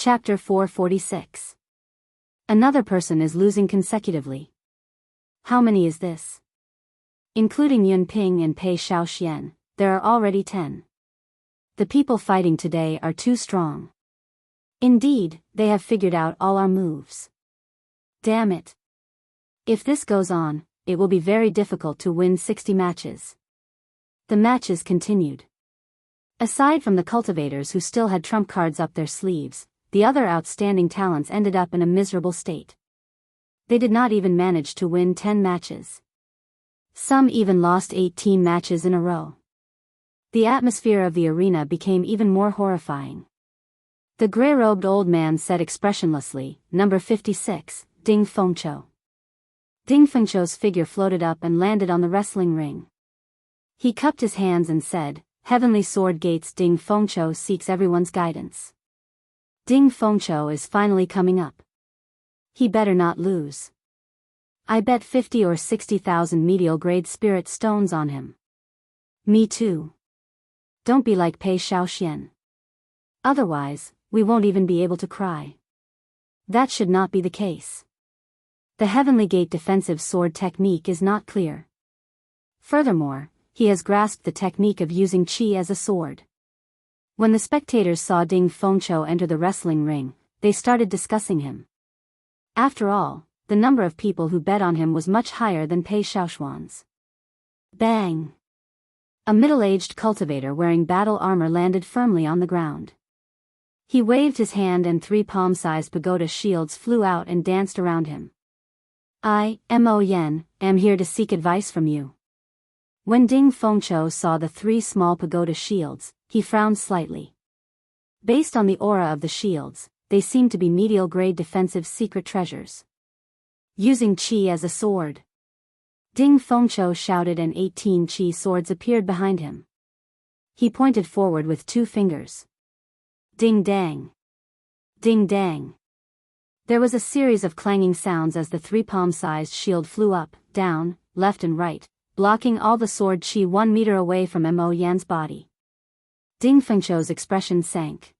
Chapter 446. Another person is losing consecutively. How many is this? Including Yun Ping and Pei Xiaoxian, there are already 10. The people fighting today are too strong. Indeed, they have figured out all our moves. Damn it. If this goes on, it will be very difficult to win 60 matches. The matches continued. Aside from the cultivators who still had trump cards up their sleeves, the other outstanding talents ended up in a miserable state. They did not even manage to win 10 matches. Some even lost 18 matches in a row. The atmosphere of the arena became even more horrifying. The gray-robed old man said expressionlessly, "Number 56, Ding Fengqiu." Ding Fengqiu's figure floated up and landed on the wrestling ring. He cupped his hands and said, "Heavenly Sword Gates, Ding Fengqiu seeks everyone's guidance. Ding Fengqiu is finally coming up. He better not lose. I bet 50 or 60,000 medial-grade spirit stones on him." "Me too. Don't be like Pei Xiaoxian. Otherwise, we won't even be able to cry." That should not be the case. The Heavenly Gate defensive sword technique is not clear. Furthermore, he has grasped the technique of using qi as a sword. When the spectators saw Ding Fengqiu enter the wrestling ring, they started discussing him. After all, the number of people who bet on him was much higher than Pei Xiaoxian's. Bang! A middle-aged cultivator wearing battle armor landed firmly on the ground. He waved his hand and 3 palm-sized pagoda shields flew out and danced around him. "I, Mo Yen, am here to seek advice from you." When Ding Fengqiu saw the 3 small pagoda shields, he frowned slightly. Based on the aura of the shields, they seemed to be medial-grade defensive secret treasures. Using qi as a sword. Ding Fengqiu shouted and 18 qi swords appeared behind him. He pointed forward with 2 fingers. Ding dang. Ding dang. There was a series of clanging sounds as the 3 palm-sized shield flew up, down, left and right, blocking all the sword qi 1 meter away from Mo Yan's body. Ding Fengqiu's expression sank.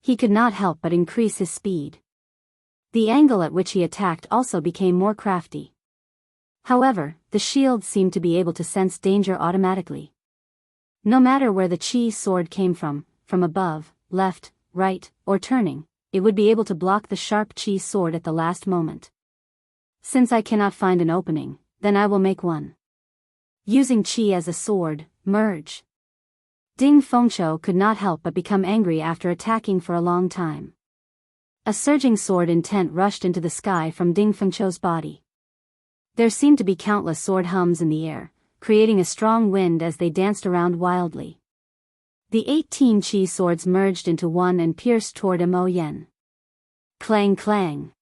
He could not help but increase his speed. The angle at which he attacked also became more crafty. However, the shield seemed to be able to sense danger automatically. No matter where the qi sword came from above, left, right, or turning, it would be able to block the sharp qi sword at the last moment. "Since I cannot find an opening, then I will make one. Using qi as a sword, merge." Ding Fengqiu could not help but become angry after attacking for a long time. A surging sword intent rushed into the sky from Ding Fengqiu's body. There seemed to be countless sword hums in the air, creating a strong wind as they danced around wildly. The 18 qi swords merged into one and pierced toward Mo Yen. Clang clang.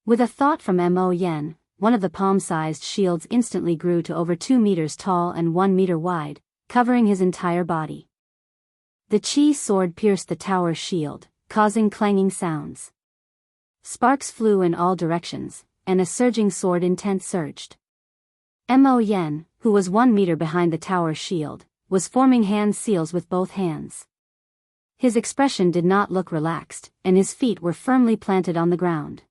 With a thought from Mo Yen, one of the palm-sized shields instantly grew to over 2 meters tall and 1 meter wide, covering his entire body. The qi sword pierced the tower shield, causing clanging sounds. Sparks flew in all directions, and a surging sword intent surged. Mo Yen, who was 1 meter behind the tower shield, was forming hand seals with both hands. His expression did not look relaxed, and his feet were firmly planted on the ground.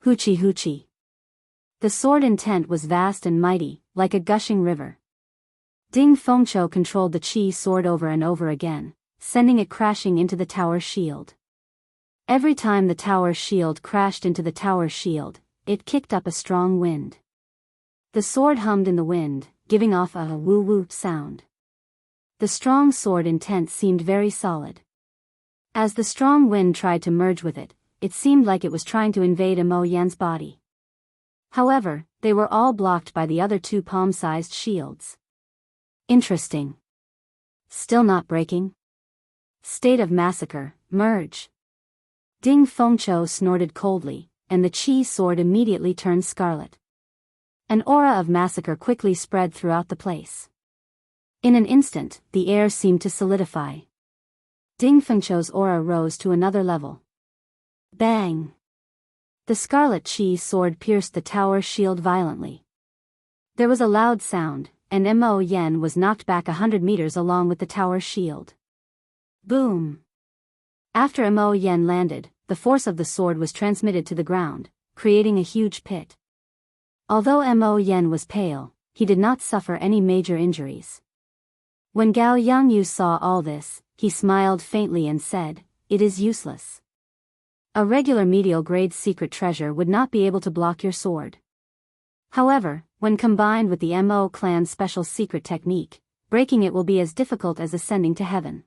Hoochie hoochie. The sword intent was vast and mighty, like a gushing river. Ding Fengqiu controlled the qi sword over and over again, sending it crashing into the tower shield. Every time the tower shield crashed into the tower shield, it kicked up a strong wind. The sword hummed in the wind, giving off a woo-woo sound. The strong sword intent seemed very solid. As the strong wind tried to merge with it, it seemed like it was trying to invade Mo Yan's body. However, they were all blocked by the other 2 palm-sized shields. Interesting. Still not breaking? State of massacre, merge. Ding Fengqiu snorted coldly, and the qi sword immediately turned scarlet. An aura of massacre quickly spread throughout the place. In an instant, the air seemed to solidify. Ding Fengqiu's aura rose to another level. Bang! The scarlet qi sword pierced the tower shield violently. There was a loud sound, and Mo Yen was knocked back 100 meters along with the tower shield. Boom! After Mo Yen landed, the force of the sword was transmitted to the ground, creating a huge pit. Although Mo Yen was pale, he did not suffer any major injuries. When Gao Yangyu saw all this, he smiled faintly and said, "It is useless. A regular medial-grade secret treasure would not be able to block your sword. However, when combined with the Mo clan's special secret technique, breaking it will be as difficult as ascending to heaven."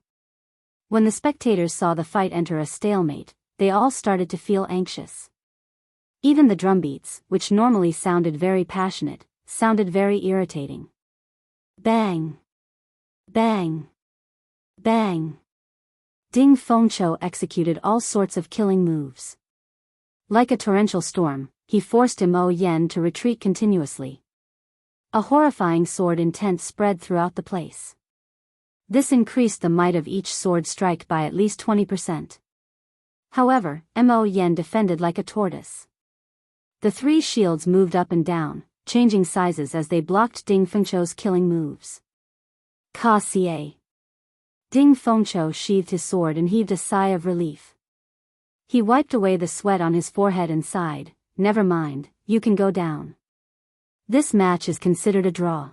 When the spectators saw the fight enter a stalemate, they all started to feel anxious. Even the drumbeats, which normally sounded very passionate, sounded very irritating. Bang! Bang! Bang! Ding Fengqiu executed all sorts of killing moves. Like a torrential storm, he forced Mo Yen to retreat continuously. A horrifying sword intent spread throughout the place. This increased the might of each sword strike by at least 20%. However, Mo Yen defended like a tortoise. The three shields moved up and down, changing sizes as they blocked Ding Fengqiu's killing moves. Ka Xie. Ding Fengqiu sheathed his sword and heaved a sigh of relief. He wiped away the sweat on his forehead and sighed, "Never mind, you can go down. This match is considered a draw."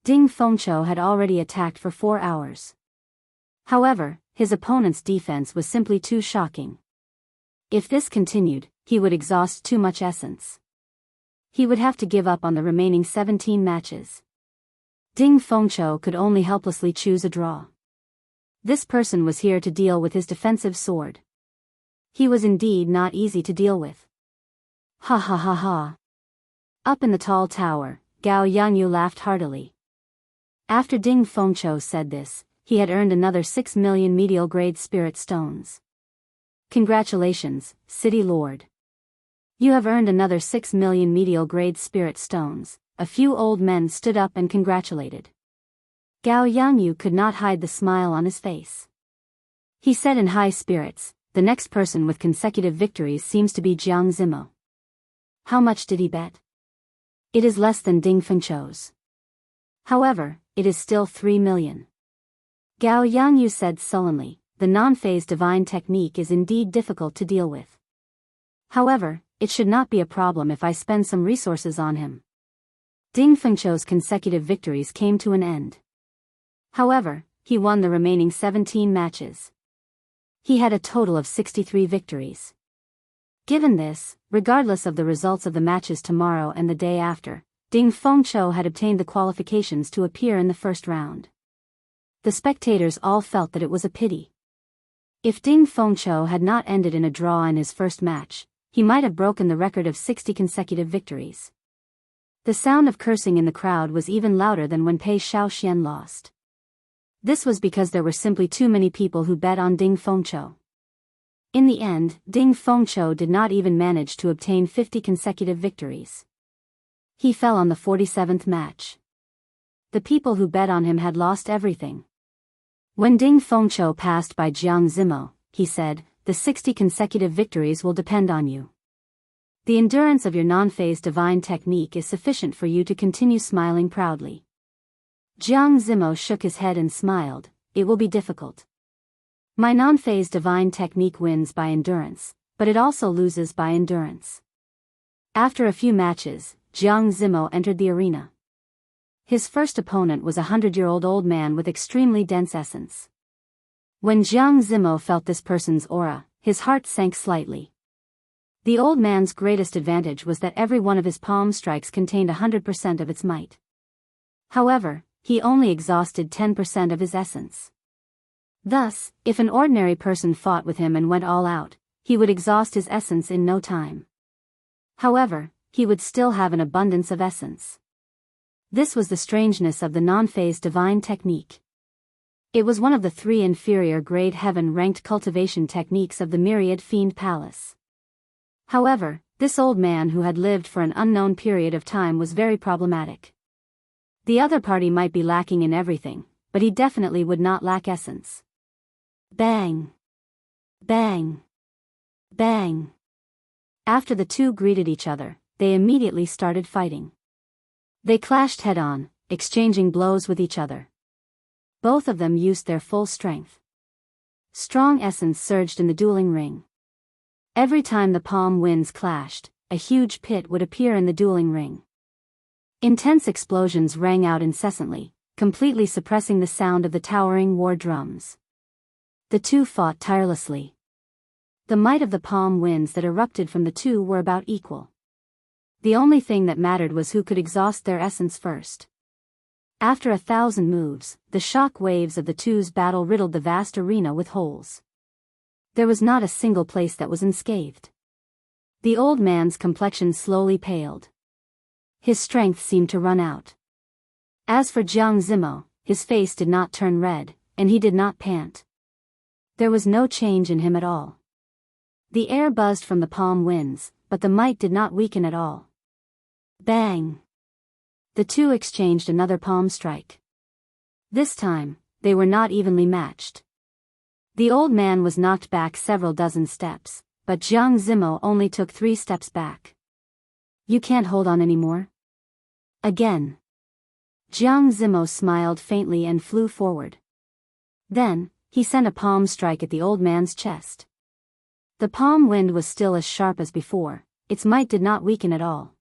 Ding Fengqiu had already attacked for 4 hours. However, his opponent's defense was simply too shocking. If this continued, he would exhaust too much essence. He would have to give up on the remaining 17 matches. Ding Fengqiu could only helplessly choose a draw. This person was here to deal with his defensive sword. He was indeed not easy to deal with. Ha ha ha ha. Up in the tall tower, Gao Yangyu laughed heartily. After Ding Fengqiu said this, he had earned another 6 million medial-grade spirit stones. Congratulations, City Lord. You have earned another 6 million medial-grade spirit stones. A few old men stood up and congratulated. Gao Yangyu could not hide the smile on his face. He said in high spirits, "The next person with consecutive victories seems to be Jiang Zimo." How much did he bet? It is less than Ding Fengqiu's. However, it is still 3 million. Gao Yangyu said sullenly, "The non-phase divine technique is indeed difficult to deal with. However, it should not be a problem if I spend some resources on him." Ding Fengqiu's consecutive victories came to an end. However, he won the remaining 17 matches. He had a total of 63 victories. Given this, regardless of the results of the matches tomorrow and the day after, Ding Fengqiu had obtained the qualifications to appear in the first round. The spectators all felt that it was a pity. If Ding Fengqiu had not ended in a draw in his first match, he might have broken the record of 60 consecutive victories. The sound of cursing in the crowd was even louder than when Pei Shaoxian lost. This was because there were simply too many people who bet on Ding Fengqiu. In the end, Ding Fengqiu did not even manage to obtain 50 consecutive victories. He fell on the 47th match. The people who bet on him had lost everything. When Ding Fengqiu passed by Jiang Zimo, he said, "The 60 consecutive victories will depend on you. The endurance of your non-phase divine technique is sufficient for you to continue smiling proudly." Jiang Zimo shook his head and smiled, "It will be difficult. My non-phase divine technique wins by endurance, but it also loses by endurance." After a few matches, Jiang Zimo entered the arena. His first opponent was a 100-year-old old man with extremely dense essence. When Jiang Zimo felt this person's aura, his heart sank slightly. The old man's greatest advantage was that every one of his palm strikes contained 100% of its might. However, he only exhausted 10% of his essence. Thus, if an ordinary person fought with him and went all out, he would exhaust his essence in no time. However, he would still have an abundance of essence. This was the strangeness of the non-phase divine technique. It was one of the 3 inferior grade heaven-ranked cultivation techniques of the Myriad Fiend Palace. However, this old man who had lived for an unknown period of time was very problematic. The other party might be lacking in everything, but he definitely would not lack essence. Bang! Bang! Bang! After the two greeted each other, they immediately started fighting. They clashed head-on, exchanging blows with each other. Both of them used their full strength. Strong essence surged in the dueling ring. Every time the palm winds clashed, a huge pit would appear in the dueling ring. Intense explosions rang out incessantly, completely suppressing the sound of the towering war drums. The two fought tirelessly. The might of the palm winds that erupted from the two were about equal. The only thing that mattered was who could exhaust their essence first. After 1,000 moves, the shock waves of the two's battle riddled the vast arena with holes. There was not a single place that was unscathed. The old man's complexion slowly paled. His strength seemed to run out. As for Jiang Zimo, his face did not turn red, and he did not pant. There was no change in him at all. The air buzzed from the palm winds, but the might did not weaken at all. Bang! The two exchanged another palm strike. This time, they were not evenly matched. The old man was knocked back several dozen steps, but Jiang Zimo only took 3 steps back. You can't hold on anymore? Again. Jiang Zimo smiled faintly and flew forward. Then, he sent a palm strike at the old man's chest. The palm wind was still as sharp as before, its might did not weaken at all.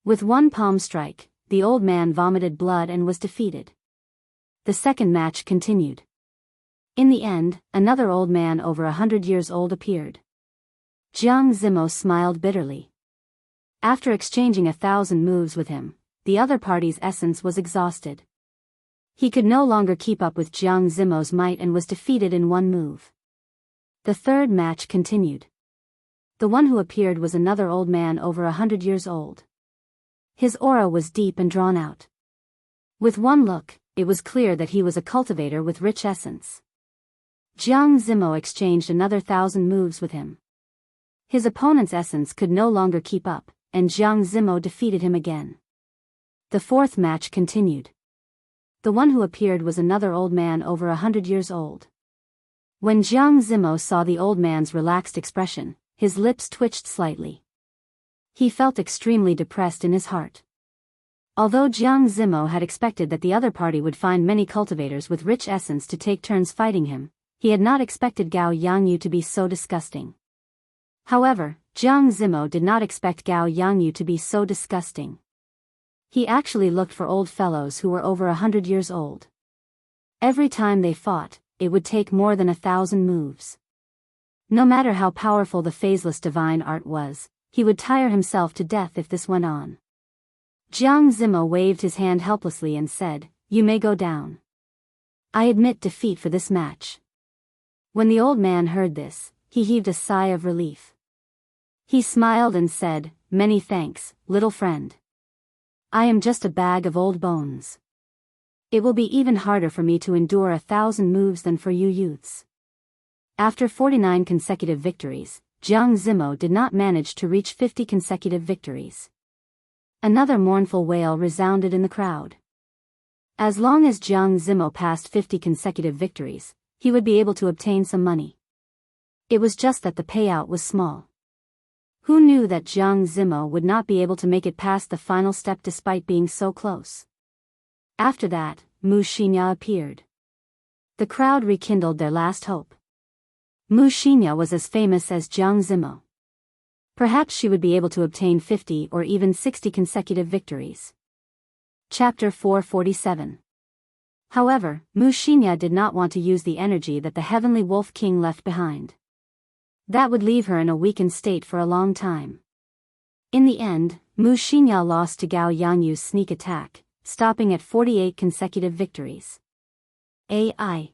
With one palm strike, the old man vomited blood and was defeated. The second match continued. In the end, another old man over 100 years old appeared. Jiang Zimo smiled bitterly. After exchanging 1,000 moves with him, the other party's essence was exhausted. He could no longer keep up with Jiang Zimo's might and was defeated in one move. The third match continued. The one who appeared was another old man over 100 years old. His aura was deep and drawn out. With one look, it was clear that he was a cultivator with rich essence. Jiang Zimo exchanged another 1,000 moves with him. His opponent's essence could no longer keep up, and Jiang Zimo defeated him again. The fourth match continued. The one who appeared was another old man over 100 years old. When Jiang Zimo saw the old man's relaxed expression, his lips twitched slightly. He felt extremely depressed in his heart. Although Jiang Zimo had expected that the other party would find many cultivators with rich essence to take turns fighting him, he had not expected Gao Yangyu to be so disgusting. However, Jiang Zimo did not expect Gao Yangyu to be so disgusting. He actually looked for old fellows who were over 100 years old. Every time they fought, it would take more than 1,000 moves. No matter how powerful the phaseless divine art was, he would tire himself to death if this went on. Jiang Zimo waved his hand helplessly and said, "You may go down. I admit defeat for this match." When the old man heard this, he heaved a sigh of relief. He smiled and said, "Many thanks, little friend. I am just a bag of old bones. It will be even harder for me to endure 1,000 moves than for you youths." After 49 consecutive victories, Jiang Zimo did not manage to reach 50 consecutive victories. Another mournful wail resounded in the crowd. As long as Jiang Zimo passed 50 consecutive victories, he would be able to obtain some money. It was just that the payout was small. Who knew that Jiang Zimo would not be able to make it past the final step despite being so close? After that, Mu Xinya appeared. The crowd rekindled their last hope. Mu Xinya was as famous as Jiang Zimo. Perhaps she would be able to obtain 50 or even 60 consecutive victories. Chapter 447. However, Mu Xinya did not want to use the energy that the Heavenly Wolf King left behind. That would leave her in a weakened state for a long time. In the end, Mu Xinya lost to Gao Yangyu's sneak attack, stopping at 48 consecutive victories. AI.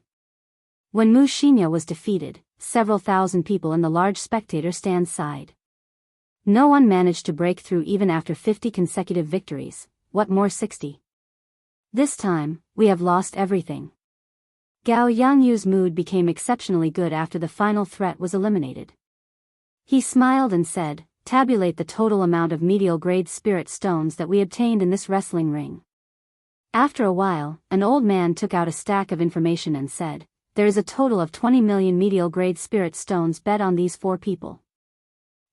When Mu Xinya was defeated, several thousand people in the large spectator stand sighed. No one managed to break through even after 50 consecutive victories, what more 60? This time, we have lost everything. Gao Yangyu's mood became exceptionally good after the final threat was eliminated. He smiled and said, "Tabulate the total amount of medial-grade spirit stones that we obtained in this wrestling ring." After a while, an old man took out a stack of information and said, "There is a total of 20 million medial-grade spirit stones bet on these 4 people.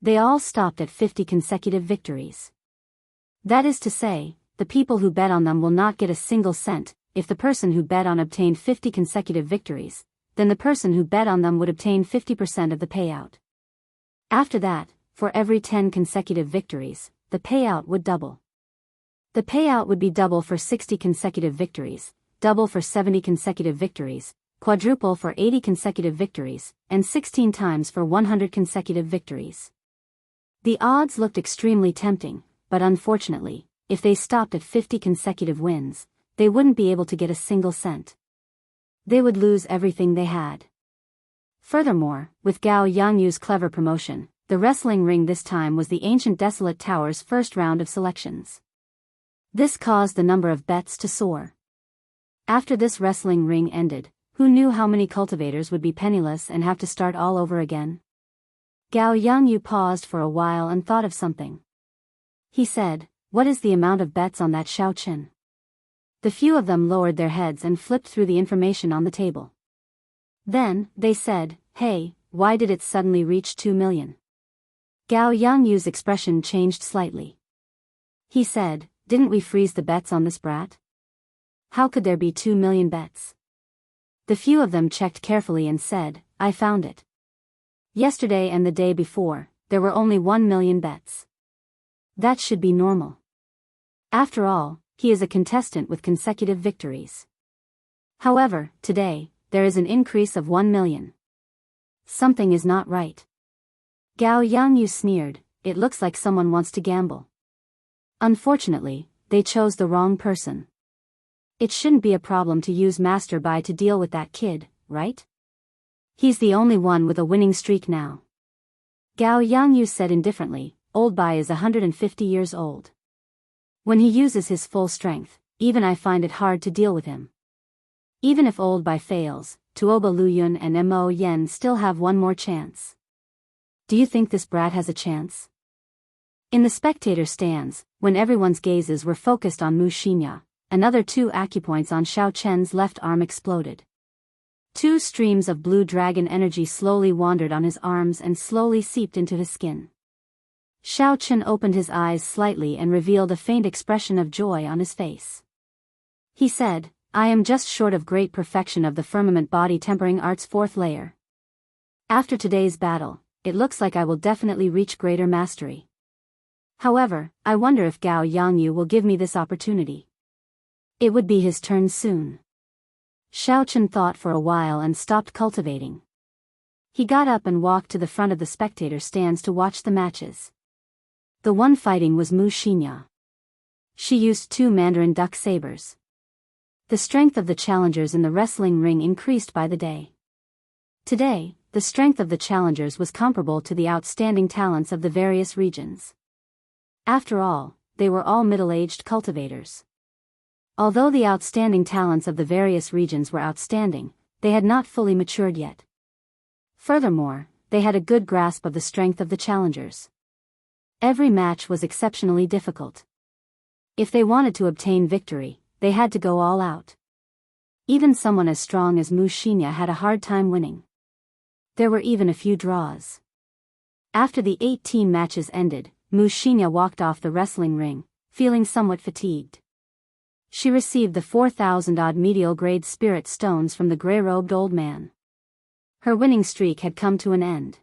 They all stopped at 50 consecutive victories. That is to say, the people who bet on them will not get a single cent. If the person who bet on obtained 50 consecutive victories, then the person who bet on them would obtain 50% of the payout. After that, for every 10 consecutive victories, the payout would double. The payout would be double for 60 consecutive victories, double for 70 consecutive victories, quadruple for 80 consecutive victories, and 16 times for 100 consecutive victories. The odds looked extremely tempting, but unfortunately, if they stopped at 50 consecutive wins, they wouldn't be able to get a single cent. They would lose everything they had. Furthermore, with Gao Yangyu's clever promotion, the wrestling ring this time was the ancient Desolate Tower's first round of selections. This caused the number of bets to soar. After this wrestling ring ended, who knew how many cultivators would be penniless and have to start all over again? Gao Yangyu paused for a while and thought of something. He said, "What is the amount of bets on that Xiaoqin?" The few of them lowered their heads and flipped through the information on the table. Then, they said, "Hey, why did it suddenly reach 2 million? Gao Yangyu's expression changed slightly. He said, "Didn't we freeze the bets on this brat? How could there be 2 million bets?" The few of them checked carefully and said, "I found it. Yesterday and the day before, there were only 1 million bets. That should be normal. After all, he is a contestant with consecutive victories. However, today, there is an increase of 1 million. Something is not right." Gao Yangyu sneered, "It looks like someone wants to gamble. Unfortunately, they chose the wrong person. It shouldn't be a problem to use Master Bai to deal with that kid, right? He's the only one with a winning streak now." Gao Yangyu said indifferently, "Old Bai is 150 years old. When he uses his full strength, even I find it hard to deal with him. Even if Old Bai fails, Tuoba Luyun and Mo Yen still have one more chance. Do you think this brat has a chance?" In the spectator stands, when everyone's gazes were focused on Mu Xinya, another 2 acupoints on Xiao Chen's left arm exploded. 2 streams of blue dragon energy slowly wandered on his arms and slowly seeped into his skin. Xiao Chen opened his eyes slightly and revealed a faint expression of joy on his face. He said, "I am just short of great perfection of the firmament body tempering art's 4th layer. After today's battle, it looks like I will definitely reach greater mastery. However, I wonder if Gao Yangyu will give me this opportunity. It would be his turn soon." Xiao Chen thought for a while and stopped cultivating. He got up and walked to the front of the spectator stands to watch the matches. The one fighting was Mu Xinya. She used 2 Mandarin duck sabers. The strength of the challengers in the wrestling ring increased by the day. Today, the strength of the challengers was comparable to the outstanding talents of the various regions. After all, they were all middle-aged cultivators. Although the outstanding talents of the various regions were outstanding, they had not fully matured yet. Furthermore, they had a good grasp of the strength of the challengers. Every match was exceptionally difficult. If they wanted to obtain victory, they had to go all out. Even someone as strong as Mu Xinya had a hard time winning. There were even a few draws. After the 18 matches ended, Mu Xinya walked off the wrestling ring, feeling somewhat fatigued. She received the 4,000-odd medial grade spirit stones from the gray-robed old man. Her winning streak had come to an end.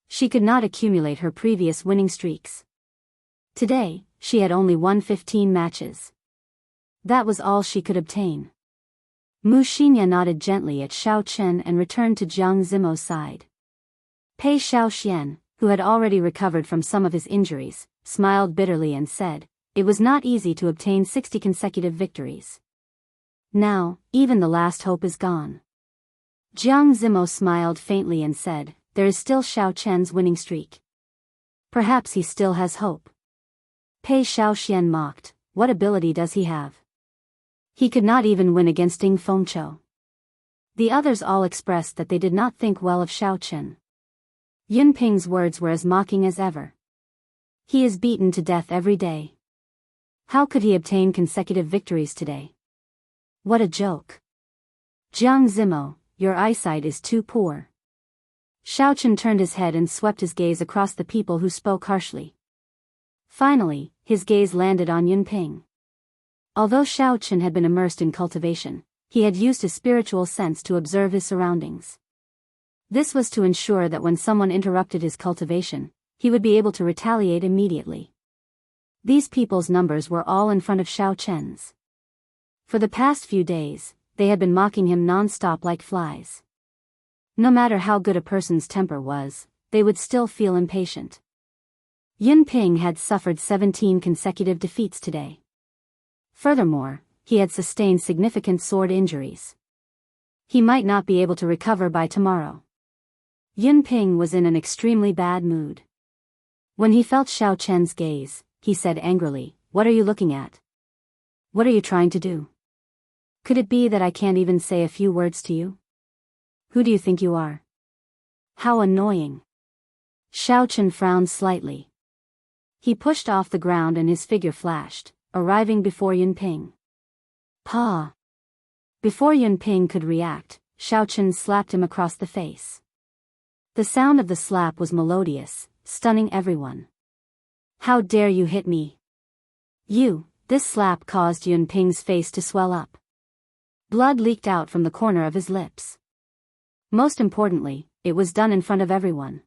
She could not accumulate her previous winning streaks. Today, she had only won 15 matches. That was all she could obtain. Mu Xinya nodded gently at Xiao Chen and returned to Jiang Zimo's side. Pei Xiaoxian, who had already recovered from some of his injuries, smiled bitterly and said, "It was not easy to obtain 60 consecutive victories. Now, even the last hope is gone." Jiang Zimo smiled faintly and said, "There is still Xiao Chen's winning streak. Perhaps he still has hope." Pei Xiaoxian mocked, "What ability does he have? He could not even win against Ding Fengqiu." The others all expressed that they did not think well of Xiao Chen. Yunping's words were as mocking as ever. "He is beaten to death every day. How could he obtain consecutive victories today? What a joke. Jiang Zimo, your eyesight is too poor." Xiao Chen turned his head and swept his gaze across the people who spoke harshly. Finally, his gaze landed on Yunping. Although Xiao Chen had been immersed in cultivation, He had used his spiritual sense to observe his surroundings. This was to ensure that when someone interrupted his cultivation, he would be able to retaliate immediately. These people's numbers were all in front of Xiao Chen's. For the past few days, they had been mocking him non-stop like flies. No matter how good a person's temper was, they would still feel impatient. Yun Ping had suffered 17 consecutive defeats today. Furthermore, he had sustained significant sword injuries. He might not be able to recover by tomorrow. Yun Ping was in an extremely bad mood. When he felt Xiao Chen's gaze, he said angrily, "What are you looking at? What are you trying to do? Could it be that I can't even say a few words to you? Who do you think you are? How annoying." Xiao Chen frowned slightly. He pushed off the ground and his figure flashed, arriving before Yun Ping. "Pa!" Before Yun Ping could react, Xiao Chen slapped him across the face. The sound of the slap was melodious, stunning everyone. "How dare you hit me? You!" This slap caused Yun Ping's face to swell up. Blood leaked out from the corner of his lips. Most importantly, it was done in front of everyone.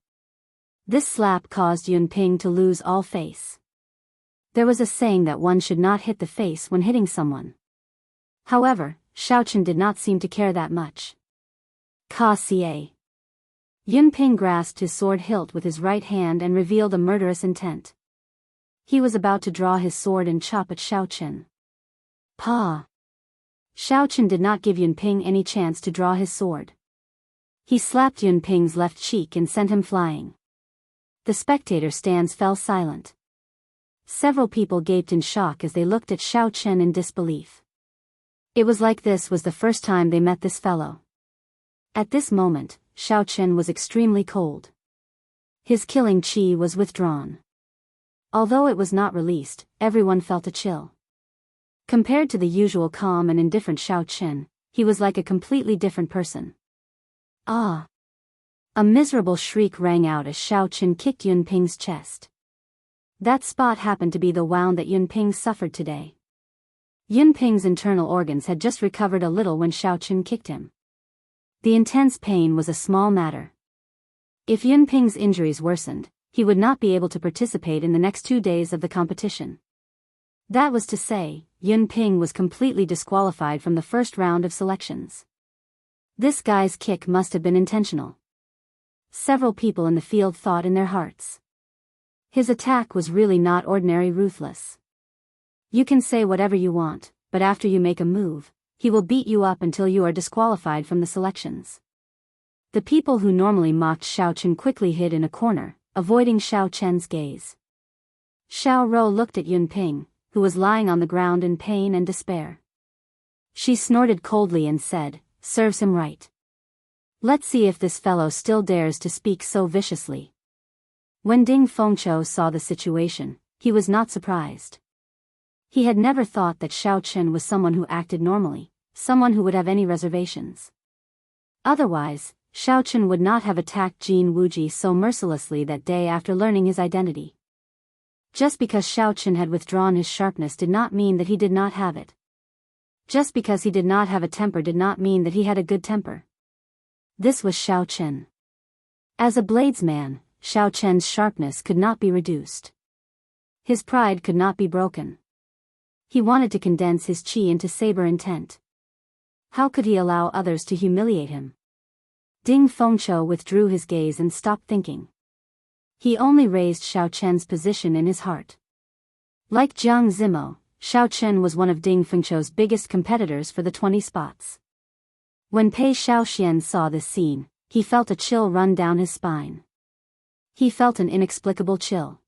This slap caused Yun Ping to lose all face. There was a saying that one should not hit the face when hitting someone. However, Xiao Chen did not seem to care that much. "Ka Xie." Yun Ping grasped his sword hilt with his right hand and revealed a murderous intent. He was about to draw his sword and chop at Xiao Chen. "Pa!" Xiao Chen did not give Yun Ping any chance to draw his sword. He slapped Yun Ping's left cheek and sent him flying. The spectator stands fell silent. Several people gaped in shock as they looked at Xiao Chen in disbelief. It was like this was the first time they met this fellow. At this moment, Xiao Chen was extremely cold. His killing chi was withdrawn. Although it was not released, everyone felt a chill. Compared to the usual calm and indifferent Xiao Chen, he was like a completely different person. "Ah!" A miserable shriek rang out as Xiao Chen kicked Yun Ping's chest. That spot happened to be the wound that Yun Ping suffered today. Yun Ping's internal organs had just recovered a little when Xiao Chen kicked him. The intense pain was a small matter. If Yun Ping's injuries worsened, he would not be able to participate in the next 2 days of the competition. That was to say, Yun Ping was completely disqualified from the first round of selections. This guy's kick must have been intentional. Several people in the field thought in their hearts. His attack was really not ordinary ruthless. You can say whatever you want, but after you make a move, he will beat you up until you are disqualified from the selections. The people who normally mocked Xiao Chen quickly hid in a corner, avoiding Xiao Chen's gaze. Xiao Rou looked at Yun Ping, who was lying on the ground in pain and despair. She snorted coldly and said, "Serves him right. Let's see if this fellow still dares to speak so viciously." When Ding Fengqiu saw the situation, he was not surprised. He had never thought that Xiao Chen was someone who acted normally, someone who would have any reservations. Otherwise, Xiao Chen would not have attacked Jin Wuji so mercilessly that day after learning his identity. Just because Xiao Chen had withdrawn his sharpness did not mean that he did not have it. Just because he did not have a temper did not mean that he had a good temper. This was Xiao Chen. As a bladesman, Xiao Chen's sharpness could not be reduced. His pride could not be broken. He wanted to condense his chi into saber intent. How could he allow others to humiliate him? Ding Fengqiu withdrew his gaze and stopped thinking. He only raised Xiao Chen's position in his heart. Like Jiang Zimo, Xiao Chen was one of Ding Fengqiu's biggest competitors for the 20 spots. When Pei Xiaoxian saw this scene, he felt a chill run down his spine. He felt an inexplicable chill.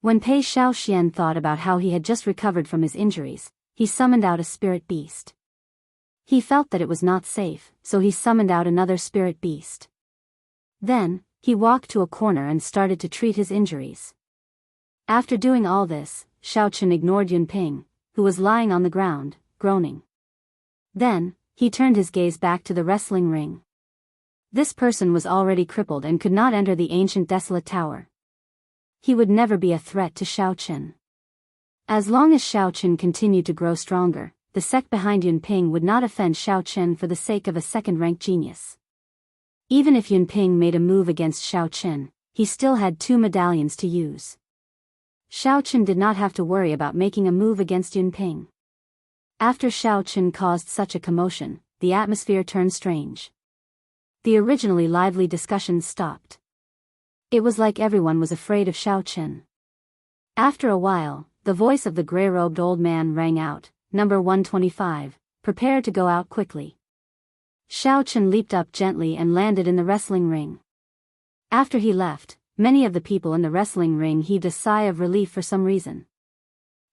When Pei Xiaoxian thought about how he had just recovered from his injuries, he summoned out a spirit beast. He felt that it was not safe, so he summoned out another spirit beast. Then, he walked to a corner and started to treat his injuries. After doing all this, Xiao Chen ignored Yun Ping, who was lying on the ground, groaning. Then, he turned his gaze back to the wrestling ring. This person was already crippled and could not enter the ancient desolate tower. He would never be a threat to Xiao Chen. As long as Xiao Chen continued to grow stronger, the sect behind Yun Ping would not offend Xiao Chen for the sake of a second-rank genius. Even if Yun Ping made a move against Xiao Chen, he still had 2 medallions to use. Xiao Chen did not have to worry about making a move against Yun Ping. After Xiao Chen caused such a commotion, the atmosphere turned strange. The originally lively discussions stopped. It was like everyone was afraid of Xiao Chen. After a while, the voice of the gray-robed old man rang out, "Number 125, prepare to go out quickly." Xiao Chen leaped up gently and landed in the wrestling ring. After he left, many of the people in the wrestling ring heaved a sigh of relief for some reason.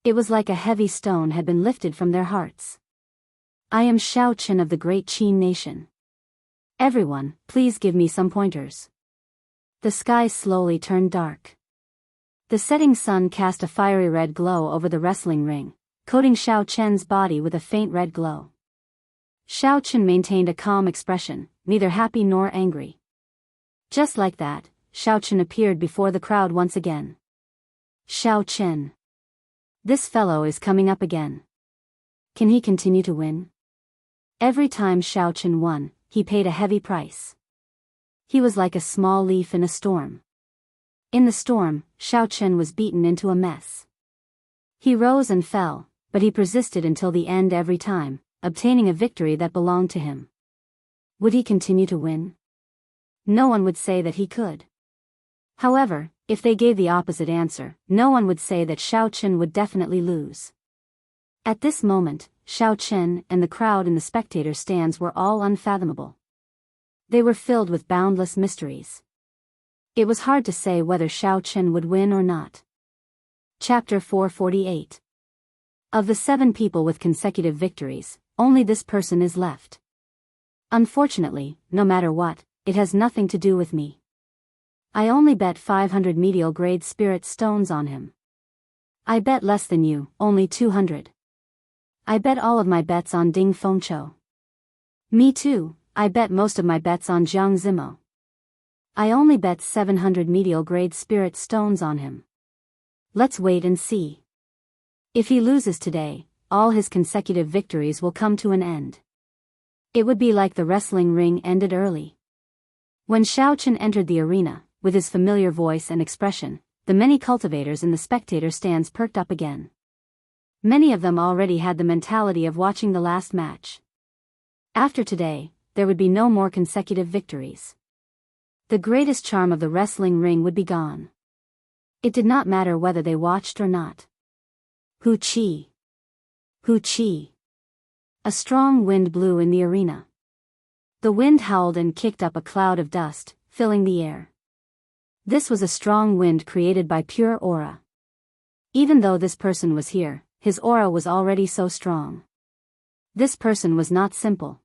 It was like a heavy stone had been lifted from their hearts. "I am Xiao Chen of the great Qin nation. Everyone, please give me some pointers." The sky slowly turned dark. The setting sun cast a fiery red glow over the wrestling ring, coating Xiao Chen's body with a faint red glow. Xiao Chen maintained a calm expression, neither happy nor angry. Just like that, Xiao Chen appeared before the crowd once again. "Xiao Chen. This fellow is coming up again. Can he continue to win?" Every time Xiao Chen won, he paid a heavy price. He was like a small leaf in a storm. In the storm, Xiao Chen was beaten into a mess. He rose and fell, but he persisted until the end every time, obtaining a victory that belonged to him. Would he continue to win? No one would say that he could. However, if they gave the opposite answer, no one would say that Xiao Chen would definitely lose. At this moment, Xiao Chen and the crowd in the spectator stands were all unfathomable. They were filled with boundless mysteries. It was hard to say whether Xiao Chen would win or not. Chapter 448. Of the 7 people with consecutive victories, only this person is left. Unfortunately, no matter what, it has nothing to do with me. I only bet 500 medial grade spirit stones on him. I bet less than you, only 200. I bet all of my bets on Ding Fengqiu. Me too, I bet most of my bets on Jiang Zimo. I only bet 700 medial grade spirit stones on him. Let's wait and see. If he loses today, all his consecutive victories will come to an end. It would be like the wrestling ring ended early. When Xiao Chen entered the arena, with his familiar voice and expression, the many cultivators in the spectator stands perked up again. Many of them already had the mentality of watching the last match. After today, there would be no more consecutive victories. The greatest charm of the wrestling ring would be gone. It did not matter whether they watched or not. Hu Qi. Hu Qi. A strong wind blew in the arena. The wind howled and kicked up a cloud of dust, filling the air. This was a strong wind created by pure aura. Even though this person was here, his aura was already so strong. This person was not simple.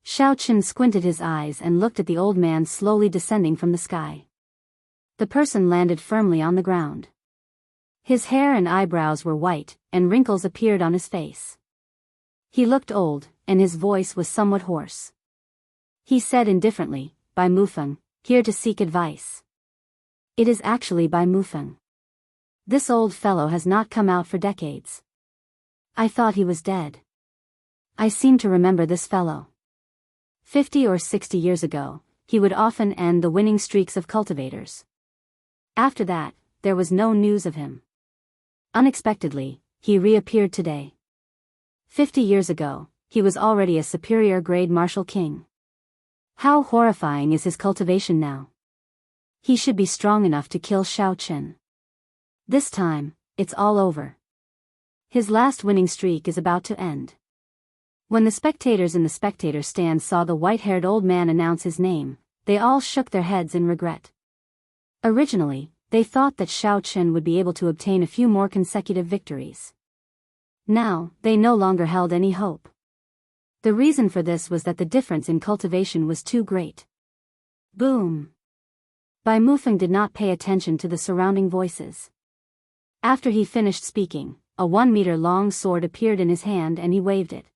Xiao Chen squinted his eyes and looked at the old man slowly descending from the sky. The person landed firmly on the ground. His hair and eyebrows were white, and wrinkles appeared on his face. He looked old, and his voice was somewhat hoarse. He said indifferently, "Bai Mufeng, here to seek advice." It is actually Bai Mufeng. This old fellow has not come out for decades. I thought he was dead. I seem to remember this fellow. 50 or 60 years ago, he would often end the winning streaks of cultivators. After that, there was no news of him. Unexpectedly, he reappeared today. 50 years ago, he was already a superior grade martial king. How horrifying is his cultivation now? He should be strong enough to kill Xiao Chen. This time, it's all over. His last winning streak is about to end. When the spectators in the spectator stand saw the white-haired old man announce his name, they all shook their heads in regret. Originally, they thought that Xiao Chen would be able to obtain a few more consecutive victories. Now, they no longer held any hope. The reason for this was that the difference in cultivation was too great. Boom! Bai Mufeng did not pay attention to the surrounding voices. After he finished speaking, a 1-meter-long sword appeared in his hand and he waved it.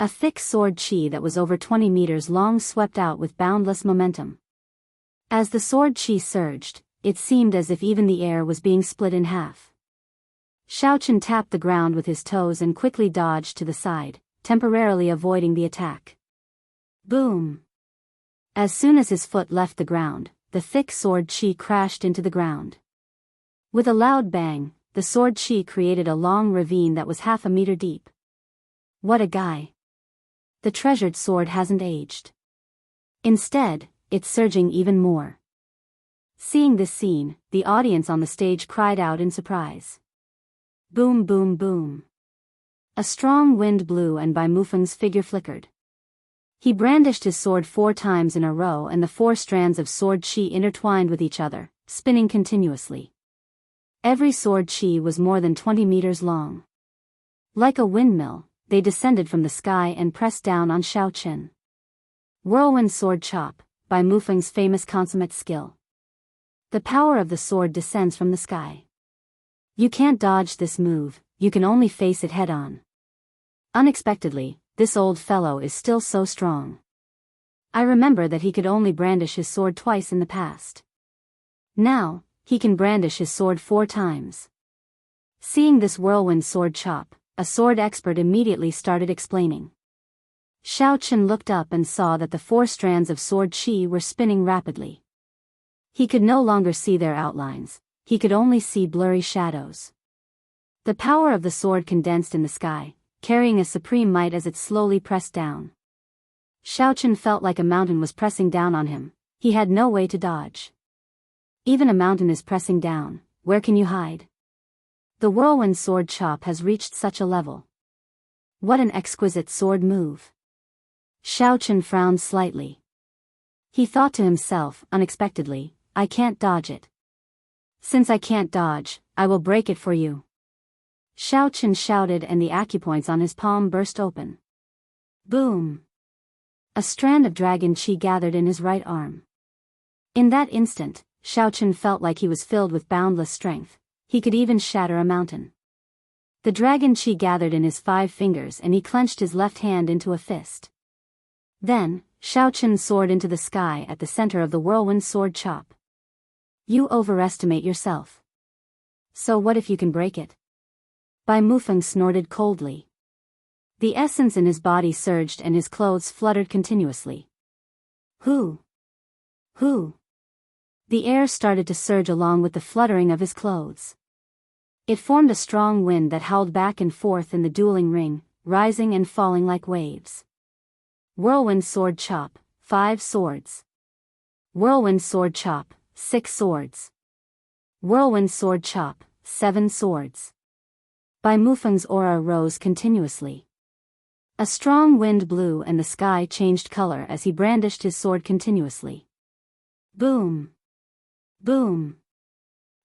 A thick sword qi that was over 20 meters long swept out with boundless momentum. As the sword qi surged, it seemed as if even the air was being split in half. Xiao Chen tapped the ground with his toes and quickly dodged to the side, temporarily avoiding the attack. Boom! As soon as his foot left the ground, the thick sword chi crashed into the ground. With a loud bang, the sword chi created a long ravine that was half a meter deep. What a guy! The treasured sword hasn't aged. Instead, it's surging even more. Seeing this scene, the audience on the stage cried out in surprise. Boom boom boom. A strong wind blew and Bai Mufeng's figure flickered. He brandished his sword 4 times in a row and the 4 strands of sword chi intertwined with each other, spinning continuously. Every sword chi was more than 20 meters long. Like a windmill, they descended from the sky and pressed down on Xiao Chen. Whirlwind sword chop, Bai Mufeng's famous consummate skill. The power of the sword descends from the sky. You can't dodge this move, you can only face it head-on. Unexpectedly, this old fellow is still so strong. I remember that he could only brandish his sword twice in the past. Now, he can brandish his sword 4 times. Seeing this whirlwind sword chop, a sword expert immediately started explaining. Xiao Chen looked up and saw that the 4 strands of sword chi were spinning rapidly. He could no longer see their outlines, he could only see blurry shadows. The power of the sword condensed in the sky, carrying a supreme might as it slowly pressed down. Xiao Chen felt like a mountain was pressing down on him, he had no way to dodge. Even a mountain is pressing down, where can you hide? The whirlwind sword chop has reached such a level. What an exquisite sword move. Xiao Chen frowned slightly. He thought to himself, unexpectedly, I can't dodge it. Since I can't dodge, I will break it for you. Xiao Chen shouted and the acupoints on his palm burst open. Boom! A strand of dragon chi gathered in his right arm. In that instant, Xiao Chen felt like he was filled with boundless strength, he could even shatter a mountain. The dragon chi gathered in his 5 fingers and he clenched his left hand into a fist. Then, Xiao Chen soared into the sky at the center of the whirlwind sword chop. You overestimate yourself. So what if you can break it? Bai Mufeng snorted coldly. The essence in his body surged and his clothes fluttered continuously. Who? The air started to surge along with the fluttering of his clothes. It formed a strong wind that howled back and forth in the dueling ring, rising and falling like waves. Whirlwind sword chop, 5 swords. Whirlwind sword chop, 6 swords. Whirlwind sword chop, 7 swords. Bai Mufeng's aura rose continuously. A strong wind blew and the sky changed color as he brandished his sword continuously. Boom! Boom!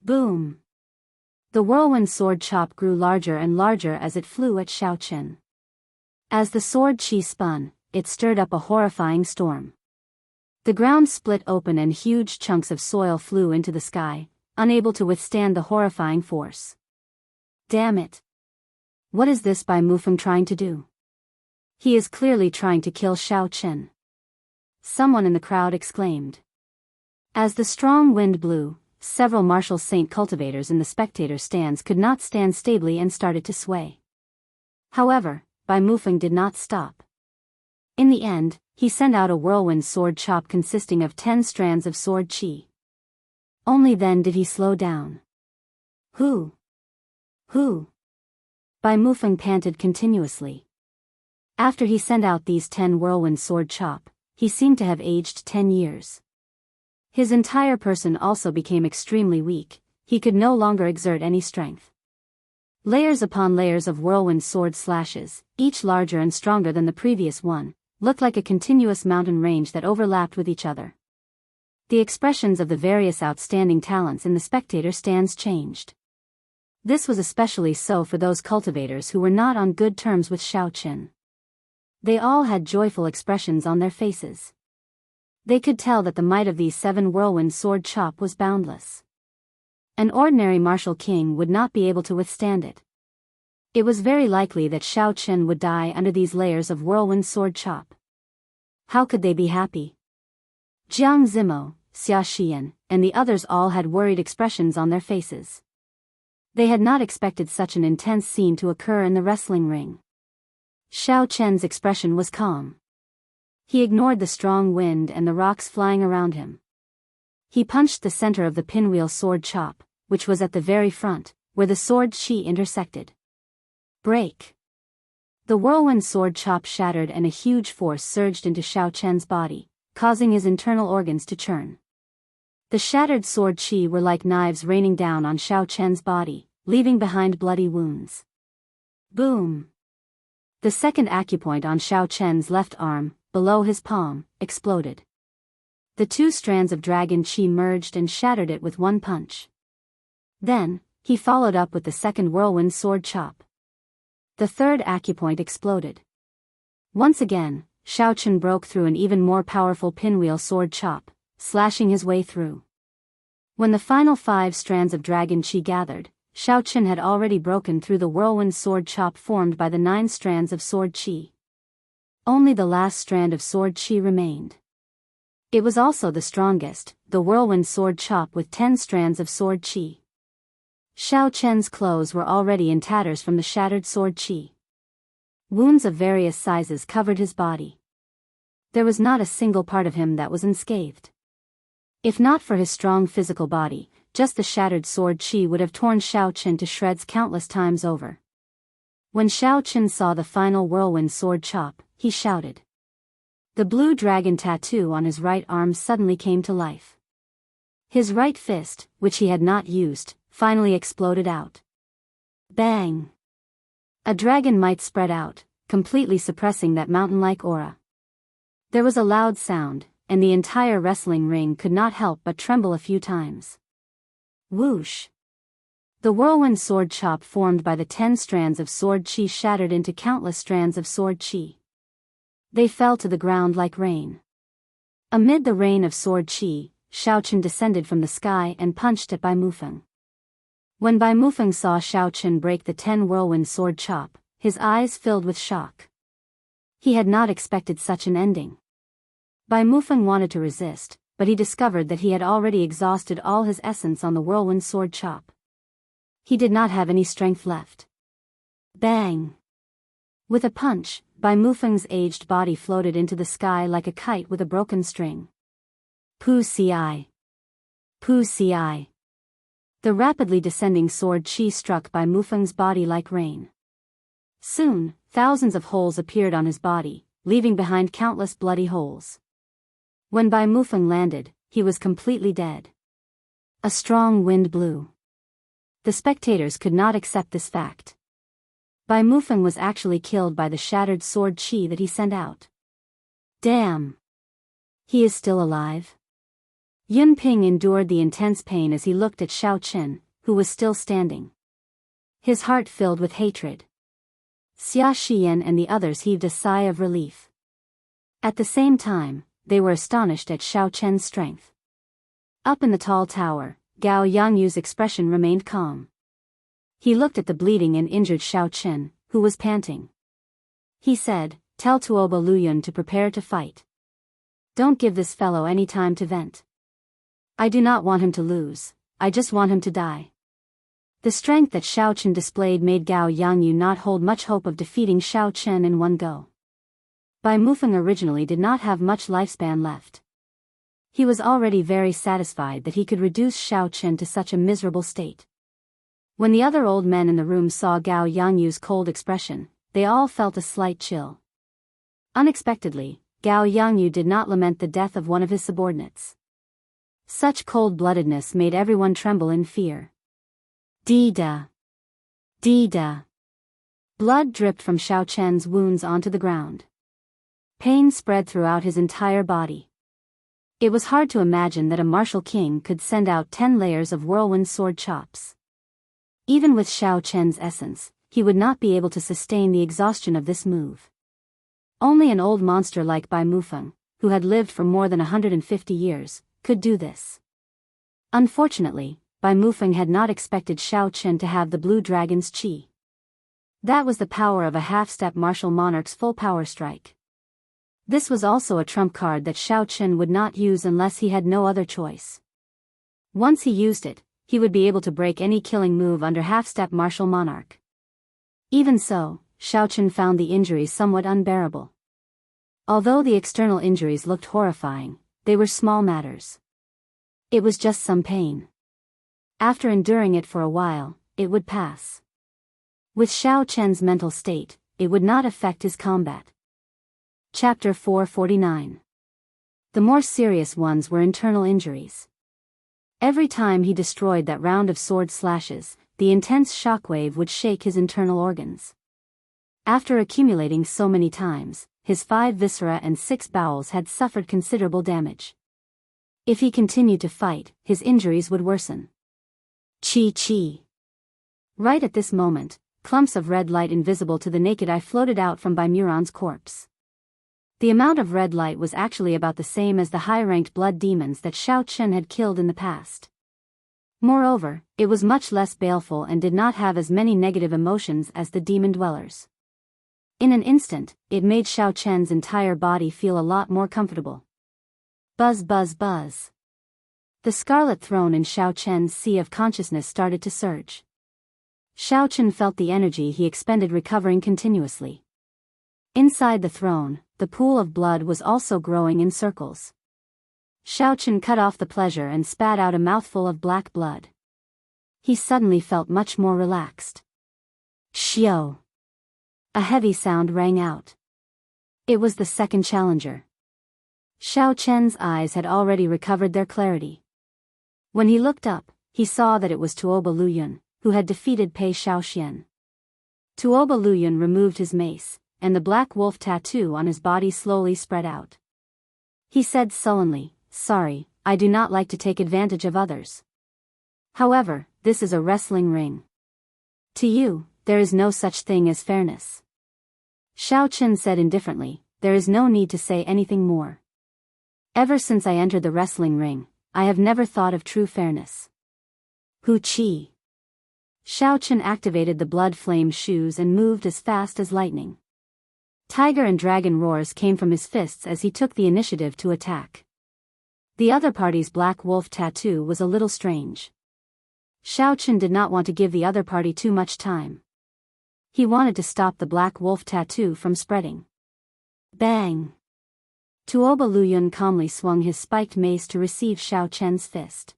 Boom! The whirlwind sword chop grew larger and larger as it flew at Xiao Chen. As the sword chi spun, it stirred up a horrifying storm. The ground split open and huge chunks of soil flew into the sky, unable to withstand the horrifying force. Damn it! What is this Bai Mufeng trying to do? He is clearly trying to kill Xiao Chen. Someone in the crowd exclaimed. As the strong wind blew, several martial saint cultivators in the spectator stands could not stand stably and started to sway. However, Bai Mufeng did not stop. In the end, he sent out a whirlwind sword chop consisting of 10 strands of sword chi. Only then did he slow down. Who? Bai Mufeng panted continuously. After he sent out these 10 whirlwind sword chop, he seemed to have aged 10 years. His entire person also became extremely weak, he could no longer exert any strength. Layers upon layers of whirlwind sword slashes, each larger and stronger than the previous one, looked like a continuous mountain range that overlapped with each other. The expressions of the various outstanding talents in the spectator stands changed. This was especially so for those cultivators who were not on good terms with Xiao Chen. They all had joyful expressions on their faces. They could tell that the might of these 7 whirlwind sword chop was boundless. An ordinary martial king would not be able to withstand it. It was very likely that Xiao Chen would die under these layers of whirlwind sword chop. How could they be happy? Jiang Zimo, Xia Xian, and the others all had worried expressions on their faces. They had not expected such an intense scene to occur in the wrestling ring. Xiao Chen's expression was calm. He ignored the strong wind and the rocks flying around him. He punched the center of the pinwheel sword chop, which was at the very front, where the sword chi intersected. Break! The whirlwind sword chop shattered and a huge force surged into Xiao Chen's body, causing his internal organs to churn. The shattered sword chi were like knives raining down on Xiao Chen's body, leaving behind bloody wounds. Boom! The second acupoint on Xiao Chen's left arm, below his palm, exploded. The two strands of dragon chi merged and shattered it with one punch. Then, he followed up with the second whirlwind sword chop. The third acupoint exploded. Once again, Xiao Chen broke through an even more powerful pinwheel sword chop, slashing his way through. When the final 5 strands of dragon chi gathered, Xiao Chen had already broken through the whirlwind sword chop formed by the 9 strands of sword chi. Only the last strand of sword chi remained. It was also the strongest, the whirlwind sword chop with 10 strands of sword chi. Xiao Chen's clothes were already in tatters from the shattered sword chi. Wounds of various sizes covered his body. There was not a single part of him that was unscathed. If not for his strong physical body, just the shattered sword chi would have torn Xiao Chen to shreds countless times over. When Xiao Chen saw the final whirlwind sword chop, he shouted. The blue dragon tattoo on his right arm suddenly came to life. His right fist, which he had not used, finally exploded out. Bang! A dragon might spread out, completely suppressing that mountain-like aura. There was a loud sound, and the entire wrestling ring could not help but tremble a few times. Whoosh! The whirlwind sword chop formed by the 10 strands of sword chi shattered into countless strands of sword chi. They fell to the ground like rain. Amid the rain of sword chi, Xiao Chen descended from the sky and punched at Bai Mufeng. When Bai Mufeng saw Xiao Chen break the 10 whirlwind sword chop, his eyes filled with shock. He had not expected such an ending. Bai Mufeng wanted to resist, but he discovered that he had already exhausted all his essence on the whirlwind sword chop. He did not have any strength left. Bang! With a punch, Bai Mufeng's aged body floated into the sky like a kite with a broken string. Pu ci. Pu ci. The rapidly descending sword chi struck Bai Mufeng's body like rain. Soon, thousands of holes appeared on his body, leaving behind countless bloody holes. When Bai Mufeng landed, he was completely dead. A strong wind blew. The spectators could not accept this fact. Bai Mufeng was actually killed by the shattered sword chi that he sent out. Damn! He is still alive? Yun Ping endured the intense pain as he looked at Xiao Chen, who was still standing. His heart filled with hatred. Xia Xian and the others heaved a sigh of relief. At the same time, they were astonished at Xiao Chen's strength. Up in the tall tower, Gao Yangyu's expression remained calm. He looked at the bleeding and injured Xiao Chen, who was panting. He said, "Tell Tuoba Luyun to prepare to fight. Don't give this fellow any time to vent. I do not want him to lose, I just want him to die." The strength that Xiao Chen displayed made Gao Yangyu not hold much hope of defeating Xiao Chen in one go. Bai Mufeng originally did not have much lifespan left. He was already very satisfied that he could reduce Xiao Chen to such a miserable state. When the other old men in the room saw Gao Yangyu's cold expression, they all felt a slight chill. Unexpectedly, Gao Yangyu did not lament the death of one of his subordinates. Such cold-bloodedness made everyone tremble in fear. Dee-da! Dee-da! Blood dripped from Xiao Chen's wounds onto the ground. Pain spread throughout his entire body. It was hard to imagine that a martial king could send out 10 layers of whirlwind sword chops. Even with Xiao Chen's essence, he would not be able to sustain the exhaustion of this move. Only an old monster like Bai Mufeng, who had lived for more than 150 years, could do this. Unfortunately, Bai Mufeng had not expected Xiao Chen to have the blue dragon's chi. That was the power of a half-step martial monarch's full power strike. This was also a trump card that Xiao Chen would not use unless he had no other choice. Once he used it, he would be able to break any killing move under half-step martial monarch. Even so, Xiaochen found the injuries somewhat unbearable. Although the external injuries looked horrifying, they were small matters. It was just some pain. After enduring it for a while, it would pass. With Xiao Chen's mental state, it would not affect his combat. Chapter 449. The more serious ones were internal injuries. Every time he destroyed that round of sword slashes, the intense shockwave would shake his internal organs. After accumulating so many times, his 5 viscera and 6 bowels had suffered considerable damage. If he continued to fight, his injuries would worsen. Chi. Right at this moment, clumps of red light invisible to the naked eye floated out from Baimuran's corpse. The amount of red light was actually about the same as the high-ranked blood demons that Xiao Chen had killed in the past. Moreover, it was much less baleful and did not have as many negative emotions as the demon dwellers. In an instant, it made Xiao Chen's entire body feel a lot more comfortable. Buzz. The scarlet throne in Xiao Chen's sea of consciousness started to surge. Xiao Chen felt the energy he expended recovering continuously. Inside the throne, the pool of blood was also growing in circles. Xiao Chen cut off the pleasure and spat out a mouthful of black blood. He suddenly felt much more relaxed. Xiao! A heavy sound rang out. It was the second challenger. Xiao Chen's eyes had already recovered their clarity. When he looked up, he saw that it was Tuoba Luyun, who had defeated Pei Shaoxian. Tuoba Luyun removed his mace, and the black wolf tattoo on his body slowly spread out. He said sullenly, "Sorry, I do not like to take advantage of others. However, this is a wrestling ring. To you, there is no such thing as fairness." Xiao Chen said indifferently, "There is no need to say anything more. Ever since I entered the wrestling ring, I have never thought of true fairness." Hu Qi. Xiao Chen activated the blood flame shoes and moved as fast as lightning. Tiger and dragon roars came from his fists as he took the initiative to attack. The other party's black wolf tattoo was a little strange. Xiao Chen did not want to give the other party too much time. He wanted to stop the black wolf tattoo from spreading. Bang! Tuoba Luyun calmly swung his spiked mace to receive Xiao Chen's fist.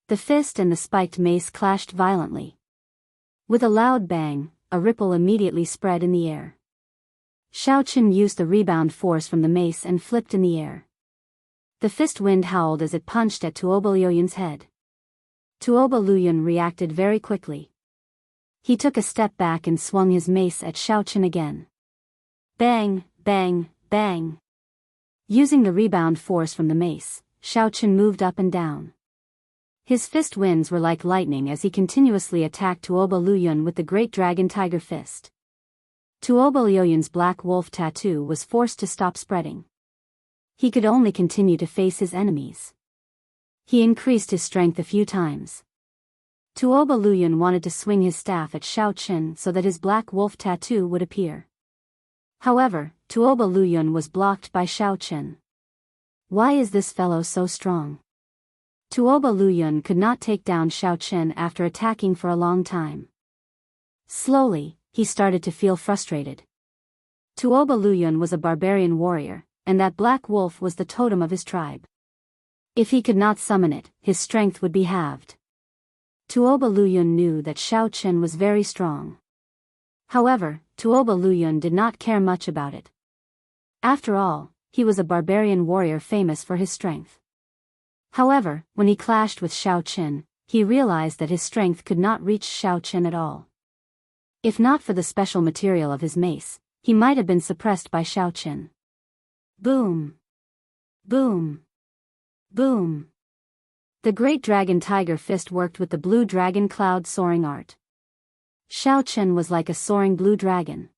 The fist and the spiked mace clashed violently. With a loud bang, a ripple immediately spread in the air. Xiao Chen used the rebound force from the mace and flipped in the air. The fist wind howled as it punched at Tuoba Luyun's head. Tuoba Luyun reacted very quickly. He took a step back and swung his mace at Xiao Chen again. Bang, bang, bang. Using the rebound force from the mace, Xiao Chen moved up and down. His fist winds were like lightning as he continuously attacked Tuoba Luyun with the great dragon tiger fist. Tuoba Luyun's black wolf tattoo was forced to stop spreading. He could only continue to face his enemies. He increased his strength a few times. Tuoba Luyun wanted to swing his staff at Xiao Chen so that his black wolf tattoo would appear. However, Tuoba Luyun was blocked by Xiao Chen. Why is this fellow so strong? Tuoba Luyun could not take down Xiao Chen after attacking for a long time. Slowly, he started to feel frustrated. Tuoba Luyun was a barbarian warrior, and that black wolf was the totem of his tribe. If he could not summon it, his strength would be halved. Tuoba Luyun knew that Xiao Chen was very strong. However, Tuoba Luyun did not care much about it. After all, he was a barbarian warrior famous for his strength. However, when he clashed with Xiao Chen, he realized that his strength could not reach Xiao Chen at all. If not for the special material of his mace, he might have been suppressed by Xiao Chen. Boom! Boom! Boom! The great dragon tiger fist worked with the blue dragon cloud soaring art. Xiao Chen was like a soaring blue dragon.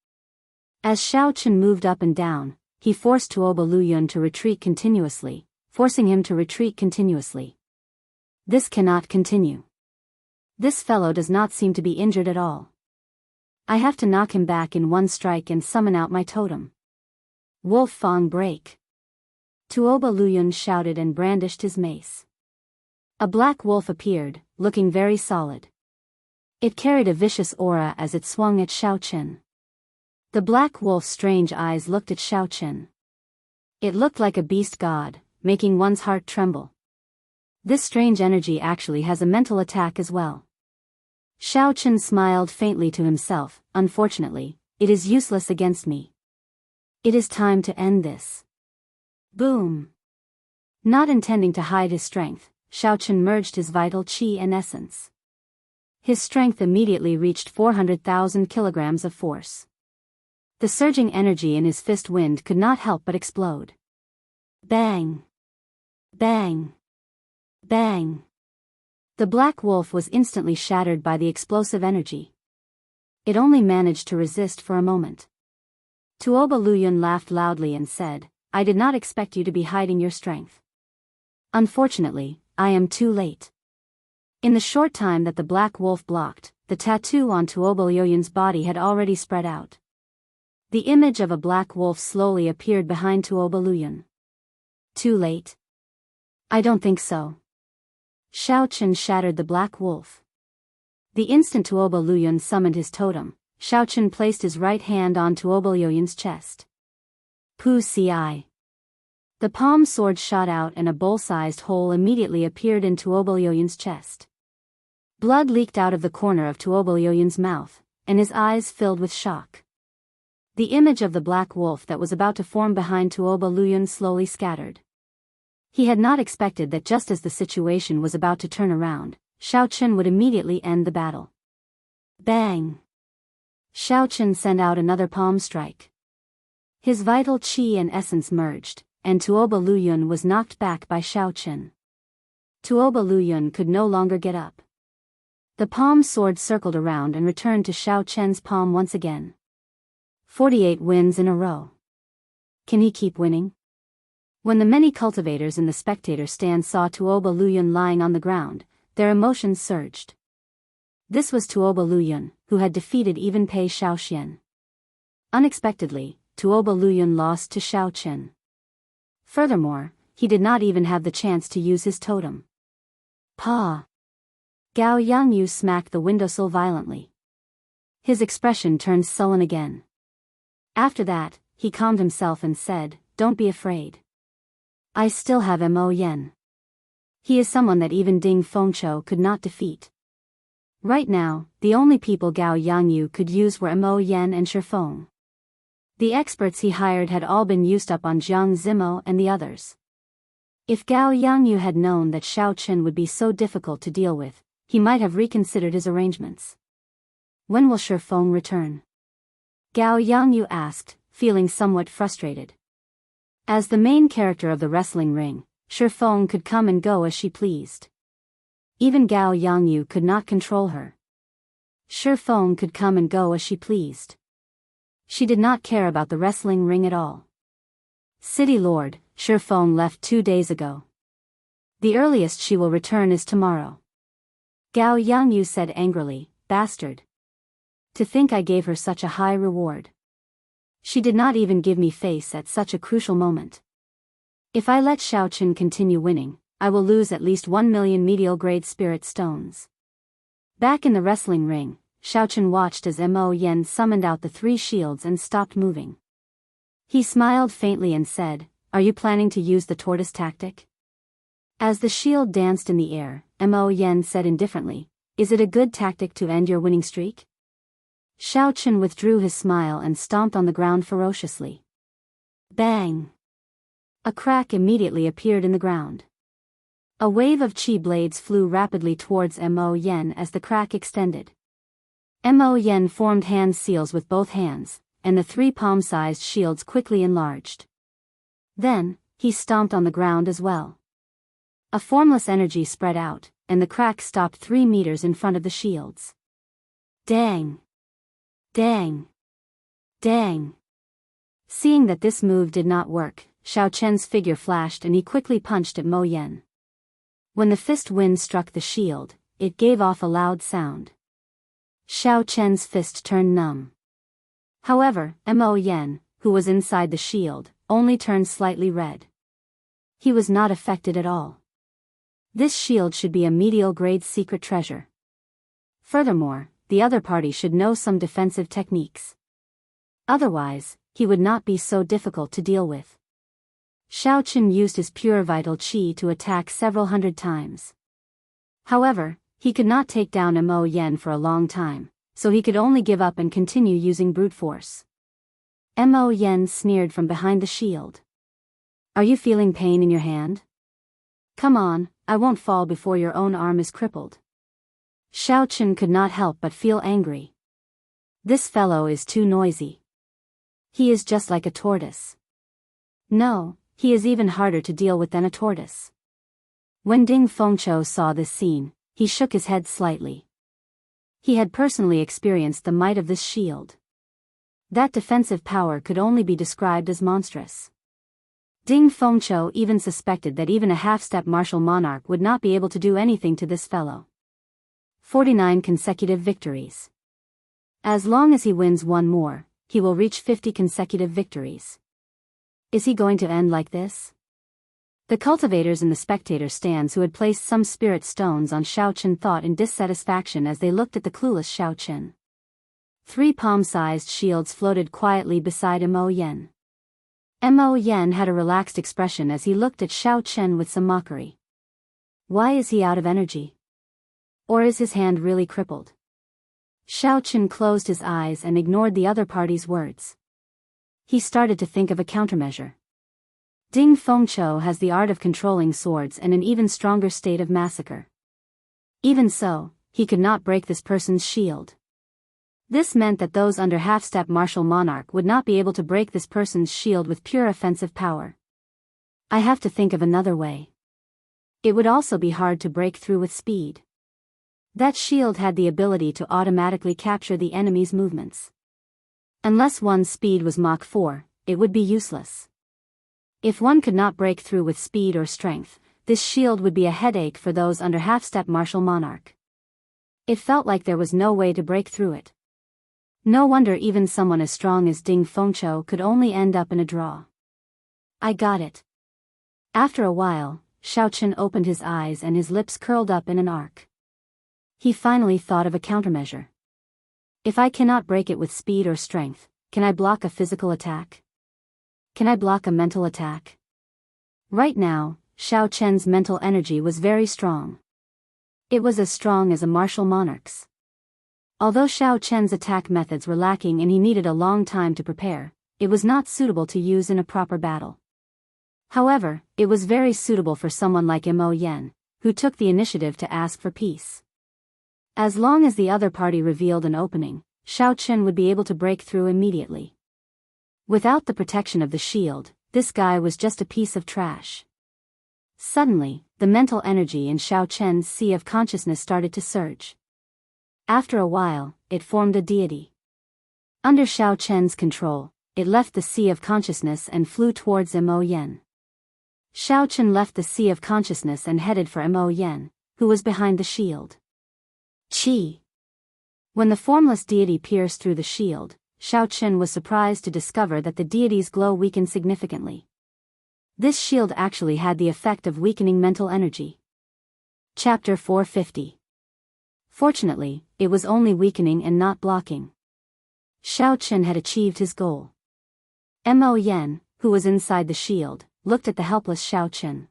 As Xiao Chen moved up and down, he forced Tuoba Luyun to retreat continuously, forcing him to retreat continuously. This cannot continue. This fellow does not seem to be injured at all. I have to knock him back in one strike and summon out my totem. Wolf Fang break! Tuoba Luyun shouted and brandished his mace. A black wolf appeared, looking very solid. It carried a vicious aura as it swung at Xiaochen. The black wolf's strange eyes looked at Xiaochen. It looked like a beast god, making one's heart tremble. This strange energy actually has a mental attack as well. Xiaochen smiled faintly to himself. Unfortunately, it is useless against me. It is time to end this. Boom! Not intending to hide his strength, Xiaochen merged his vital qi and essence. His strength immediately reached 400,000 kilograms of force. The surging energy in his fist wind could not help but explode. Bang! Bang! Bang! The black wolf was instantly shattered by the explosive energy. It only managed to resist for a moment. Tuoba Luyun laughed loudly and said, "I did not expect you to be hiding your strength. Unfortunately, I am too late." In the short time that the black wolf blocked, the tattoo on Tuoba Luyun's body had already spread out. The image of a black wolf slowly appeared behind Tuoba Luyun. Too late? I don't think so. Xiaochen shattered the black wolf. The instant Tuoba Luyun summoned his totem, Xiaochen placed his right hand on Tuoba Luyun's chest. Pu Ci. The palm sword shot out and a bowl-sized hole immediately appeared in Tuoba Luyun's chest. Blood leaked out of the corner of Tuoba Luyun's mouth, and his eyes filled with shock. The image of the black wolf that was about to form behind Tuoba Luyun slowly scattered. He had not expected that just as the situation was about to turn around, Xiaochen would immediately end the battle. Bang! Xiaochen sent out another palm strike. His vital qi and essence merged, and Tuoba Luyun was knocked back by Xiaochen. Tuoba Luyun could no longer get up. The palm sword circled around and returned to Xiaochen's palm once again. 48 wins in a row. Can he keep winning? When the many cultivators in the spectator stand saw Tuoba Luyun lying on the ground, their emotions surged. This was Tuoba Luyun, who had defeated even Pei Xiaoxian. Unexpectedly, Tuoba Luyun lost to Xiaochen. Furthermore, he did not even have the chance to use his totem. Pa! Gao Yangyu smacked the windowsill violently. His expression turned sullen again. After that, he calmed himself and said, "Don't be afraid. I still have Mo Yen. He is someone that even Ding Fengqiu could not defeat." Right now, the only people Gao Yangyu could use were Mo Yen and Shifeng. The experts he hired had all been used up on Jiang Zimo and the others. If Gao Yangyu had known that Xiaochen would be so difficult to deal with, he might have reconsidered his arrangements. When will Shifeng return? Gao Yangyu asked, feeling somewhat frustrated. As the main character of the wrestling ring, Shifeng could come and go as she pleased. Even Gao Yangyu could not control her. Shifeng could come and go as she pleased. She did not care about the wrestling ring at all. City Lord, Shifeng left 2 days ago. The earliest she will return is tomorrow. Gao Yangyu said angrily, "Bastard. To think I gave her such a high reward. She did not even give me face at such a crucial moment. If I let Xiaochen continue winning, I will lose at least 1 million medial-grade spirit stones." Back in the wrestling ring, Xiaochen watched as Mo Yen summoned out the 3 shields and stopped moving. He smiled faintly and said, "Are you planning to use the tortoise tactic?" As the shield danced in the air, Mo Yen said indifferently, "Is it a good tactic to end your winning streak?" Xiaochen withdrew his smile and stomped on the ground ferociously. Bang! A crack immediately appeared in the ground. A wave of chi blades flew rapidly towards Mo Yen as the crack extended. Mo Yen formed hand seals with both hands, and the 3 palm-sized shields quickly enlarged. Then, he stomped on the ground as well. A formless energy spread out, and the crack stopped 3 meters in front of the shields. Dang! Dang! Dang! Seeing that this move did not work, Xiaochen's figure flashed and he quickly punched at Mo Yen. When the fist wind struck the shield, it gave off a loud sound. Xiaochen's fist turned numb. However, Mo Yen, who was inside the shield, only turned slightly red. He was not affected at all. This shield should be a medial-grade secret treasure. Furthermore, the other party should know some defensive techniques. Otherwise, he would not be so difficult to deal with. Xiao Qin used his pure vital qi to attack several hundred times. However, he could not take down Mo Yen for a long time, so he could only give up and continue using brute force. Mo Yen sneered from behind the shield. Are you feeling pain in your hand? Come on, I won't fall before your own arm is crippled. Xiao Qin could not help but feel angry. This fellow is too noisy. He is just like a tortoise. No, he is even harder to deal with than a tortoise. When Ding Fengqiu saw this scene, he shook his head slightly. He had personally experienced the might of this shield. That defensive power could only be described as monstrous. Ding Fengqiu even suspected that even a half-step martial monarch would not be able to do anything to this fellow. 49 consecutive victories. As long as he wins one more, he will reach 50 consecutive victories. Is he going to end like this? The cultivators in the spectator stands who had placed some spirit stones on Xiao Qin thought in dissatisfaction as they looked at the clueless Xiao Qin. 3 palm-sized shields floated quietly beside Mo Yen. Mo Yen had a relaxed expression as he looked at Xiao Qin with some mockery. Why is he out of energy? Or is his hand really crippled? Xiao Qin closed his eyes and ignored the other party's words. He started to think of a countermeasure. Ding Fengqiu has the art of controlling swords and an even stronger state of massacre. Even so, he could not break this person's shield. This meant that those under half-step martial monarch would not be able to break this person's shield with pure offensive power. I have to think of another way. It would also be hard to break through with speed. That shield had the ability to automatically capture the enemy's movements. Unless one's speed was Mach 4, it would be useless. If one could not break through with speed or strength, this shield would be a headache for those under half-step martial monarch. It felt like there was no way to break through it. No wonder even someone as strong as Ding Fengqiu could only end up in a draw. I got it. After a while, Xiao Qin opened his eyes and his lips curled up in an arc. He finally thought of a countermeasure. If I cannot break it with speed or strength, can I block a physical attack? Can I block a mental attack? Right now, Xiao Qin's mental energy was very strong. It was as strong as a martial monarch's. Although Xiao Qin's attack methods were lacking and he needed a long time to prepare, it was not suitable to use in a proper battle. However, it was very suitable for someone like Mo Yen, who took the initiative to ask for peace. As long as the other party revealed an opening, Xiao Qin would be able to break through immediately. Without the protection of the shield, this guy was just a piece of trash. Suddenly, the mental energy in Xiao Qin's sea of consciousness started to surge. After a while, it formed a deity. Under Xiao Qin's control, it left the sea of consciousness and flew towards Mo Yen. Xiao Qin left the sea of consciousness and headed for Mo Yen, who was behind the shield. Qi. When the formless deity pierced through the shield, Xiao Qin was surprised to discover that the deity's glow weakened significantly. This shield actually had the effect of weakening mental energy. Chapter 450. Fortunately, it was only weakening and not blocking. Xiao Qin had achieved his goal. Mo Yen, who was inside the shield, looked at the helpless Xiao Qin.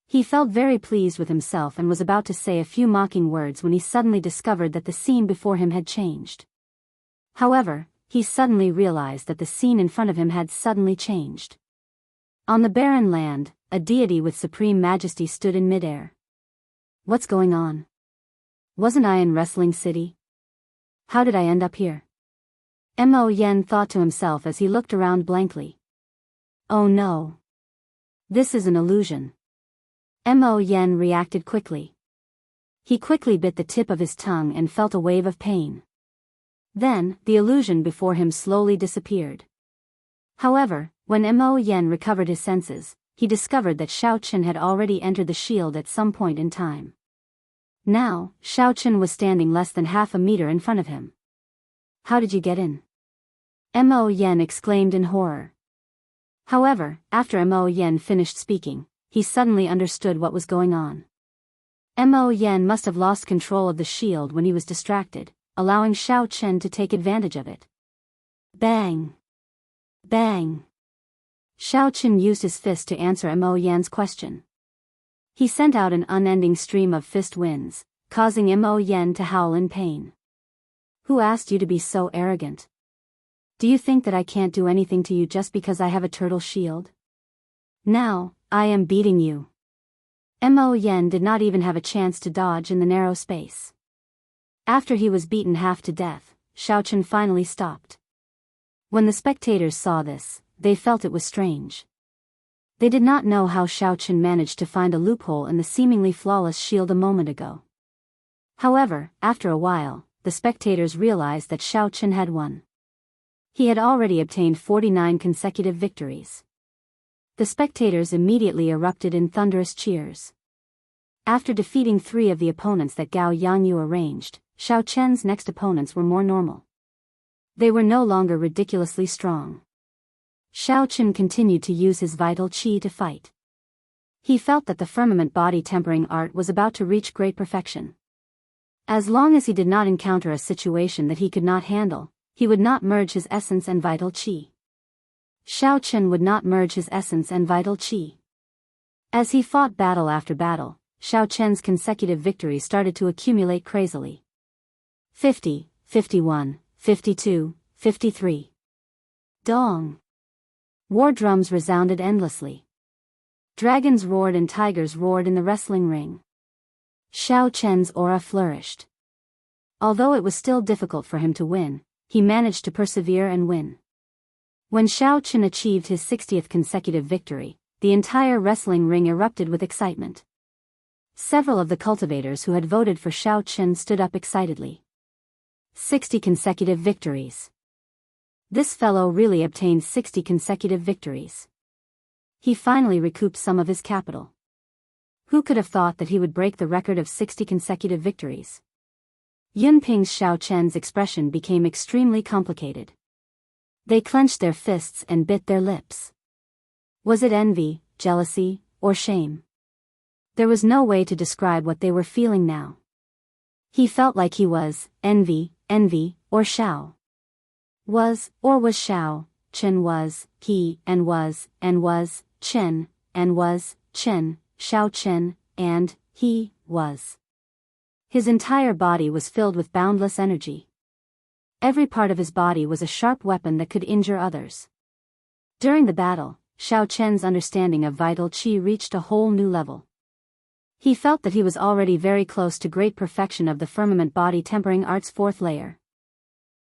He felt very pleased with himself and was about to say a few mocking words when he suddenly discovered that the scene before him had changed. However, he suddenly realized that the scene in front of him had suddenly changed. On the barren land, a deity with supreme majesty stood in midair. What's going on? Wasn't I in Wrestling City? How did I end up here? Mo Yen thought to himself as he looked around blankly. Oh no. This is an illusion. Mo Yen reacted quickly. He quickly bit the tip of his tongue and felt a wave of pain. Then, the illusion before him slowly disappeared. However, when Mo Yen recovered his senses, he discovered that Xiao Qin had already entered the shield at some point in time. Now, Xiao Qin was standing less than half a meter in front of him. How did you get in? Mo Yen exclaimed in horror. However, after Mo Yen finished speaking, he suddenly understood what was going on. Mo Yan must have lost control of the shield when he was distracted, allowing Xiao Chen to take advantage of it. Bang! Bang! Xiao Chen used his fist to answer Mo Yan's question. He sent out an unending stream of fist winds, causing Mo Yan to howl in pain. Who asked you to be so arrogant? Do you think that I can't do anything to you just because I have a turtle shield? Now, I am beating you. Mo Yan did not even have a chance to dodge in the narrow space. After he was beaten half to death, Xiao Chen finally stopped. When the spectators saw this, they felt it was strange. They did not know how Xiao Chen managed to find a loophole in the seemingly flawless shield a moment ago. However, after a while, the spectators realized that Xiao Chen had won. He had already obtained 49 consecutive victories. The spectators immediately erupted in thunderous cheers. After defeating 3 of the opponents that Gao Yangyu arranged, Xiao Chen's next opponents were more normal. They were no longer ridiculously strong. Xiao Chen continued to use his vital qi to fight. He felt that the firmament body tempering art was about to reach great perfection. As long as he did not encounter a situation that he could not handle, he would not merge his essence and vital qi. Xiao Chen would not merge his essence and vital qi. As he fought battle after battle, Xiao Chen's consecutive victories started to accumulate crazily. 50, 51, 52, 53. Dong! War drums resounded endlessly. Dragons roared and tigers roared in the wrestling ring. Xiao Chen's aura flourished. Although it was still difficult for him to win, he managed to persevere and win. When Xiao Chen achieved his 60th consecutive victory, the entire wrestling ring erupted with excitement. Several of the cultivators who had voted for Xiao Chen stood up excitedly. 60 consecutive victories. This fellow really obtained 60 consecutive victories. He finally recouped some of his capital. Who could have thought that he would break the record of 60 consecutive victories? Yunping's Xiao Chen's expression became extremely complicated. They clenched their fists and bit their lips. Was it envy, jealousy, or shame? There was no way to describe what they were feeling now. He felt like he was envy, or Xiao. Was Xiao, Chen was, he, and was, Chen, and was, Chen, Xiao Chen, and he was. His entire body was filled with boundless energy. Every part of his body was a sharp weapon that could injure others. During the battle, Xiao Chen's understanding of vital qi reached a whole new level. He felt that he was already very close to great perfection of the firmament body tempering art's 4th layer.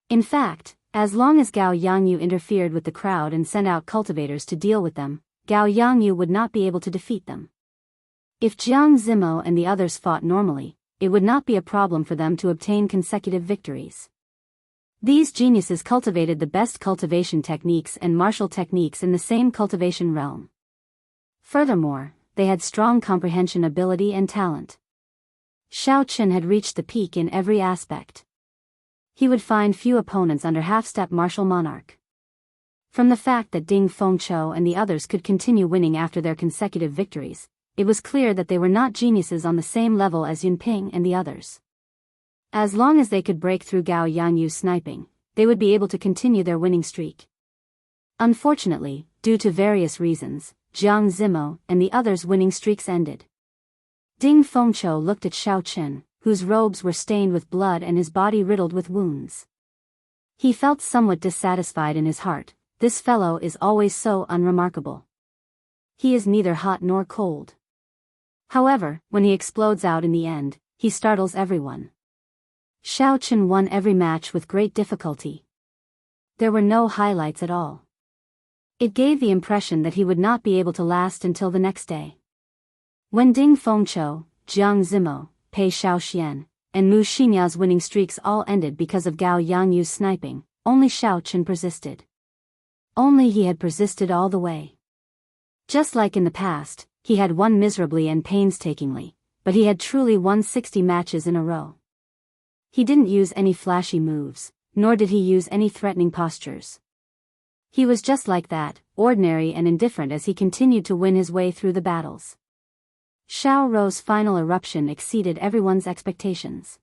In fact, as long as Gao Yangyu interfered with the crowd and sent out cultivators to deal with them, Gao Yangyu would not be able to defeat them. If Jiang Zimo and the others fought normally, it would not be a problem for them to obtain consecutive victories. These geniuses cultivated the best cultivation techniques and martial techniques in the same cultivation realm. Furthermore, they had strong comprehension ability and talent. Xiao Chen had reached the peak in every aspect. He would find few opponents under half-step martial monarch. From the fact that Ding Fengqiu and the others could continue winning after their consecutive victories, it was clear that they were not geniuses on the same level as Yunping and the others. As long as they could break through Gao Yangyu's sniping, they would be able to continue their winning streak. Unfortunately, due to various reasons, Jiang Zimo and the others' winning streaks ended. Ding Fengqiu looked at Xiao Chen, whose robes were stained with blood and his body riddled with wounds. He felt somewhat dissatisfied in his heart. This fellow is always so unremarkable. He is neither hot nor cold. However, when he explodes out in the end, he startles everyone. Xiao Chen won every match with great difficulty. There were no highlights at all. It gave the impression that he would not be able to last until the next day. When Ding Fengqiu, Jiang Zimo, Pei Shaoxian, and Mu Xinya's winning streaks all ended because of Gao Yangyu's sniping, only Xiao Chen persisted. Only he had persisted all the way. Just like in the past, he had won miserably and painstakingly, but he had truly won 60 matches in a row. He didn't use any flashy moves, nor did he use any threatening postures. He was just like that, ordinary and indifferent as he continued to win his way through the battles. Xiao Rou's final eruption exceeded everyone's expectations.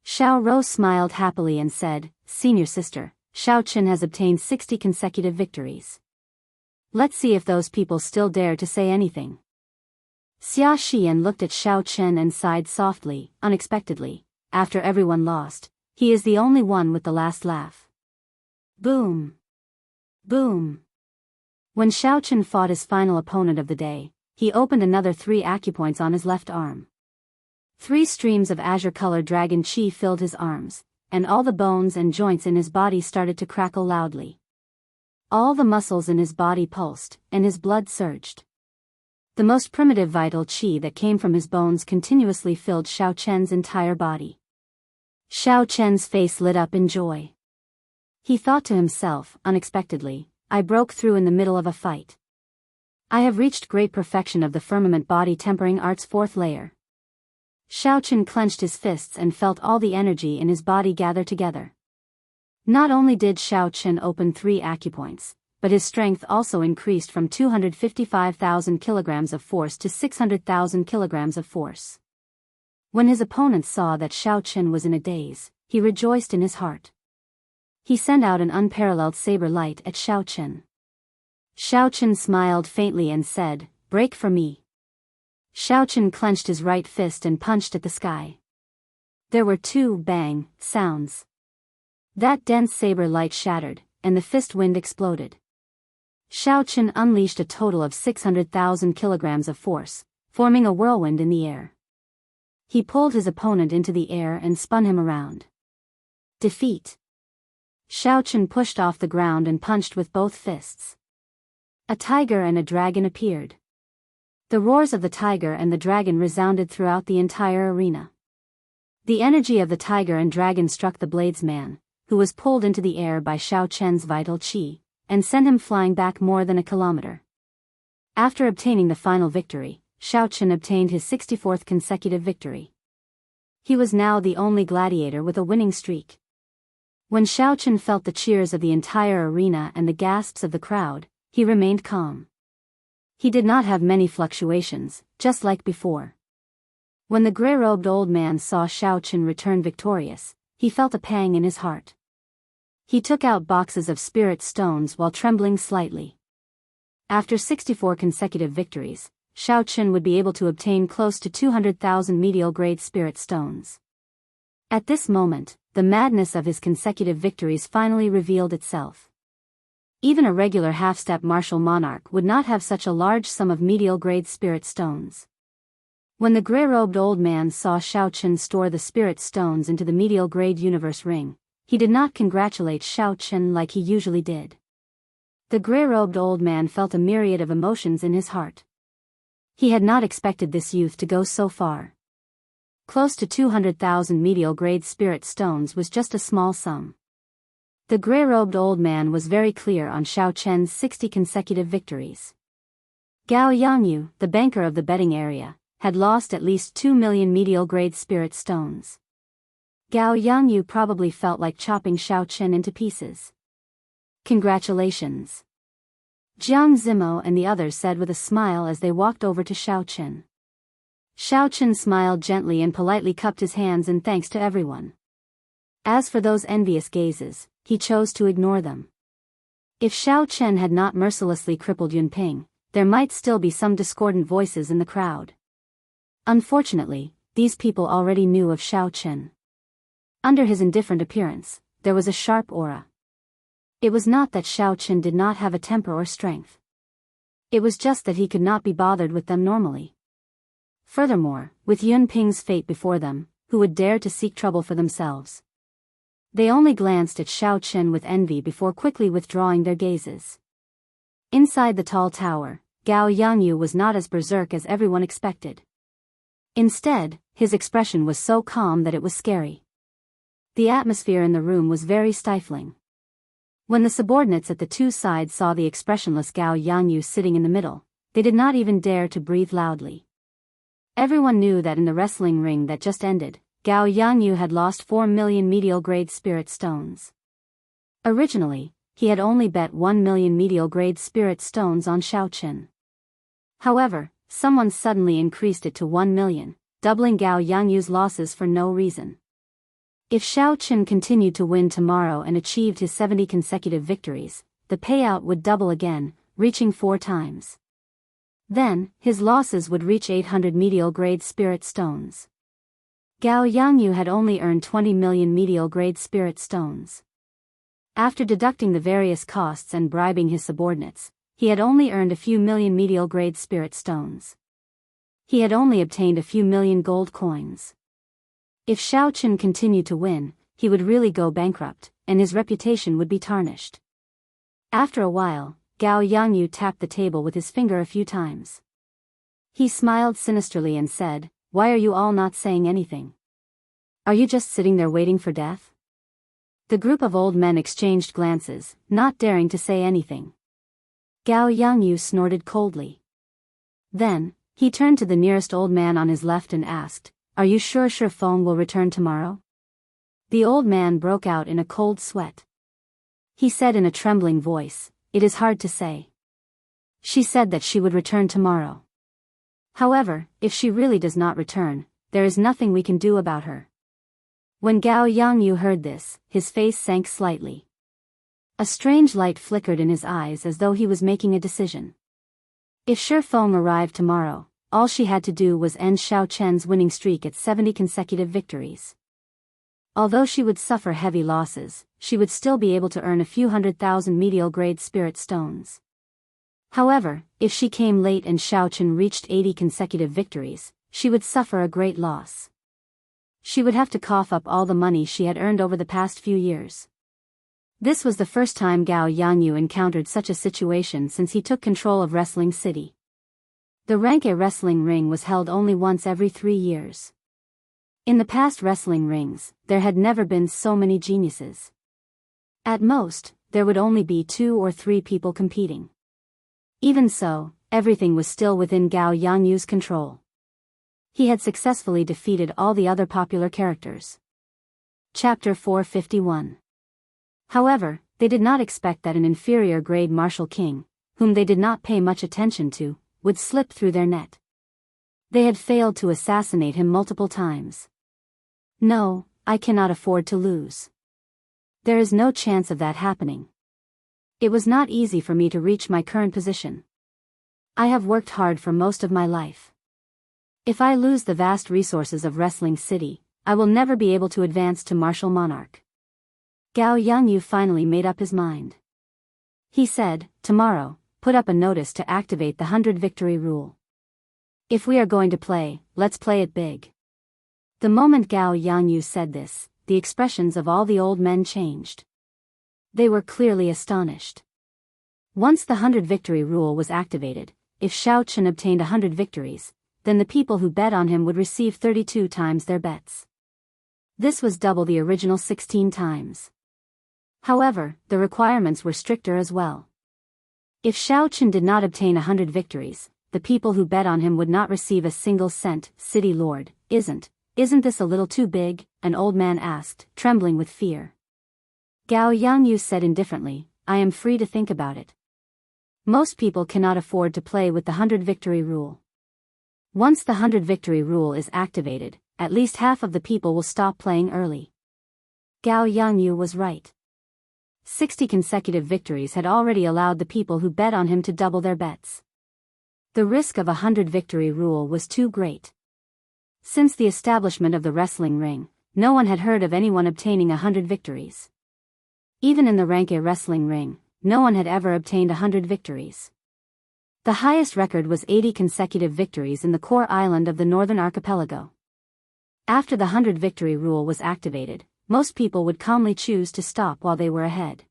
Xiao Rou smiled happily and said, "Senior sister, Xiao Chen has obtained 60 consecutive victories. Let's see if those people still dare to say anything." Xia Xian looked at Xiao Chen and sighed softly, unexpectedly. After everyone lost, he is the only one with the last laugh. Boom! Boom! When Xiao Chen fought his final opponent of the day, he opened another 3 acupoints on his left arm. 3 streams of azure-colored dragon chi filled his arms, and all the bones and joints in his body started to crackle loudly. All the muscles in his body pulsed, and his blood surged. The most primitive vital chi that came from his bones continuously filled Xiao Chen's entire body. Xiao Chen's face lit up in joy. He thought to himself, unexpectedly, "I broke through in the middle of a fight. I have reached great perfection of the firmament body tempering art's 4th layer." Xiao Chen clenched his fists and felt all the energy in his body gather together. Not only did Xiao Chen open 3 acupoints, but his strength also increased from 255,000 kilograms of force to 600,000 kilograms of force. When his opponent saw that Xiao Chen was in a daze, he rejoiced in his heart. He sent out an unparalleled saber light at Xiao Chen. Xiao Chen smiled faintly and said, "Break for me." Xiao Chen clenched his right fist and punched at the sky. There were 2 bang sounds. That dense saber light shattered, and the fist wind exploded. Xiao Chen unleashed a total of 600,000 kilograms of force, forming a whirlwind in the air. He pulled his opponent into the air and spun him around. Defeat. Xiao Chen pushed off the ground and punched with both fists. A tiger and a dragon appeared. The roars of the tiger and the dragon resounded throughout the entire arena. The energy of the tiger and dragon struck the bladesman, who was pulled into the air by Xiao Chen's vital chi, and sent him flying back more than a kilometer. After obtaining the final victory, Xiao Chen obtained his 64th consecutive victory. He was now the only gladiator with a winning streak. When Xiao Chen felt the cheers of the entire arena and the gasps of the crowd, he remained calm. He did not have many fluctuations, just like before. When the gray-robed old man saw Xiao Chen return victorious, he felt a pang in his heart. He took out boxes of spirit stones while trembling slightly. After 64 consecutive victories, Xiao Chen would be able to obtain close to 200,000 medial-grade spirit stones. At this moment, the madness of his consecutive victories finally revealed itself. Even a regular half-step martial monarch would not have such a large sum of medial-grade spirit stones. When the gray-robed old man saw Xiao Chen store the spirit stones into the medial-grade universe ring, he did not congratulate Xiao Chen like he usually did. The gray-robed old man felt a myriad of emotions in his heart. He had not expected this youth to go so far. Close to 200,000 medial-grade spirit stones was just a small sum. The gray-robed old man was very clear on Xiao Chen's 60 consecutive victories. Gao Yangyu, the banker of the betting area, had lost at least 2 million medial-grade spirit stones. Gao Yangyu probably felt like chopping Xiao Chen into pieces. "Congratulations," Jiang Zimo and the others said with a smile as they walked over to Xiao Chen. Xiao Chen smiled gently and politely cupped his hands in thanks to everyone. As for those envious gazes, he chose to ignore them. If Xiao Chen had not mercilessly crippled Yunping, there might still be some discordant voices in the crowd. Unfortunately, these people already knew of Xiao Chen. Under his indifferent appearance, there was a sharp aura. It was not that Xiao Chen did not have a temper or strength. It was just that he could not be bothered with them normally. Furthermore, with Yunping's fate before them, who would dare to seek trouble for themselves? They only glanced at Xiao Chen with envy before quickly withdrawing their gazes. Inside the tall tower, Gao Yangyu was not as berserk as everyone expected. Instead, his expression was so calm that it was scary. The atmosphere in the room was very stifling. When the subordinates at the 2 sides saw the expressionless Gao Yangyu sitting in the middle, they did not even dare to breathe loudly. Everyone knew that in the wrestling ring that just ended, Gao Yangyu had lost 4 million medial-grade spirit stones. Originally, he had only bet 1 million medial-grade spirit stones on Xiao Chen. However, someone suddenly increased it to 1 million, doubling Gao Yangyu's losses for no reason. If Xiao Qin continued to win tomorrow and achieved his 70 consecutive victories, the payout would double again, reaching 4 times. Then, his losses would reach 800 medial-grade spirit stones. Gao Yangyu had only earned 20 million medial-grade spirit stones. After deducting the various costs and bribing his subordinates, he had only earned a few million medial-grade spirit stones. He had only obtained a few million gold coins. If Xiao Qin continued to win, he would really go bankrupt, and his reputation would be tarnished. After a while, Gao Yangyu tapped the table with his finger a few times. He smiled sinisterly and said, "Why are you all not saying anything? Are you just sitting there waiting for death?" The group of old men exchanged glances, not daring to say anything. Gao Yangyu snorted coldly. Then, he turned to the nearest old man on his left and asked, "Are you sure Feng will return tomorrow?" The old man broke out in a cold sweat. He said in a trembling voice, "It is hard to say. She said that she would return tomorrow. However, if she really does not return, there is nothing we can do about her." When Gao Yangyu heard this, his face sank slightly. A strange light flickered in his eyes as though he was making a decision. If Feng arrived tomorrow, all she had to do was end Xiao Chen's winning streak at 70 consecutive victories. Although she would suffer heavy losses, she would still be able to earn a few 100,000 medial-grade spirit stones. However, if she came late and Xiao Chen reached 80 consecutive victories, she would suffer a great loss. She would have to cough up all the money she had earned over the past few years. This was the first time Gao Yangyu encountered such a situation since he took control of Wrestling City. The Rank A wrestling ring was held only once every 3 years. In the past wrestling rings, there had never been so many geniuses. At most, there would only be 2 or 3 people competing. Even so, everything was still within Gao Yangyu's control. He had successfully defeated all the other popular characters. Chapter 451. However, they did not expect that an inferior grade martial king, whom they did not pay much attention to, would slip through their net. They had failed to assassinate him multiple times. "No, I cannot afford to lose. There is no chance of that happening. It was not easy for me to reach my current position. I have worked hard for most of my life. If I lose the vast resources of Wrestling City, I will never be able to advance to Martial Monarch." Gao Yangyu finally made up his mind. He said, "Tomorrow, put up a notice to activate the 100 victory rule. If we are going to play, let's play it big." The moment Gao Yangyu said this, the expressions of all the old men changed. They were clearly astonished. Once the 100 victory rule was activated, if Xiao Chen obtained 100 victories, then the people who bet on him would receive 32 times their bets. This was double the original 16 times. However, the requirements were stricter as well. If Xiao Chen did not obtain 100 victories, the people who bet on him would not receive a single cent. "City Lord, isn't this a little too big?" an old man asked, trembling with fear. Gao Yangyu said indifferently, "I am free to think about it. Most people cannot afford to play with the 100 victory rule. Once the 100 victory rule is activated, at least half of the people will stop playing early." Gao Yangyu was right. 60 consecutive victories had already allowed the people who bet on him to double their bets. The risk of a 100 victory rule was too great. Since the establishment of the wrestling ring, no one had heard of anyone obtaining 100 victories. Even in the Rank A wrestling ring, no one had ever obtained 100 victories. The highest record was 80 consecutive victories in the core island of the Northern Archipelago. After the 100 victory rule was activated, most people would calmly choose to stop while they were ahead.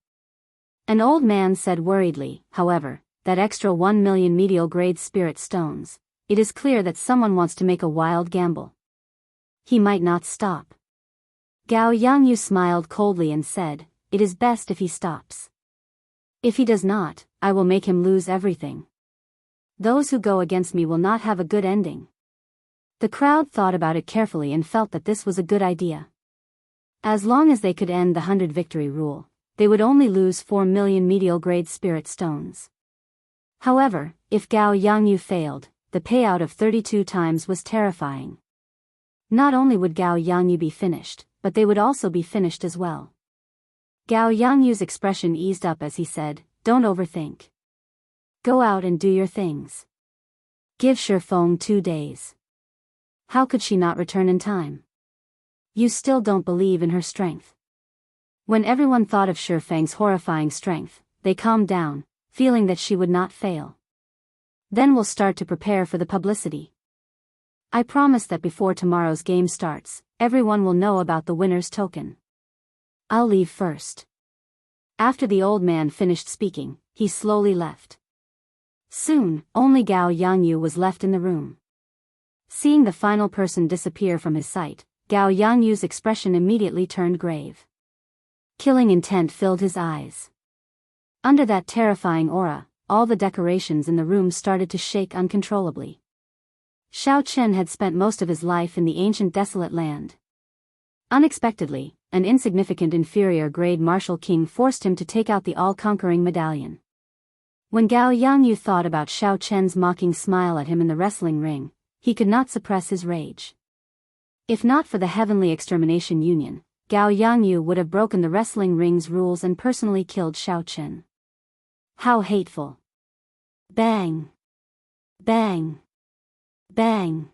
An old man said worriedly, "However, that extra 1 million medial grade spirit stones, it is clear that someone wants to make a wild gamble. He might not stop." Gao Yangyu smiled coldly and said, "It is best if he stops. If he does not, I will make him lose everything. Those who go against me will not have a good ending." The crowd thought about it carefully and felt that this was a good idea. As long as they could end the 100 victory rule, they would only lose 4 million medial grade spirit stones. However, if Gao Yangyu failed, the payout of 32 times was terrifying. Not only would Gao Yangyu be finished, but they would also be finished as well. Gao Yangyu's expression eased up as he said, "Don't overthink. Go out and do your things. Give Shifeng 2 days." How could she not return in time? You still don't believe in her strength. When everyone thought of Shifeng's horrifying strength, they calmed down, feeling that she would not fail. Then we'll start to prepare for the publicity. I promise that before tomorrow's game starts, everyone will know about the winner's token. I'll leave first. After the old man finished speaking, he slowly left. Soon, only Gao Yangyu was left in the room. Seeing the final person disappear from his sight, Gao Yangyu's expression immediately turned grave. Killing intent filled his eyes. Under that terrifying aura, all the decorations in the room started to shake uncontrollably. Xiao Chen had spent most of his life in the ancient desolate land. Unexpectedly, an insignificant inferior-grade martial king forced him to take out the all-conquering medallion. When Gao Yangyu thought about Xiao Chen's mocking smile at him in the wrestling ring, he could not suppress his rage. If not for the Heavenly Extermination Union, Gao Yangyu would have broken the wrestling ring's rules and personally killed Xiao Chen. How hateful! Bang! Bang! Bang!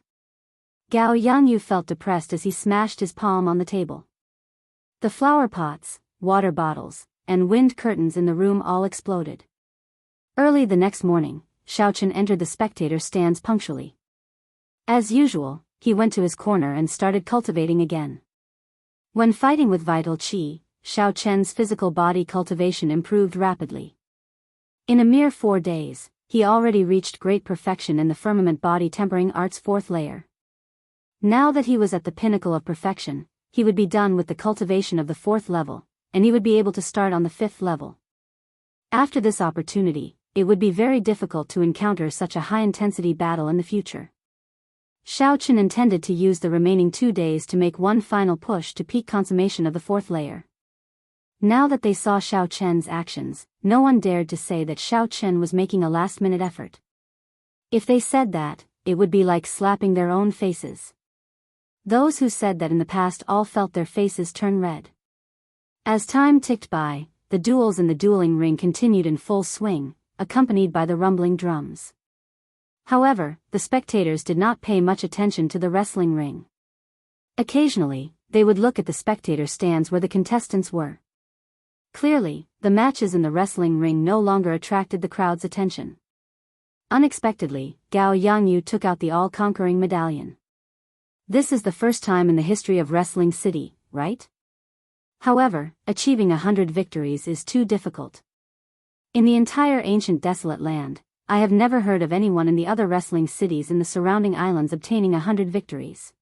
Gao Yangyu felt depressed as he smashed his palm on the table. The flower pots, water bottles, and wind curtains in the room all exploded. Early the next morning, Xiao Chen entered the spectator stands punctually. As usual, he went to his corner and started cultivating again. When fighting with vital qi, Xiao Chen's physical body cultivation improved rapidly. In a mere 4 days, he already reached great perfection in the firmament body tempering art's 4th layer. Now that he was at the pinnacle of perfection, he would be done with the cultivation of the 4th level, and he would be able to start on the 5th level. After this opportunity, it would be very difficult to encounter such a high-intensity battle in the future. Xiao Chen intended to use the remaining 2 days to make one final push to peak consummation of the 4th layer. Now that they saw Xiao Chen's actions, no one dared to say that Xiao Chen was making a last-minute effort. If they said that, it would be like slapping their own faces. Those who said that in the past all felt their faces turn red. As time ticked by, the duels in the dueling ring continued in full swing, accompanied by the rumbling drums. However, the spectators did not pay much attention to the wrestling ring. Occasionally, they would look at the spectator stands where the contestants were. Clearly, the matches in the wrestling ring no longer attracted the crowd's attention. Unexpectedly, Gao Yangyu took out the all-conquering medallion. This is the first time in the history of Wrestling City, right? However, achieving 100 victories is too difficult. In the entire ancient desolate land, I have never heard of anyone in the other wrestling cities in the surrounding islands obtaining 100 victories.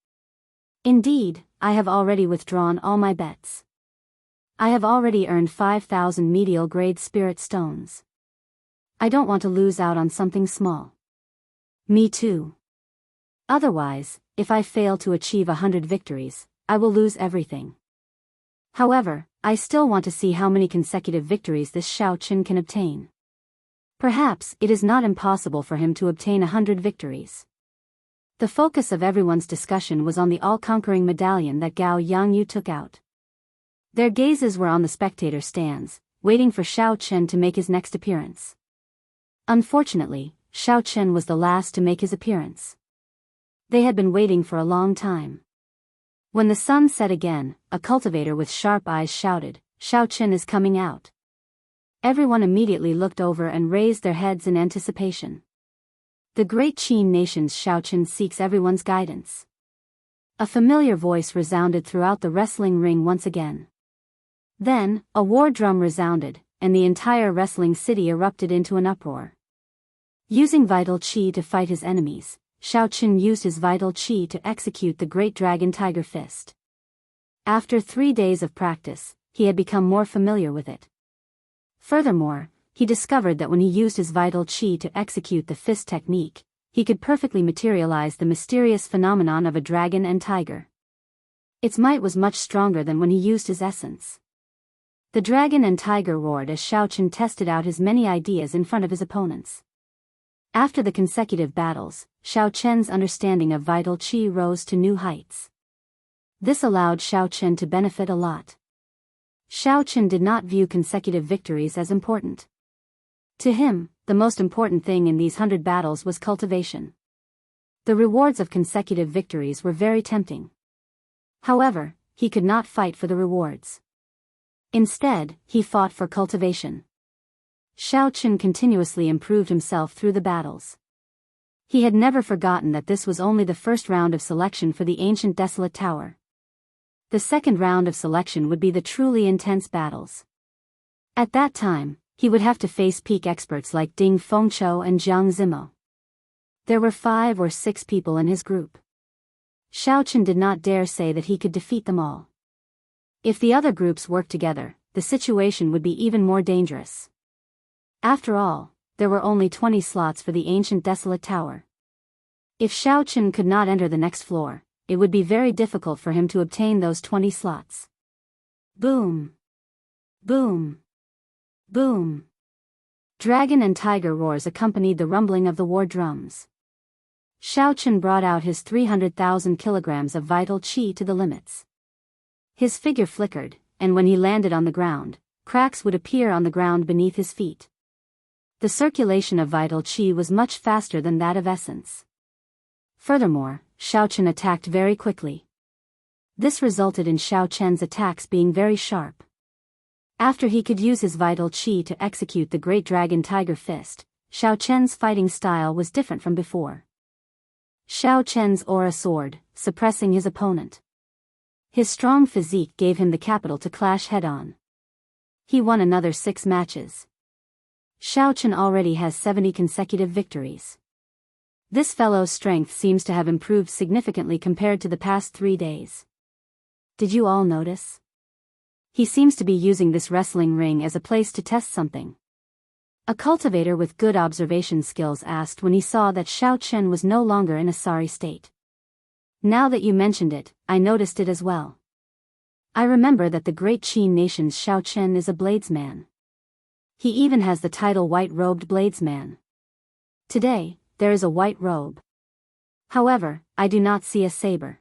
Indeed, I have already withdrawn all my bets. I have already earned 5,000 medial grade spirit stones. I don't want to lose out on something small. Me too. Otherwise, if I fail to achieve 100 victories, I will lose everything. However, I still want to see how many consecutive victories this Xiao Chen can obtain. Perhaps it is not impossible for him to obtain 100 victories. The focus of everyone's discussion was on the all-conquering medallion that Gao Yangyu took out. Their gazes were on the spectator stands, waiting for Xiao Chen to make his next appearance. Unfortunately, Xiao Chen was the last to make his appearance. They had been waiting for a long time. When the sun set again, a cultivator with sharp eyes shouted, "Xiao Chen is coming out." Everyone immediately looked over and raised their heads in anticipation. The great Qin nation's Xiao Chen seeks everyone's guidance. A familiar voice resounded throughout the wrestling ring once again. Then, a war drum resounded, and the entire wrestling city erupted into an uproar. Using vital qi to fight his enemies, Xiao Chen used his vital qi to execute the Great Dragon Tiger Fist. After 3 days of practice, he had become more familiar with it. Furthermore, he discovered that when he used his vital qi to execute the fist technique, he could perfectly materialize the mysterious phenomenon of a dragon and tiger. Its might was much stronger than when he used his essence. The dragon and tiger roared as Xiao Chen tested out his many ideas in front of his opponents. After the consecutive battles, Xiao Chen's understanding of vital qi rose to new heights. This allowed Xiao Chen to benefit a lot. Xiao Chen did not view consecutive victories as important. To him, the most important thing in these 100 battles was cultivation. The rewards of consecutive victories were very tempting. However, he could not fight for the rewards. Instead, he fought for cultivation. Xiao Chen continuously improved himself through the battles. He had never forgotten that this was only the first round of selection for the ancient desolate tower. The second round of selection would be the truly intense battles. At that time, he would have to face peak experts like Ding Fengqiu and Jiang Zimo. There were 5 or 6 people in his group. Xiao Chen did not dare say that he could defeat them all. If the other groups worked together, the situation would be even more dangerous. After all, there were only 20 slots for the ancient desolate tower. If Xiao Chen could not enter the next floor, it would be very difficult for him to obtain those 20 slots. Boom! Boom! Boom! Dragon and tiger roars accompanied the rumbling of the war drums. Xiao Chen brought out his 300,000 kilograms of vital qi to the limits. His figure flickered, and when he landed on the ground, cracks would appear on the ground beneath his feet. The circulation of vital qi was much faster than that of essence. Furthermore, Xiao Chen attacked very quickly. This resulted in Xiao Chen's attacks being very sharp. After he could use his vital qi to execute the Great Dragon Tiger Fist, Xiao Chen's fighting style was different from before. Xiao Chen's aura soared, suppressing his opponent. His strong physique gave him the capital to clash head-on. He won another 6 matches. Xiao Chen already has 70 consecutive victories. This fellow's strength seems to have improved significantly compared to the past 3 days. Did you all notice? He seems to be using this wrestling ring as a place to test something. A cultivator with good observation skills asked when he saw that Xiao Chen was no longer in a sorry state. Now that you mentioned it, I noticed it as well. I remember that the great Qin nation's Xiao Chen is a bladesman. He even has the title white-robed bladesman. Today, there is a white robe. However, I do not see a saber.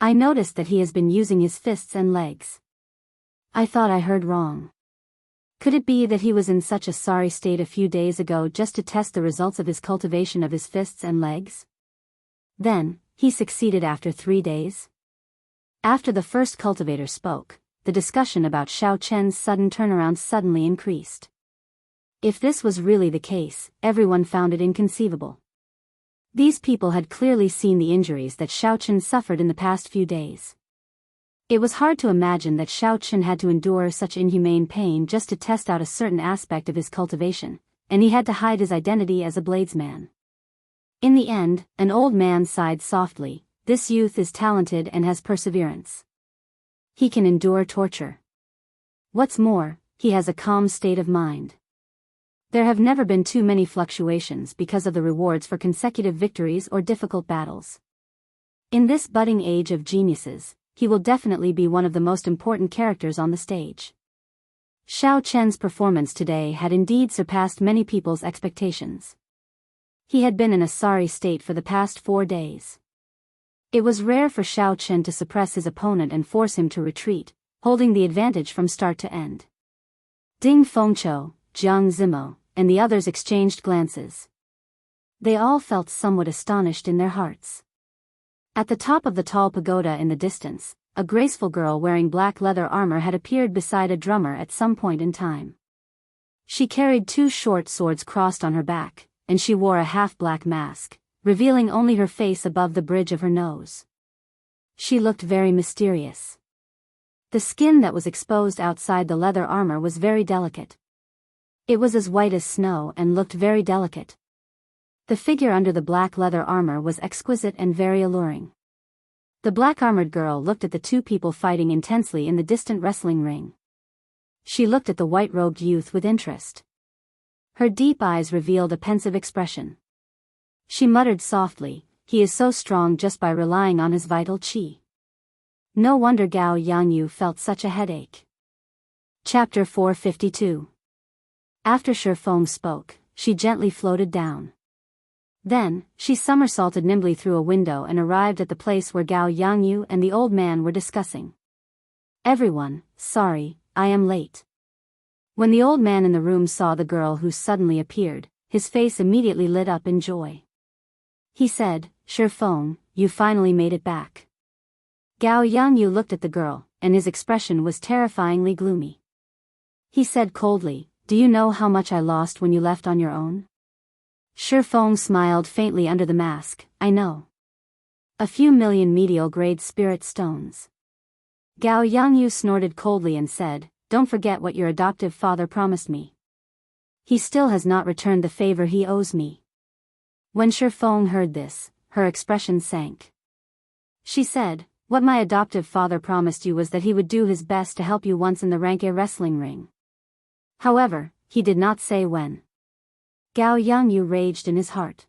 I noticed that he has been using his fists and legs. I thought I heard wrong. Could it be that he was in such a sorry state a few days ago just to test the results of his cultivation of his fists and legs? Then, he succeeded after 3 days? After the first cultivator spoke, the discussion about Xiao Chen's sudden turnaround suddenly increased. If this was really the case, everyone found it inconceivable. These people had clearly seen the injuries that Xiao Chen suffered in the past few days. It was hard to imagine that Xiao Chen had to endure such inhumane pain just to test out a certain aspect of his cultivation, and he had to hide his identity as a bladesman. In the end, an old man sighed softly. This youth is talented and has perseverance. He can endure torture. What's more, he has a calm state of mind. There have never been too many fluctuations because of the rewards for consecutive victories or difficult battles. In this budding age of geniuses, he will definitely be one of the most important characters on the stage. Xiao Chen's performance today had indeed surpassed many people's expectations. He had been in a sorry state for the past 4 days. It was rare for Xiao Chen to suppress his opponent and force him to retreat, holding the advantage from start to end. Ding Fengqiu, Jiang Zimo, and the others exchanged glances. They all felt somewhat astonished in their hearts. At the top of the tall pagoda in the distance, a graceful girl wearing black leather armor had appeared beside a drummer at some point in time. She carried 2 short swords crossed on her back, and she wore a half-black mask, revealing only her face above the bridge of her nose. She looked very mysterious. The skin that was exposed outside the leather armor was very delicate. It was as white as snow and looked very delicate. The figure under the black leather armor was exquisite and very alluring. The black-armored girl looked at the 2 people fighting intensely in the distant wrestling ring. She looked at the white-robed youth with interest. Her deep eyes revealed a pensive expression. She muttered softly, "He is so strong just by relying on his vital qi." No wonder Gao Yangyu felt such a headache. Chapter 452. After Shi Feng spoke, she gently floated down. Then, she somersaulted nimbly through a window and arrived at the place where Gao Yangyu and the old man were discussing. "Everyone, sorry, I am late." When the old man in the room saw the girl who suddenly appeared, his face immediately lit up in joy. He said, "Shifeng, you finally made it back." Gao Yangyu looked at the girl, and his expression was terrifyingly gloomy. He said coldly, "Do you know how much I lost when you left on your own?" Shifeng smiled faintly under the mask. "I know. A few million medial-grade spirit stones." Gao Yangyu snorted coldly and said, "Don't forget what your adoptive father promised me. He still has not returned the favor he owes me." When Shifeng heard this, her expression sank. She said, "What my adoptive father promised you was that he would do his best to help you once in the rank A wrestling ring. However, he did not say when." Gao Yangyu raged in his heart.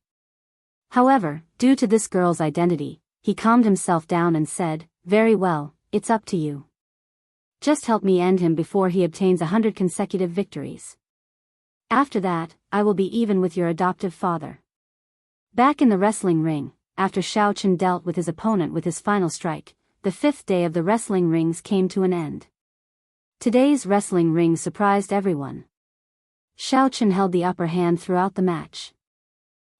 However, due to this girl's identity, he calmed himself down and said, "Very well, it's up to you. Just help me end him before he obtains 100 consecutive victories. After that, I will be even with your adoptive father." Back in the wrestling ring, after Xiao Chen dealt with his opponent with his final strike, the 5th day of the wrestling rings came to an end. Today's wrestling ring surprised everyone. Xiao Chen held the upper hand throughout the match.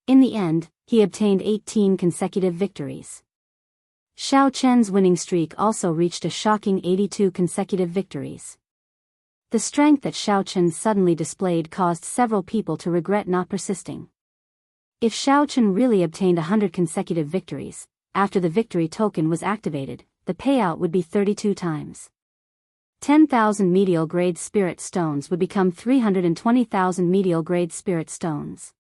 In the end, he obtained 18 consecutive victories. Xiao Chen's winning streak also reached a shocking 82 consecutive victories. The strength that Xiao Chen suddenly displayed caused several people to regret not persisting. If Xiao Chen really obtained 100 consecutive victories, after the victory token was activated, the payout would be 32 times. 10,000 medial-grade spirit stones would become 320,000 medial-grade spirit stones.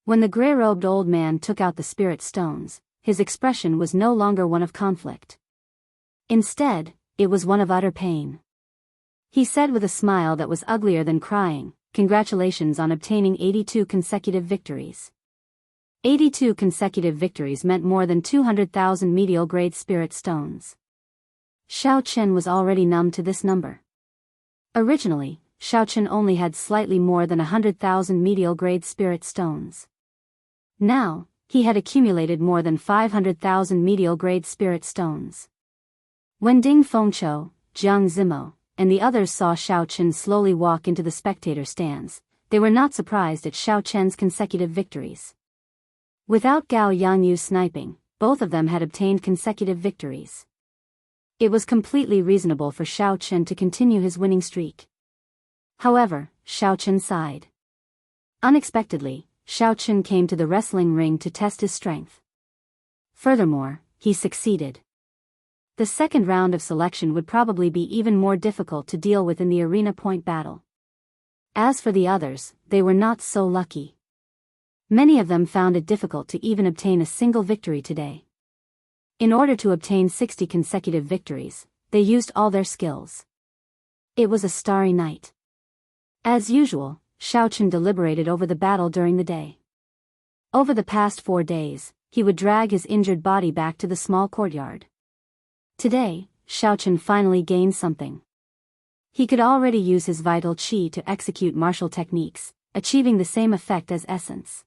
When the gray-robed old man took out the spirit stones, his expression was no longer one of conflict. Instead, it was one of utter pain. He said with a smile that was uglier than crying, "Congratulations on obtaining 82 consecutive victories." 82 consecutive victories meant more than 200,000 medial-grade spirit stones. Xiao Chen was already numb to this number. Originally, Xiao Chen only had slightly more than 100,000 medial-grade spirit stones. Now, he had accumulated more than 500,000 medial-grade spirit stones. When Ding Fengqiu, Jiang Zimo, and the others saw Xiao Chen slowly walk into the spectator stands, they were not surprised at Xiao Chen's consecutive victories. Without Gao Yangyu sniping, both of them had obtained consecutive victories. It was completely reasonable for Xiao Chen to continue his winning streak. However, Xiao Chen sighed. Unexpectedly, Xiao Chen came to the wrestling ring to test his strength. Furthermore, he succeeded. The second round of selection would probably be even more difficult to deal with in the arena point battle. As for the others, they were not so lucky. Many of them found it difficult to even obtain a single victory today. In order to obtain 60 consecutive victories, they used all their skills. It was a starry night. As usual, Xiao Chen deliberated over the battle during the day. Over the past 4 days, he would drag his injured body back to the small courtyard. Today, Xiao Chen finally gained something. He could already use his vital qi to execute martial techniques, achieving the same effect as essence.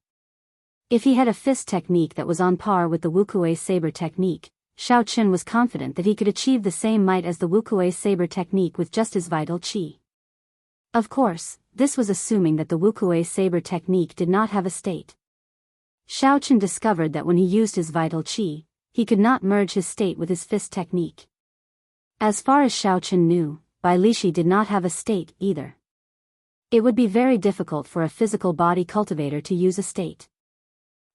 If he had a fist technique that was on par with the Wukuei saber technique, Xiao Chen was confident that he could achieve the same might as the Wukuei saber technique with just his vital qi. Of course, this was assuming that the Wukuei saber technique did not have a state. Xiao Chen discovered that when he used his vital qi, he could not merge his state with his fist technique. As far as Xiao Chen knew, Bai Lishi did not have a state either. It would be very difficult for a physical body cultivator to use a state.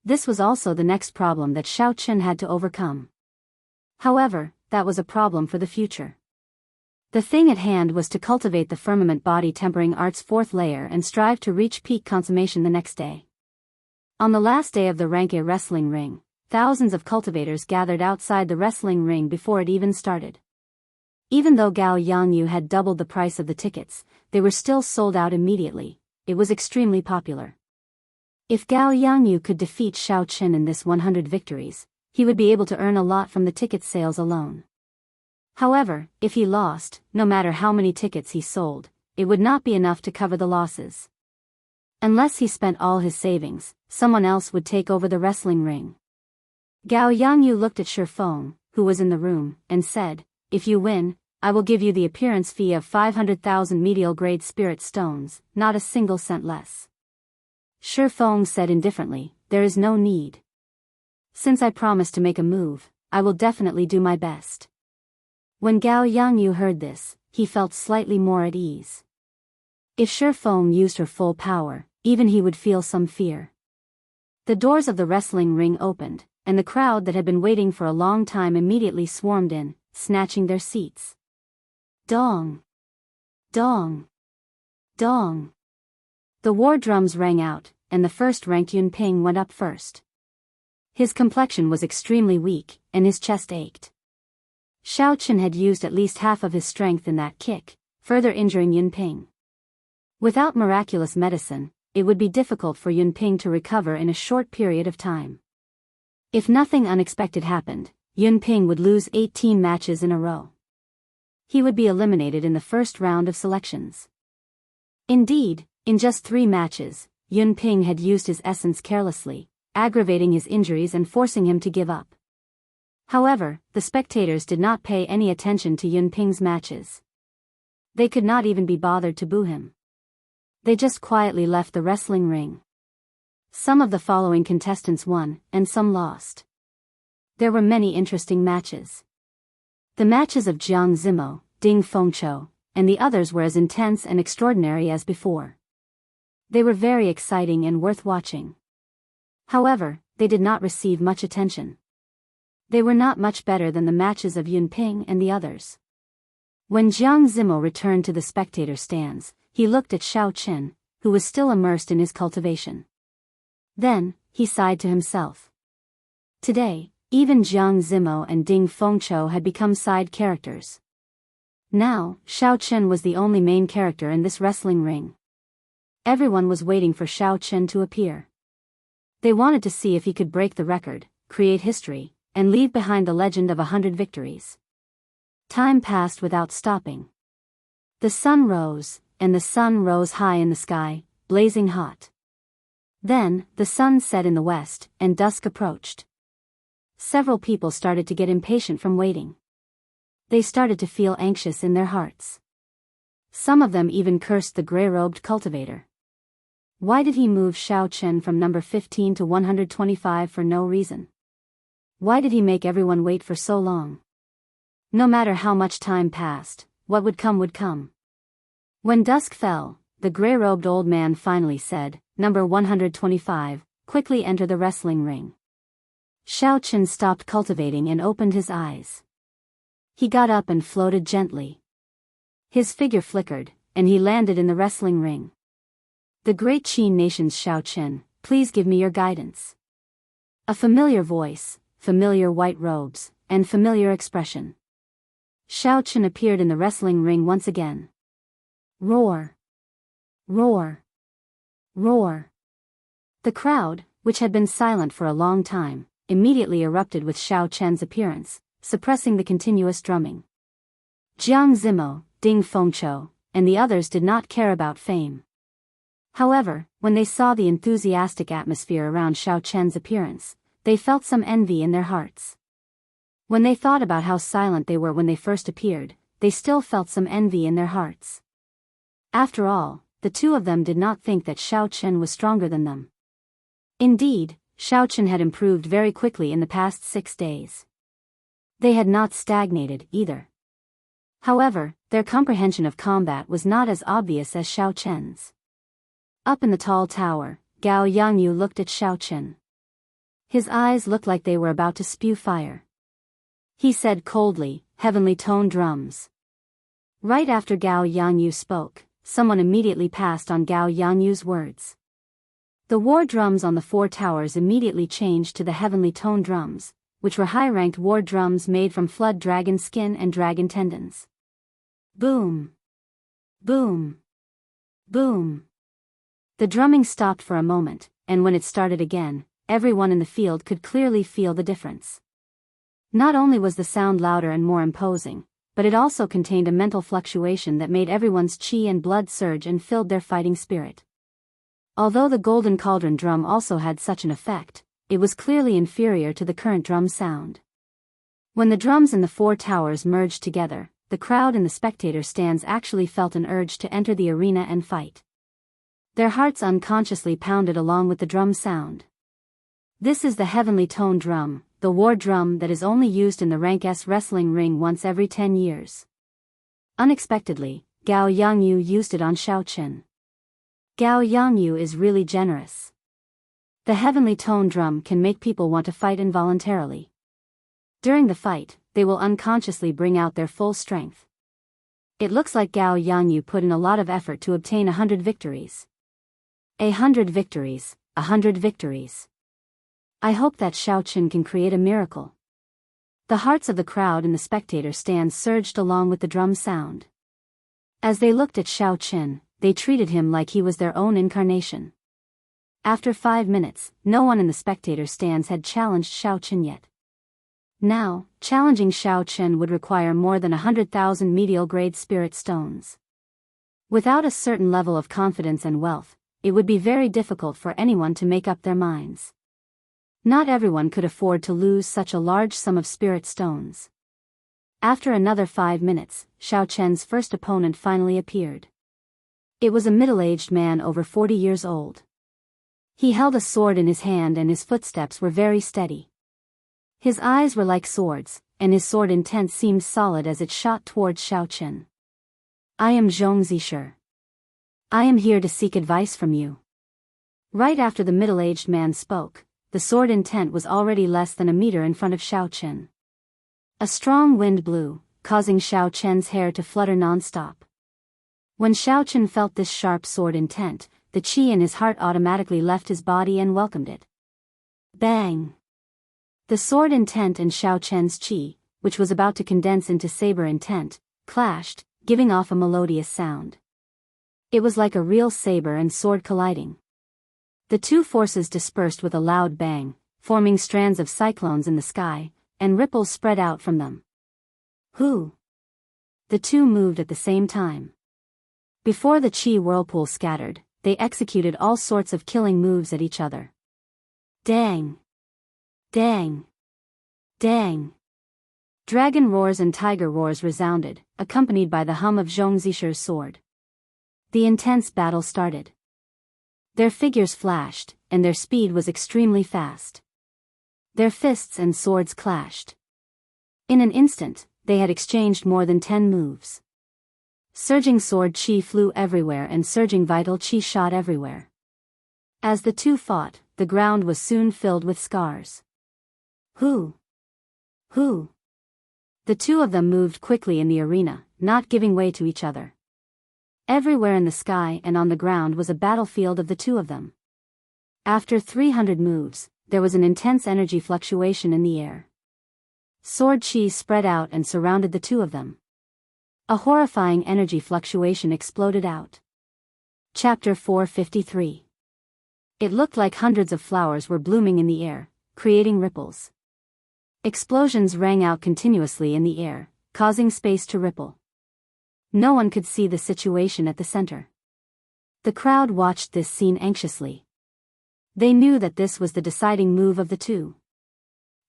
This was also the next problem that Xiao Chen had to overcome. However, that was a problem for the future. The thing at hand was to cultivate the firmament body tempering art's 4th layer and strive to reach peak consummation the next day. On the last day of the rank A wrestling ring, thousands of cultivators gathered outside the wrestling ring before it even started. Even though Gao Yangyu had doubled the price of the tickets, they were still sold out immediately. It was extremely popular. If Gao Yangyu could defeat Xiao Chen in this 100 victories, he would be able to earn a lot from the ticket sales alone. However, if he lost, no matter how many tickets he sold, it would not be enough to cover the losses. Unless he spent all his savings, someone else would take over the wrestling ring. Gao Yangyu looked at Shi Feng, who was in the room, and said, "If you win, I will give you the appearance fee of 500,000 medial-grade spirit stones, not a single cent less." Shi Feng said indifferently, "There is no need. Since I promised to make a move, I will definitely do my best." When Gao Yangyu heard this, he felt slightly more at ease. If Shi Feng used her full power, even he would feel some fear. The doors of the wrestling ring opened, and the crowd that had been waiting for a long time immediately swarmed in, snatching their seats. Dong! Dong! Dong! The war drums rang out, and the first-ranked Yun Ping went up first. His complexion was extremely weak, and his chest ached. Xiao Qin had used at least half of his strength in that kick, further injuring Yun Ping. Without miraculous medicine, it would be difficult for Yun Ping to recover in a short period of time. If nothing unexpected happened, Yun Ping would lose 18 matches in a row. He would be eliminated in the first round of selections. Indeed, in just 3 matches, Yun Ping had used his essence carelessly, aggravating his injuries and forcing him to give up. However, the spectators did not pay any attention to Yun Ping's matches. They could not even be bothered to boo him. They just quietly left the wrestling ring. Some of the following contestants won, and some lost. There were many interesting matches. The matches of Jiang Zimo, Ding Fengqiu, and the others were as intense and extraordinary as before. They were very exciting and worth watching. However, they did not receive much attention. They were not much better than the matches of Yun Ping and the others. When Jiang Zimo returned to the spectator stands, he looked at Xiao Qin, who was still immersed in his cultivation. Then, he sighed to himself. Today, even Jiang Zimo and Ding Fengqiu had become side characters. Now, Xiao Qin was the only main character in this wrestling ring. Everyone was waiting for Xiao Qin to appear. They wanted to see if he could break the record, create history, and leave behind the legend of 100 victories. Time passed without stopping. The sun rose, and the sun rose high in the sky, blazing hot. Then, the sun set in the west, and dusk approached. Several people started to get impatient from waiting. They started to feel anxious in their hearts. Some of them even cursed the gray-robed cultivator. Why did he move Xiao Qin from number 15 to 125 for no reason? Why did he make everyone wait for so long? No matter how much time passed, what would come would come. When dusk fell, the gray-robed old man finally said, "Number 125, quickly enter the wrestling ring." Xiao Qin stopped cultivating and opened his eyes. He got up and floated gently. His figure flickered, and he landed in the wrestling ring. "The great Qin nation's Xiao Qin, please give me your guidance." A familiar voice, familiar white robes, and familiar expression. Xiao Qin appeared in the wrestling ring once again. Roar! Roar! Roar! The crowd, which had been silent for a long time, immediately erupted with Xiao Qin's appearance, suppressing the continuous drumming. Jiang Zimo, Ding Fengqiu, and the others did not care about fame. However, when they saw the enthusiastic atmosphere around Xiao Qin's appearance, they felt some envy in their hearts. When they thought about how silent they were when they first appeared, they still felt some envy in their hearts. After all, the two of them did not think that Xiao Qin was stronger than them. Indeed, Xiao Qin had improved very quickly in the past 6 days. They had not stagnated, either. However, their comprehension of combat was not as obvious as Xiao Qin's. Up in the tall tower, Gao Yangyu looked at Xiao Qin. His eyes looked like they were about to spew fire. He said coldly, "Heavenly tone drums." Right after Gao Yangyu spoke, someone immediately passed on Gao Yangyu's words. The war drums on the 4 towers immediately changed to the heavenly tone drums, which were high-ranked war drums made from flood dragon skin and dragon tendons. Boom! Boom! Boom! The drumming stopped for a moment, and when it started again, everyone in the field could clearly feel the difference. Not only was the sound louder and more imposing, but it also contained a mental fluctuation that made everyone's chi and blood surge and filled their fighting spirit. Although the golden cauldron drum also had such an effect, it was clearly inferior to the current drum sound. When the drums in the four towers merged together, the crowd in the spectator stands actually felt an urge to enter the arena and fight. Their hearts unconsciously pounded along with the drum sound. This is the heavenly tone drum, the war drum that is only used in the rank S wrestling ring once every 10 years. Unexpectedly, Gao Yangyu used it on Xiao Qin. Gao Yangyu is really generous. The heavenly tone drum can make people want to fight involuntarily. During the fight, they will unconsciously bring out their full strength. It looks like Gao Yangyu put in a lot of effort to obtain 100 victories. 100 victories, 100 victories. I hope that Xiao Qin can create a miracle. The hearts of the crowd in the spectator stand surged along with the drum sound. As they looked at Xiao Qin, they treated him like he was their own incarnation. After 5 minutes, no one in the spectator stands had challenged Xiao Qin yet. Now, challenging Xiao Qin would require more than 100,000 medial-grade spirit stones. Without a certain level of confidence and wealth, it would be very difficult for anyone to make up their minds. Not everyone could afford to lose such a large sum of spirit stones. After another 5 minutes, Xiao Qin's first opponent finally appeared. It was a middle-aged man over 40 years old. He held a sword in his hand and his footsteps were very steady. His eyes were like swords, and his sword intent seemed solid as it shot towards Xiao Qin. I am Zhong Zisher. I am here to seek advice from you. Right after the middle-aged man spoke, the sword intent was already less than a meter in front of Xiao Qin. A strong wind blew, causing Xiao Qin's hair to flutter non-stop. When Xiao Qin felt this sharp sword intent, the qi in his heart automatically left his body and welcomed it. Bang! The sword intent and Xiao Qin's qi, which was about to condense into saber intent, clashed, giving off a melodious sound. It was like a real saber and sword colliding. The two forces dispersed with a loud bang, forming strands of cyclones in the sky, and ripples spread out from them. Whoo! The two moved at the same time. Before the qi whirlpool scattered, they executed all sorts of killing moves at each other. Dang! Dang! Dang! Dragon roars and tiger roars resounded, accompanied by the hum of Zhong Zisher's sword. The intense battle started. Their figures flashed, and their speed was extremely fast. Their fists and swords clashed. In an instant, they had exchanged more than 10 moves. Surging sword chi flew everywhere and surging vital chi shot everywhere. As the two fought, the ground was soon filled with scars. Who? Who? The two of them moved quickly in the arena, not giving way to each other. Everywhere in the sky and on the ground was a battlefield of the two of them. After 300 moves, there was an intense energy fluctuation in the air. Sword chi spread out and surrounded the two of them. A horrifying energy fluctuation exploded out. Chapter 453. It looked like hundreds of flowers were blooming in the air, creating ripples. Explosions rang out continuously in the air, causing space to ripple. No one could see the situation at the center. The crowd watched this scene anxiously. They knew that this was the deciding move of the two.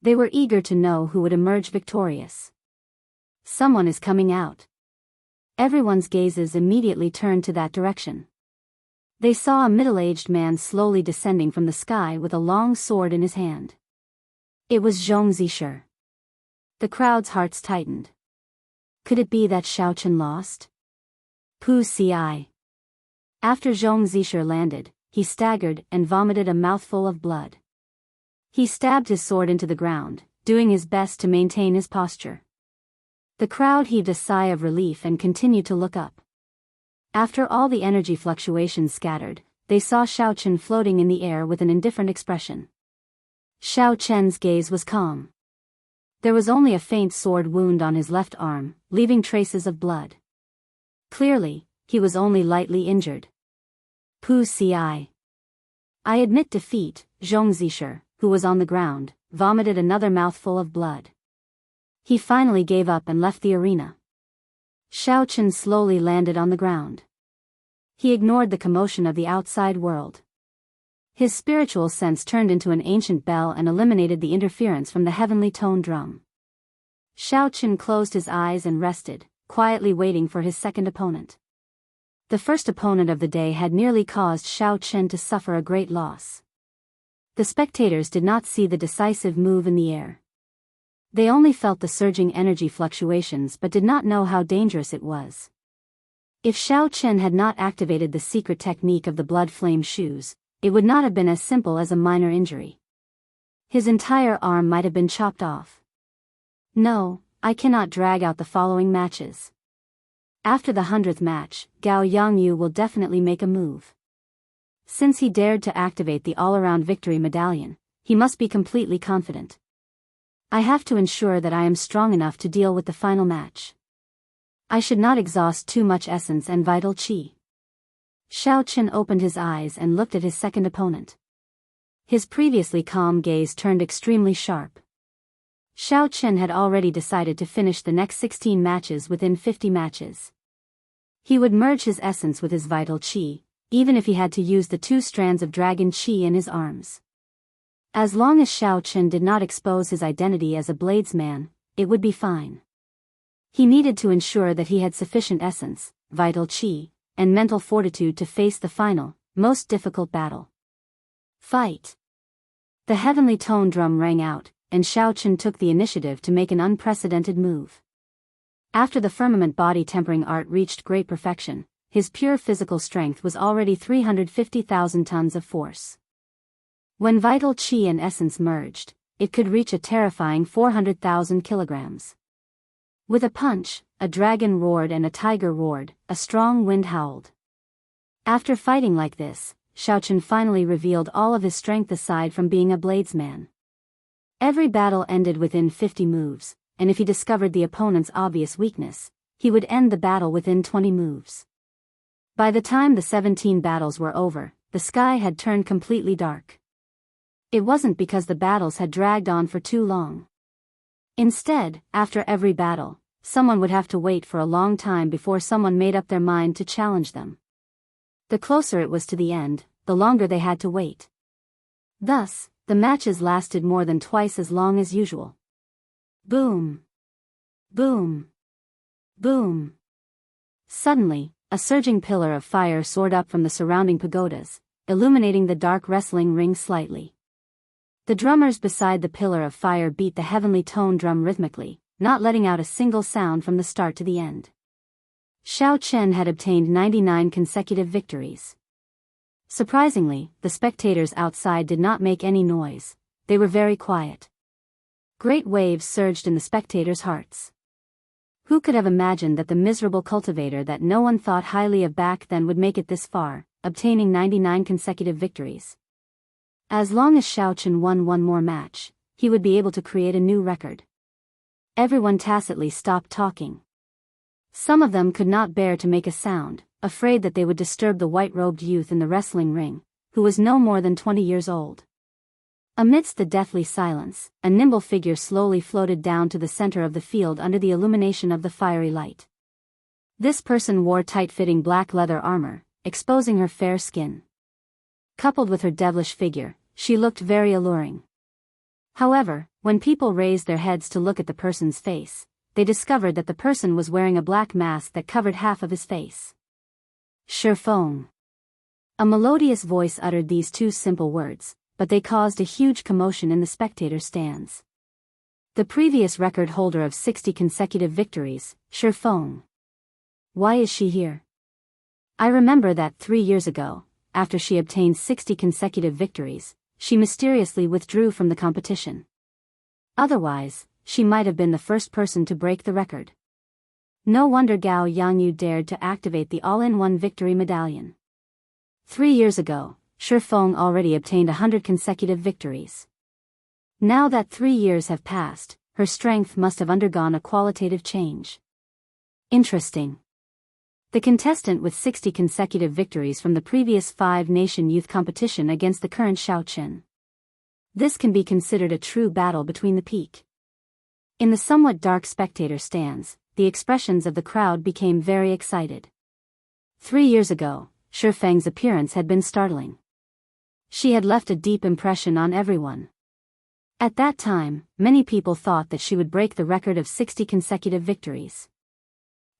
They were eager to know who would emerge victorious. Someone is coming out. Everyone's gazes immediately turned to that direction. They saw a middle-aged man slowly descending from the sky with a long sword in his hand. It was Zhong Zisher. The crowd's hearts tightened. Could it be that Xiao Qin lost? Pu ci. After Zhong Zisher landed, he staggered and vomited a mouthful of blood. He stabbed his sword into the ground, doing his best to maintain his posture. The crowd heaved a sigh of relief and continued to look up. After all the energy fluctuations scattered, they saw Xiao Qin floating in the air with an indifferent expression. Xiao Qin's gaze was calm. There was only a faint sword wound on his left arm, leaving traces of blood. Clearly, he was only lightly injured. Pu ci. I admit defeat, Zhong Zisher, who was on the ground, vomited another mouthful of blood. He finally gave up and left the arena. Xiao Qin slowly landed on the ground. He ignored the commotion of the outside world. His spiritual sense turned into an ancient bell and eliminated the interference from the heavenly tone drum. Xiao Qin closed his eyes and rested, quietly waiting for his second opponent. The first opponent of the day had nearly caused Xiao Qin to suffer a great loss. The spectators did not see the decisive move in the air. They only felt the surging energy fluctuations but did not know how dangerous it was. If Xiao Qin had not activated the secret technique of the blood flame shoes, it would not have been as simple as a minor injury. His entire arm might have been chopped off. No, I cannot drag out the following matches. After the 100th match, Gao Yangyu will definitely make a move. Since he dared to activate the all-around victory medallion, he must be completely confident. I have to ensure that I am strong enough to deal with the final match. I should not exhaust too much essence and vital qi. Xiao Qin opened his eyes and looked at his second opponent. His previously calm gaze turned extremely sharp. Xiao Qin had already decided to finish the next 16 matches within 50 matches. He would merge his essence with his vital qi, even if he had to use the 2 strands of dragon qi in his arms. As long as Xiao Qin did not expose his identity as a bladesman, it would be fine. He needed to ensure that he had sufficient essence, vital qi, and mental fortitude to face the final, most difficult battle. Fight! The heavenly tone drum rang out, and Xiao Qin took the initiative to make an unprecedented move. After the firmament body tempering art reached great perfection, his pure physical strength was already 350,000 tons of force. When vital qi and essence merged, it could reach a terrifying 400,000 kilograms. With a punch, a dragon roared and a tiger roared, a strong wind howled. After fighting like this, Xiao Qin finally revealed all of his strength aside from being a bladesman. Every battle ended within 50 moves, and if he discovered the opponent's obvious weakness, he would end the battle within 20 moves. By the time the 17 battles were over, the sky had turned completely dark. It wasn't because the battles had dragged on for too long. Instead, after every battle, someone would have to wait for a long time before someone made up their mind to challenge them. The closer it was to the end, the longer they had to wait. Thus, the matches lasted more than twice as long as usual. Boom! Boom! Boom! Suddenly, a surging pillar of fire soared up from the surrounding pagodas, illuminating the dark wrestling ring slightly. The drummers beside the pillar of fire beat the heavenly tone drum rhythmically, not letting out a single sound from the start to the end. Xiao Qin had obtained 99 consecutive victories. Surprisingly, the spectators outside did not make any noise. They were very quiet. Great waves surged in the spectators' hearts. Who could have imagined that the miserable cultivator that no one thought highly of back then would make it this far, obtaining 99 consecutive victories? As long as Xiao Qin won one more match, he would be able to create a new record. Everyone tacitly stopped talking. Some of them could not bear to make a sound, afraid that they would disturb the white-robed youth in the wrestling ring, who was no more than 20 years old. Amidst the deathly silence, a nimble figure slowly floated down to the center of the field under the illumination of the fiery light. This person wore tight-fitting black leather armor, exposing her fair skin. Coupled with her devilish figure, she looked very alluring. However, when people raised their heads to look at the person's face, they discovered that the person was wearing a black mask that covered half of his face. Shifeng. A melodious voice uttered these 2 simple words, but they caused a huge commotion in the spectator stands. The previous record holder of 60 consecutive victories, Shifeng. Why is she here? I remember that 3 years ago, after she obtained 60 consecutive victories, she mysteriously withdrew from the competition. Otherwise, she might have been the first person to break the record. No wonder Gao Yangyu dared to activate the all-in-one victory medallion. 3 years ago, Shifeng already obtained 100 consecutive victories. Now that 3 years have passed, her strength must have undergone a qualitative change. Interesting. The contestant with 60 consecutive victories from the previous 5-nation youth competition against the current Xiao Qin. This can be considered a true battle between the peak. In the somewhat dark spectator stands, the expressions of the crowd became very excited. 3 years ago, Shifeng's appearance had been startling. She had left a deep impression on everyone. At that time, many people thought that she would break the record of 60 consecutive victories.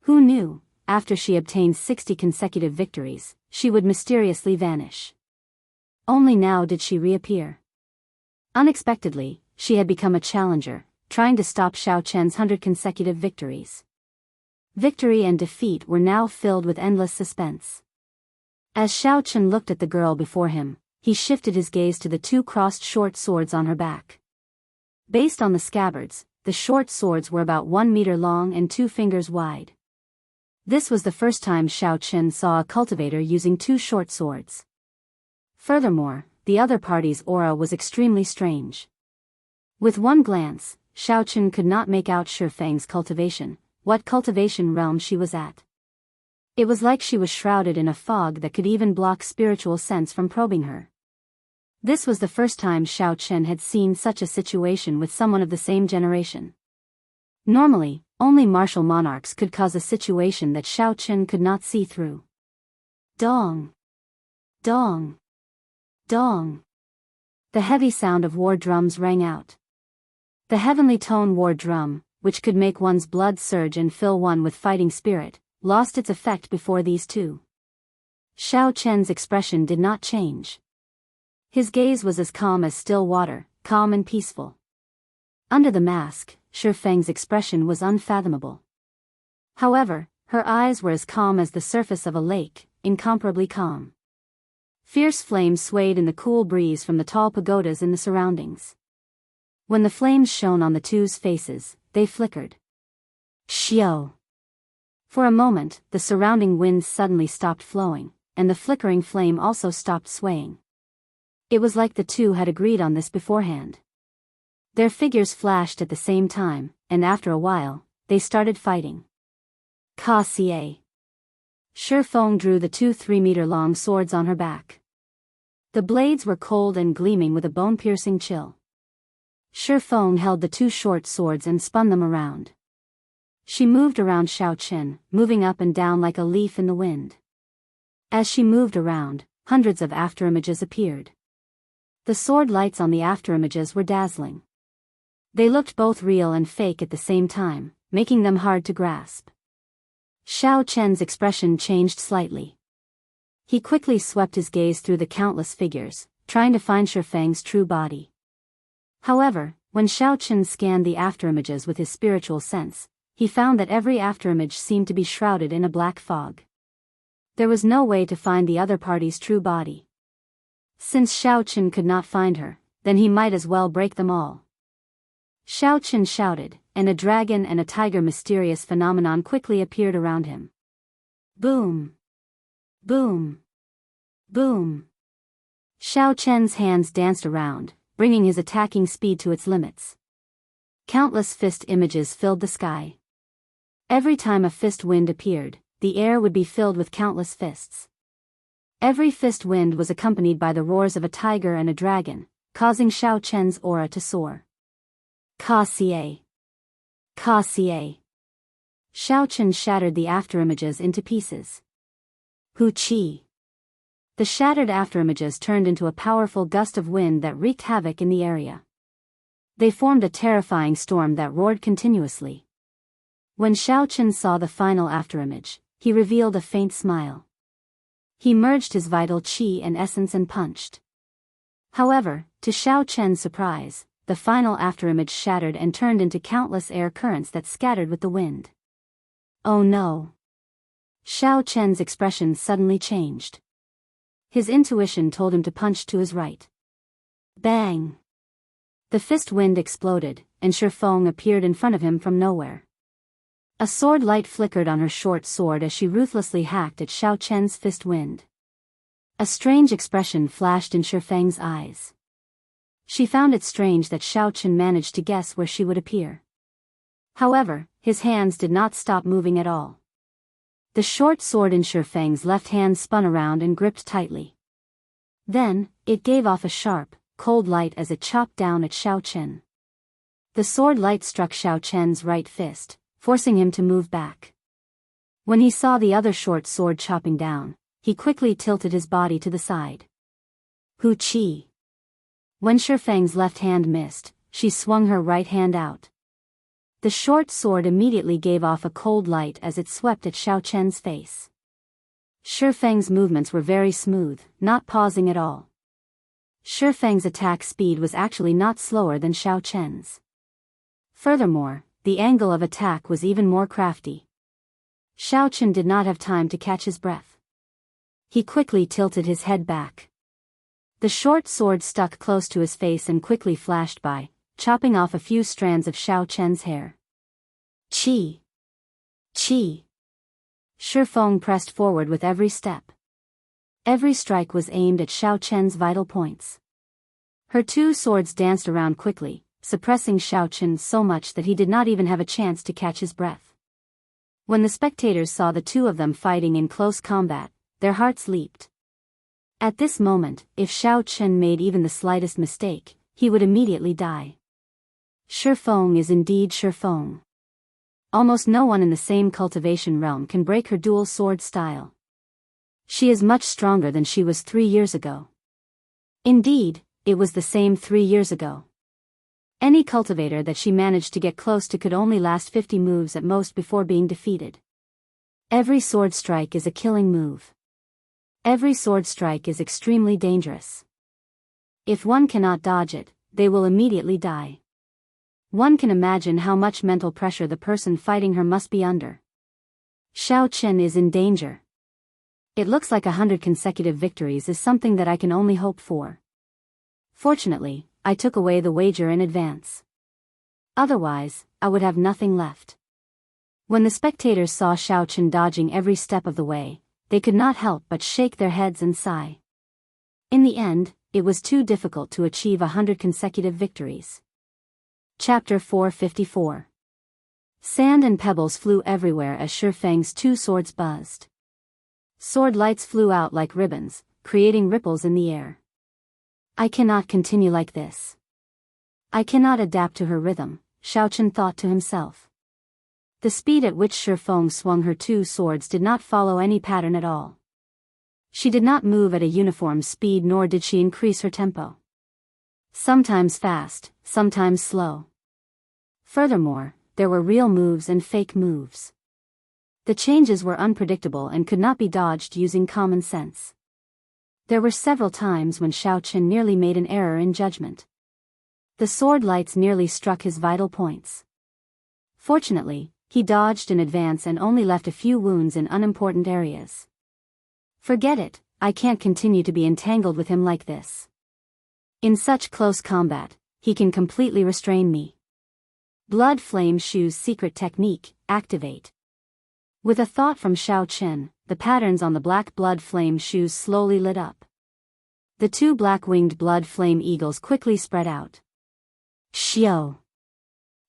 Who knew, after she obtained 60 consecutive victories, she would mysteriously vanish. Only now did she reappear. Unexpectedly, she had become a challenger, trying to stop Xiao Chen's 100 consecutive victories. Victory and defeat were now filled with endless suspense. As Xiao Chen looked at the girl before him, he shifted his gaze to the two crossed short swords on her back. Based on the scabbards, the short swords were about 1 meter long and 2 fingers wide. This was the first time Xiao Chen saw a cultivator using 2 short swords. Furthermore, the other party's aura was extremely strange. With one glance, Xiao Chen could not make out Shi Feng's cultivation, what cultivation realm she was at. It was like she was shrouded in a fog that could even block spiritual sense from probing her. This was the first time Xiao Chen had seen such a situation with someone of the same generation. Normally, only martial monarchs could cause a situation that Xiao Chen could not see through. Dong! Dong! Dong! The heavy sound of war drums rang out. The heavenly tone war drum, which could make one's blood surge and fill one with fighting spirit, lost its effect before these two. Xiao Chen's expression did not change. His gaze was as calm as still water, calm and peaceful. Under the mask, Shi Feng's expression was unfathomable. However, her eyes were as calm as the surface of a lake, incomparably calm. Fierce flames swayed in the cool breeze from the tall pagodas in the surroundings. When the flames shone on the two's faces, they flickered. Xiao! For a moment, the surrounding winds suddenly stopped flowing, and the flickering flame also stopped swaying. It was like the two had agreed on this beforehand. Their figures flashed at the same time, and after a while, they started fighting. Ka Xie. Shi Feng drew the 2 3-meter-long swords on her back. The blades were cold and gleaming with a bone-piercing chill. Shi Feng held the 2 short swords and spun them around. She moved around Xiao Chen, moving up and down like a leaf in the wind. As she moved around, hundreds of afterimages appeared. The sword lights on the afterimages were dazzling. They looked both real and fake at the same time, making them hard to grasp. Xiao Chen's expression changed slightly. He quickly swept his gaze through the countless figures, trying to find Shi Feng's true body. However, when Xiao Chen scanned the afterimages with his spiritual sense, he found that every afterimage seemed to be shrouded in a black fog. There was no way to find the other party's true body. Since Xiao Chen could not find her, then he might as well break them all. Xiao Chen shouted, and a dragon and a tiger mysterious phenomenon quickly appeared around him. Boom! Boom! Boom! Xiao Chen's hands danced around, bringing his attacking speed to its limits. Countless fist images filled the sky. Every time a fist wind appeared, the air would be filled with countless fists. Every fist wind was accompanied by the roars of a tiger and a dragon, causing Xiao Chen's aura to soar. Ka Xie! Ka Xie! Xiao Chen shattered the afterimages into pieces. Hu Qi! The shattered afterimages turned into a powerful gust of wind that wreaked havoc in the area. They formed a terrifying storm that roared continuously. When Xiao Chen saw the final afterimage, he revealed a faint smile. He merged his vital qi and essence and punched. However, to Xiao Chen's surprise, the final afterimage shattered and turned into countless air currents that scattered with the wind. Oh no! Xiao Chen's expression suddenly changed. His intuition told him to punch to his right. Bang! The fist wind exploded, and Shi Feng appeared in front of him from nowhere. A sword light flickered on her short sword as she ruthlessly hacked at Xiao Chen's fist wind. A strange expression flashed in Shi Feng's eyes. She found it strange that Xiao Chen managed to guess where she would appear. However, his hands did not stop moving at all. The short sword in Shi Feng's left hand spun around and gripped tightly. Then, it gave off a sharp, cold light as it chopped down at Xiao Chen. The sword light struck Xiao Chen's right fist, forcing him to move back. When he saw the other short sword chopping down, he quickly tilted his body to the side. Hu Qi. When Shifeng's left hand missed, she swung her right hand out. The short sword immediately gave off a cold light as it swept at Xiao Chen's face. Shifeng's movements were very smooth, not pausing at all. Shifeng's attack speed was actually not slower than Xiao Chen's. Furthermore, the angle of attack was even more crafty. Xiao Chen did not have time to catch his breath. He quickly tilted his head back. The short sword stuck close to his face and quickly flashed by, chopping off a few strands of Xiao Chen's hair. Qi! Qi! Shifeng pressed forward with every step. Every strike was aimed at Xiao Chen's vital points. Her two swords danced around quickly, suppressing Xiao Chen so much that he did not even have a chance to catch his breath. When the spectators saw the two of them fighting in close combat, their hearts leaped. At this moment, if Xiao Chen made even the slightest mistake, he would immediately die. Shifeng is indeed Shifeng. Almost no one in the same cultivation realm can break her dual sword style. She is much stronger than she was 3 years ago. Indeed, it was the same 3 years ago. Any cultivator that she managed to get close to could only last 50 moves at most before being defeated. Every sword strike is a killing move. Every sword strike is extremely dangerous. If one cannot dodge it, they will immediately die. One can imagine how much mental pressure the person fighting her must be under. Xiao Chen is in danger. It looks like 100 consecutive victories is something that I can only hope for. Fortunately, I took away the wager in advance. Otherwise, I would have nothing left. When the spectators saw Xiao Chen dodging every step of the way, they could not help but shake their heads and sigh. In the end, it was too difficult to achieve 100 consecutive victories. Chapter 454. Sand and pebbles flew everywhere as Shifeng's two swords buzzed. Sword lights flew out like ribbons, creating ripples in the air. I cannot continue like this. I cannot adapt to her rhythm, Xiao Chen thought to himself. The speed at which Shifeng swung her two swords did not follow any pattern at all. She did not move at a uniform speed, nor did she increase her tempo. Sometimes fast, sometimes slow. Furthermore, there were real moves and fake moves. The changes were unpredictable and could not be dodged using common sense. There were several times when Xiao Chen nearly made an error in judgment. The sword lights nearly struck his vital points. Fortunately, he dodged in advance and only left a few wounds in unimportant areas. Forget it, I can't continue to be entangled with him like this. In such close combat, he can completely restrain me. Blood Flame Shu's secret technique, activate. With a thought from Xiao Chen, the patterns on the black blood flame shoes slowly lit up. The two black-winged blood flame eagles quickly spread out. Xiao!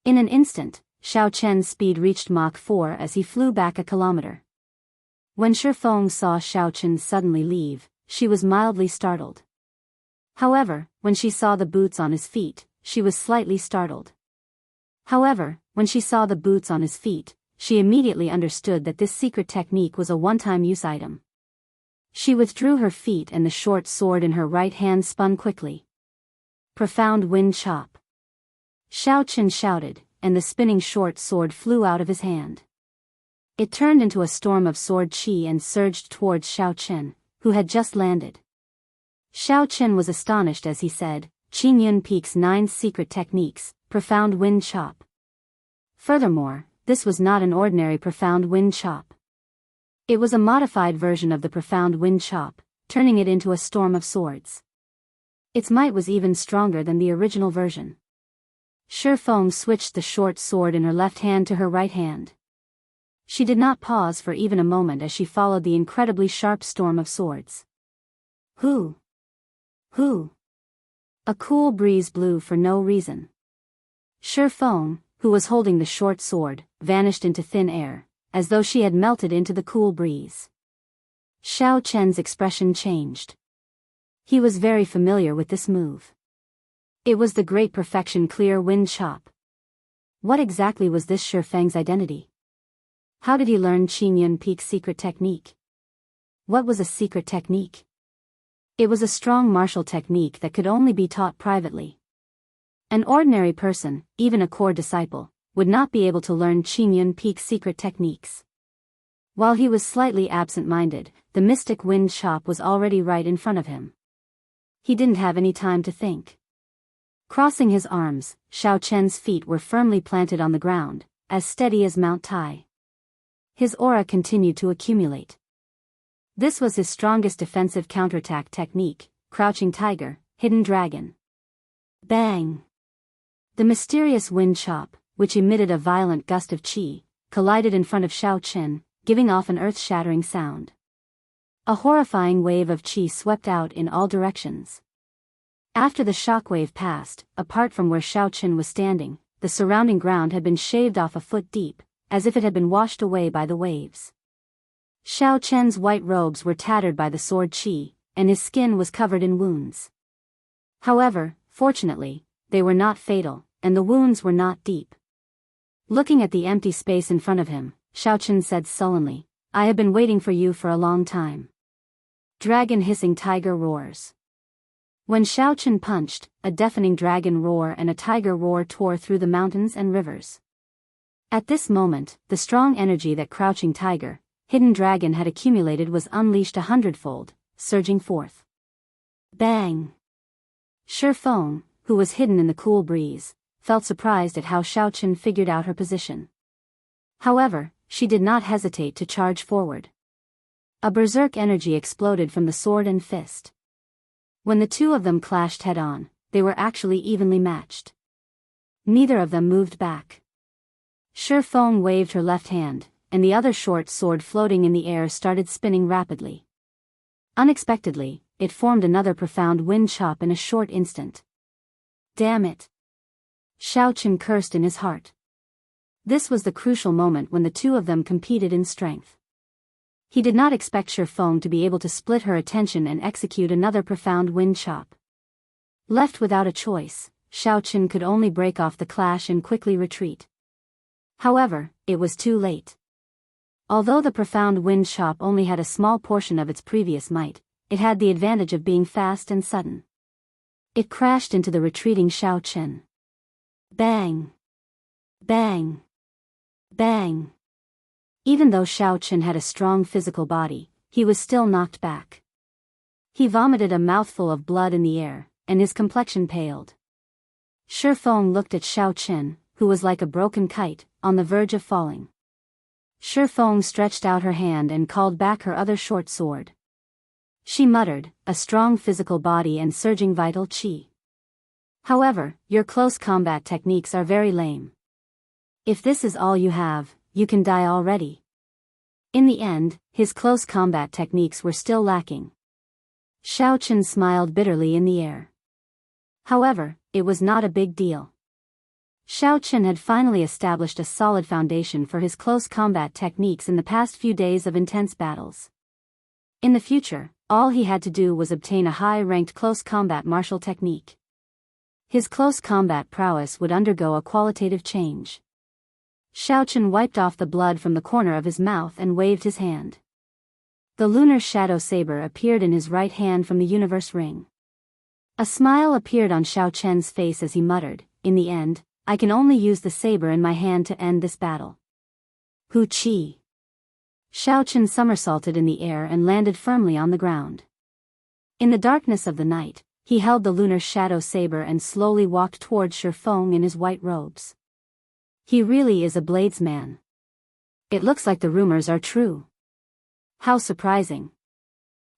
In an instant, Xiao Chen's speed reached Mach 4 as he flew back a kilometer. When Shifeng saw Xiao Chen suddenly leave, she was mildly startled. However, when she saw the boots on his feet, she was slightly startled. However, when she saw the boots on his feet, she immediately understood that this secret technique was a one-time use item. She withdrew her feet and the short sword in her right hand spun quickly. Profound wind chop. Xiao Chen shouted, and the spinning short sword flew out of his hand. It turned into a storm of sword chi and surged towards Xiao Chen, who had just landed. Xiao Chen was astonished as he said, Qing Yun Peak's 9 secret techniques, profound wind chop. Furthermore, this was not an ordinary profound wind chop. It was a modified version of the profound wind chop, turning it into a storm of swords. Its might was even stronger than the original version. Shifeng switched the short sword in her left hand to her right hand. She did not pause for even a moment as she followed the incredibly sharp storm of swords. Who? A cool breeze blew for no reason. Shifeng, who was holding the short sword, vanished into thin air, as though she had melted into the cool breeze. Xiao Chen's expression changed. He was very familiar with this move. It was the great perfection clear wind chop. What exactly was this Shifeng's identity? How did he learn Qing Yun Peak's secret technique? What was a secret technique? It was a strong martial technique that could only be taught privately. An ordinary person, even a core disciple, would not be able to learn Qin Yun Peak's secret techniques. While he was slightly absent-minded, the mystic wind chop was already right in front of him. He didn't have any time to think. Crossing his arms, Xiao Chen's feet were firmly planted on the ground, as steady as Mount Tai. His aura continued to accumulate. This was his strongest defensive counterattack technique, Crouching Tiger, Hidden Dragon. Bang! The mysterious wind chop, which emitted a violent gust of qi, collided in front of Xiao Chen, giving off an earth-shattering sound. A horrifying wave of qi swept out in all directions. After the shockwave passed, apart from where Xiao Chen was standing, the surrounding ground had been shaved off a foot deep, as if it had been washed away by the waves. Xiao Chen's white robes were tattered by the sword qi, and his skin was covered in wounds. However, fortunately, they were not fatal, and the wounds were not deep. Looking at the empty space in front of him, Xiao Chen said sullenly, "I have been waiting for you for a long time." Dragon hissing tiger roars. When Xiao Chen punched, a deafening dragon roar and a tiger roar tore through the mountains and rivers. At this moment, the strong energy that Crouching Tiger, Hidden Dragon had accumulated was unleashed 100-fold, surging forth. Bang! Shi Feng, who was hidden in the cool breeze, felt surprised at how Xiao Chen figured out her position. However, she did not hesitate to charge forward. A berserk energy exploded from the sword and fist. When the two of them clashed head-on, they were actually evenly matched. Neither of them moved back. Shi Feng waved her left hand, and the other short sword floating in the air started spinning rapidly. Unexpectedly, it formed another profound wind chop in a short instant. Damn it! Xiao Chen cursed in his heart. This was the crucial moment when the two of them competed in strength. He did not expect Shi Feng to be able to split her attention and execute another profound wind chop. Left without a choice, Xiao Chen could only break off the clash and quickly retreat. However, it was too late. Although the profound wind chop only had a small portion of its previous might, it had the advantage of being fast and sudden. It crashed into the retreating Xiao Chen. Bang! Bang! Bang! Even though Xiao Chen had a strong physical body, he was still knocked back. He vomited a mouthful of blood in the air, and his complexion paled. Shi Feng looked at Xiao Chen, who was like a broken kite, on the verge of falling. Shi Feng stretched out her hand and called back her other short sword. She muttered, "A strong physical body and surging vital qi. However, your close combat techniques are very lame. If this is all you have, you can die already." In the end, his close combat techniques were still lacking. Xiao Chen smiled bitterly in the air. However, it was not a big deal. Xiao Chen had finally established a solid foundation for his close combat techniques in the past few days of intense battles. In the future, all he had to do was obtain a high-ranked close combat martial technique. His close combat prowess would undergo a qualitative change. Xiao Chen wiped off the blood from the corner of his mouth and waved his hand. The lunar shadow saber appeared in his right hand from the universe ring. A smile appeared on Xiao Chen's face as he muttered, "In the end, I can only use the saber in my hand to end this battle." Hu Qi. Xiao Chen somersaulted in the air and landed firmly on the ground. In the darkness of the night, he held the lunar shadow saber and slowly walked toward Shi Feng in his white robes. He really is a bladesman. It looks like the rumors are true. How surprising.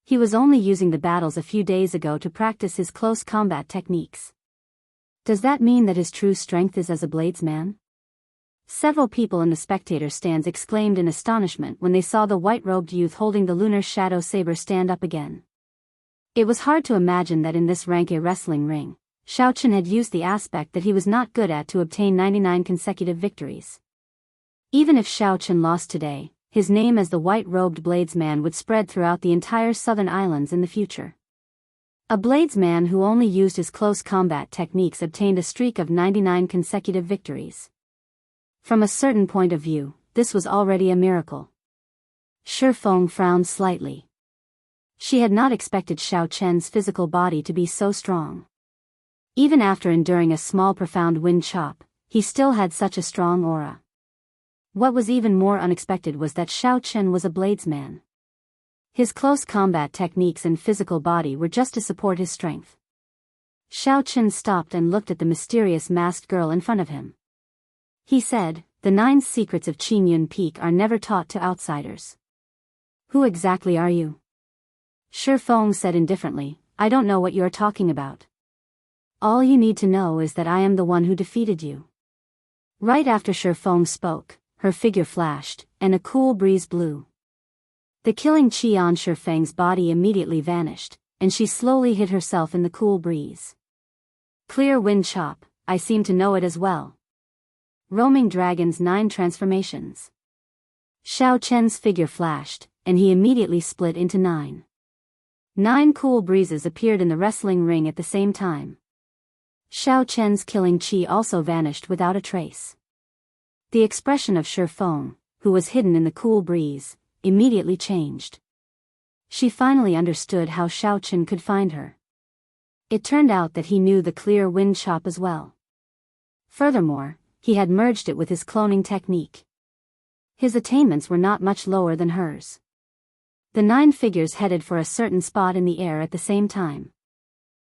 He was only using the battles a few days ago to practice his close combat techniques. Does that mean that his true strength is as a bladesman? Several people in the spectator stands exclaimed in astonishment when they saw the white-robed youth holding the lunar shadow saber stand up again. It was hard to imagine that in this rank a wrestling ring, Xiao Chen had used the aspect that he was not good at to obtain 99 consecutive victories. Even if Xiao Chen lost today, his name as the white-robed bladesman would spread throughout the entire southern islands in the future. A bladesman who only used his close combat techniques obtained a streak of 99 consecutive victories. From a certain point of view, this was already a miracle. Shi Feng frowned slightly. She had not expected Xiao Chen's physical body to be so strong. Even after enduring a small profound wind chop, he still had such a strong aura. What was even more unexpected was that Xiao Chen was a bladesman. His close combat techniques and physical body were just to support his strength. Xiao Chen stopped and looked at the mysterious masked girl in front of him. He said, "The 9 secrets of Qingyun Peak are never taught to outsiders." "Who exactly are you?" Shi Feng said indifferently, "I don't know what you are talking about. All you need to know is that I am the one who defeated you." Right after Shi Feng spoke, her figure flashed, and a cool breeze blew. The killing qi on Shi Feng's body immediately vanished, and she slowly hid herself in the cool breeze. Clear wind chop, I seem to know it as well. Roaming Dragon's 9 transformations. Xiao Chen's figure flashed, and he immediately split into 9. 9 cool breezes appeared in the wrestling ring at the same time. Xiao Chen's killing qi also vanished without a trace. The expression of Shi Feng, who was hidden in the cool breeze, immediately changed. She finally understood how Xiao Chen could find her. It turned out that he knew the clear wind chop as well. Furthermore, he had merged it with his cloning technique. His attainments were not much lower than hers. The 9 figures headed for a certain spot in the air at the same time.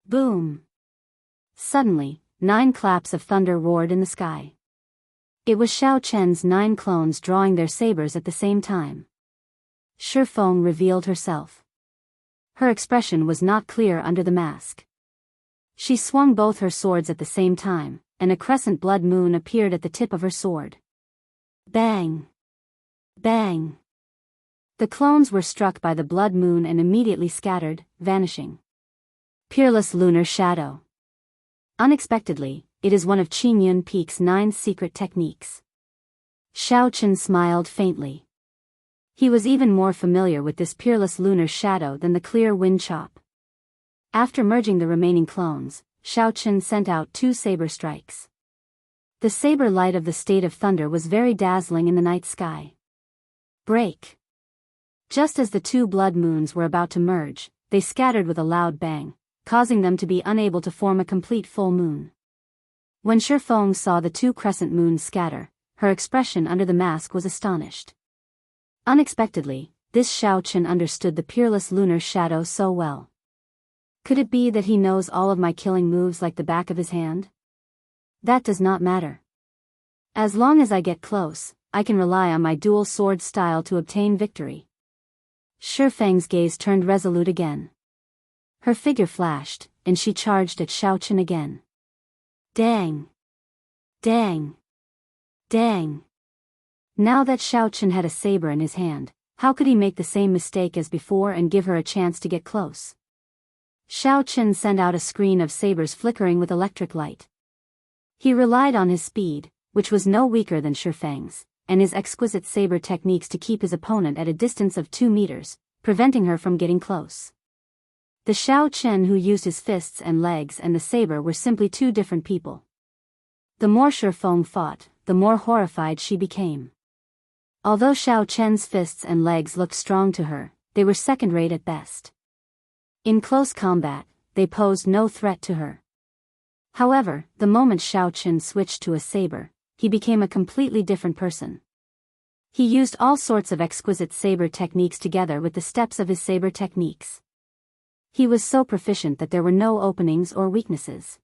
Boom! Suddenly, 9 claps of thunder roared in the sky. It was Xiao Chen's 9 clones drawing their sabers at the same time. Shi Feng revealed herself. Her expression was not clear under the mask. She swung both her swords at the same time, and a crescent blood moon appeared at the tip of her sword. Bang! Bang! The clones were struck by the blood moon and immediately scattered, vanishing. Peerless lunar shadow. Unexpectedly, it is one of Qingyun Peak's 9 secret techniques. Xiao Chen smiled faintly. He was even more familiar with this peerless lunar shadow than the clear wind chop. After merging the remaining clones, Xiao Chen sent out 2 saber strikes. The saber light of the state of thunder was very dazzling in the night sky. Break! Just as the 2 blood moons were about to merge, they scattered with a loud bang, causing them to be unable to form a complete full moon. When Shi Feng saw the 2 crescent moons scatter, her expression under the mask was astonished. Unexpectedly, this Xiao Chen understood the peerless lunar shadow so well. Could it be that he knows all of my killing moves like the back of his hand? That does not matter. As long as I get close, I can rely on my dual sword style to obtain victory. Shi Feng's gaze turned resolute again. Her figure flashed, and she charged at Xiao Chen again. Dang! Dang! Dang! Now that Xiao Chen had a saber in his hand, how could he make the same mistake as before and give her a chance to get close? Xiao Chen sent out a screen of sabers flickering with electric light. He relied on his speed, which was no weaker than Shi Feng's, and his exquisite saber techniques to keep his opponent at a distance of 2 meters, preventing her from getting close. The Xiao Chen who used his fists and legs and the saber were simply 2 different people. The more Shi Feng fought, the more horrified she became. Although Xiao Chen's fists and legs looked strong to her, they were second-rate at best. In close combat, they posed no threat to her. However, the moment Xiao Chen switched to a saber, he became a completely different person. He used all sorts of exquisite saber techniques together with the steps of his saber techniques. He was so proficient that there were no openings or weaknesses.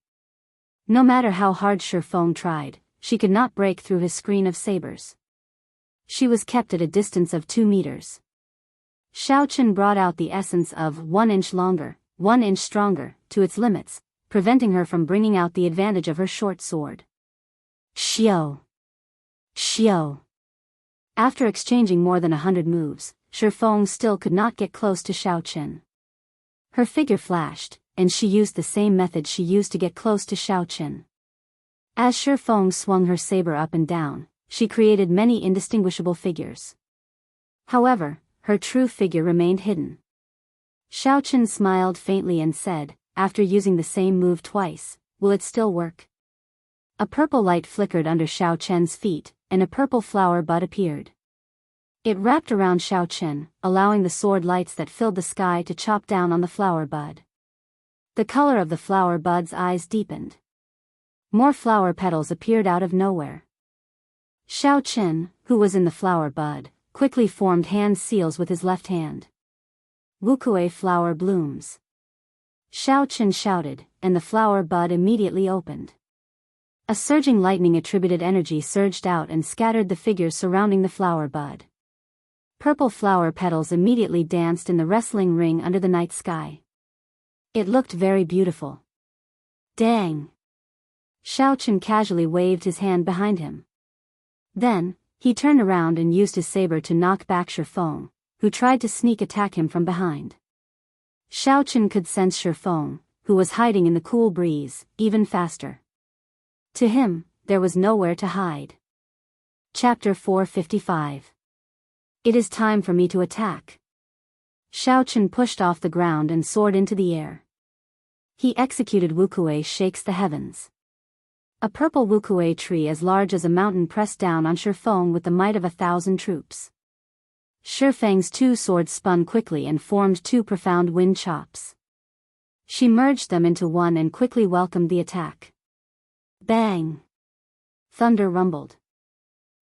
No matter how hard Shi Feng tried, she could not break through his screen of sabers. She was kept at a distance of 2 meters. Xiao Chen brought out the essence of 1 inch longer, 1 inch stronger, to its limits, preventing her from bringing out the advantage of her short sword. Xiao! Xiao! After exchanging more than 100 moves, Shi Feng still could not get close to Xiao Chen. Her figure flashed, and she used the same method she used to get close to Xiao Chen. As Shi Feng swung her saber up and down, she created many indistinguishable figures. However, her true figure remained hidden. Xiao Chen smiled faintly and said, after using the same move twice, "Will it still work?" A purple light flickered under Xiao Chen's feet, and a purple flower bud appeared. It wrapped around Xiao Chen, allowing the sword lights that filled the sky to chop down on the flower bud. The color of the flower bud's eyes deepened. More flower petals appeared out of nowhere. Xiao Chen, who was in the flower bud, quickly formed hand seals with his left hand. Wukue flower blooms. Xiao Chen shouted, and the flower bud immediately opened. A surging lightning-attributed energy surged out and scattered the figures surrounding the flower bud. Purple flower petals immediately danced in the wrestling ring under the night sky. It looked very beautiful. Dang! Xiao Chen casually waved his hand behind him. Then, he turned around and used his saber to knock back Shifeng, who tried to sneak attack him from behind. Xiao Chen could sense Shifeng, who was hiding in the cool breeze, even faster. To him, there was nowhere to hide. Chapter 455. It is time for me to attack. Xiao Chen pushed off the ground and soared into the air. He executed Wukue shakes the heavens. A purple Wukue tree as large as a mountain pressed down on Shifeng with the might of 1,000 troops. Shifeng's two swords spun quickly and formed two profound wind chops. She merged them into one and quickly welcomed the attack. Bang! Thunder rumbled.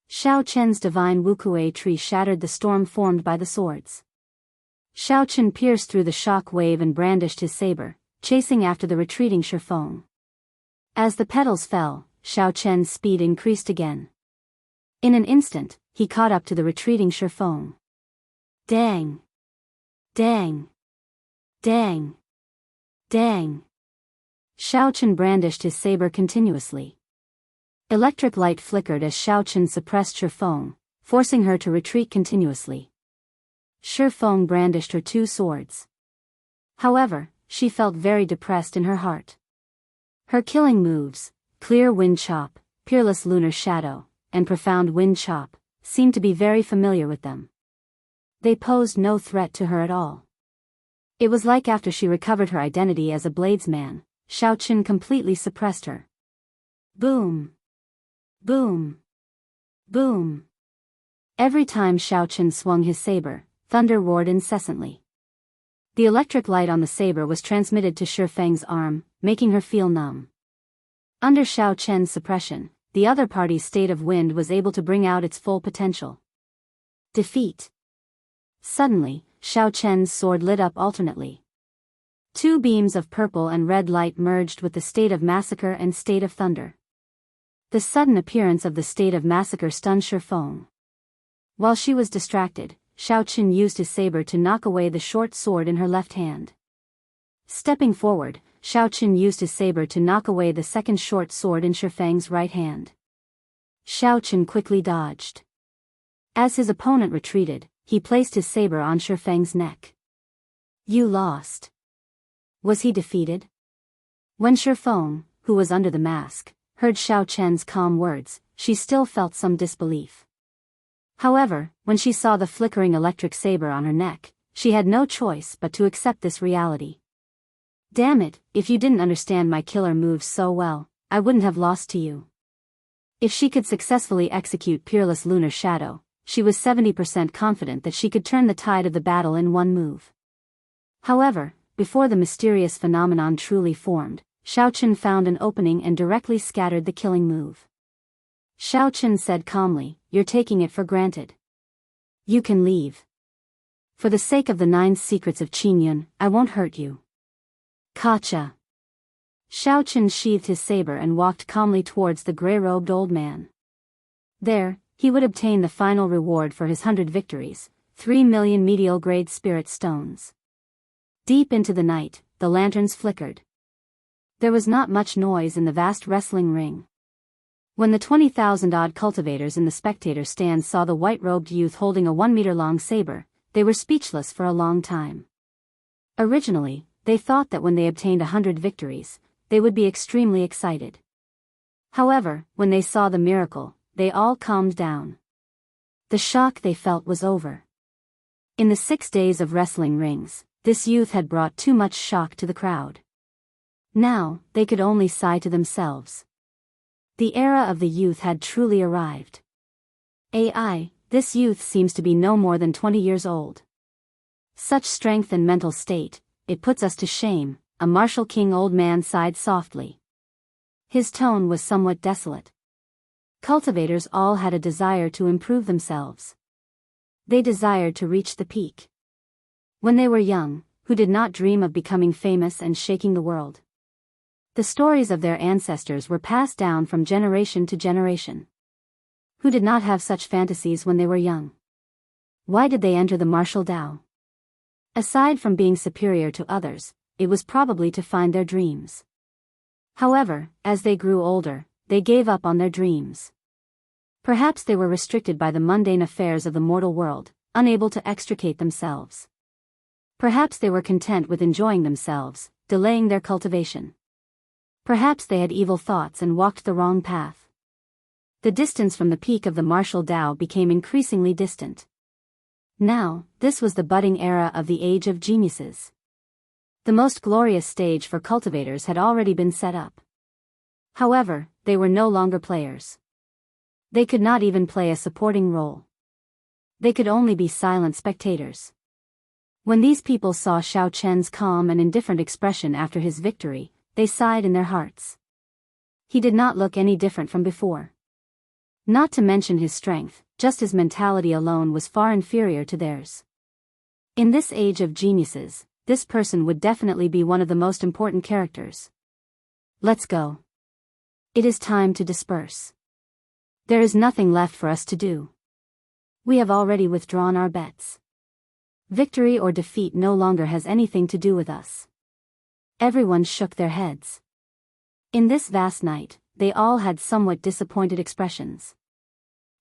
Xiao Chen's divine Wukue tree shattered the storm formed by the swords. Xiao Chen pierced through the shock wave and brandished his saber, chasing after the retreating Shifeng. As the petals fell, Xiao Chen's speed increased again. In an instant, he caught up to the retreating Shifeng. Dang! Dang! Dang! Dang! Xiao Chen brandished his saber continuously. Electric light flickered as Xiao Chen suppressed Shifeng, forcing her to retreat continuously. Shifeng brandished her two swords. However, she felt very depressed in her heart. Her killing moves, clear wind chop, peerless lunar shadow, and profound wind chop, seemed to be very familiar with them. They posed no threat to her at all. It was like after she recovered her identity as a bladesman, Xiao Chen completely suppressed her. Boom! Boom! Boom! Every time Xiao Chen swung his saber, thunder roared incessantly. The electric light on the saber was transmitted to Shifeng's arm, making her feel numb. Under Xiao Chen's suppression, the other party's state of wind was able to bring out its full potential. Defeat. Suddenly, Xiao Chen's sword lit up alternately. Two beams of purple and red light merged with the state of massacre and state of thunder. The sudden appearance of the state of massacre stunned Shifeng. While she was distracted, Xiao Chen used his saber to knock away the short sword in her left hand. Stepping forward, Xiao Chen used his saber to knock away the second short sword in Shifeng's right hand. Xiao Chen quickly dodged. As his opponent retreated, he placed his saber on Shifeng's neck. You lost. Was he defeated? When Shifeng, who was under the mask, heard Xiao Chen's calm words, she still felt some disbelief. However, when she saw the flickering electric saber on her neck, she had no choice but to accept this reality. Damn it, if you didn't understand my killer moves so well, I wouldn't have lost to you. If she could successfully execute Peerless Lunar Shadow, she was 70% confident that she could turn the tide of the battle in one move. However, before the mysterious phenomenon truly formed, Xiao Chen found an opening and directly scattered the killing move. Xiao Chen said calmly, "You're taking it for granted. You can leave. For the sake of the 9 secrets of Qingyun, I won't hurt you." Gotcha. Xiao Chen sheathed his saber and walked calmly towards the gray-robed old man. There, he would obtain the final reward for his 100 victories, 3 million medial-grade spirit stones. Deep into the night, the lanterns flickered. There was not much noise in the vast wrestling ring. When the 20,000-odd cultivators in the spectator stand saw the white-robed youth holding a 1-meter-long saber, they were speechless for a long time. Originally, they thought that when they obtained 100 victories, they would be extremely excited. However, when they saw the miracle, they all calmed down. The shock they felt was over. In the 6 days of wrestling rings, this youth had brought too much shock to the crowd. Now, they could only sigh to themselves. The era of the youth had truly arrived. AI, This youth seems to be no more than 20 years old. Such strength and mental state, it puts us to shame, a martial king old man sighed softly. His tone was somewhat desolate. Cultivators all had a desire to improve themselves. They desired to reach the peak. When they were young, who did not dream of becoming famous and shaking the world? The stories of their ancestors were passed down from generation to generation. Who did not have such fantasies when they were young? Why did they enter the martial Tao? Aside from being superior to others, it was probably to find their dreams. However, as they grew older, they gave up on their dreams. Perhaps they were restricted by the mundane affairs of the mortal world, unable to extricate themselves. Perhaps they were content with enjoying themselves, delaying their cultivation. Perhaps they had evil thoughts and walked the wrong path. The distance from the peak of the martial Tao became increasingly distant. Now, this was the budding era of the age of geniuses. The most glorious stage for cultivators had already been set up. However, they were no longer players. They could not even play a supporting role. They could only be silent spectators. When these people saw Xiao Chen's calm and indifferent expression after his victory, they sighed in their hearts. He did not look any different from before. Not to mention his strength, just his mentality alone was far inferior to theirs. In this age of geniuses, this person would definitely be one of the most important characters. Let's go. It is time to disperse. There is nothing left for us to do. We have already withdrawn our bets. Victory or defeat no longer has anything to do with us. Everyone shook their heads. In this vast night, they all had somewhat disappointed expressions.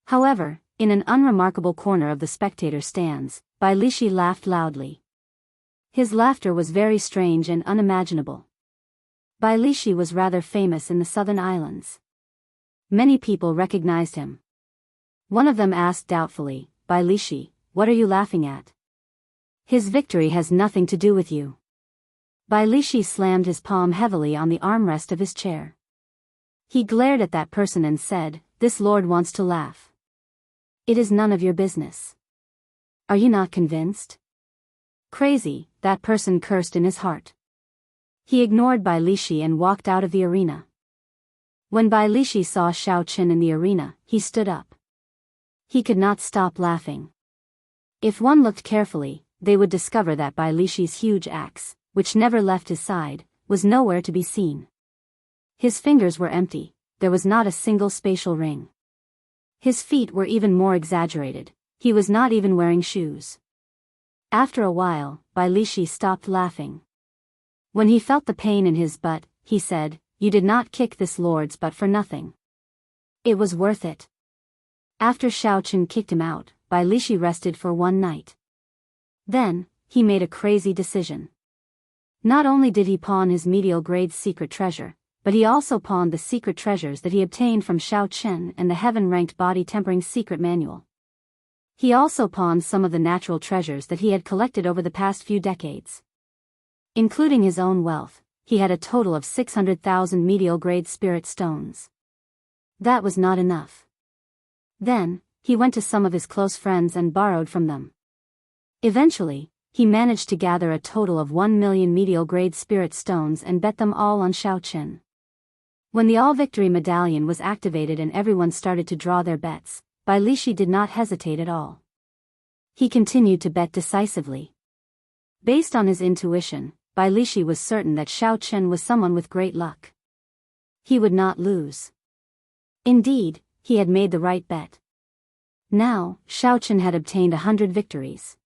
However, in an unremarkable corner of the spectator stands, Bai Lishi laughed loudly. His laughter was very strange and unimaginable. Bai Lishi was rather famous in the southern islands. Many people recognized him. One of them asked doubtfully, Bai Lishi, what are you laughing at? His victory has nothing to do with you. Bai Lishi slammed his palm heavily on the armrest of his chair. He glared at that person and said, this lord wants to laugh. It is none of your business. Are you not convinced? Crazy, that person cursed in his heart. He ignored Bai Lishi and walked out of the arena. When Bai Lishi saw Xiao Chen in the arena, he stood up. He could not stop laughing. If one looked carefully, they would discover that Bai Lishi's huge axe, which never left his side, was nowhere to be seen. His fingers were empty, there was not a single spatial ring. His feet were even more exaggerated, he was not even wearing shoes. After a while, Bai Lishi stopped laughing. When he felt the pain in his butt, he said, you did not kick this lord's butt for nothing. It was worth it. After Xiao Chen kicked him out, Bai Lishi rested for one night. Then, he made a crazy decision. Not only did he pawn his medial grade's secret treasure, but he also pawned the secret treasures that he obtained from Xiao Chen and the heaven-ranked body tempering secret manual. He also pawned some of the natural treasures that he had collected over the past few decades. Including his own wealth, he had a total of 600,000 medial grade spirit stones. That was not enough. Then, he went to some of his close friends and borrowed from them. Eventually, he managed to gather a total of 1 million medial grade spirit stones and bet them all on Xiao Chen. When the all-victory medallion was activated and everyone started to draw their bets, Bai Lishi did not hesitate at all. He continued to bet decisively. Based on his intuition, Bai Lishi was certain that Xiao Chen was someone with great luck. He would not lose. Indeed, he had made the right bet. Now, Xiao Chen had obtained 100 victories.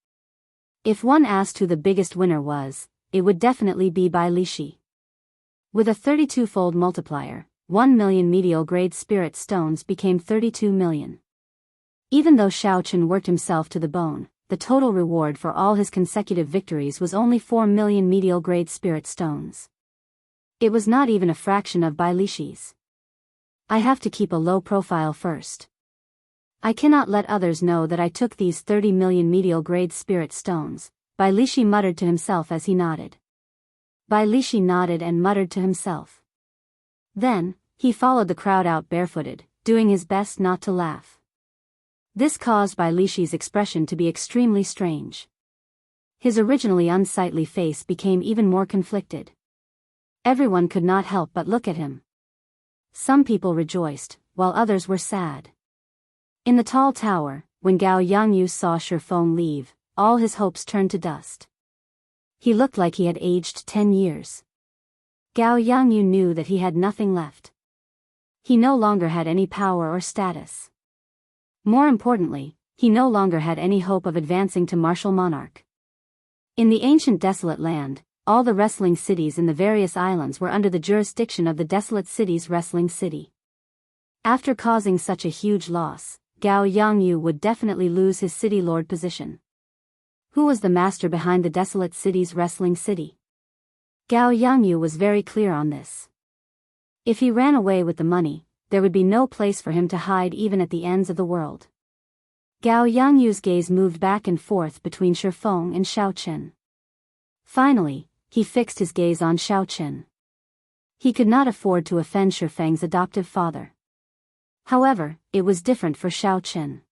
If one asked who the biggest winner was, it would definitely be Bai Lishi. With a 32-fold multiplier, 1 million medial grade spirit stones became 32 million. Even though Xiao Chen worked himself to the bone, the total reward for all his consecutive victories was only 4 million medial grade spirit stones. It was not even a fraction of Bai Lishi's. I have to keep a low profile first. I cannot let others know that I took these 30 million medial grade spirit stones, Bai Lishi muttered to himself as he nodded. Bai Lishi nodded and muttered to himself. Then, he followed the crowd out barefooted, doing his best not to laugh. This caused Bai Lishi's expression to be extremely strange. His originally unsightly face became even more conflicted. Everyone could not help but look at him. Some people rejoiced, while others were sad. In the tall tower, when Gao Yangyu saw Shifeng leave, all his hopes turned to dust. He looked like he had aged 10 years. Gao Yangyu knew that he had nothing left. He no longer had any power or status. More importantly, he no longer had any hope of advancing to martial monarch. In the ancient desolate land, all the wrestling cities in the various islands were under the jurisdiction of the desolate city's wrestling city. After causing such a huge loss, Gao Yangyu would definitely lose his city lord position. Who was the master behind the desolate city's wrestling city? Gao Yangyu was very clear on this. If he ran away with the money, there would be no place for him to hide even at the ends of the world. Gao Yangyu's gaze moved back and forth between Shifeng and Xiao Chen. Finally, he fixed his gaze on Xiao Chen. He could not afford to offend Shifeng's adoptive father. However, it was different for Xiao Chen.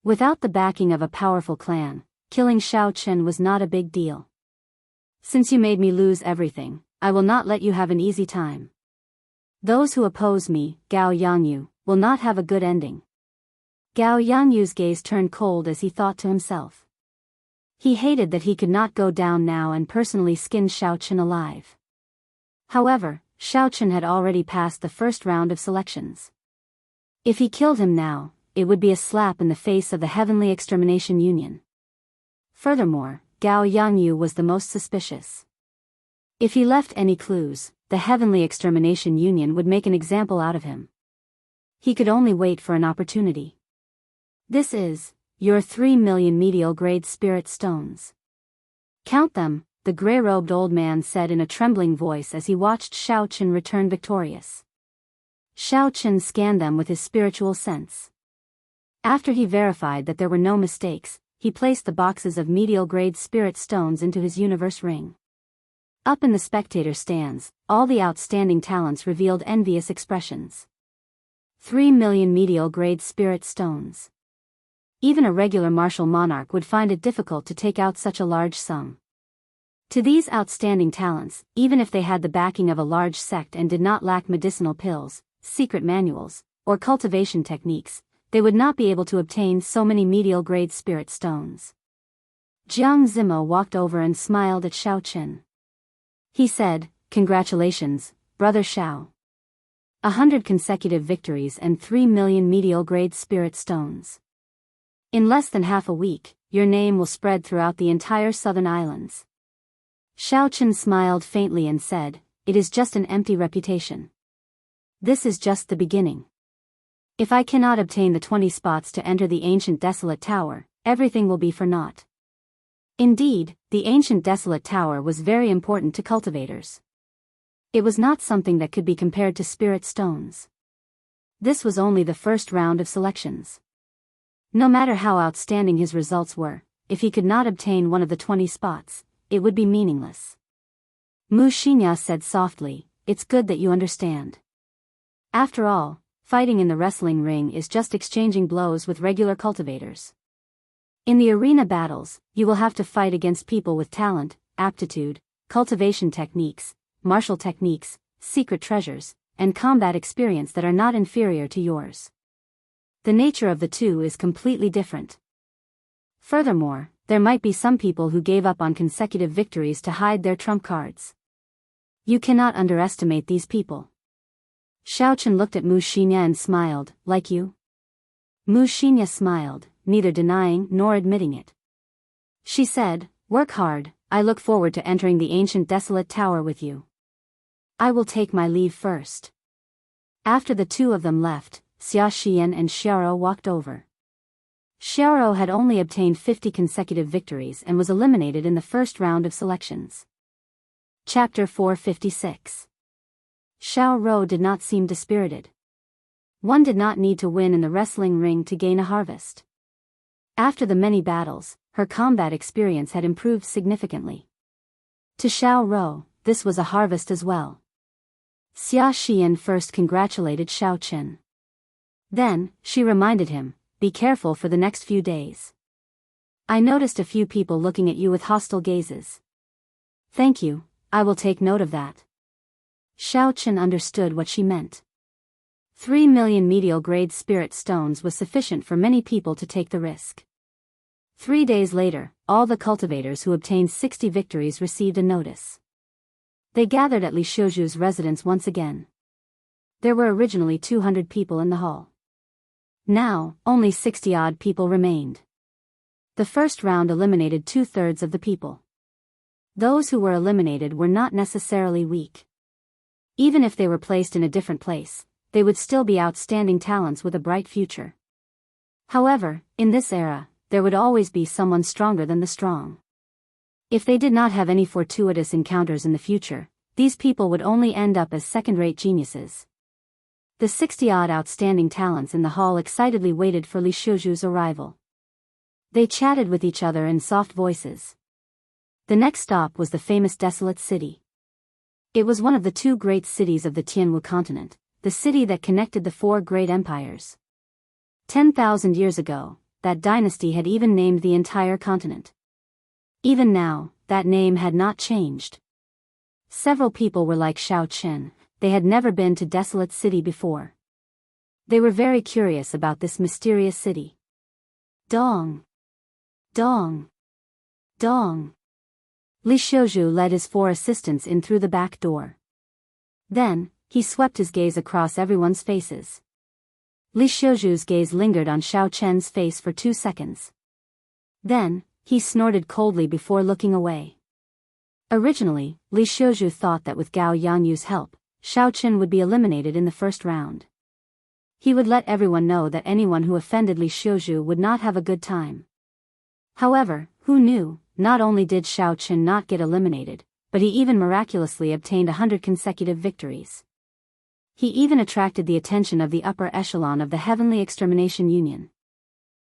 Without the backing of a powerful clan, killing Xiao Chen was not a big deal. Since you made me lose everything, I will not let you have an easy time. Those who oppose me, Gao Yangyu, will not have a good ending. Gao Yangyu's gaze turned cold as he thought to himself. He hated that he could not go down now and personally skin Xiao Chen alive. However, Xiao Chen had already passed the first round of selections. If he killed him now, it would be a slap in the face of the Heavenly Extermination Union. Furthermore, Gao Yangyu was the most suspicious. If he left any clues, the Heavenly Extermination Union would make an example out of him. He could only wait for an opportunity. This is your 3 million medial-grade spirit stones. Count them, the gray-robed old man said in a trembling voice as he watched Xiao Chen return victorious. Xiao Chen scanned them with his spiritual sense. After he verified that there were no mistakes, he placed the boxes of medial-grade spirit stones into his universe ring. Up in the spectator stands, all the outstanding talents revealed envious expressions. 3 million medial-grade spirit stones. Even a regular martial monarch would find it difficult to take out such a large sum. To these outstanding talents, even if they had the backing of a large sect and did not lack medicinal pills, secret manuals, or cultivation techniques, they would not be able to obtain so many medial-grade spirit stones. Jiang Zimo walked over and smiled at Xiao Chen. He said, "Congratulations, Brother Xiao. 100 consecutive victories and 3 million medial-grade spirit stones. In less than half a week, your name will spread throughout the entire southern islands." Xiao Chen smiled faintly and said, "It is just an empty reputation. This is just the beginning. If I cannot obtain the 20 spots to enter the ancient desolate tower, everything will be for naught." Indeed, the ancient desolate tower was very important to cultivators. It was not something that could be compared to spirit stones. This was only the first round of selections. No matter how outstanding his results were, if he could not obtain one of the 20 spots, it would be meaningless. Mu Xinya said softly, "It's good that you understand. After all, fighting in the wrestling ring is just exchanging blows with regular cultivators. In the arena battles, you will have to fight against people with talent, aptitude, cultivation techniques, martial techniques, secret treasures, and combat experience that are not inferior to yours. The nature of the two is completely different. Furthermore, there might be some people who gave up on consecutive victories to hide their trump cards. You cannot underestimate these people." Xiao Chen looked at Mu Xinya and smiled, "Like you?" Mu Xinya smiled, neither denying nor admitting it. She said, "Work hard, I look forward to entering the ancient desolate tower with you. I will take my leave first." After the two of them left, Xia Xian and Xiaoro walked over. Xiaoro had only obtained 50 consecutive victories and was eliminated in the first round of selections. Chapter 456. Xiaoro did not seem dispirited. One did not need to win in the wrestling ring to gain a harvest. After the many battles, her combat experience had improved significantly. To Xiaoro, this was a harvest as well. Xia Xian first congratulated Xiao Chen. Then, she reminded him, be careful for the next few days. I noticed a few people looking at you with hostile gazes. Thank you, I will take note of that. Xiao Chen understood what she meant. 3 million medial-grade spirit stones was sufficient for many people to take the risk. 3 days later, all the cultivators who obtained 60 victories received a notice. They gathered at Li Xiuzhu's residence once again. There were originally 200 people in the hall. Now, only 60-odd people remained. The first round eliminated 2/3 of the people. Those who were eliminated were not necessarily weak. Even if they were placed in a different place, they would still be outstanding talents with a bright future. However, in this era, there would always be someone stronger than the strong. If they did not have any fortuitous encounters in the future, these people would only end up as second-rate geniuses. The 60-odd outstanding talents in the hall excitedly waited for Li Xiuzhu's arrival. They chatted with each other in soft voices. The next stop was the famous Desolate City. It was one of the 2 great cities of the Tianwu continent, the city that connected the 4 great empires. 10,000 years ago, that dynasty had even named the entire continent. Even now, that name had not changed. Several people were like Xiao Chen, they had never been to Desolate City before. They were very curious about this mysterious city. Dong! Dong! Dong! Li Xiuzhu led his 4 assistants in through the back door. Then, he swept his gaze across everyone's faces. Li Xiuzhu's gaze lingered on Xiao Chen's face for 2 seconds. Then, he snorted coldly before looking away. Originally, Li Xiuzhu thought that with Gao Yangyu's help, Xiao Chen would be eliminated in the first round. He would let everyone know that anyone who offended Li Xiuzhu would not have a good time. However, who knew, not only did Xiao Chen not get eliminated, but he even miraculously obtained 100 consecutive victories. He even attracted the attention of the upper echelon of the Heavenly Extermination Union.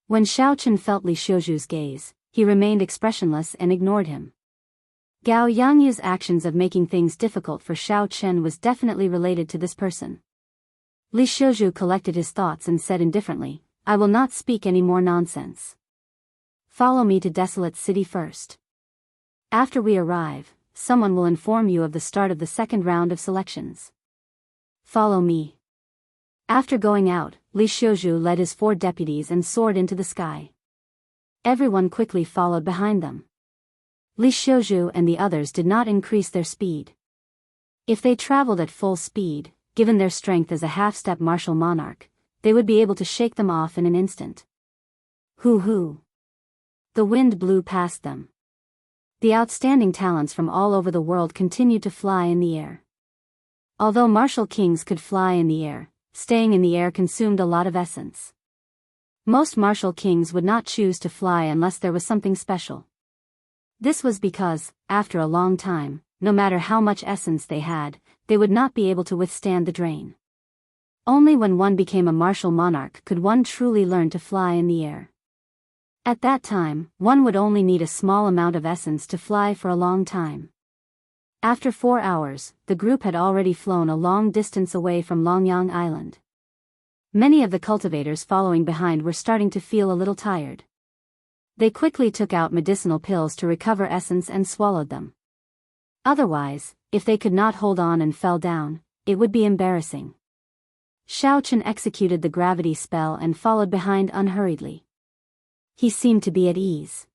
When Xiao Chen felt Li Xiuzhu's gaze, he remained expressionless and ignored him. Gao Yangyu's actions of making things difficult for Xiao Chen was definitely related to this person. Li Xiuzhu collected his thoughts and said indifferently, I will not speak any more nonsense. Follow me to Desolate City first. After we arrive, someone will inform you of the start of the second round of selections. Follow me. After going out, Li Xiuzhu led his 4 deputies and soared into the sky. Everyone quickly followed behind them. Li Xiuzhu and the others did not increase their speed. If they traveled at full speed, given their strength as a half-step martial monarch, they would be able to shake them off in an instant. Hoo-hoo. The wind blew past them. The outstanding talents from all over the world continued to fly in the air. Although martial kings could fly in the air, staying in the air consumed a lot of essence. Most martial kings would not choose to fly unless there was something special. This was because, after a long time, no matter how much essence they had, they would not be able to withstand the drain. Only when one became a martial monarch could one truly learn to fly in the air. At that time, one would only need a small amount of essence to fly for a long time. After 4 hours, the group had already flown a long distance away from Longyang Island. Many of the cultivators following behind were starting to feel a little tired. They quickly took out medicinal pills to recover essence and swallowed them. Otherwise, if they could not hold on and fell down, it would be embarrassing. Xiao Chen executed the gravity spell and followed behind unhurriedly. He seemed to be at ease.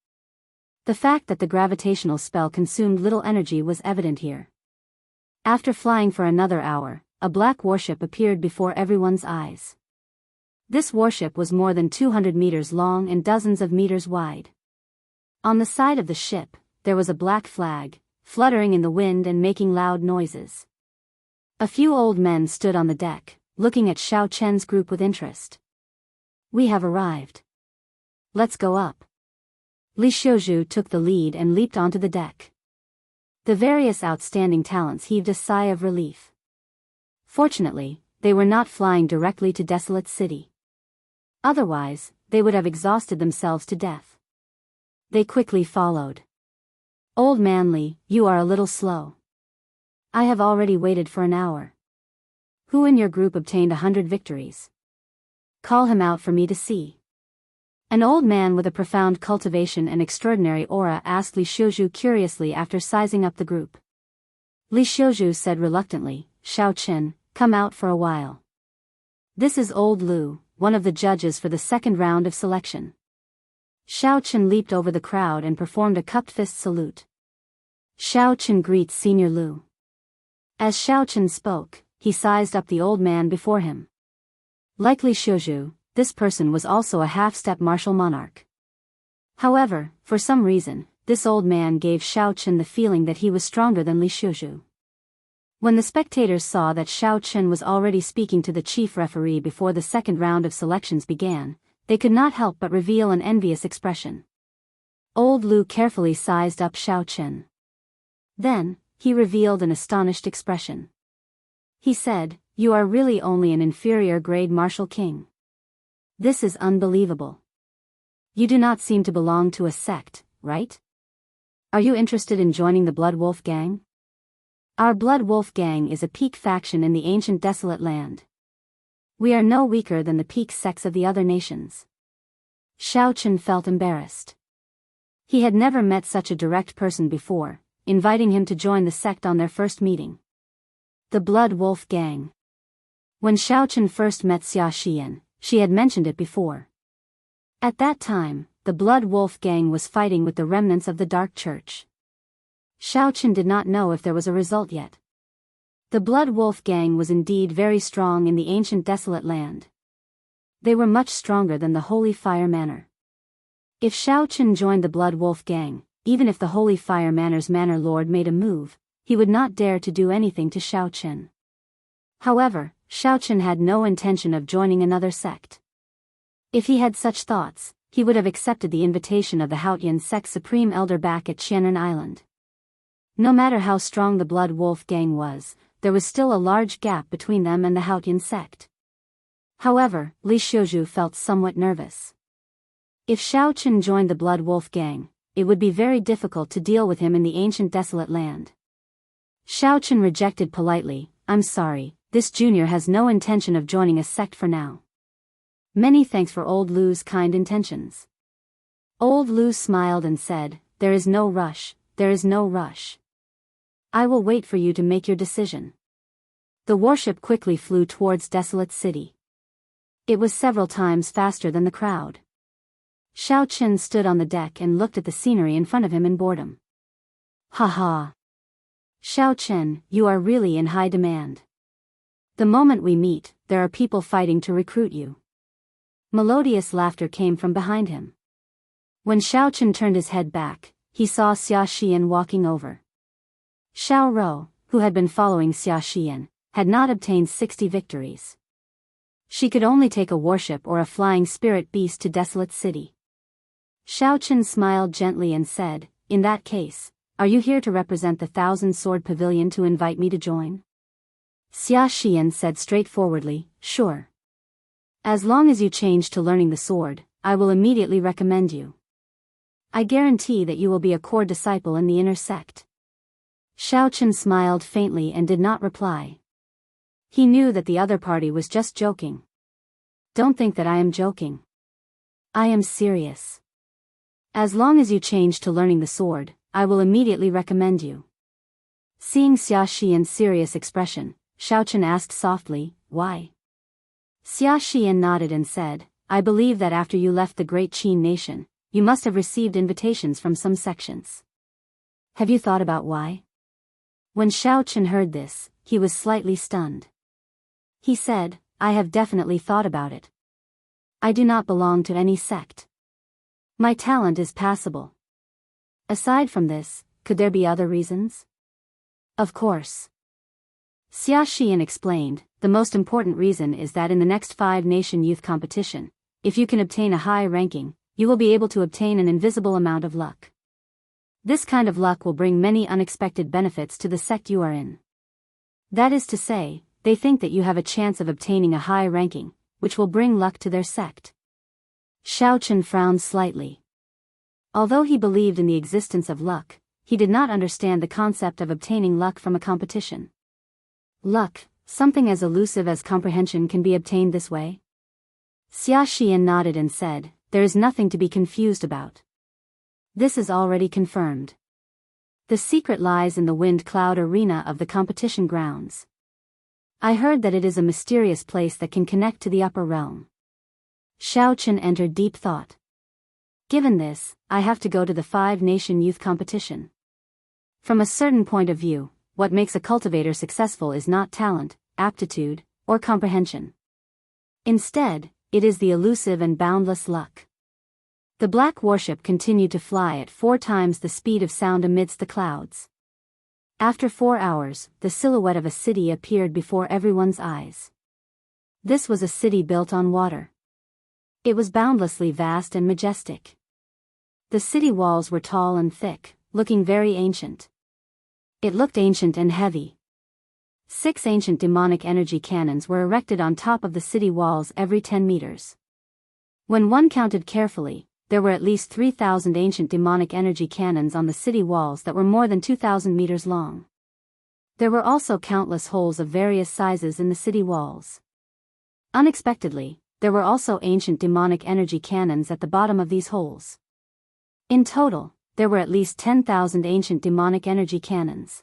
The fact that the gravitational spell consumed little energy was evident here. After flying for another hour, a black warship appeared before everyone's eyes. This warship was more than 200 meters long and dozens of meters wide. On the side of the ship, there was a black flag, fluttering in the wind and making loud noises. A few old men stood on the deck, looking at Xiao Chen's group with interest. We have arrived. Let's go up. Li Xiuzhu took the lead and leaped onto the deck. The various outstanding talents heaved a sigh of relief. Fortunately, they were not flying directly to Desolate City. Otherwise, they would have exhausted themselves to death. They quickly followed. Old man Li, you are a little slow. I have already waited for an hour. Who in your group obtained 100 victories? Call him out for me to see. An old man with a profound cultivation and extraordinary aura asked Li Xiuzhu curiously after sizing up the group. Li Xiuzhu said reluctantly, "Xiao Qin, come out for a while. This is old Lu, one of the judges for the second round of selection." Xiao Qin leaped over the crowd and performed a cupped fist salute. Xiao Qin greets Senior Lu. As Xiao Qin spoke, he sized up the old man before him. Like Li Xiuzhu, this person was also a half-step martial monarch. However, for some reason, this old man gave Xiao Qin the feeling that he was stronger than Li Xiuzhu. When the spectators saw that Xiao Qin was already speaking to the chief referee before the second round of selections began, they could not help but reveal an envious expression. Old Lu carefully sized up Xiao Qin. Then, he revealed an astonished expression. He said, "You are really only an inferior grade martial king. This is unbelievable. You do not seem to belong to a sect, right? Are you interested in joining the Blood Wolf Gang? Our Blood Wolf Gang is a peak faction in the ancient desolate land. We are no weaker than the peak sects of the other nations." Xiao Qin felt embarrassed. He had never met such a direct person before, inviting him to join the sect on their first meeting. The Blood Wolf Gang. When Xiao Qin first met Xia Xian, she had mentioned it before. At that time, the Blood Wolf Gang was fighting with the remnants of the Dark Church. Xiao Qin did not know if there was a result yet. The Blood Wolf Gang was indeed very strong in the ancient desolate land. They were much stronger than the Holy Fire Manor. If Xiao Qin joined the Blood Wolf Gang, even if the Holy Fire Manor's manor lord made a move, he would not dare to do anything to Xiao Qin. However, Xiao Qin had no intention of joining another sect. If he had such thoughts, he would have accepted the invitation of the Haotian sect's supreme elder back at Qianren Island. No matter how strong the Blood Wolf Gang was, there was still a large gap between them and the Haotian sect. However, Li Xiuzhu felt somewhat nervous. If Xiao Qin joined the Blood Wolf Gang, it would be very difficult to deal with him in the ancient desolate land. Xiao Qin rejected politely, "I'm sorry, this junior has no intention of joining a sect for now." Many thanks for old Lu's kind intentions. Old Lu smiled and said, "There is no rush, there is no rush. I will wait for you to make your decision." The warship quickly flew towards Desolate City. It was several times faster than the crowd. Xiao Qin stood on the deck and looked at the scenery in front of him in boredom. "Ha ha. Xiao Qin, you are really in high demand. The moment we meet, there are people fighting to recruit you." Melodious laughter came from behind him. When Xiao Qin turned his head back, he saw Xia Xian walking over. Xiao Rou, who had been following Xia Xian, had not obtained 60 victories. She could only take a warship or a flying spirit beast to Desolate City. Xiao Qin smiled gently and said, "In that case, are you here to represent the 1,000-sword pavilion to invite me to join?" Xia Xian said straightforwardly, "Sure. As long as you change to learning the sword, I will immediately recommend you. I guarantee that you will be a core disciple in the inner sect." Xiao Qin smiled faintly and did not reply. He knew that the other party was just joking. "Don't think that I am joking. I am serious. As long as you change to learning the sword, I will immediately recommend you." Seeing Xia Xian's serious expression, Xiao Qin asked softly, "Why?" Xia Xian nodded and said, "I believe that after you left the great Qin nation, you must have received invitations from some sections. Have you thought about why?" When Xiao Qin heard this, he was slightly stunned. He said, "I have definitely thought about it. I do not belong to any sect. My talent is passable. Aside from this, could there be other reasons?" "Of course." Xia Xian explained, "The most important reason is that in the next 5-nation youth competition, if you can obtain a high ranking, you will be able to obtain an invisible amount of luck. This kind of luck will bring many unexpected benefits to the sect you are in. That is to say, they think that you have a chance of obtaining a high ranking, which will bring luck to their sect." Xiao Qin frowned slightly. Although he believed in the existence of luck, he did not understand the concept of obtaining luck from a competition. Luck, something as elusive as comprehension, can be obtained this way? Xia Xian nodded and said, there is nothing to be confused about. This is already confirmed. The secret lies in the wind cloud arena of the competition grounds. I heard that it is a mysterious place that can connect to the upper realm. Xiao Chen entered deep thought. Given this, I have to go to the 5-nation youth competition. From a certain point of view, what makes a cultivator successful is not talent, aptitude, or comprehension. Instead, it is the elusive and boundless luck. The black warship continued to fly at 4 times the speed of sound amidst the clouds. After 4 hours, the silhouette of a city appeared before everyone's eyes. This was a city built on water. It was boundlessly vast and majestic. The city walls were tall and thick, looking very ancient. It looked ancient and heavy. 6 ancient demonic energy cannons were erected on top of the city walls every 10 meters. When one counted carefully, there were at least 3,000 ancient demonic energy cannons on the city walls that were more than 2,000 meters long. There were also countless holes of various sizes in the city walls. Unexpectedly, there were also ancient demonic energy cannons at the bottom of these holes. In total, there were at least 10,000 ancient demonic energy cannons.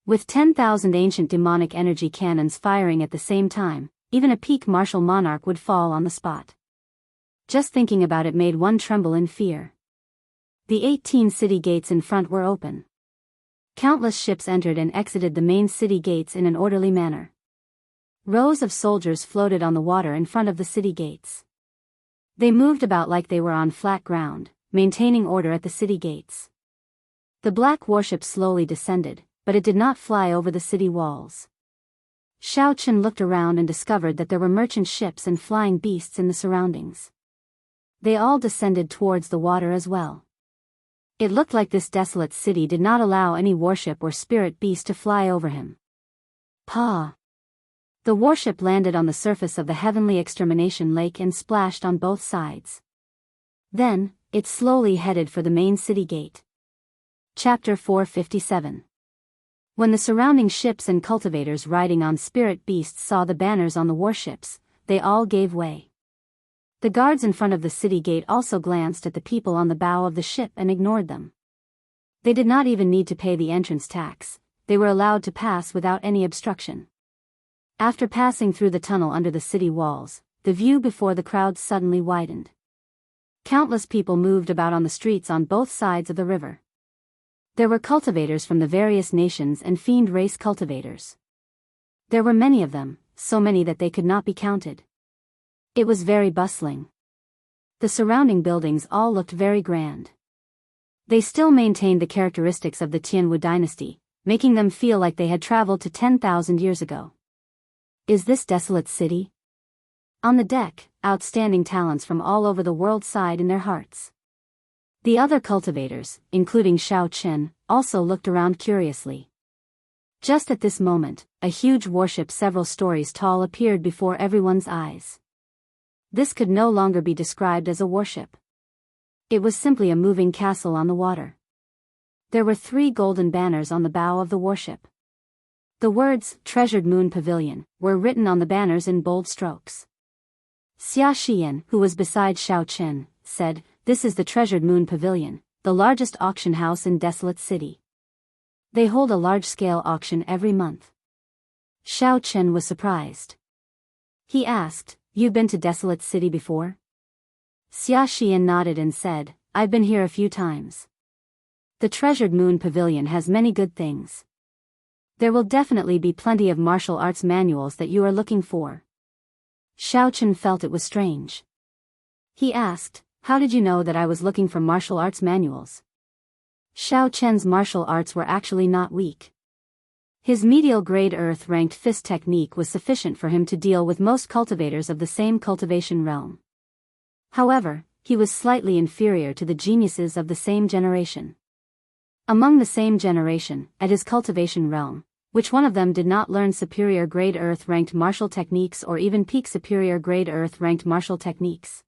With 10,000 ancient demonic energy cannons firing at the same time, even a peak martial monarch would fall on the spot. Just thinking about it made one tremble in fear. The 18 city gates in front were open. Countless ships entered and exited the main city gates in an orderly manner. Rows of soldiers floated on the water in front of the city gates. They moved about like they were on flat ground, maintaining order at the city gates. The black warship slowly descended, but it did not fly over the city walls. Xiao Chen looked around and discovered that there were merchant ships and flying beasts in the surroundings. They all descended towards the water as well. It looked like this desolate city did not allow any warship or spirit beast to fly over him. Pa! The warship landed on the surface of the heavenly extermination lake and splashed on both sides. Then, it slowly headed for the main city gate. Chapter 457. When the surrounding ships and cultivators riding on spirit beasts saw the banners on the warships, they all gave way. The guards in front of the city gate also glanced at the people on the bow of the ship and ignored them. They did not even need to pay the entrance tax, they were allowed to pass without any obstruction. After passing through the tunnel under the city walls, the view before the crowd suddenly widened. Countless people moved about on the streets on both sides of the river. There were cultivators from the various nations and fiend race cultivators. There were many of them, so many that they could not be counted. It was very bustling. The surrounding buildings all looked very grand. They still maintained the characteristics of the Tianwu dynasty, making them feel like they had traveled to 10,000 years ago. Is this desolate city? On the deck, outstanding talents from all over the world sighed in their hearts. The other cultivators, including Xiao Chen, also looked around curiously. Just at this moment, a huge warship several stories tall appeared before everyone's eyes. This could no longer be described as a warship. It was simply a moving castle on the water. There were 3 golden banners on the bow of the warship. The words, "Treasured Moon Pavilion," were written on the banners in bold strokes. Xia Xian, who was beside Xiao Chen, said, "This is the Treasured Moon Pavilion, the largest auction house in Desolate City. They hold a large-scale auction every month." Xiao Chen was surprised. He asked, "You've been to Desolate City before?" Xia Xian nodded and said, "I've been here a few times. The Treasured Moon Pavilion has many good things. There will definitely be plenty of martial arts manuals that you are looking for." Xiao Chen felt it was strange. He asked, "How did you know that I was looking for martial arts manuals?" Xiao Chen's martial arts were actually not weak. His medial grade earth-ranked fist technique was sufficient for him to deal with most cultivators of the same cultivation realm. However, he was slightly inferior to the geniuses of the same generation. Among the same generation, at his cultivation realm, which one of them did not learn superior grade earth-ranked martial techniques or even peak superior grade earth-ranked martial techniques?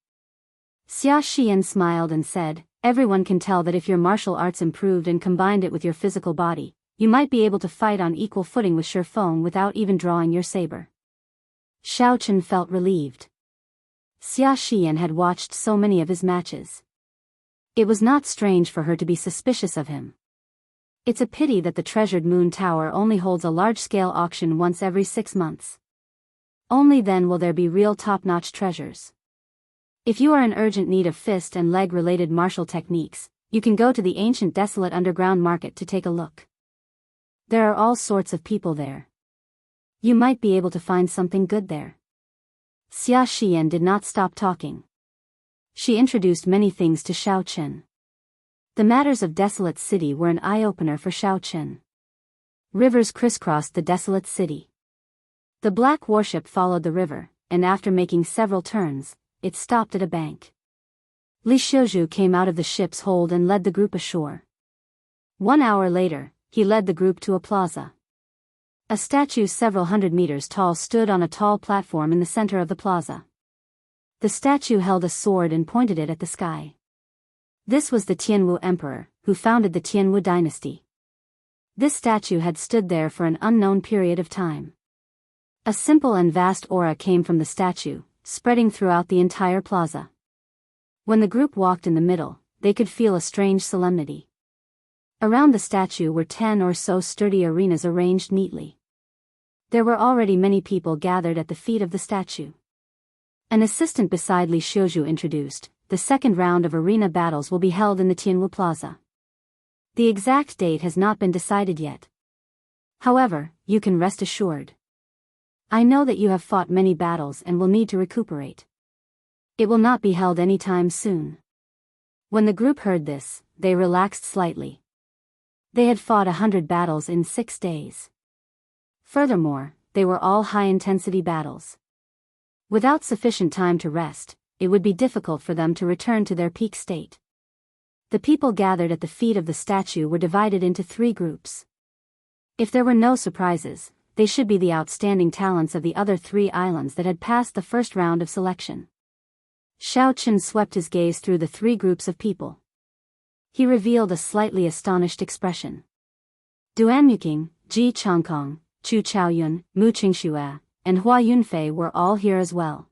Xia Xian smiled and said, "Everyone can tell that if your martial arts improved and combined it with your physical body, you might be able to fight on equal footing with Shifeng without even drawing your saber." Xiao Chen felt relieved. Xia Xian had watched so many of his matches. It was not strange for her to be suspicious of him. It's a pity that the treasured Moon Tower only holds a large-scale auction once every 6 months. Only then will there be real top-notch treasures. If you are in urgent need of fist and leg-related martial techniques, you can go to the ancient desolate underground market to take a look. There are all sorts of people there. You might be able to find something good there. Xia Xian did not stop talking. She introduced many things to Xiao Chen. The matters of Desolate City were an eye-opener for Xiao Chen. Rivers crisscrossed the desolate city. The black warship followed the river, and after making several turns, it stopped at a bank. Li Xiuzhu came out of the ship's hold and led the group ashore. 1 hour later, he led the group to a plaza. A statue several hundred meters tall stood on a tall platform in the center of the plaza. The statue held a sword and pointed it at the sky. This was the Tianwu Emperor, who founded the Tianwu dynasty. This statue had stood there for an unknown period of time. A simple and vast aura came from the statue, spreading throughout the entire plaza. When the group walked in the middle, they could feel a strange solemnity. Around the statue were 10 or so sturdy arenas arranged neatly. There were already many people gathered at the feet of the statue. An assistant beside Li Xiuzhu introduced, the second round of arena battles will be held in the Tianwu Plaza. The exact date has not been decided yet. However, you can rest assured. I know that you have fought many battles and will need to recuperate. It will not be held anytime soon. When the group heard this, they relaxed slightly. They had fought 100 battles in 6 days. Furthermore, they were all high-intensity battles. Without sufficient time to rest, it would be difficult for them to return to their peak state. The people gathered at the feet of the statue were divided into 3 groups. If there were no surprises, they should be the outstanding talents of the other 3 islands that had passed the first round of selection. Xiao Chen swept his gaze through the 3 groups of people. He revealed a slightly astonished expression. Duan Muqing, Ji Changkong, Chu Chaoyun, Mu Qingxue, and Hua Yunfei were all here as well.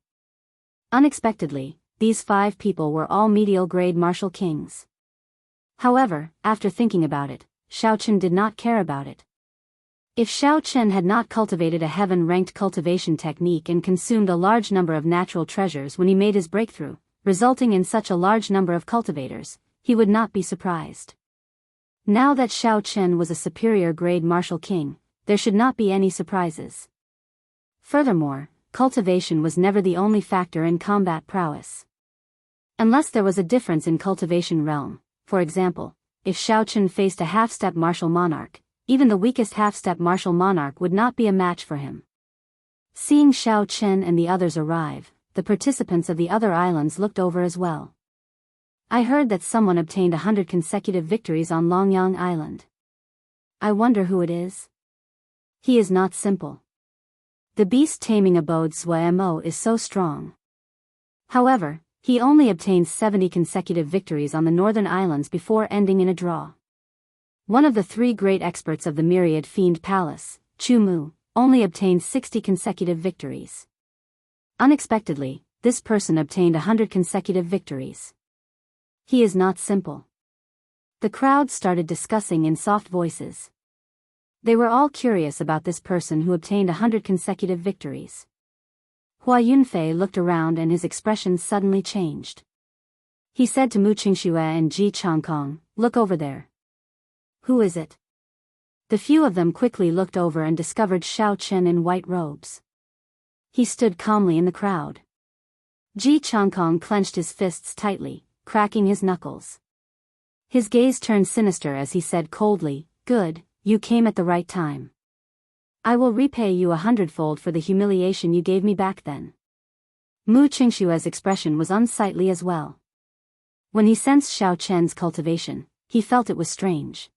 Unexpectedly, these 5 people were all medial-grade martial kings. However, after thinking about it, Xiao Chen did not care about it. If Xiao Chen had not cultivated a heaven-ranked cultivation technique and consumed a large number of natural treasures when he made his breakthrough, resulting in such a large number of cultivators, he would not be surprised. Now that Xiao Chen was a superior-grade martial king, there should not be any surprises. Furthermore, cultivation was never the only factor in combat prowess. Unless there was a difference in cultivation realm, for example, if Xiao Chen faced a half-step martial monarch, even the weakest half-step martial monarch would not be a match for him. Seeing Xiao Chen and the others arrive, the participants of the other islands looked over as well. I heard that someone obtained 100 consecutive victories on Longyang Island. I wonder who it is. He is not simple. The beast-taming abode Suemo is so strong. However, he only obtained 70 consecutive victories on the northern islands before ending in a draw. One of the 3 great experts of the Myriad Fiend Palace, Chu Mu, only obtained 60 consecutive victories. Unexpectedly, this person obtained 100 consecutive victories. He is not simple. The crowd started discussing in soft voices. They were all curious about this person who obtained 100 consecutive victories. Hua Yunfei looked around and his expression suddenly changed. He said to Mu Qingxue and Ji Changkong, "Look over there." "Who is it?" The few of them quickly looked over and discovered Xiao Chen in white robes. He stood calmly in the crowd. Ji Changkong clenched his fists tightly, cracking his knuckles. His gaze turned sinister as he said coldly, "Good, you came at the right time. I will repay you 100-fold for the humiliation you gave me back then." Mu Qingshue's expression was unsightly as well. When he sensed Xiao Chen's cultivation, he felt it was strange.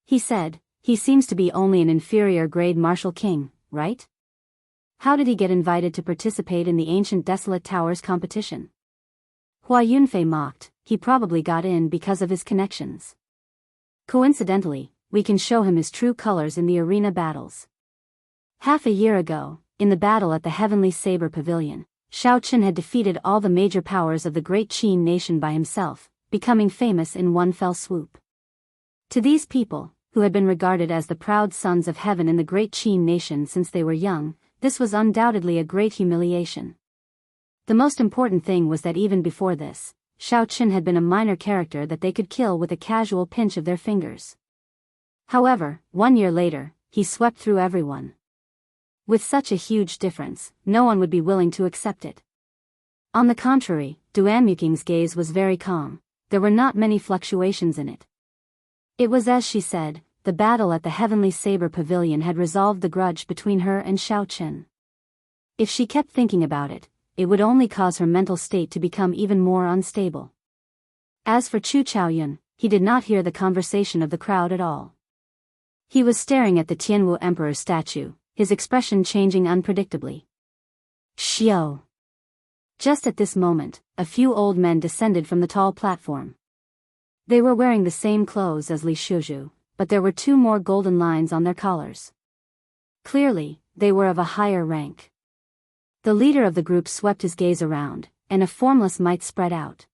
He said, "He seems to be only an inferior-grade martial king, right? How did he get invited to participate in the ancient Desolate Towers competition?" Hua Yunfei mocked, "He probably got in because of his connections. Coincidentally, we can show him his true colors in the arena battles." Half a year ago, in the battle at the Heavenly Saber Pavilion, Shao Chen had defeated all the major powers of the great Qin nation by himself, becoming famous in one fell swoop. To these people, who had been regarded as the proud sons of heaven in the great Qin nation since they were young, this was undoubtedly a great humiliation. The most important thing was that even before this, Shao Chen had been a minor character that they could kill with a casual pinch of their fingers. However, 1 year later, he swept through everyone. With such a huge difference, no one would be willing to accept it. On the contrary, Duanmuking's gaze was very calm. There were not many fluctuations in it. It was as she said, the battle at the Heavenly Saber Pavilion had resolved the grudge between her and Shao Chen. If she kept thinking about it, it would only cause her mental state to become even more unstable. As for Chu Chaoyun, he did not hear the conversation of the crowd at all. He was staring at the Tianwu Emperor's statue, his expression changing unpredictably. Xiao. Just at this moment, a few old men descended from the tall platform. They were wearing the same clothes as Li Shuzhu, but there were 2 more golden lines on their collars. Clearly, they were of a higher rank. The leader of the group swept his gaze around, and a formless might spread out.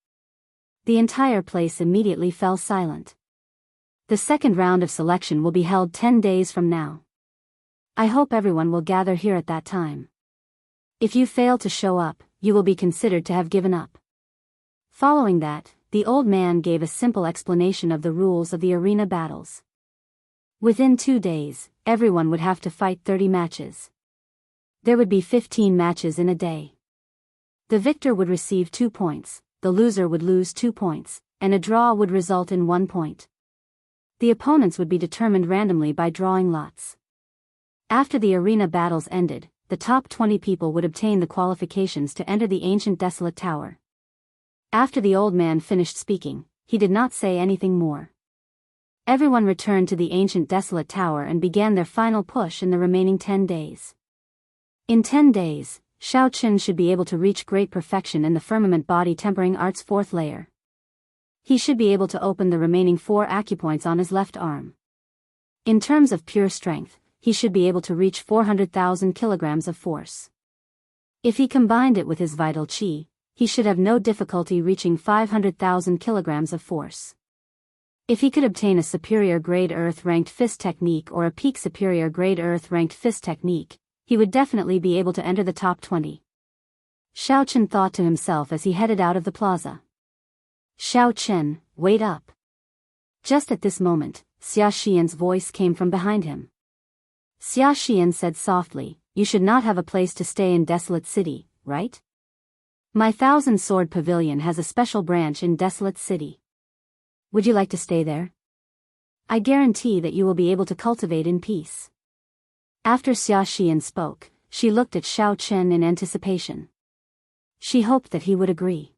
The entire place immediately fell silent. The second round of selection will be held 10 days from now. I hope everyone will gather here at that time. If you fail to show up, you will be considered to have given up. Following that, the old man gave a simple explanation of the rules of the arena battles. Within 2 days, everyone would have to fight 30 matches. There would be 15 matches in a day. The victor would receive 2 points, the loser would lose 2 points, and a draw would result in 1 point. The opponents would be determined randomly by drawing lots. After the arena battles ended, the top 20 people would obtain the qualifications to enter the ancient desolate tower. After the old man finished speaking, he did not say anything more. Everyone returned to the ancient desolate tower and began their final push in the remaining 10 days. In 10 days, Shao Chen should be able to reach great perfection in the firmament body tempering art's 4th layer. He should be able to open the remaining 4 acupoints on his left arm. In terms of pure strength, he should be able to reach 400,000 kilograms of force. If he combined it with his vital qi, he should have no difficulty reaching 500,000 kilograms of force. If he could obtain a superior grade earth-ranked fist technique or a peak superior grade earth-ranked fist technique, he would definitely be able to enter the top 20. Shao Chen thought to himself as he headed out of the plaza. Shao Chen, wait up. Just at this moment, Xia Xian's voice came from behind him. Xia Xian said softly, you should not have a place to stay in Desolate City, right? My 1,000-sword pavilion has a special branch in Desolate City. Would you like to stay there? I guarantee that you will be able to cultivate in peace. After Xia Xian spoke, she looked at Shao Chen in anticipation. She hoped that he would agree.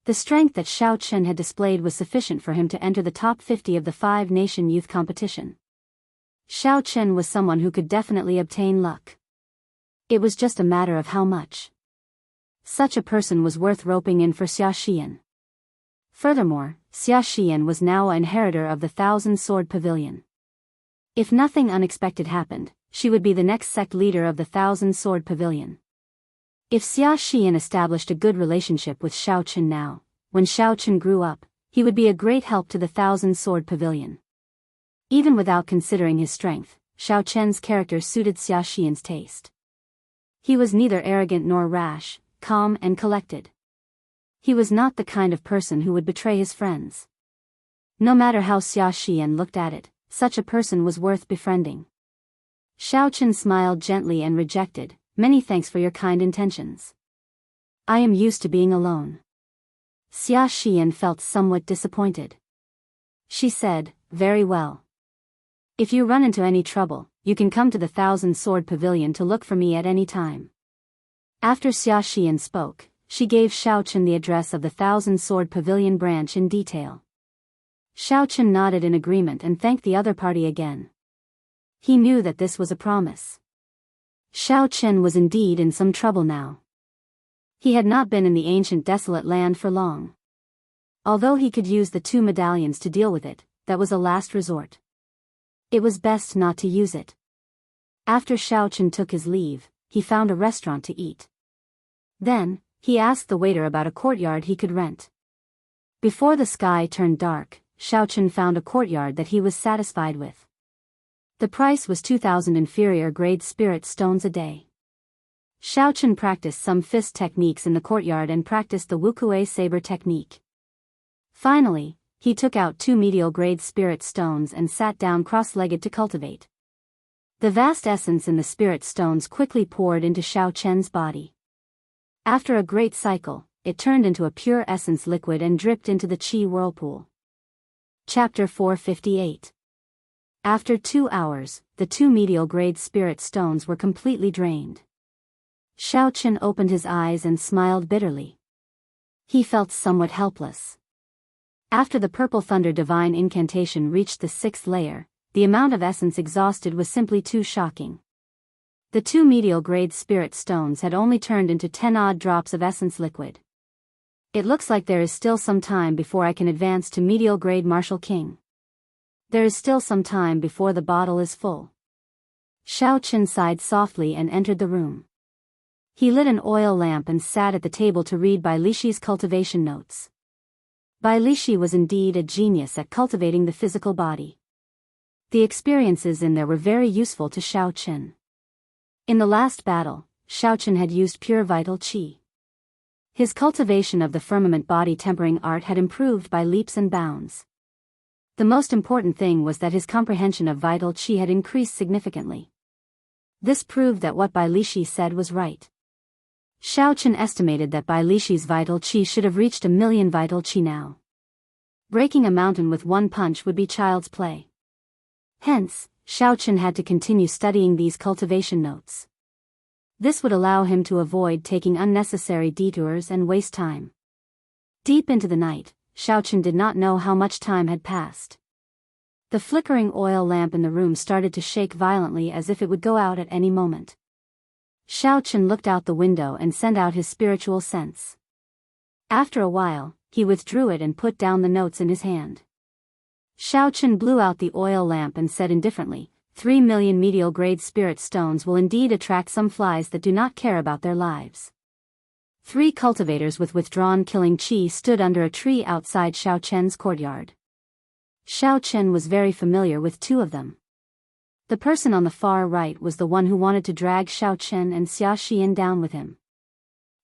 The strength that Shao Chen had displayed was sufficient for him to enter the top 50 of the 5-nation youth competition. Shao Chen was someone who could definitely obtain luck. It was just a matter of how much. Such a person was worth roping in for Xia Xian. Furthermore, Xia Xian was now an inheritor of the 1,000-sword pavilion. If nothing unexpected happened, she would be the next sect leader of the 1,000-sword pavilion. If Xia Xian established a good relationship with Shao Chen now, when Shao Chen grew up, he would be a great help to the 1,000-sword pavilion. Even without considering his strength, Shao Chen's character suited Xia Xian's taste. He was neither arrogant nor rash, calm and collected. He was not the kind of person who would betray his friends. No matter how Xia Xian looked at it, such a person was worth befriending. Shao Chen smiled gently and rejected, many thanks for your kind intentions. I am used to being alone. Xia Xian felt somewhat disappointed. She said, very well. If you run into any trouble, you can come to the 1,000-sword pavilion to look for me at any time. After Xia Xian spoke, she gave Shao Chen the address of the 1,000-sword pavilion branch in detail. Shao Chen nodded in agreement and thanked the other party again. He knew that this was a promise. Shao Chen was indeed in some trouble now. He had not been in the ancient desolate land for long. Although he could use the 2 medallions to deal with it, that was a last resort. It was best not to use it. After Shao Chen took his leave, he found a restaurant to eat. Then, he asked the waiter about a courtyard he could rent. Before the sky turned dark, Xiaochen found a courtyard that he was satisfied with. The price was 2,000 inferior grade spirit stones a day. Xiaochen practiced some fist techniques in the courtyard and practiced the wukue saber technique. Finally, he took out 2 medial grade spirit stones and sat down cross-legged to cultivate. The vast essence in the spirit stones quickly poured into Xiaochen's body. After a great cycle, it turned into a pure essence liquid and dripped into the qi whirlpool. Chapter 458. After 2 hours, the 2 medial grade spirit stones were completely drained. Xiaochen opened his eyes and smiled bitterly. He felt somewhat helpless. After the purple thunder divine incantation reached the 6th layer, the amount of essence exhausted was simply too shocking. The 2 medial grade spirit stones had only turned into 10 odd drops of essence liquid. It looks like there is still some time before I can advance to medial grade Martial King. There is still some time before the bottle is full. Xiaochen sighed softly and entered the room. He lit an oil lamp and sat at the table to read Bai Lishi's cultivation notes. Bai Lishi was indeed a genius at cultivating the physical body. The experiences in there were very useful to Xiaochen. In the last battle, Xiaochen had used pure vital qi. His cultivation of the firmament body tempering art had improved by leaps and bounds. The most important thing was that his comprehension of vital qi had increased significantly. This proved that what Bai Lishi said was right. Xiaochen estimated that Bai Lishi's vital qi should have reached 1,000,000 vital qi now. Breaking a mountain with one punch would be child's play. Hence, Xiaochen had to continue studying these cultivation notes. This would allow him to avoid taking unnecessary detours and waste time. Deep into the night, Xiaochen did not know how much time had passed. The flickering oil lamp in the room started to shake violently as if it would go out at any moment. Xiaochen looked out the window and sent out his spiritual sense. After a while, he withdrew it and put down the notes in his hand. Xiaochen blew out the oil lamp and said indifferently, 3 million medial grade spirit stones will indeed attract some flies that do not care about their lives. 3 cultivators with withdrawn killing qi stood under a tree outside Xiaochen's courtyard. Xiaochen was very familiar with 2 of them. The person on the far right was the one who wanted to drag Xiaochen and Xia Xian down with him.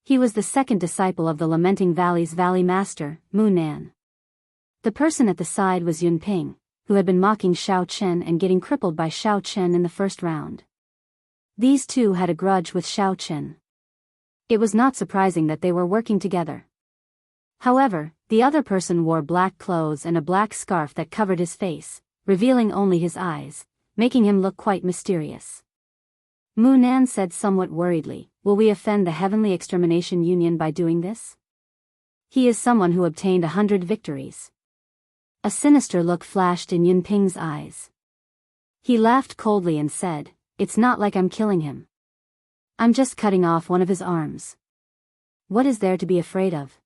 He was the second disciple of the Lamenting Valley's Valley Master, Mu Nan. The person at the side was Yun Ping, who had been mocking Xiaochen and getting crippled by Xiaochen in the first round. These 2 had a grudge with Xiaochen. It was not surprising that they were working together. However, the other person wore black clothes and a black scarf that covered his face, revealing only his eyes, making him look quite mysterious. Mu Nan said somewhat worriedly, "Will we offend the Heavenly Extermination Union by doing this? He is someone who obtained 100 victories." A sinister look flashed in Yun Ping's eyes. He laughed coldly and said, "It's not like I'm killing him. I'm just cutting off one of his arms. What is there to be afraid of?"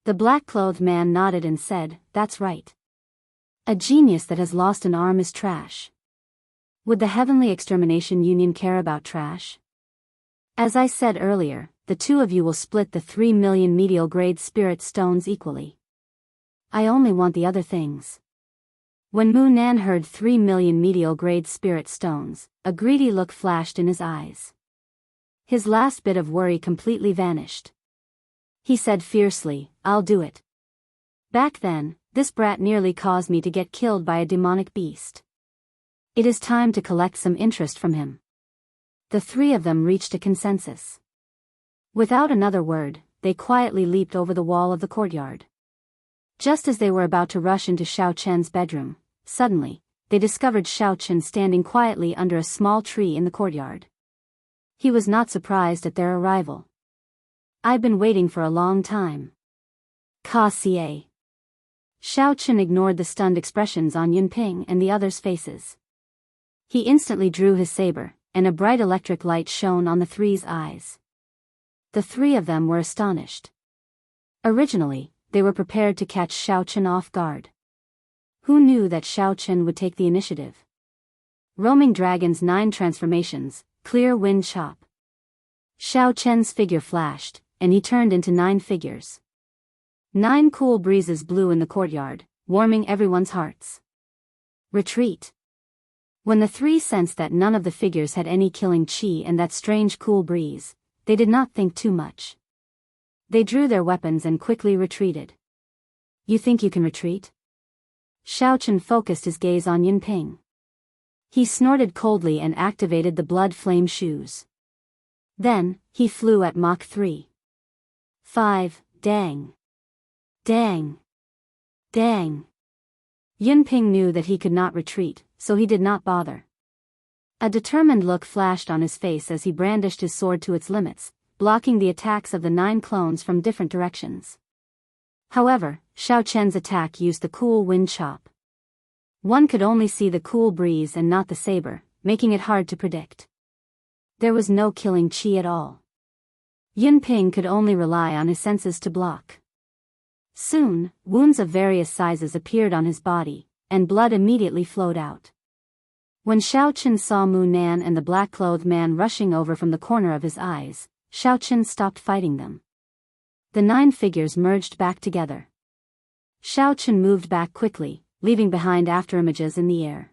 The black-clothed man nodded and said, "That's right. A genius that has lost an arm is trash. Would the Heavenly Extermination Union care about trash? As I said earlier, the 2 of you will split the 3 million medial grade spirit stones equally. I only want the other things." When Mu Nan heard 3 million medial grade spirit stones, a greedy look flashed in his eyes. His last bit of worry completely vanished. He said fiercely, "I'll do it. Back then, this brat nearly caused me to get killed by a demonic beast. It is time to collect some interest from him." The 3 of them reached a consensus. Without another word, they quietly leaped over the wall of the courtyard. Just as they were about to rush into Xiaochen's bedroom, suddenly, they discovered Xiaochen standing quietly under a small tree in the courtyard. He was not surprised at their arrival. "I've been waiting for a long time." Ka Xie. Xiaochen ignored the stunned expressions on Yun Ping and the others' faces. He instantly drew his saber, and a bright electric light shone on the 3's eyes. The 3 of them were astonished. Originally, they were prepared to catch Xiaochen off guard. Who knew that Xiaochen would take the initiative? Roaming Dragon's 9 transformations, Clear Wind Chop. Xiao Chen's figure flashed, and he turned into 9 figures. 9 cool breezes blew in the courtyard, warming everyone's hearts. Retreat. When the 3 sensed that none of the figures had any killing qi and that strange cool breeze, they did not think too much. They drew their weapons and quickly retreated. You think you can retreat? Xiao Chen focused his gaze on Yunping. He snorted coldly and activated the blood flame shoes. Then, he flew at Mach 3. 5, dang. Dang. Dang. Yunping knew that he could not retreat, so he did not bother. A determined look flashed on his face as he brandished his sword to its limits, blocking the attacks of the 9 clones from different directions. However, Xiao Chen's attack used the cool wind chop. One could only see the cool breeze and not the saber, making it hard to predict. There was no killing qi at all. Yunping could only rely on his senses to block. Soon, wounds of various sizes appeared on his body, and blood immediately flowed out. When Xiao Chen saw Mu Nan and the black-clothed man rushing over from the corner of his eyes, Xiao Chen stopped fighting them. The 9 figures merged back together. Xiao Chen moved back quickly, leaving behind afterimages in the air.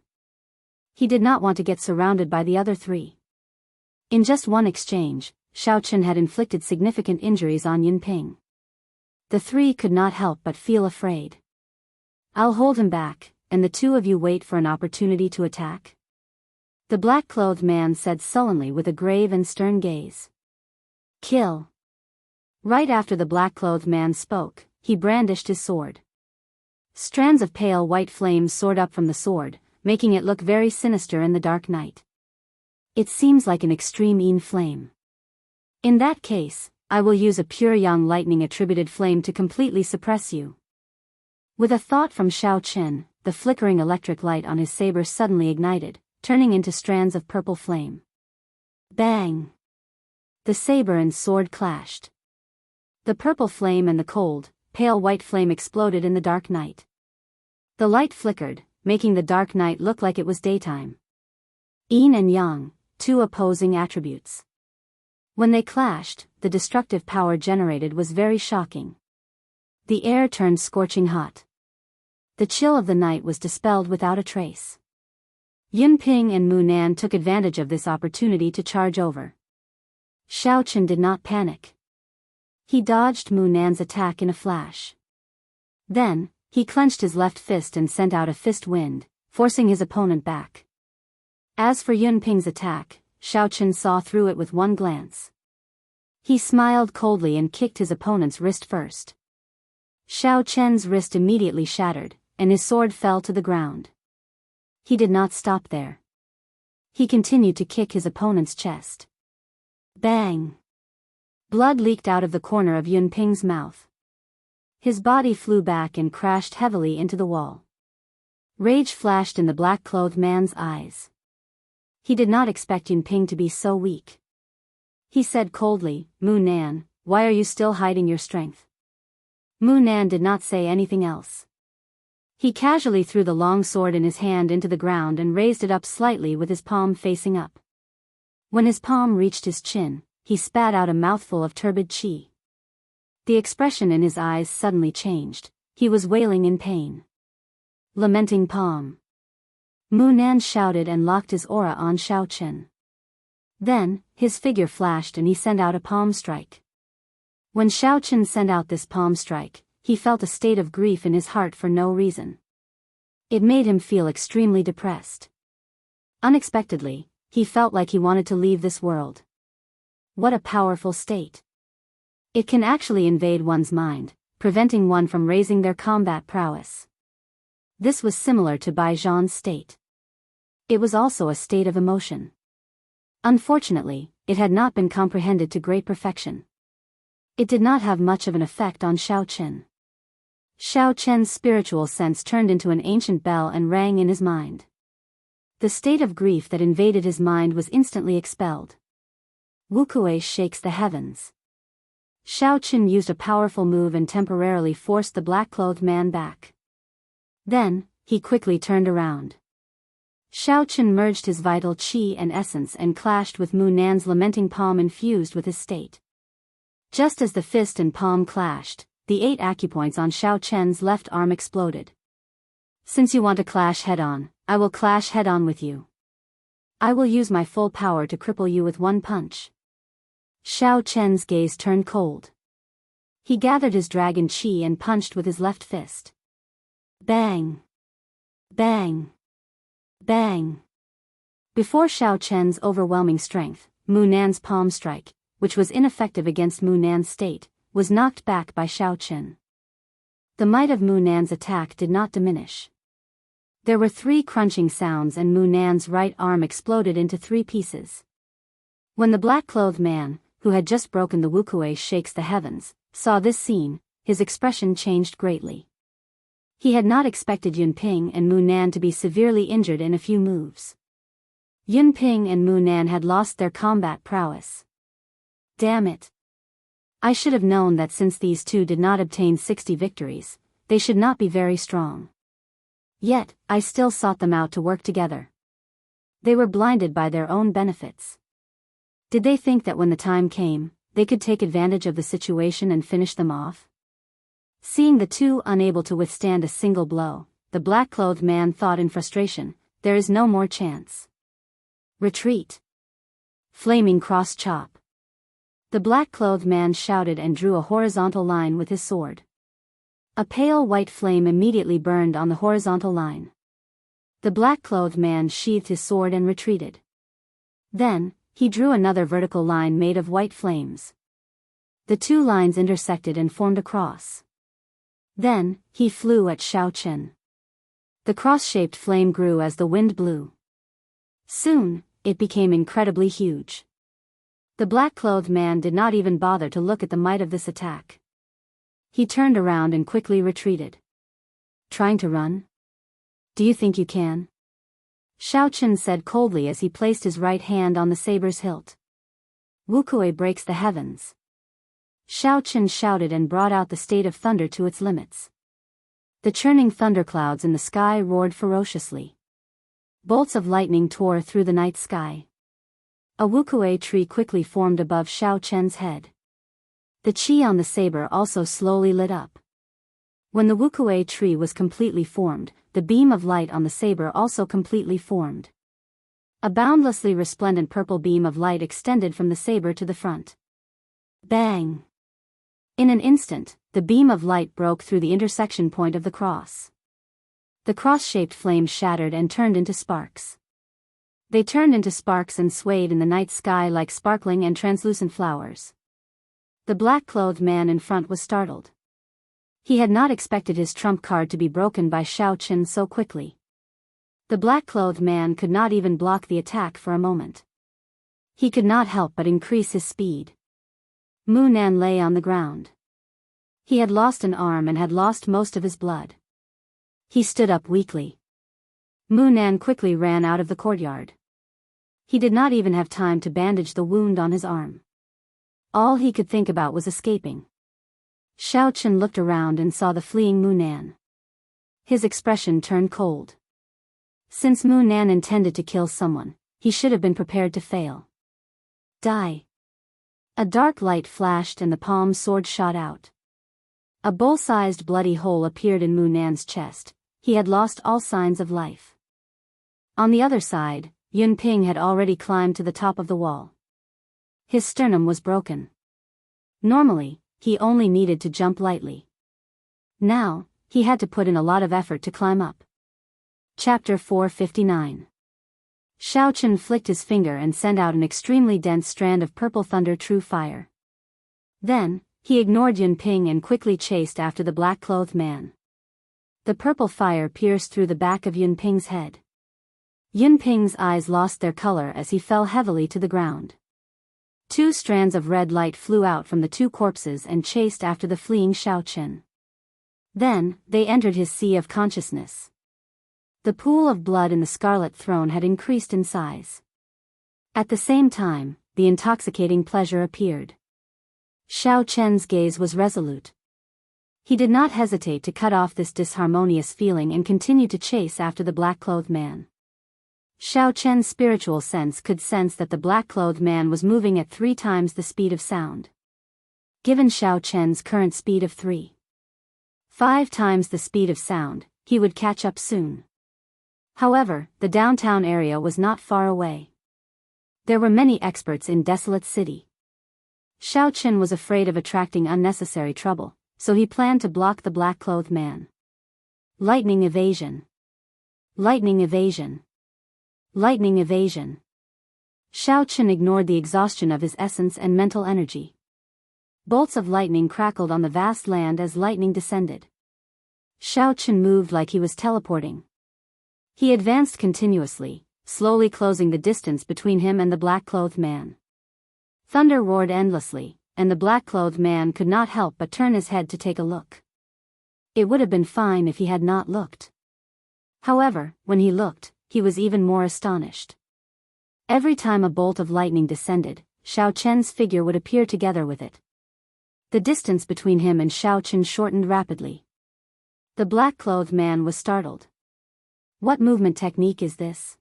He did not want to get surrounded by the other 3. In just one exchange, Xiao Chen had inflicted significant injuries on Yunping. The 3 could not help but feel afraid. I'll hold him back, and the 2 of you wait for an opportunity to attack. The black-clothed man said sullenly with a grave and stern gaze. Kill. Right after the black-clothed man spoke, he brandished his sword. Strands of pale white flames soared up from the sword, making it look very sinister in the dark night. It seems like an extreme Yin flame. In that case, I will use a pure yang lightning attributed flame to completely suppress you. With a thought from Xiao Chen, the flickering electric light on his saber suddenly ignited, turning into strands of purple flame. Bang! The saber and sword clashed. The purple flame and the cold, pale white flame exploded in the dark night. The light flickered, making the dark night look like it was daytime. Yin and yang, 2 opposing attributes. When they clashed, the destructive power generated was very shocking. The air turned scorching hot. The chill of the night was dispelled without a trace. Yunping and Mu Nan took advantage of this opportunity to charge over. Xiao Chen did not panic. He dodged Mu Nan's attack in a flash. Then, he clenched his left fist and sent out a fist wind, forcing his opponent back. As for Yunping's attack, Xiao Chen saw through it with one glance. He smiled coldly and kicked his opponent's wrist first. Xiao Chen's wrist immediately shattered, and his sword fell to the ground. He did not stop there. He continued to kick his opponent's chest. Bang! Blood leaked out of the corner of Yunping's mouth. His body flew back and crashed heavily into the wall. Rage flashed in the black-clothed man's eyes. He did not expect Yunping to be so weak. He said coldly, Mu Nan, why are you still hiding your strength? Mu Nan did not say anything else. He casually threw the long sword in his hand into the ground and raised it up slightly with his palm facing up. When his palm reached his chin, he spat out a mouthful of turbid qi. The expression in his eyes suddenly changed. He was wailing in pain. Lamenting palm. Mu Nan shouted and locked his aura on Xiao Chen. Then, his figure flashed and he sent out a palm strike. When Xiao Chen sent out this palm strike, he felt a state of grief in his heart for no reason. It made him feel extremely depressed. Unexpectedly, he felt like he wanted to leave this world. What a powerful state. It can actually invade one's mind, preventing one from raising their combat prowess. This was similar to Bai Zhan's state. It was also a state of emotion. Unfortunately, it had not been comprehended to great perfection. It did not have much of an effect on Xiao Chen. Xiao Chen's spiritual sense turned into an ancient bell and rang in his mind. The state of grief that invaded his mind was instantly expelled. Wukuei shakes the heavens. Xiao Chen used a powerful move and temporarily forced the black-clothed man back. Then, he quickly turned around. Xiao Chen merged his vital qi and essence and clashed with Mu Nan's lamenting palm infused with his state. Just as the fist and palm clashed, the 8 acupoints on Xiao Chen's left arm exploded. Since you want to clash head-on, I will clash head-on with you. I will use my full power to cripple you with one punch. Xiao Chen's gaze turned cold. He gathered his dragon qi and punched with his left fist. Bang! Bang! Bang! Before Xiao Chen's overwhelming strength, Mu Nan's palm strike, which was ineffective against Mu Nan's state, was knocked back by Xiao Chen. The might of Mu Nan's attack did not diminish. There were 3 crunching sounds and Mu Nan's right arm exploded into 3 pieces. When the black-clothed man, who had just broken the wukuei shakes the heavens, saw this scene, his expression changed greatly. He had not expected Yunping and Mu Nan to be severely injured in a few moves. Yunping and Mu Nan had lost their combat prowess. Damn it! I should have known that since these two did not obtain 60 victories, they should not be very strong. Yet, I still sought them out to work together. They were blinded by their own benefits. Did they think that when the time came, they could take advantage of the situation and finish them off? Seeing the two unable to withstand a single blow, the black-clothed man thought in frustration, there is no more chance. Retreat! Flaming cross-chop! The black-clothed man shouted and drew a horizontal line with his sword. A pale white flame immediately burned on the horizontal line. The black-clothed man sheathed his sword and retreated. Then, he drew another vertical line made of white flames. The 2 lines intersected and formed a cross. Then, he flew at Xiao Chen. The cross-shaped flame grew as the wind blew. Soon, it became incredibly huge. The black-clothed man did not even bother to look at the might of this attack. He turned around and quickly retreated. Trying to run? Do you think you can? Xiao Chen said coldly as he placed his right hand on the saber's hilt. Wukuei breaks the heavens. Xiao Chen shouted and brought out the state of thunder to its limits. The churning thunderclouds in the sky roared ferociously. Bolts of lightning tore through the night sky. A wukuei tree quickly formed above Xiao Chen's head. The qi on the saber also slowly lit up. When the wukuei tree was completely formed, the beam of light on the saber also completely formed. A boundlessly resplendent purple beam of light extended from the saber to the front. Bang! In an instant, the beam of light broke through the intersection point of the cross. The cross-shaped flame shattered and turned into sparks. They turned into sparks and swayed in the night sky like sparkling and translucent flowers. The black-clothed man in front was startled. He had not expected his trump card to be broken by Xiao Chen so quickly. The black-clothed man could not even block the attack for a moment. He could not help but increase his speed. Mu Nan lay on the ground. He had lost an arm and had lost most of his blood. He stood up weakly. Mu Nan quickly ran out of the courtyard. He did not even have time to bandage the wound on his arm. All he could think about was escaping. Xiao Chen looked around and saw the fleeing Mu Nan. His expression turned cold. Since Mu Nan intended to kill someone, he should have been prepared to fail. Die! A dark light flashed and the palm sword shot out. A bowl-sized bloody hole appeared in Mu Nan's chest. He had lost all signs of life. On the other side, Yunping had already climbed to the top of the wall. His sternum was broken. Normally, he only needed to jump lightly. Now, he had to put in a lot of effort to climb up. Chapter 459. Xiao Chen flicked his finger and sent out an extremely dense strand of purple thunder true fire. Then, he ignored Yunping and quickly chased after the black-clothed man. The purple fire pierced through the back of Yunping's head. Yunping's eyes lost their color as he fell heavily to the ground. 2 strands of red light flew out from the 2 corpses and chased after the fleeing Xiao Chen. Then, they entered his sea of consciousness. The pool of blood in the scarlet throne had increased in size. At the same time, the intoxicating pleasure appeared. Xiao Chen's gaze was resolute. He did not hesitate to cut off this disharmonious feeling and continue to chase after the black-clothed man. Xiao Chen's spiritual sense could sense that the black-clothed man was moving at 3 times the speed of sound. Given Xiao Chen's current speed of 5 times the speed of sound, he would catch up soon. However, the downtown area was not far away. There were many experts in Desolate City. Xiao Chen was afraid of attracting unnecessary trouble, so he planned to block the black-clothed man. Lightning evasion. Lightning evasion. Lightning evasion. Xiao Chen ignored the exhaustion of his essence and mental energy. Bolts of lightning crackled on the vast land as lightning descended. Xiao Chen moved like he was teleporting. He advanced continuously, slowly closing the distance between him and the black-clothed man. Thunder roared endlessly, and the black-clothed man could not help but turn his head to take a look. It would have been fine if he had not looked. However, when he looked, he was even more astonished. Every time a bolt of lightning descended, Xiao Chen's figure would appear together with it. The distance between him and Xiao Chen shortened rapidly. The black-clothed man was startled. What movement technique is this?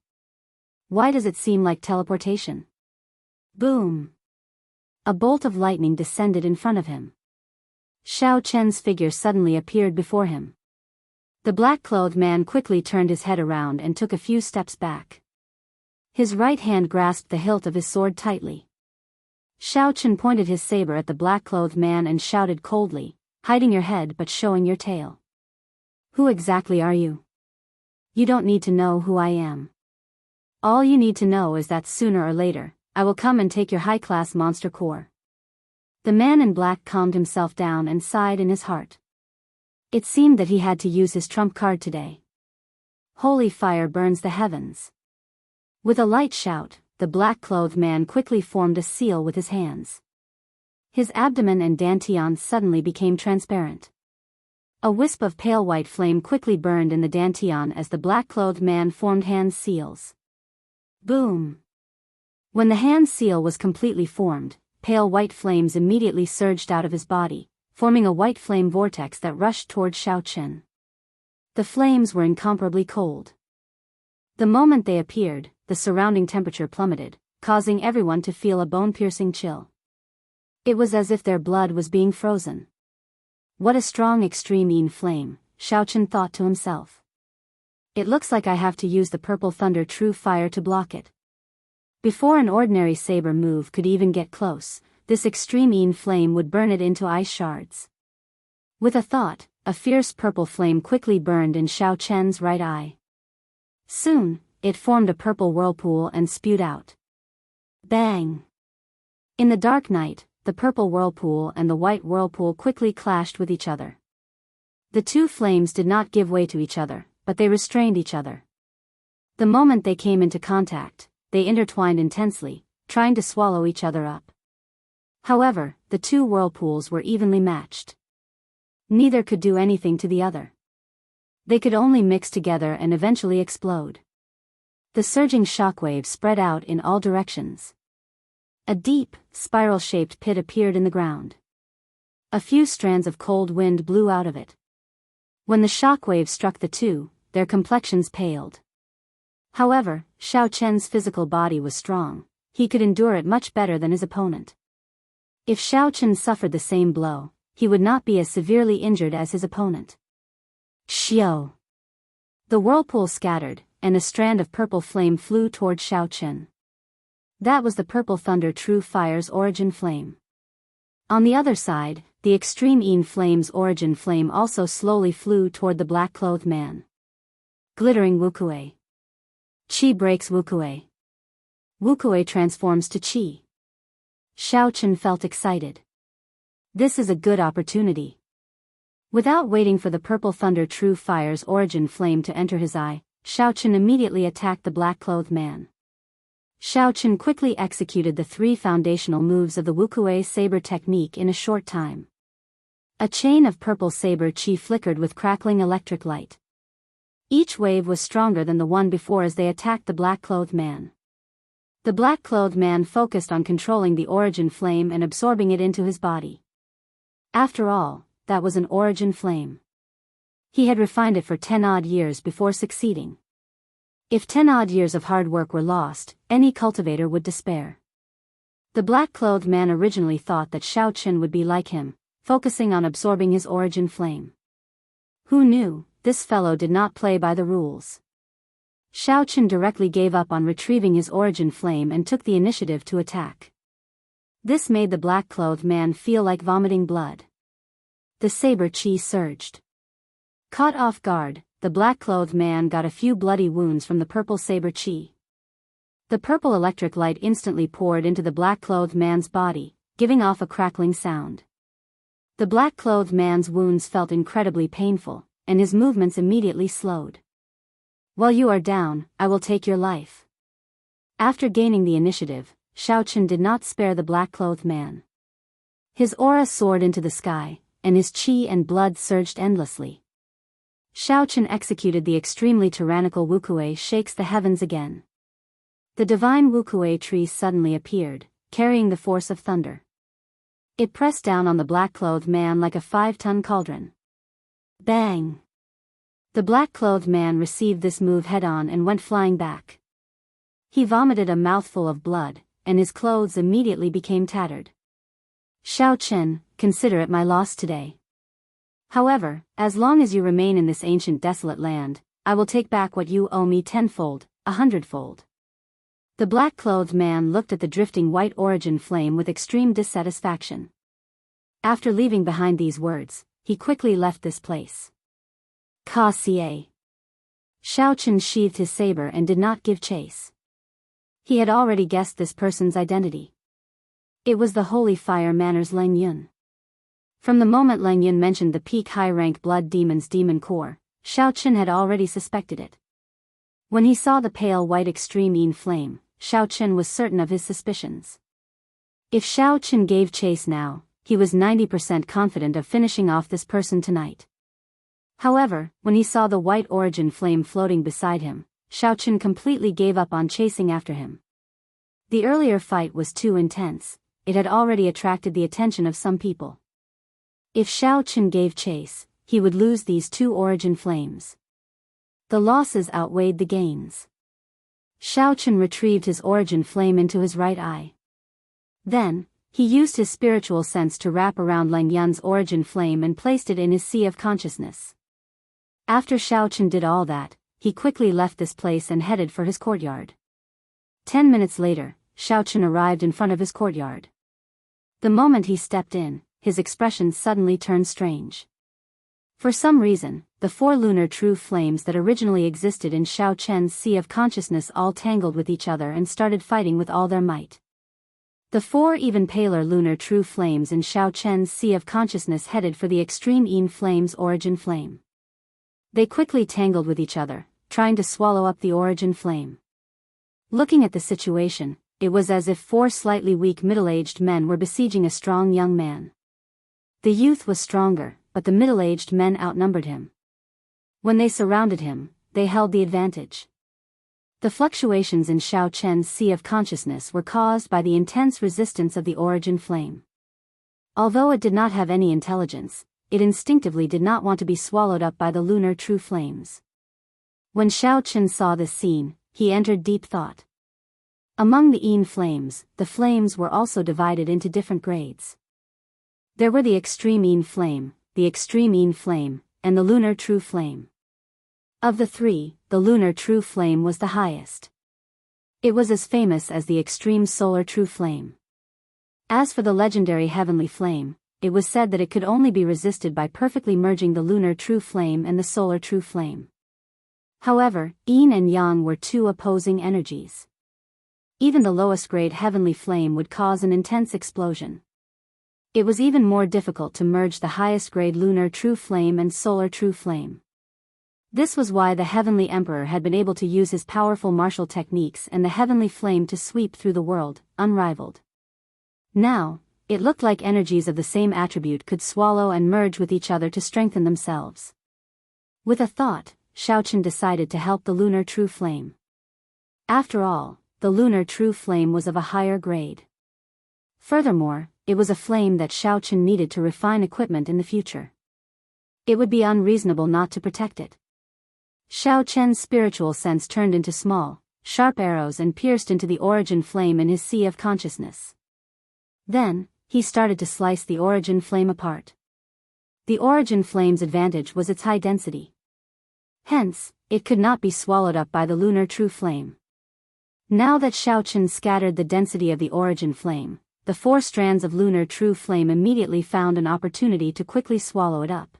Why does it seem like teleportation? Boom! A bolt of lightning descended in front of him. Xiao Chen's figure suddenly appeared before him. The black-clothed man quickly turned his head around and took a few steps back. His right hand grasped the hilt of his sword tightly. Xiao Chen pointed his saber at the black-clothed man and shouted coldly, "Hiding your head but showing your tail. Who exactly are you? You don't need to know who I am. All you need to know is that sooner or later, I will come and take your high-class monster core." The man in black calmed himself down and sighed in his heart. It seemed that he had to use his trump card today. Holy fire burns the heavens. With a light shout, the black-clothed man quickly formed a seal with his hands. His abdomen and dantian suddenly became transparent. A wisp of pale white flame quickly burned in the dantian as the black-clothed man formed hand seals. Boom! When the hand seal was completely formed, pale white flames immediately surged out of his body, forming a white flame vortex that rushed toward Xiao Chen. The flames were incomparably cold. The moment they appeared, the surrounding temperature plummeted, causing everyone to feel a bone-piercing chill. It was as if their blood was being frozen. What a strong extreme flame, Xiao Chen thought to himself. It looks like I have to use the purple thunder true fire to block it. Before an ordinary saber move could even get close, this extreme flame would burn it into ice shards. With a thought, a fierce purple flame quickly burned in Xiao Chen's right eye. Soon, it formed a purple whirlpool and spewed out. Bang! In the dark night, the purple whirlpool and the white whirlpool quickly clashed with each other. The two flames did not give way to each other, but they restrained each other. The moment they came into contact, they intertwined intensely, trying to swallow each other up. However, the two whirlpools were evenly matched. Neither could do anything to the other. They could only mix together and eventually explode. The surging shockwaves spread out in all directions. A deep, spiral-shaped pit appeared in the ground. A few strands of cold wind blew out of it. When the shockwaves struck the two, their complexions paled. However, Xiao Chen's physical body was strong. He could endure it much better than his opponent. If Xiao Chen suffered the same blow, he would not be as severely injured as his opponent. Xiao! The whirlpool scattered, and a strand of purple flame flew toward Xiao Chen. That was the purple thunder true fire's origin flame. On the other side, the extreme flame's origin flame also slowly flew toward the black-clothed man. Glittering Wukue. Qi breaks Wukue. Wukue transforms to Qi. Xiao Chen felt excited. This is a good opportunity. Without waiting for the purple thunder true fire's origin flame to enter his eye, Xiao Chen immediately attacked the black-clothed man. Xiao Chen quickly executed the 3 foundational moves of the Wukue saber technique in a short time. A chain of purple saber qi flickered with crackling electric light. Each wave was stronger than the one before as they attacked the black-clothed man. The black-clothed man focused on controlling the origin flame and absorbing it into his body. After all, that was an origin flame. He had refined it for 10 odd years before succeeding. If 10 odd years of hard work were lost, any cultivator would despair. The black-clothed man originally thought that Xiao Qin would be like him, focusing on absorbing his origin flame. Who knew, this fellow did not play by the rules. Xiao Qin directly gave up on retrieving his origin flame and took the initiative to attack. This made the black-clothed man feel like vomiting blood. The saber chi surged. Caught off guard, the black-clothed man got a few bloody wounds from the purple saber chi. The purple electric light instantly poured into the black-clothed man's body, giving off a crackling sound. The black-clothed man's wounds felt incredibly painful, and his movements immediately slowed. While you are down, I will take your life. After gaining the initiative, Xiao Qin did not spare the black-clothed man. His aura soared into the sky, and his chi and blood surged endlessly. Xiao Qin executed the extremely tyrannical Wukuei shakes the heavens again. The divine Wukuei tree suddenly appeared, carrying the force of thunder. It pressed down on the black-clothed man like a 5-ton cauldron. Bang! The black-clothed man received this move head-on and went flying back. He vomited a mouthful of blood, and his clothes immediately became tattered. Xiao Qin, consider it my loss today. However, as long as you remain in this ancient desolate land, I will take back what you owe me 10-fold, 100-fold. The black-clothed man looked at the drifting white origin flame with extreme dissatisfaction. After leaving behind these words, he quickly left this place. Ka Xie. Xiao Qin sheathed his saber and did not give chase. He had already guessed this person's identity. It was the holy fire manner's Lang Yun. From the moment Lang Yun mentioned the peak high-rank blood demon's demon core, Xiao Qin had already suspected it. When he saw the pale white extreme Yin flame, Xiao Qin was certain of his suspicions. If Xiao Qin gave chase now, he was 90% confident of finishing off this person tonight. However, when he saw the white origin flame floating beside him, Xiao Qin completely gave up on chasing after him. The earlier fight was too intense, it had already attracted the attention of some people. If Xiao Qin gave chase, he would lose these 2 origin flames. The losses outweighed the gains. Xiao Qin retrieved his origin flame into his right eye. Then, he used his spiritual sense to wrap around Lang Yun's origin flame and placed it in his sea of consciousness. After Xiao Qin did all that, he quickly left this place and headed for his courtyard. 10 minutes later, Xiao Qin arrived in front of his courtyard. The moment he stepped in, his expression suddenly turned strange. For some reason, the 4 lunar true flames that originally existed in Xiao Qian's sea of consciousness all tangled with each other and started fighting with all their might. The 4 even paler lunar true flames in Xiao Qian's sea of consciousness headed for the extreme Yin flame's origin flame. They quickly tangled with each other, trying to swallow up the origin flame. Looking at the situation, it was as if 4 slightly weak middle-aged men were besieging a strong young man. The youth was stronger, but the middle-aged men outnumbered him. When they surrounded him, they held the advantage. The fluctuations in Xiao Qian's sea of consciousness were caused by the intense resistance of the origin flame. Although it did not have any intelligence, it instinctively did not want to be swallowed up by the lunar true flames. When Xiao Qin saw this scene, he entered deep thought. Among the Yin flames, the flames were also divided into different grades. There were the extreme Yin flame, the extreme Yin flame, and the lunar true flame. Of the 3, the lunar true flame was the highest. It was as famous as the extreme solar true flame. As for the legendary heavenly flame, it was said that it could only be resisted by perfectly merging the lunar true flame and the solar true flame. However, Yin and Yang were 2 opposing energies. Even the lowest grade heavenly flame would cause an intense explosion. It was even more difficult to merge the highest grade lunar true flame and solar true flame. This was why the Heavenly Emperor had been able to use his powerful martial techniques and the heavenly flame to sweep through the world, unrivaled. Now, it looked like energies of the same attribute could swallow and merge with each other to strengthen themselves. With a thought, Xiao Qin decided to help the lunar true flame. After all, the lunar true flame was of a higher grade. Furthermore, it was a flame that Xiao Qin needed to refine equipment in the future. It would be unreasonable not to protect it. Xiao Chen's spiritual sense turned into small, sharp arrows and pierced into the origin flame in his sea of consciousness. Then, he started to slice the origin flame apart. The origin flame's advantage was its high density. Hence, it could not be swallowed up by the lunar true flame. Now that Xiao Chen scattered the density of the origin flame, the 4 strands of lunar true flame immediately found an opportunity to quickly swallow it up.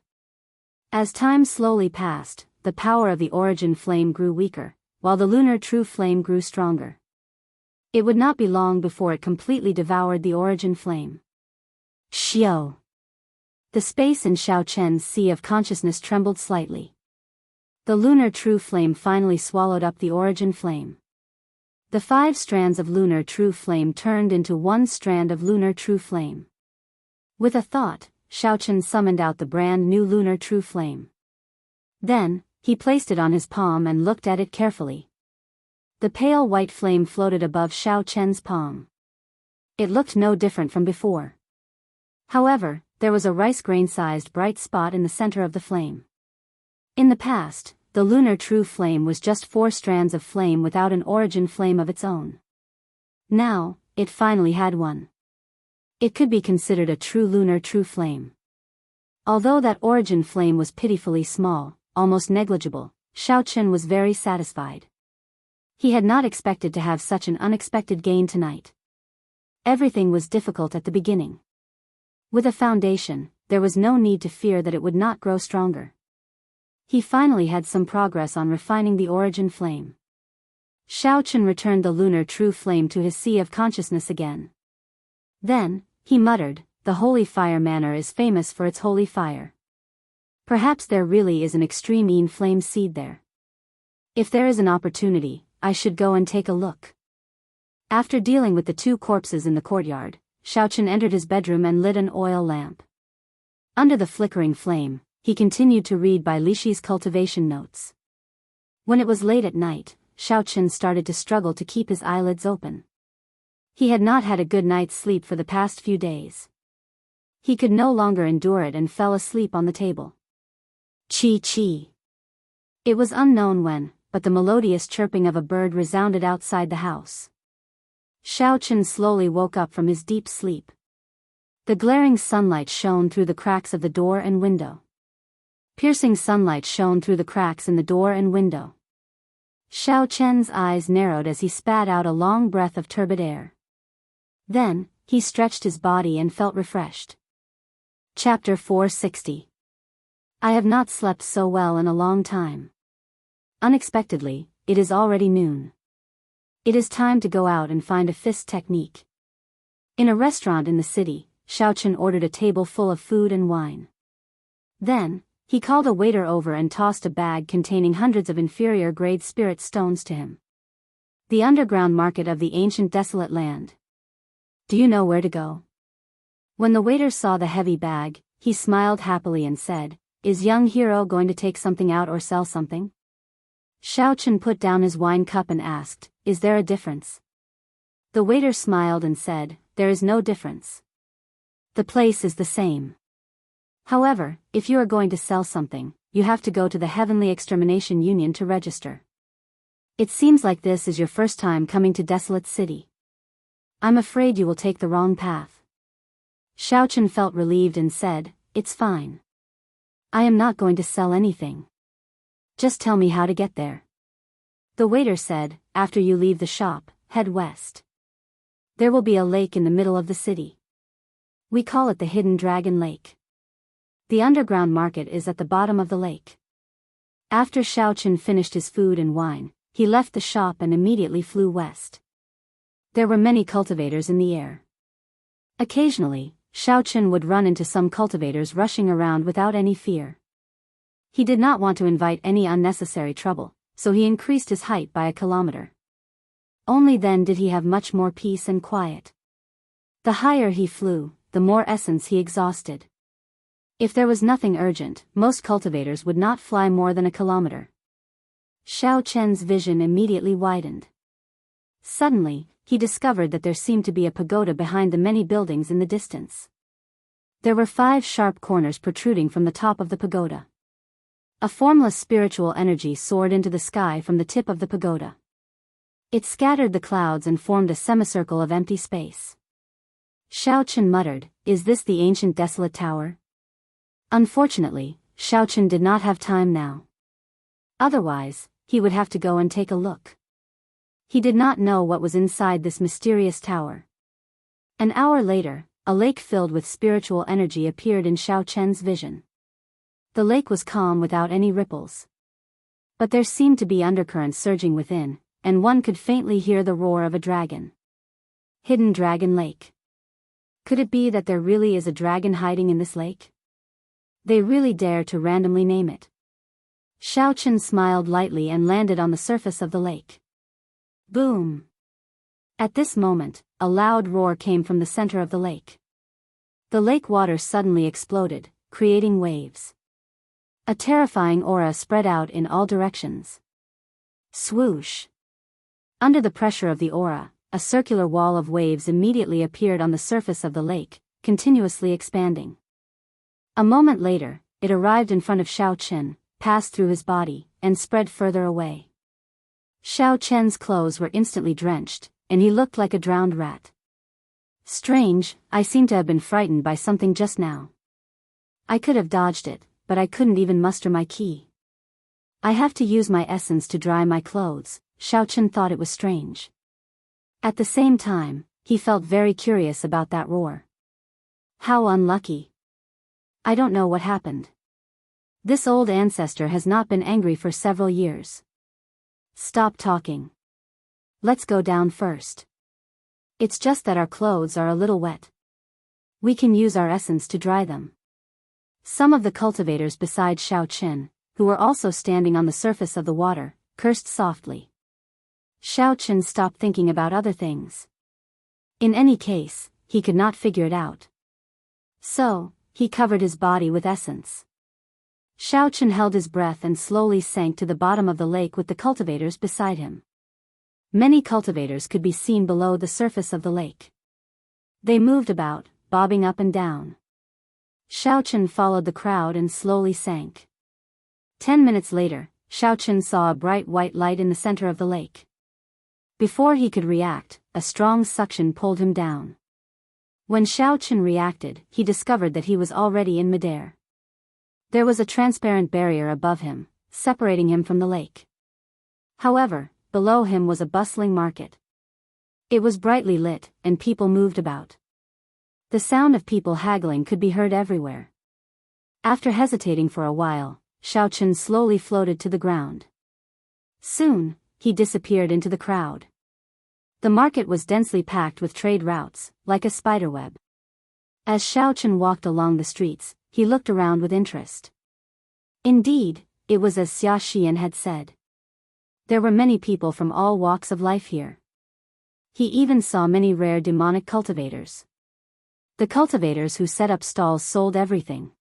As time slowly passed, the power of the origin flame grew weaker, while the lunar true flame grew stronger. It would not be long before it completely devoured the origin flame. Xiao! The space in Xiao Chen's sea of consciousness trembled slightly. The lunar true flame finally swallowed up the origin flame. The 5 strands of lunar true flame turned into 1 strand of lunar true flame. With a thought, Xiao Chen summoned out the brand new lunar true flame. Then, he placed it on his palm and looked at it carefully. The pale white flame floated above Xiao Chen's palm. It looked no different from before. However, there was a rice grain-sized bright spot in the center of the flame. In the past, the lunar true flame was just 4 strands of flame without an origin flame of its own. Now, it finally had one. It could be considered a true lunar true flame. Although that origin flame was pitifully small, almost negligible, Xiao Chen was very satisfied. He had not expected to have such an unexpected gain tonight. Everything was difficult at the beginning. With a foundation, there was no need to fear that it would not grow stronger. He finally had some progress on refining the origin flame. Xiao Chen returned the lunar true flame to his sea of consciousness again. Then, he muttered, "The holy fire manor is famous for its holy fire. Perhaps there really is an extreme Yin flame seed there. If there is an opportunity, I should go and take a look." After dealing with the 2 corpses in the courtyard, Xiao Chen entered his bedroom and lit an oil lamp. Under the flickering flame, he continued to read Bai Lishi's cultivation notes. When it was late at night, Xiao Chen started to struggle to keep his eyelids open. He had not had a good night's sleep for the past few days. He could no longer endure it and fell asleep on the table. Chi chi. It was unknown when, but the melodious chirping of a bird resounded outside the house. Xiao Chen slowly woke up from his deep sleep. The glaring sunlight shone through the cracks of the door and window. Piercing sunlight shone through the cracks in the door and window. Xiao Chen's eyes narrowed as he spat out a long breath of turbid air. Then, he stretched his body and felt refreshed. Chapter 460. I have not slept so well in a long time. Unexpectedly, it is already noon. It is time to go out and find a fist technique. In a restaurant in the city, Xiao Chen ordered a table full of food and wine. Then, he called a waiter over and tossed a bag containing hundreds of inferior-grade spirit stones to him. The underground market of the ancient desolate land. Do you know where to go? When the waiter saw the heavy bag, he smiled happily and said, "Is young hero going to take something out or sell something?" Xiao Chen put down his wine cup and asked, "Is there a difference?" The waiter smiled and said, "There is no difference. The place is the same. However, if you are going to sell something, you have to go to the Heavenly Extermination Union to register. It seems like this is your first time coming to Desolate City. I'm afraid you will take the wrong path." Xiao Chen felt relieved and said, "It's fine. I am not going to sell anything. Just tell me how to get there." The waiter said, "After you leave the shop, head west. There will be a lake in the middle of the city. We call it the Hidden Dragon Lake. The underground market is at the bottom of the lake." After Xiao Chen finished his food and wine, he left the shop and immediately flew west. There were many cultivators in the air. Occasionally, Xiao Chen would run into some cultivators rushing around without any fear. He did not want to invite any unnecessary trouble, so he increased his height by a kilometer. Only then did he have much more peace and quiet. The higher he flew, the more essence he exhausted. If there was nothing urgent, most cultivators would not fly more than a kilometer. Xiao Chen's vision immediately widened. Suddenly, he discovered that there seemed to be a pagoda behind the many buildings in the distance. There were 5 sharp corners protruding from the top of the pagoda. A formless spiritual energy soared into the sky from the tip of the pagoda. It scattered the clouds and formed a semicircle of empty space. Xiaochen muttered, "Is this the ancient desolate tower?" Unfortunately, Xiaochen did not have time now. Otherwise, he would have to go and take a look. He did not know what was inside this mysterious tower. An hour later, a lake filled with spiritual energy appeared in Xiaochen's vision. The lake was calm without any ripples. But there seemed to be undercurrents surging within, and one could faintly hear the roar of a dragon. Hidden Dragon Lake. Could it be that there really is a dragon hiding in this lake? They really dare to randomly name it. Xiaochen smiled lightly and landed on the surface of the lake. Boom! At this moment, a loud roar came from the center of the lake. The lake water suddenly exploded, creating waves. A terrifying aura spread out in all directions. Swoosh! Under the pressure of the aura, a circular wall of waves immediately appeared on the surface of the lake, continuously expanding. A moment later, it arrived in front of Xiaochen, passed through his body, and spread further away. Xiaochen's clothes were instantly drenched, and he looked like a drowned rat. Strange, I seem to have been frightened by something just now. I could have dodged it, but I couldn't even muster my ki. I have to use my essence to dry my clothes. Xiaochen thought it was strange. At the same time, he felt very curious about that roar. How unlucky. I don't know what happened. This old ancestor has not been angry for several years. Stop talking. Let's go down first. It's just that our clothes are a little wet. We can use our essence to dry them. Some of the cultivators besides Xiaochen, who were also standing on the surface of the water, cursed softly. Xiaochen stopped thinking about other things. In any case, he could not figure it out. So, he covered his body with essence. Xiaochen held his breath and slowly sank to the bottom of the lake with the cultivators beside him. Many cultivators could be seen below the surface of the lake. They moved about, bobbing up and down. Xiaochen followed the crowd and slowly sank. 10 minutes later, Xiaochen saw a bright white light in the center of the lake. Before he could react, a strong suction pulled him down. When Xiaochen reacted, he discovered that he was already in midair. There was a transparent barrier above him, separating him from the lake. However, below him was a bustling market. It was brightly lit, and people moved about. The sound of people haggling could be heard everywhere. After hesitating for a while, Xiaochen slowly floated to the ground. Soon, he disappeared into the crowd. The market was densely packed with trade routes, like a spiderweb. As Xiaochen walked along the streets, he looked around with interest. Indeed, it was as Xia Xian had said. There were many people from all walks of life here. He even saw many rare demonic cultivators. The cultivators who set up stalls sold everything.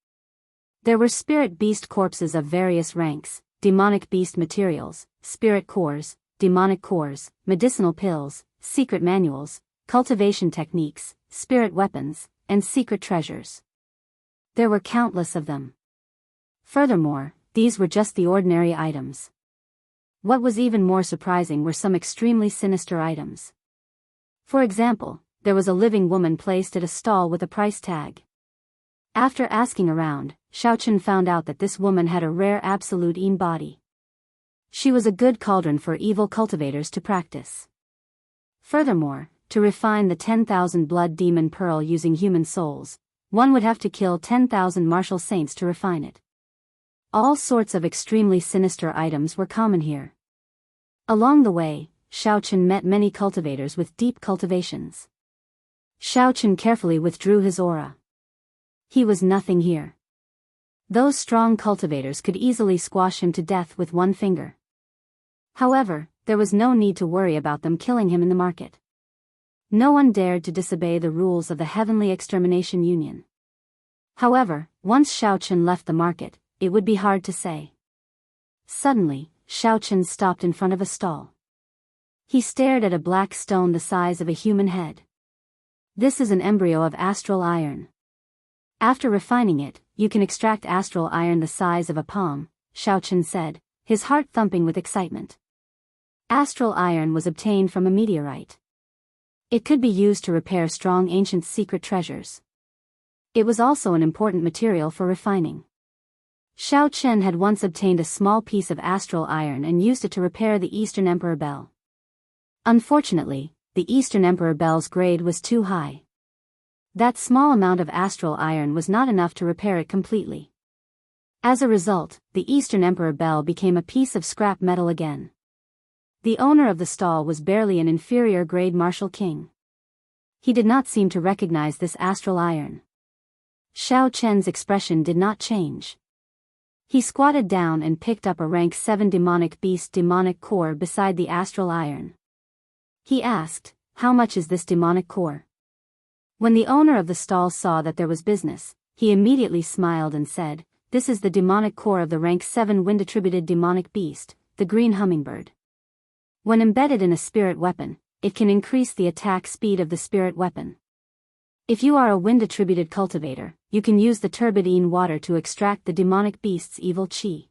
There were spirit beast corpses of various ranks, demonic beast materials, spirit cores, demonic cores, medicinal pills, secret manuals, cultivation techniques, spirit weapons, and secret treasures. There were countless of them. Furthermore, these were just the ordinary items. What was even more surprising were some extremely sinister items. For example, there was a living woman placed at a stall with a price tag. After asking around, Xiaochen found out that this woman had a rare absolute Yin body. She was a good cauldron for evil cultivators to practice. Furthermore, to refine the 10,000 blood demon pearl using human souls, one would have to kill 10,000 martial saints to refine it. All sorts of extremely sinister items were common here. Along the way, Xiaochen met many cultivators with deep cultivations. Xiaochen carefully withdrew his aura. He was nothing here. Those strong cultivators could easily squash him to death with one finger. However, there was no need to worry about them killing him in the market. No one dared to disobey the rules of the Heavenly Extermination Union. However, once Xiaochen left the market, it would be hard to say. Suddenly, Xiaochen stopped in front of a stall. He stared at a black stone the size of a human head. This is an embryo of astral iron. After refining it, you can extract astral iron the size of a palm, Xiao Chen said, his heart thumping with excitement. Astral iron was obtained from a meteorite. It could be used to repair strong ancient secret treasures. It was also an important material for refining. Xiao Chen had once obtained a small piece of astral iron and used it to repair the Eastern Emperor bell. Unfortunately, the Eastern Emperor bell's grade was too high. That small amount of astral iron was not enough to repair it completely. As a result, the Eastern Emperor bell became a piece of scrap metal again. The owner of the stall was barely an inferior grade martial king. He did not seem to recognize this astral iron. Xiao Chen's expression did not change. He squatted down and picked up a rank 7 demonic beast demonic core beside the astral iron. He asked, "How much is this demonic core?" When the owner of the stall saw that there was business, he immediately smiled and said, "This is the demonic core of the rank 7 wind-attributed demonic beast, the green hummingbird. When embedded in a spirit weapon, it can increase the attack speed of the spirit weapon. If you are a wind-attributed cultivator, you can use the turbidine water to extract the demonic beast's evil chi.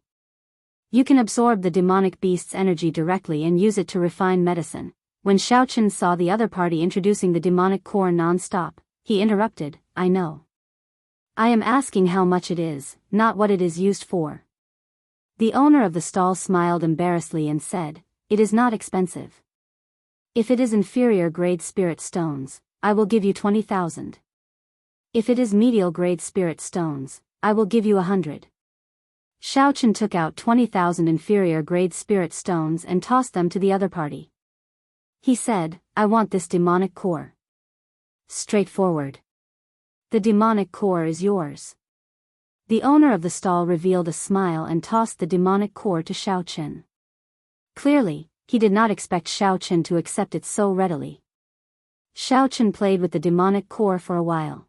You can absorb the demonic beast's energy directly and use it to refine medicine." When Xiao Chen saw the other party introducing the demonic core non-stop, he interrupted, "I know. I am asking how much it is, not what it is used for." The owner of the stall smiled embarrassedly and said, "It is not expensive. If it is inferior grade spirit stones, I will give you 20,000. If it is medial grade spirit stones, I will give you 100. Xiao Chen took out 20,000 inferior grade spirit stones and tossed them to the other party. He said, "I want this demonic core." Straightforward. "The demonic core is yours." The owner of the stall revealed a smile and tossed the demonic core to Xiao Chen. Clearly, he did not expect Xiao Chen to accept it so readily. Xiao Chen played with the demonic core for a while.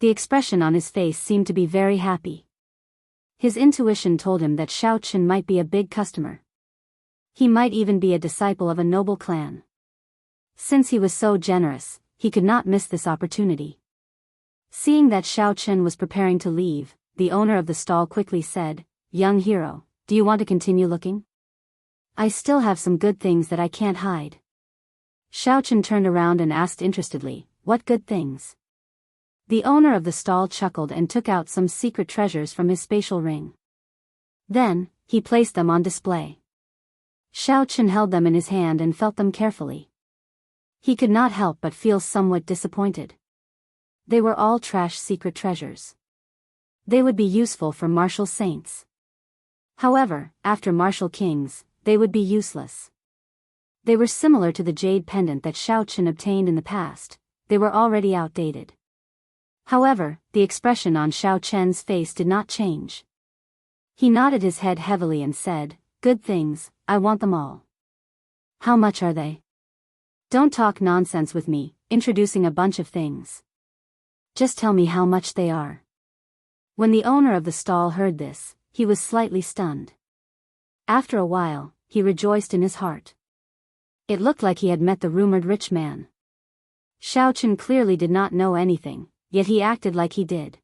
The expression on his face seemed to be very happy. His intuition told him that Xiao Chen might be a big customer. He might even be a disciple of a noble clan. Since he was so generous, he could not miss this opportunity. Seeing that Xiao Chen was preparing to leave, the owner of the stall quickly said, "Young hero, do you want to continue looking? I still have some good things that I can't hide." Xiao Chen turned around and asked interestedly, "What good things?" The owner of the stall chuckled and took out some secret treasures from his spatial ring. Then, he placed them on display. Xiao Chen held them in his hand and felt them carefully. He could not help but feel somewhat disappointed. They were all trash secret treasures. They would be useful for martial saints. However, after martial kings, they would be useless. They were similar to the jade pendant that Xiao Chen obtained in the past. They were already outdated. However, the expression on Xiao Chen's face did not change. He nodded his head heavily and said, "Good things, I want them all." "How much are they?" "Don't talk nonsense with me, introducing a bunch of things. Just tell me how much they are." When the owner of the stall heard this, he was slightly stunned. After a while, he rejoiced in his heart. It looked like he had met the rumored rich man. Xiao Chen clearly did not know anything, yet he acted like he did.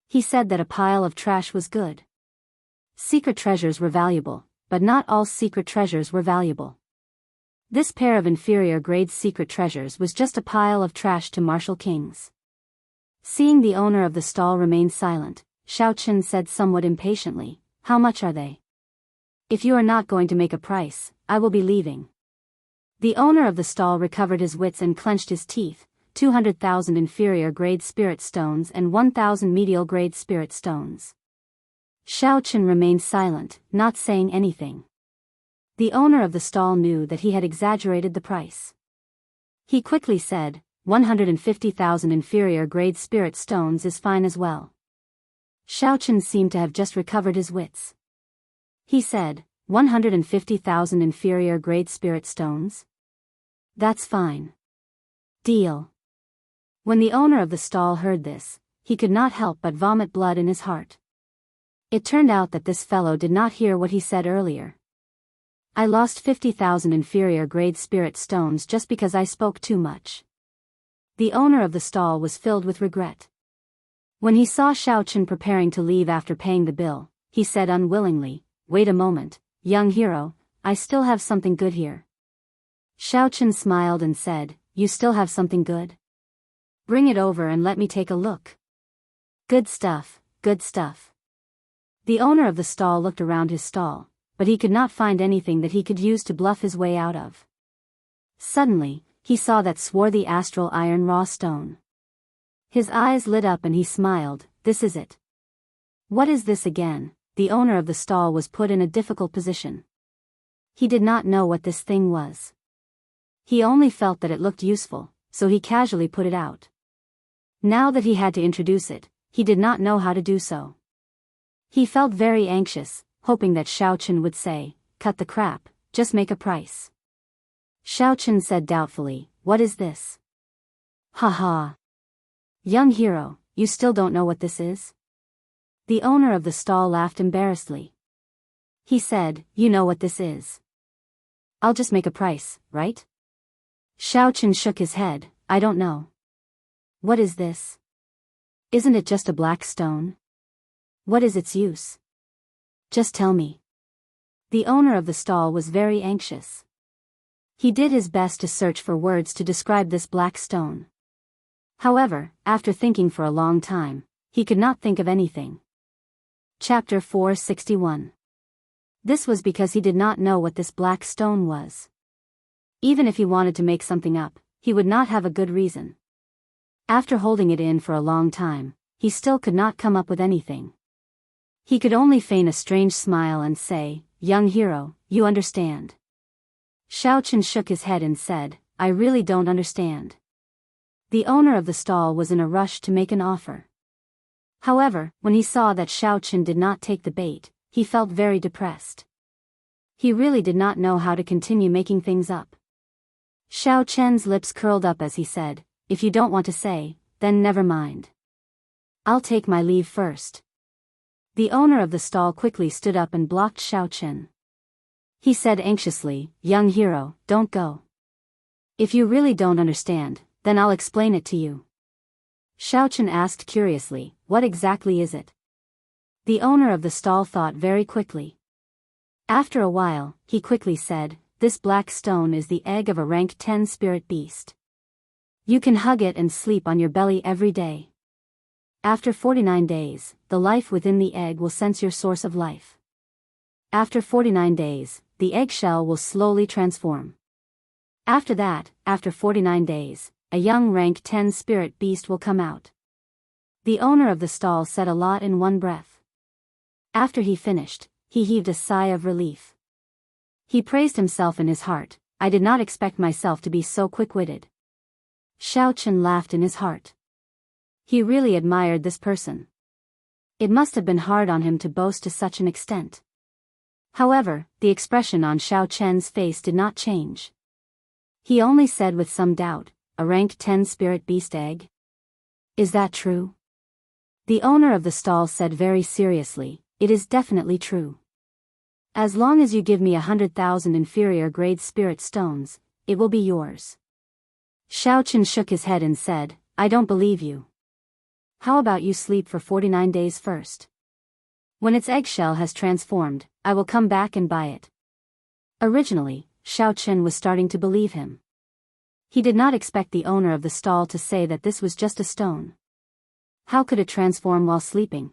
He said that a pile of trash was good. Secret treasures were valuable, but not all secret treasures were valuable. This pair of inferior grade secret treasures was just a pile of trash to martial kings. Seeing the owner of the stall remain silent, Xiao Chen said somewhat impatiently, "How much are they? If you are not going to make a price, I will be leaving." The owner of the stall recovered his wits and clenched his teeth. 200,000 inferior grade spirit stones and 1,000 medial grade spirit stones. Xiao Chen remained silent, not saying anything. The owner of the stall knew that he had exaggerated the price. He quickly said, 150,000 inferior grade spirit stones is fine as well. Xiao Chen seemed to have just recovered his wits. He said, 150,000 inferior grade spirit stones? That's fine. Deal. When the owner of the stall heard this, he could not help but vomit blood in his heart. It turned out that this fellow did not hear what he said earlier. I lost 50,000 inferior grade spirit stones just because I spoke too much. The owner of the stall was filled with regret. When he saw Xiao Chen preparing to leave after paying the bill, he said unwillingly, "Wait a moment, young hero, I still have something good here." Xiaochen smiled and said, "You still have something good? Bring it over and let me take a look." "Good stuff, good stuff." The owner of the stall looked around his stall, but he could not find anything that he could use to bluff his way out of. Suddenly, he saw that swarthy astral iron raw stone. His eyes lit up and he smiled, "This is it." "What is this again?" The owner of the stall was put in a difficult position. He did not know what this thing was. He only felt that it looked useful, so he casually put it out. Now that he had to introduce it, he did not know how to do so. He felt very anxious, hoping that Xiaochen would say, "Cut the crap, just make a price." Xiaochen said doubtfully, "What is this?" "Ha ha. Young hero, you still don't know what this is?" The owner of the stall laughed embarrassedly. He said, "You know what this is. I'll just make a price, right?" Xiaochen shook his head, "I don't know. What is this? Isn't it just a black stone? What is its use? Just tell me." The owner of the stall was very anxious. He did his best to search for words to describe this black stone. However, after thinking for a long time, he could not think of anything. Chapter 461. This was because he did not know what this black stone was. Even if he wanted to make something up, he would not have a good reason. After holding it in for a long time, he still could not come up with anything. He could only feign a strange smile and say, "Young hero, you understand." Xiaochen shook his head and said, "I really don't understand." The owner of the stall was in a rush to make an offer. However, when he saw that Xiaochen did not take the bait, he felt very depressed. He really did not know how to continue making things up. Xiaochen's lips curled up as he said, "If you don't want to say, then never mind. I'll take my leave first." The owner of the stall quickly stood up and blocked Xiaochen. He said anxiously, "Young hero, don't go. If you really don't understand, then I'll explain it to you." Xiaochen asked curiously, "What exactly is it?" The owner of the stall thought very quickly. After a while, he quickly said, "This black stone is the egg of a rank 10 spirit beast. You can hug it and sleep on your belly every day. After 49 days, the life within the egg will sense your source of life. After 49 days, the eggshell will slowly transform. After that, after 49 days, a young rank 10 spirit beast will come out." The owner of the stall said a lot in one breath. After he finished, he heaved a sigh of relief. He praised himself in his heart, "I did not expect myself to be so quick-witted." Xiaochen laughed in his heart. He really admired this person. It must have been hard on him to boast to such an extent. However, the expression on Xiaochen's face did not change. He only said with some doubt, "A rank 10 spirit beast egg? Is that true?" The owner of the stall said very seriously, "It is definitely true. As long as you give me 100,000 inferior grade spirit stones, it will be yours." Xiaochen shook his head and said, "I don't believe you. How about you sleep for 49 days first? When its eggshell has transformed, I will come back and buy it." Originally, Xiaochen was starting to believe him. He did not expect the owner of the stall to say that this was just a stone. How could it transform while sleeping?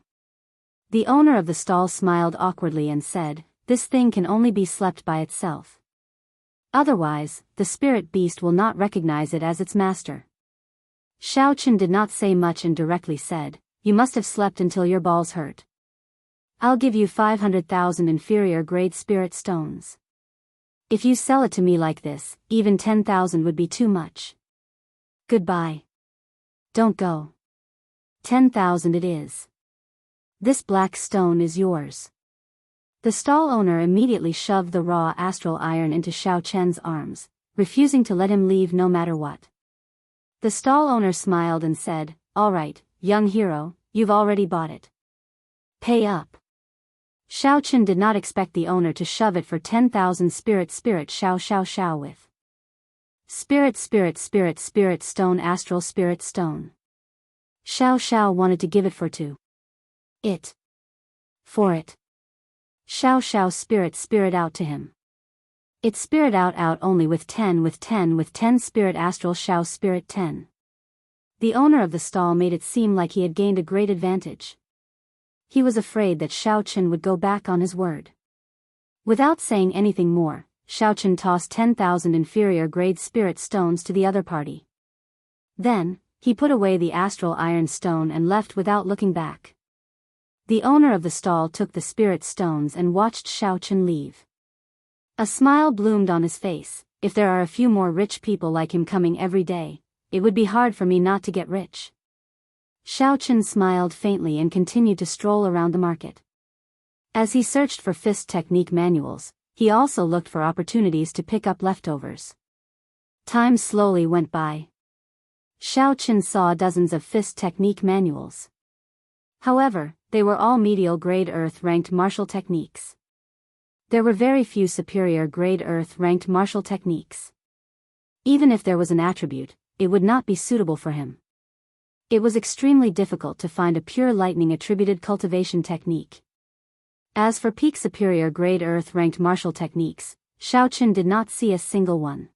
The owner of the stall smiled awkwardly and said, "This thing can only be slept by itself. Otherwise, the spirit beast will not recognize it as its master." Xiaochen did not say much and directly said, "You must have slept until your balls hurt. I'll give you 500,000 inferior grade spirit stones. If you sell it to me like this, even 10,000 would be too much. Goodbye. Don't go. 10,000 it is. This black stone is yours." The stall owner immediately shoved the raw astral iron into Xiaochen's arms, refusing to let him leave no matter what. The stall owner smiled and said, "All right, young hero, you've already bought it. Pay up." Xiaochen did not expect the owner to shove it for 10,000 spirit xiao with. Spirit stone astral spirit stone. Xiao wanted to give it for 2. For it. Xiao Xiao's spirit out to him. It spirit out only with 10 spirit astral Xiao spirit 10. The owner of the stall made it seem like he had gained a great advantage. He was afraid that Xiao Chen would go back on his word. Without saying anything more, Xiao Chen tossed 10,000 inferior grade spirit stones to the other party. Then, he put away the astral iron stone and left without looking back. The owner of the stall took the spirit stones and watched Xiao Chen leave. A smile bloomed on his face. If there are a few more rich people like him coming every day, it would be hard for me not to get rich. Xiao Chen smiled faintly and continued to stroll around the market. As he searched for fist technique manuals, he also looked for opportunities to pick up leftovers. Time slowly went by. Xiao Chen saw dozens of fist technique manuals. However, they were all medial grade earth-ranked martial techniques. There were very few superior grade earth-ranked martial techniques. Even if there was an attribute, it would not be suitable for him. It was extremely difficult to find a pure lightning attributed cultivation technique. As for peak superior grade earth-ranked martial techniques, Xiao Chen did not see a single one.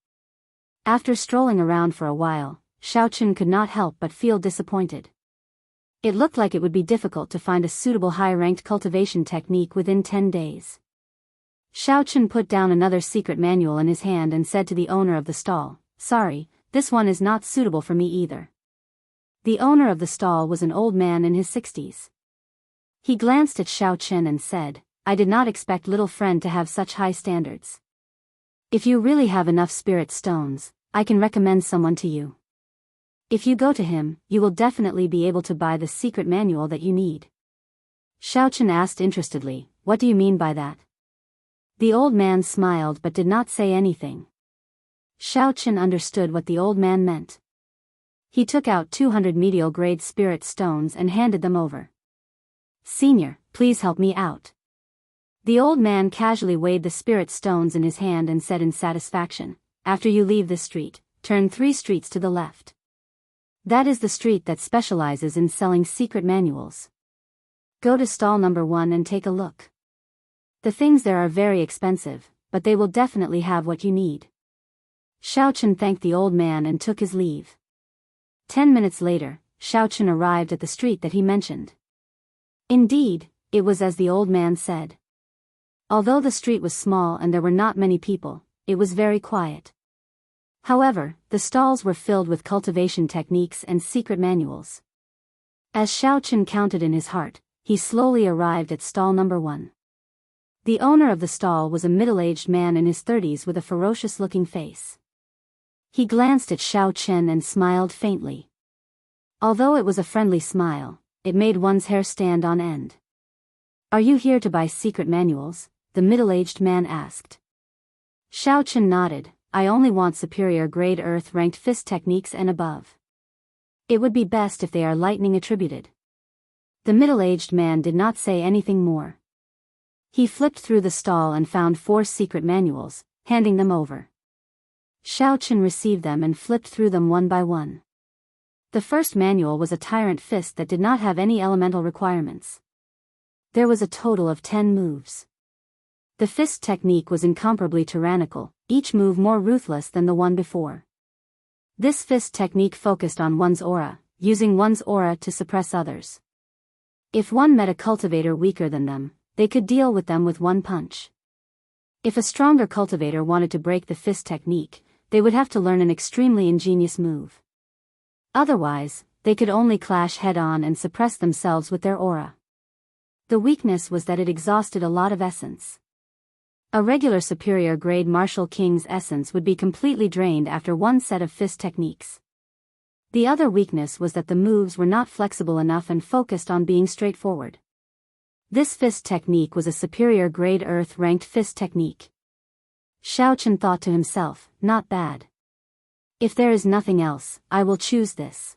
After strolling around for a while, Xiao Chen could not help but feel disappointed. It looked like it would be difficult to find a suitable high-ranked cultivation technique within 10 days. Xiao Chen put down another secret manual in his hand and said to the owner of the stall, "Sorry, this one is not suitable for me either." The owner of the stall was an old man in his 60s. He glanced at Xiao Chen and said, "I did not expect little friend to have such high standards. If you really have enough spirit stones, I can recommend someone to you. If you go to him, you will definitely be able to buy the secret manual that you need." Xiao Chen asked interestedly, "What do you mean by that?" The old man smiled but did not say anything. Xiao Chen understood what the old man meant. He took out 200 medial grade spirit stones and handed them over. "Senior, please help me out." The old man casually weighed the spirit stones in his hand and said in satisfaction, "After you leave this street, turn 3 streets to the left. That is the street that specializes in selling secret manuals. Go to stall number 1 and take a look. The things there are very expensive, but they will definitely have what you need." Xiao Chen thanked the old man and took his leave. 10 minutes later, Xiao Chen arrived at the street that he mentioned. Indeed, it was as the old man said. Although the street was small and there were not many people, it was very quiet. However, the stalls were filled with cultivation techniques and secret manuals. As Xiao Chen counted in his heart, he slowly arrived at stall number 1. The owner of the stall was a middle-aged man in his 30s with a ferocious-looking face. He glanced at Xiao Chen and smiled faintly. Although it was a friendly smile, it made one's hair stand on end. "Are you here to buy secret manuals?" the middle-aged man asked. Xiao Chen nodded. "I only want superior grade earth-ranked fist techniques and above. It would be best if they are lightning attributed." The middle-aged man did not say anything more. He flipped through the stall and found 4 secret manuals, handing them over. Xiao Chen received them and flipped through them one by one. The first manual was a tyrant fist that did not have any elemental requirements. There was a total of 10 moves. The fist technique was incomparably tyrannical, each move more ruthless than the one before. This fist technique focused on one's aura, using one's aura to suppress others. If one met a cultivator weaker than them, they could deal with them with one punch. If a stronger cultivator wanted to break the fist technique, they would have to learn an extremely ingenious move. Otherwise, they could only clash head-on and suppress themselves with their aura. The weakness was that it exhausted a lot of essence. A regular superior grade martial king's essence would be completely drained after one set of fist techniques. The other weakness was that the moves were not flexible enough and focused on being straightforward. This fist technique was a superior grade earth-ranked fist technique. Xiao Chen thought to himself, "Not bad. If there is nothing else, I will choose this.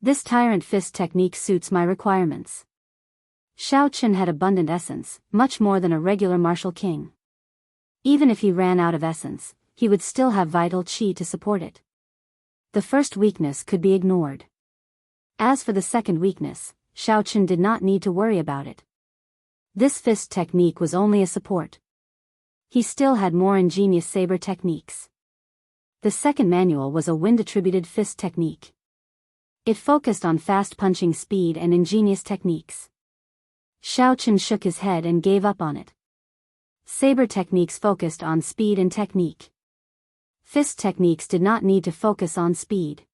This tyrant fist technique suits my requirements." Xiao Chen had abundant essence, much more than a regular martial king. Even if he ran out of essence, he would still have vital qi to support it. The first weakness could be ignored. As for the second weakness, Xiao Chen did not need to worry about it. This fist technique was only a support. He still had more ingenious saber techniques. The second manual was a wind-attributed fist technique. It focused on fast punching speed and ingenious techniques. Xiaochen shook his head and gave up on it. Saber techniques focused on speed and technique. Fist techniques did not need to focus on speed.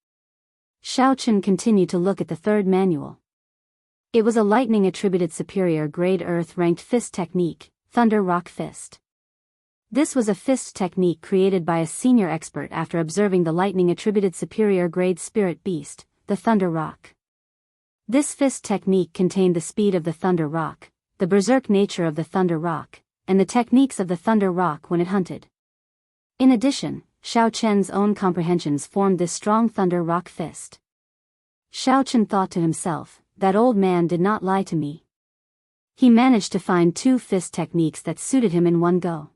Xiaochen continued to look at the third manual. It was a lightning-attributed superior grade earth-ranked fist technique, Thunder Rock Fist. This was a fist technique created by a senior expert after observing the lightning-attributed superior grade spirit beast, the Thunder Rock. This fist technique contained the speed of the Thunder Rock, the berserk nature of the Thunder Rock, and the techniques of the Thunder Rock when it hunted. In addition, Xiaochen's own comprehensions formed this strong Thunder Rock fist. Xiaochen thought to himself, that old man did not lie to me. He managed to find two fist techniques that suited him in one go.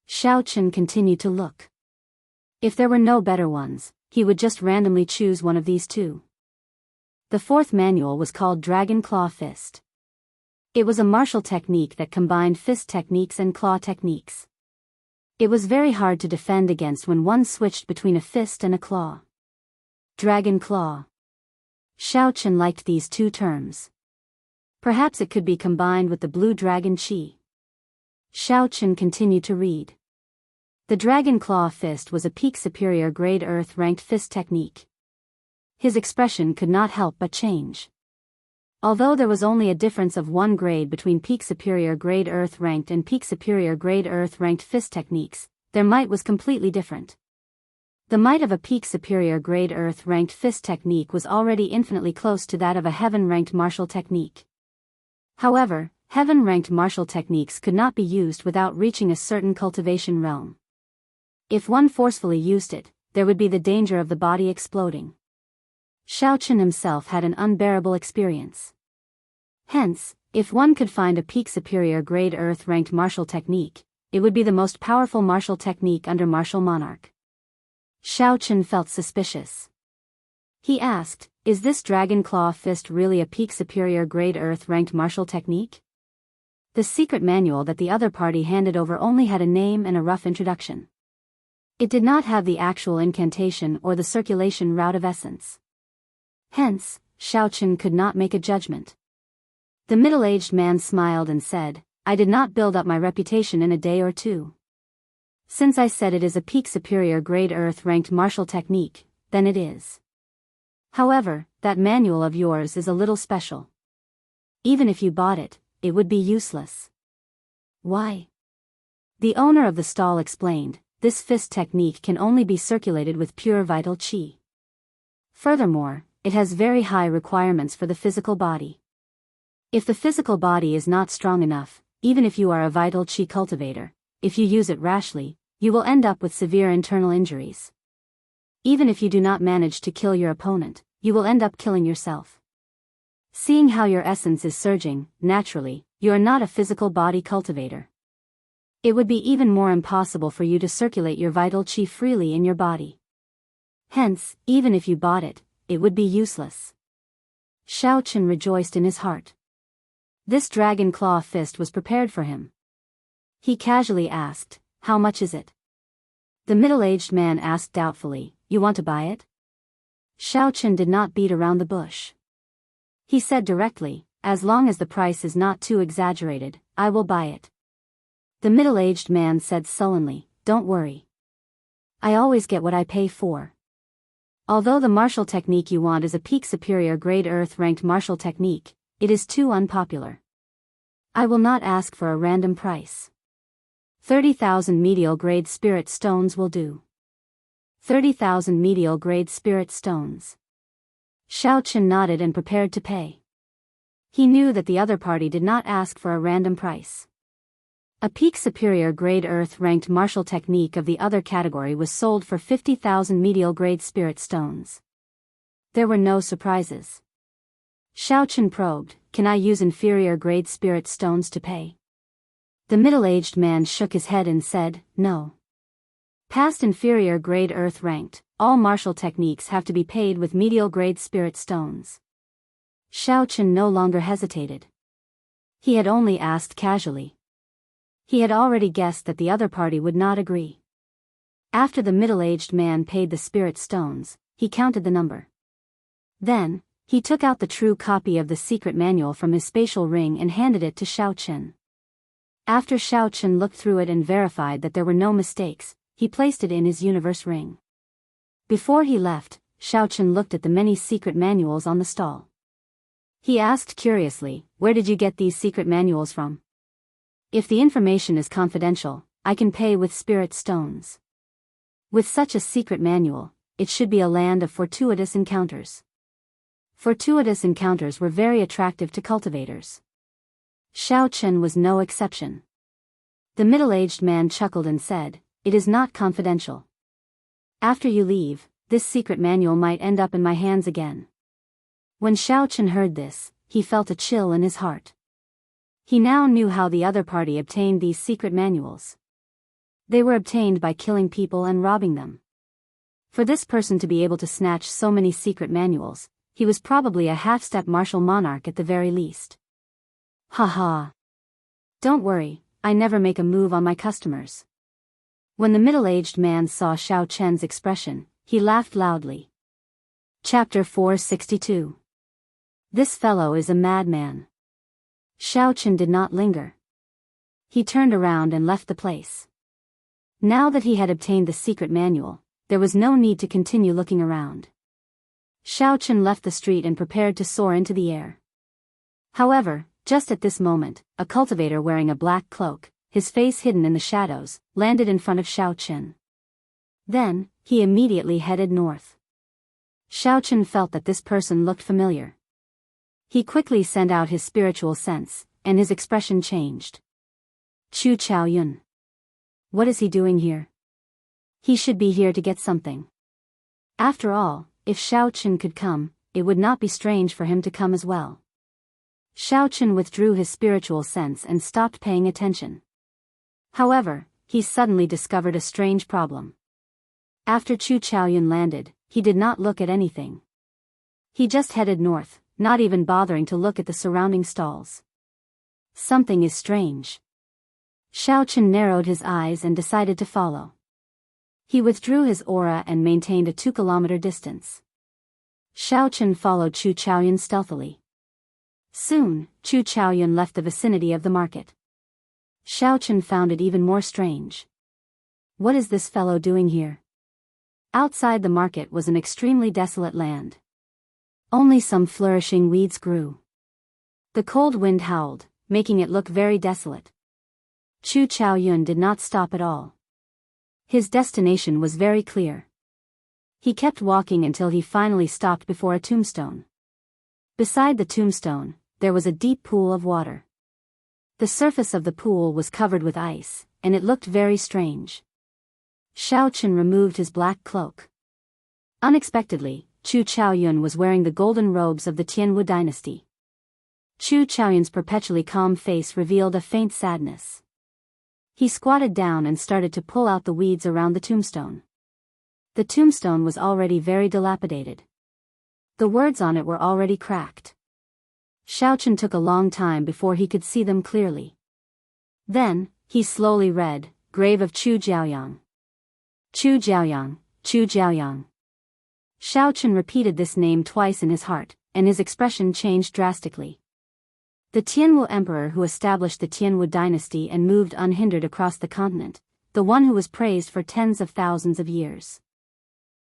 Xiaochen continued to look. If there were no better ones, he would just randomly choose one of these two. The fourth manual was called Dragon Claw Fist. It was a martial technique that combined fist techniques and claw techniques. It was very hard to defend against when one switched between a fist and a claw. Dragon Claw. Xiaochen liked these two terms. Perhaps it could be combined with the blue dragon Qi. Xiaochen continued to read. The Dragon Claw Fist was a peak superior grade earth-ranked fist technique. His expression could not help but change. Although there was only a difference of 1 grade between peak superior grade earth-ranked and peak superior grade earth-ranked fist techniques, their might was completely different. The might of a peak superior grade earth-ranked fist technique was already infinitely close to that of a heaven-ranked martial technique. However, heaven-ranked martial techniques could not be used without reaching a certain cultivation realm. If one forcefully used it, there would be the danger of the body exploding. Xiaochen himself had an unbearable experience. Hence, if one could find a peak superior grade earth-ranked martial technique, it would be the most powerful martial technique under martial monarch. Xiaochen felt suspicious. He asked, is this Dragon Claw Fist really a peak superior grade earth-ranked martial technique? The secret manual that the other party handed over only had a name and a rough introduction. It did not have the actual incantation or the circulation route of essence. Hence, Xiaochen could not make a judgment. The middle-aged man smiled and said, I did not build up my reputation in a day or two. Since I said it is a peak superior grade earth-ranked martial technique, then it is. However, that manual of yours is a little special. Even if you bought it, it would be useless. Why? The owner of the stall explained, this fist technique can only be circulated with pure vital qi. Furthermore, it has very high requirements for the physical body. If the physical body is not strong enough, even if you are a vital qi cultivator, if you use it rashly, you will end up with severe internal injuries. Even if you do not manage to kill your opponent, you will end up killing yourself. Seeing how your essence is surging, naturally, you are not a physical body cultivator. It would be even more impossible for you to circulate your vital qi freely in your body. Hence, even if you bought it, it would be useless. Xiaochen rejoiced in his heart. This Dragon Claw Fist was prepared for him. He casually asked, how much is it? The middle-aged man asked doubtfully, you want to buy it? Xiaochen did not beat around the bush. He said directly, as long as the price is not too exaggerated, I will buy it. The middle-aged man said sullenly, don't worry. I always get what I pay for. Although the martial technique you want is a peak superior grade earth-ranked martial technique, it is too unpopular. I will not ask for a random price. 30,000 medial grade spirit stones will do. 30,000 medial grade spirit stones. Xiaochen nodded and prepared to pay. He knew that the other party did not ask for a random price. A peak superior grade earth-ranked martial technique of the other category was sold for 50,000 medial grade spirit stones. There were no surprises. Xiaochen probed, can I use inferior grade spirit stones to pay? The middle-aged man shook his head and said, no. Past inferior grade earth-ranked, all martial techniques have to be paid with medial grade spirit stones. Xiaochen no longer hesitated. He had only asked casually. He had already guessed that the other party would not agree. After the middle-aged man paid the spirit stones, he counted the number. Then, he took out the true copy of the secret manual from his spatial ring and handed it to Xiao Chen. After Xiao Chen looked through it and verified that there were no mistakes, he placed it in his universe ring. Before he left, Xiao Chen looked at the many secret manuals on the stall. He asked curiously, "Where did you get these secret manuals from? If the information is confidential, I can pay with spirit stones." With such a secret manual, it should be a land of fortuitous encounters. Fortuitous encounters were very attractive to cultivators. Xiao Chen was no exception. The middle-aged man chuckled and said, "It is not confidential. After you leave, this secret manual might end up in my hands again." When Xiao Chen heard this, he felt a chill in his heart. He now knew how the other party obtained these secret manuals. They were obtained by killing people and robbing them. For this person to be able to snatch so many secret manuals, he was probably a half-step martial monarch at the very least. Ha ha. Don't worry, I never make a move on my customers. When the middle-aged man saw Xiao Chen's expression, he laughed loudly. Chapter 462. This fellow is a madman. Xiao Chen did not linger. He turned around and left the place. Now that he had obtained the secret manual, there was no need to continue looking around. Xiao Chen left the street and prepared to soar into the air. However, just at this moment, a cultivator wearing a black cloak, his face hidden in the shadows, landed in front of Xiao Chen. Then, he immediately headed north. Xiao Chen felt that this person looked familiar. He quickly sent out his spiritual sense, and his expression changed. Chu Chaoyun. What is he doing here? He should be here to get something. After all, if Xiao Chen could come, it would not be strange for him to come as well. Xiao Chen withdrew his spiritual sense and stopped paying attention. However, he suddenly discovered a strange problem. After Chu Chaoyun landed, he did not look at anything. He just headed north, not even bothering to look at the surrounding stalls. Something is strange. Xiao Chen narrowed his eyes and decided to follow. He withdrew his aura and maintained a 2-kilometer distance. Xiao Chen followed Chu Chaoyun stealthily. Soon, Chu Chaoyun left the vicinity of the market. Xiao Chen found it even more strange. What is this fellow doing here? Outside the market was an extremely desolate land. Only some flourishing weeds grew. The cold wind howled, making it look very desolate. Chu Chaoyun did not stop at all. His destination was very clear. He kept walking until he finally stopped before a tombstone. Beside the tombstone, there was a deep pool of water. The surface of the pool was covered with ice, and it looked very strange. Xiao Chen removed his black cloak. Unexpectedly, Chu Chaoyun was wearing the golden robes of the Tianwu dynasty. Chu Chaoyun's perpetually calm face revealed a faint sadness. He squatted down and started to pull out the weeds around the tombstone. The tombstone was already very dilapidated. The words on it were already cracked. Xiao Chen took a long time before he could see them clearly. Then, he slowly read, "Grave of Chu Jiaoyang. Chu Jiaoyang, Chu Jiaoyang." Xiao Chen repeated this name twice in his heart, and his expression changed drastically. The Tianwu emperor who established the Tianwu dynasty and moved unhindered across the continent, the one who was praised for tens of thousands of years.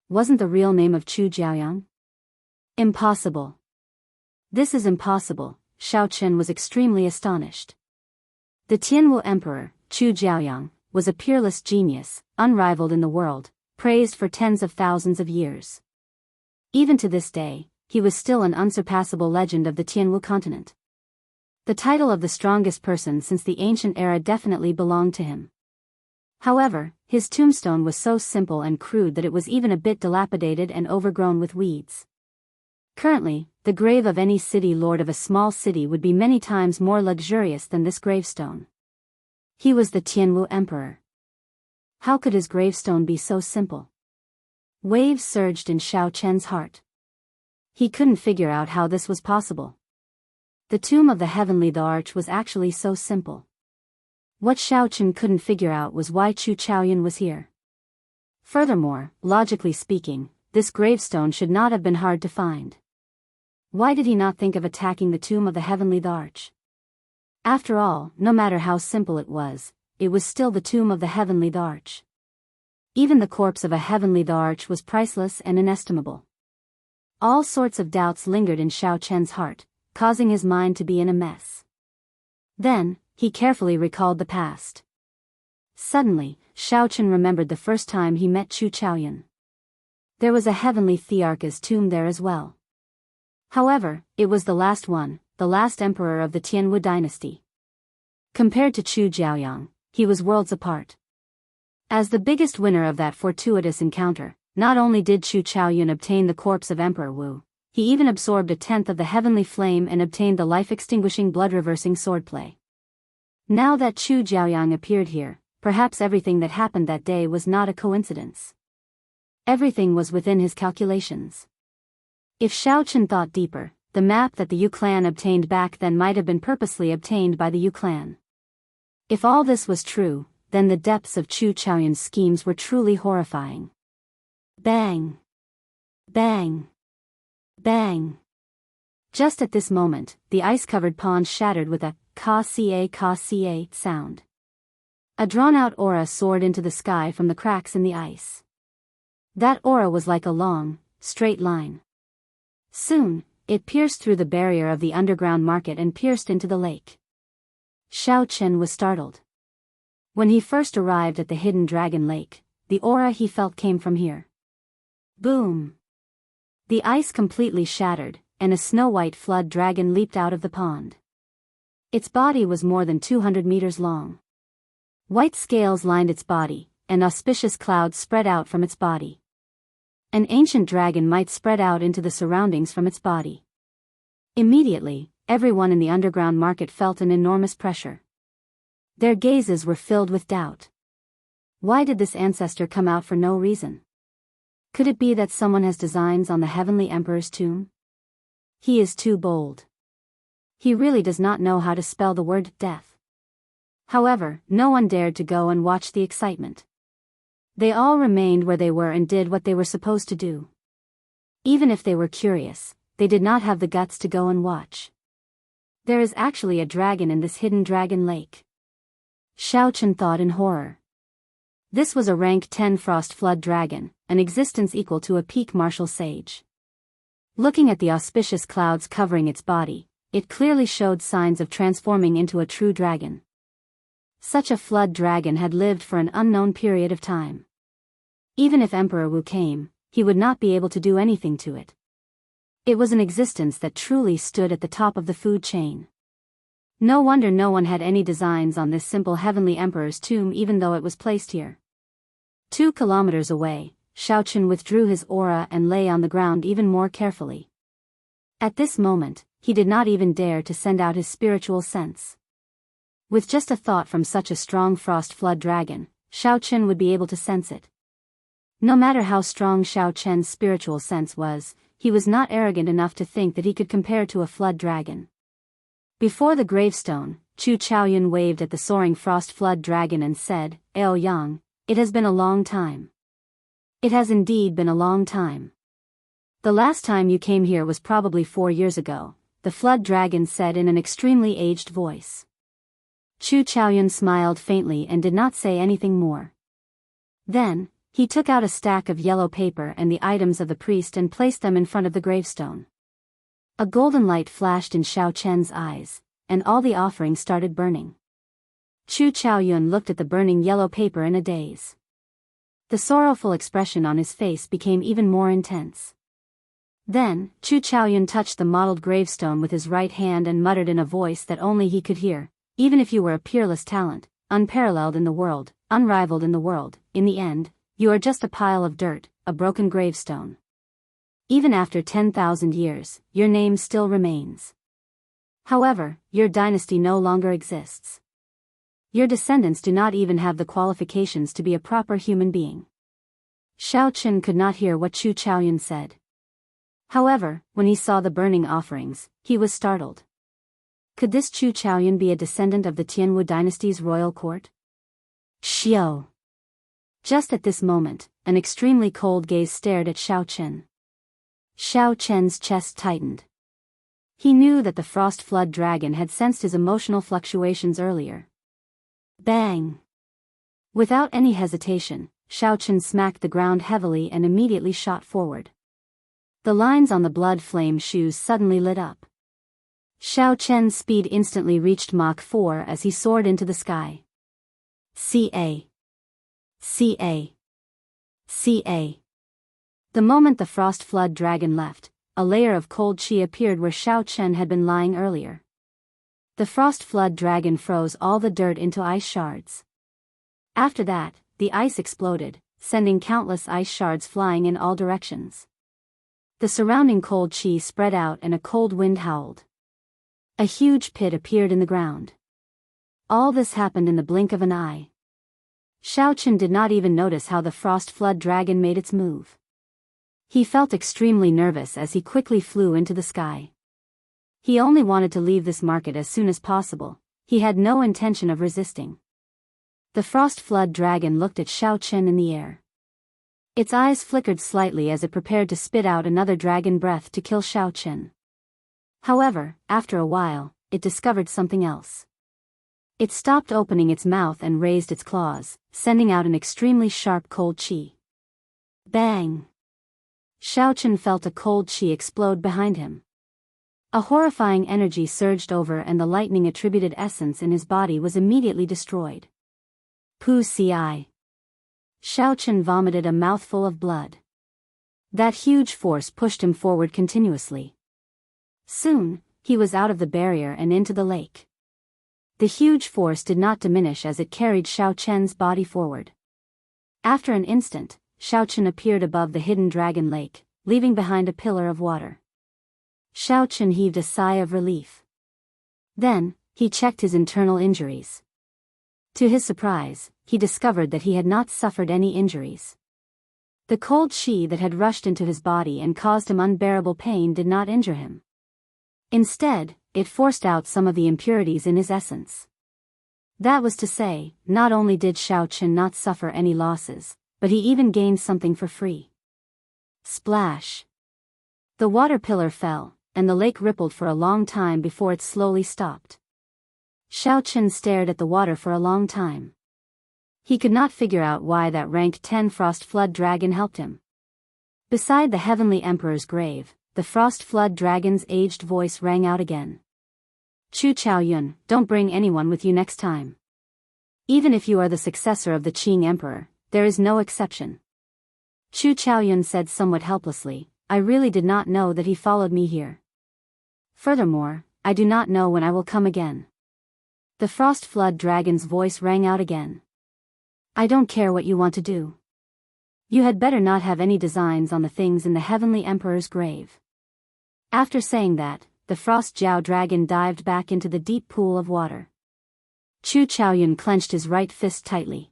Wasn't the real name of Chu Jiaoyang? Impossible. This is impossible, Xiao Chen was extremely astonished. The Tianwu emperor, Chu Jiaoyang, was a peerless genius, unrivaled in the world, praised for tens of thousands of years. Even to this day, he was still an unsurpassable legend of the Tianwu continent. The title of the strongest person since the ancient era definitely belonged to him. However, his tombstone was so simple and crude that it was even a bit dilapidated and overgrown with weeds. Currently, the grave of any city lord of a small city would be many times more luxurious than this gravestone. He was the Tianwu emperor. How could his gravestone be so simple? Waves surged in Xiao Chen's heart. He couldn't figure out how this was possible. The tomb of the heavenly the arch was actually so simple. What Xiaochen couldn't figure out was why Chu Chaoyun was here. Furthermore, logically speaking, this gravestone should not have been hard to find. Why did he not think of attacking the tomb of the heavenly the arch? After all, no matter how simple it was still the tomb of the heavenly the arch. Even the corpse of a heavenly the arch was priceless and inestimable. All sorts of doubts lingered in Xiao Chen's heart, causing his mind to be in a mess. Then, he carefully recalled the past. Suddenly, Xiao Chen remembered the first time he met Chu Chaoyun. There was a heavenly thearch's tomb there as well. However, it was the last one, the last emperor of the Tianwu dynasty. Compared to Chu Jiaoyang, he was worlds apart. As the biggest winner of that fortuitous encounter, not only did Chu Chaoyun obtain the corpse of Emperor Wu, he even absorbed a tenth of the heavenly flame and obtained the life-extinguishing blood-reversing swordplay. Now that Chu Jiaoyang appeared here, perhaps everything that happened that day was not a coincidence. Everything was within his calculations. If Xiao Chen thought deeper, the map that the Yu clan obtained back then might have been purposely obtained by the Yu clan. If all this was true, then the depths of Chu Chaoyun's schemes were truly horrifying. Bang! Bang! Bang! Just at this moment, the ice-covered pond shattered with a ka-ca sound. A drawn-out aura soared into the sky from the cracks in the ice. That aura was like a long, straight line. Soon, it pierced through the barrier of the underground market and pierced into the lake. Xiao Chen was startled. When he first arrived at the hidden dragon lake, the aura he felt came from here. Boom! The ice completely shattered, and a snow-white flood dragon leaped out of the pond. Its body was more than 200 meters long. White scales lined its body, and auspicious clouds spread out from its body. An ancient dragon might spread out into the surroundings from its body. Immediately, everyone in the underground market felt an enormous pressure. Their gazes were filled with doubt. Why did this ancestor come out for no reason? Could it be that someone has designs on the heavenly emperor's tomb? He is too bold. He really does not know how to spell the word death. However, no one dared to go and watch the excitement. They all remained where they were and did what they were supposed to do. Even if they were curious, they did not have the guts to go and watch. There is actually a dragon in this hidden dragon lake. Xiao Chen thought in horror. This was a rank 10 frost flood dragon, an existence equal to a peak martial sage. Looking at the auspicious clouds covering its body, it clearly showed signs of transforming into a true dragon. Such a flood dragon had lived for an unknown period of time. Even if Emperor Wu came, he would not be able to do anything to it. It was an existence that truly stood at the top of the food chain. No wonder no one had any designs on this simple heavenly emperor's tomb even though it was placed here. 2 kilometers away, Xiao Chen withdrew his aura and lay on the ground even more carefully. At this moment, he did not even dare to send out his spiritual sense. With just a thought from such a strong frost flood dragon, Xiao Chen would be able to sense it. No matter how strong Xiao Chen's spiritual sense was, he was not arrogant enough to think that he could compare to a flood dragon. Before the gravestone, Chu Chaoyun waved at the soaring frost flood dragon and said, "Ao Yang, it has been a long time." It has indeed been a long time. The last time you came here was probably 4 years ago, the flood dragon said in an extremely aged voice. Chu Chaoyun smiled faintly and did not say anything more. Then, he took out a stack of yellow paper and the items of the priest and placed them in front of the gravestone. A golden light flashed in Xiao Chen's eyes, and all the offerings started burning. Chu Chaoyun looked at the burning yellow paper in a daze. The sorrowful expression on his face became even more intense. Then, Chu Chaoyun touched the mottled gravestone with his right hand and muttered in a voice that only he could hear, "Even if you were a peerless talent, unparalleled in the world, unrivaled in the world, in the end, you are just a pile of dirt, a broken gravestone. Even after 10,000 years, your name still remains. However, your dynasty no longer exists. Your descendants do not even have the qualifications to be a proper human being." Xiao Chen could not hear what Chu Chaoyun said. However, when he saw the burning offerings, he was startled. Could this Chu Chaoyun be a descendant of the Tianwu dynasty's royal court? Xiao. Just at this moment, an extremely cold gaze stared at Xiao Chen. Xiao Chen's chest tightened. He knew that the frost flood dragon had sensed his emotional fluctuations earlier. Bang! Without any hesitation, Xiao Chen smacked the ground heavily and immediately shot forward. The lines on the blood-flame shoes suddenly lit up. Xiao Chen's speed instantly reached Mach 4 as he soared into the sky. Ca. Ca. Ca. The moment the frost flood dragon left, a layer of cold chi appeared where Xiao Chen had been lying earlier. The frost flood dragon froze all the dirt into ice shards. After that, the ice exploded, sending countless ice shards flying in all directions. The surrounding cold chi spread out and a cold wind howled. A huge pit appeared in the ground. All this happened in the blink of an eye. Xiao Chen did not even notice how the frost flood dragon made its move. He felt extremely nervous as he quickly flew into the sky. He only wanted to leave this market as soon as possible. He had no intention of resisting. The frost flood dragon looked at Xiao Chen in the air. Its eyes flickered slightly as it prepared to spit out another dragon breath to kill Xiao Chen. However, after a while, it discovered something else. It stopped opening its mouth and raised its claws, sending out an extremely sharp cold chi. Bang! Xiao Chen felt a cold chi explode behind him. A horrifying energy surged over and the lightning-attributed essence in his body was immediately destroyed. Pu ci. Xiao Chen vomited a mouthful of blood. That huge force pushed him forward continuously. Soon, he was out of the barrier and into the lake. The huge force did not diminish as it carried Xiao Chen's body forward. After an instant, Xiao Chen appeared above the hidden dragon lake, leaving behind a pillar of water. Xiao Chen heaved a sigh of relief. Then, he checked his internal injuries. To his surprise, he discovered that he had not suffered any injuries. The cold chi that had rushed into his body and caused him unbearable pain did not injure him. Instead, it forced out some of the impurities in his essence. That was to say, not only did Xiao Chen not suffer any losses, but he even gained something for free. Splash! The water pillar fell, and the lake rippled for a long time before it slowly stopped. Xiao Chen stared at the water for a long time. He could not figure out why that rank 10 frost flood dragon helped him. Beside the heavenly emperor's grave, the frost flood dragon's aged voice rang out again. Chu Chaoyun, don't bring anyone with you next time. Even if you are the successor of the Qing emperor, there is no exception. Chu Chaoyun said somewhat helplessly, I really did not know that he followed me here. Furthermore, I do not know when I will come again. The frost flood dragon's voice rang out again. I don't care what you want to do. You had better not have any designs on the things in the heavenly emperor's grave. After saying that, the frost Jiao dragon dived back into the deep pool of water. Chu Chaoyun clenched his right fist tightly.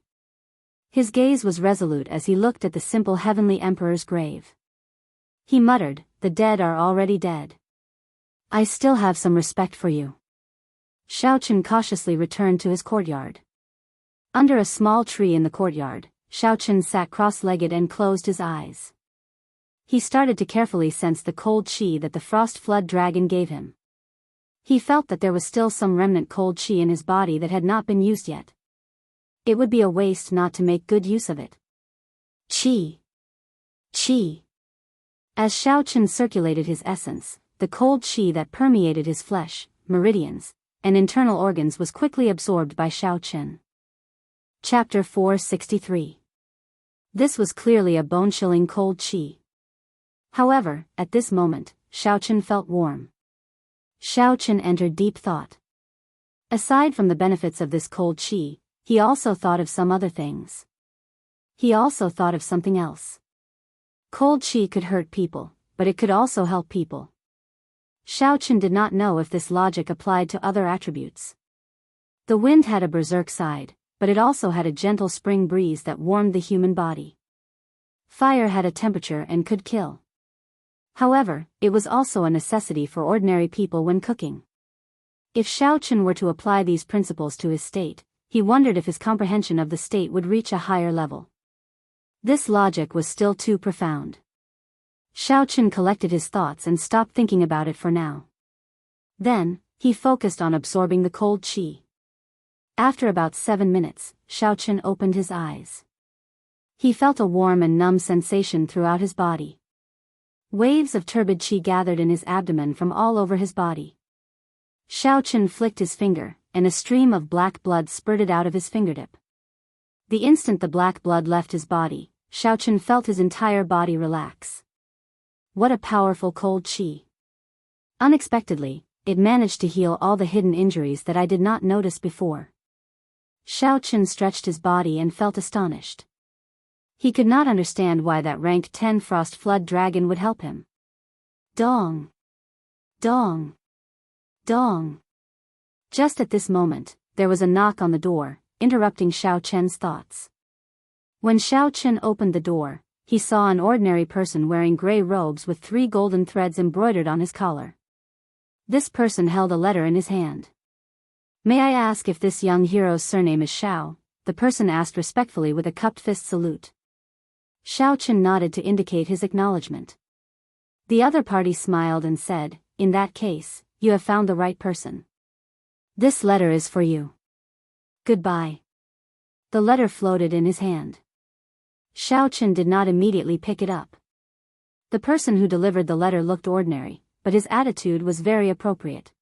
His gaze was resolute as he looked at the simple heavenly emperor's grave. He muttered, the dead are already dead. I still have some respect for you. Xiao Chen cautiously returned to his courtyard. Under a small tree in the courtyard, Xiao Chen sat cross-legged and closed his eyes. He started to carefully sense the cold chi that the frost flood dragon gave him. He felt that there was still some remnant cold chi in his body that had not been used yet. It would be a waste not to make good use of it. Chi. Chi. As Xiao Chen circulated his essence, the cold chi that permeated his flesh, meridians, and internal organs was quickly absorbed by Xiao Chen. Chapter 463. This was clearly a bone-chilling cold chi. However, at this moment, Xiao Chen felt warm. Xiao Chen entered deep thought. Aside from the benefits of this cold chi, he also thought of some other things. He also thought of something else. Cold chi could hurt people, but it could also help people. Xiao Chen did not know if this logic applied to other attributes. The wind had a berserk side, but it also had a gentle spring breeze that warmed the human body. Fire had a temperature and could kill. However, it was also a necessity for ordinary people when cooking. If Xiao Chen were to apply these principles to his state, he wondered if his comprehension of the state would reach a higher level. This logic was still too profound. Xiao Chen collected his thoughts and stopped thinking about it for now. Then, he focused on absorbing the cold qi. After about 7 minutes, Xiao Chen opened his eyes. He felt a warm and numb sensation throughout his body. Waves of turbid qi gathered in his abdomen from all over his body. Xiao Chen flicked his finger, and a stream of black blood spurted out of his fingertip. The instant the black blood left his body, Xiao Chen felt his entire body relax. What a powerful cold qi. Unexpectedly, it managed to heal all the hidden injuries that I did not notice before. Xiao Chen stretched his body and felt astonished. He could not understand why that rank 10 frost flood dragon would help him. Dong! Dong! Dong! Just at this moment, there was a knock on the door, interrupting Xiao Chen's thoughts. When Xiao Chen opened the door, he saw an ordinary person wearing gray robes with 3 golden threads embroidered on his collar. This person held a letter in his hand. "May I ask if this young hero's surname is Xiao?" the person asked respectfully with a cupped fist salute. Xiao Chen nodded to indicate his acknowledgement. The other party smiled and said, "In that case, you have found the right person. This letter is for you. Goodbye." The letter floated in his hand. Xiao Chen did not immediately pick it up. The person who delivered the letter looked ordinary, but his attitude was very appropriate.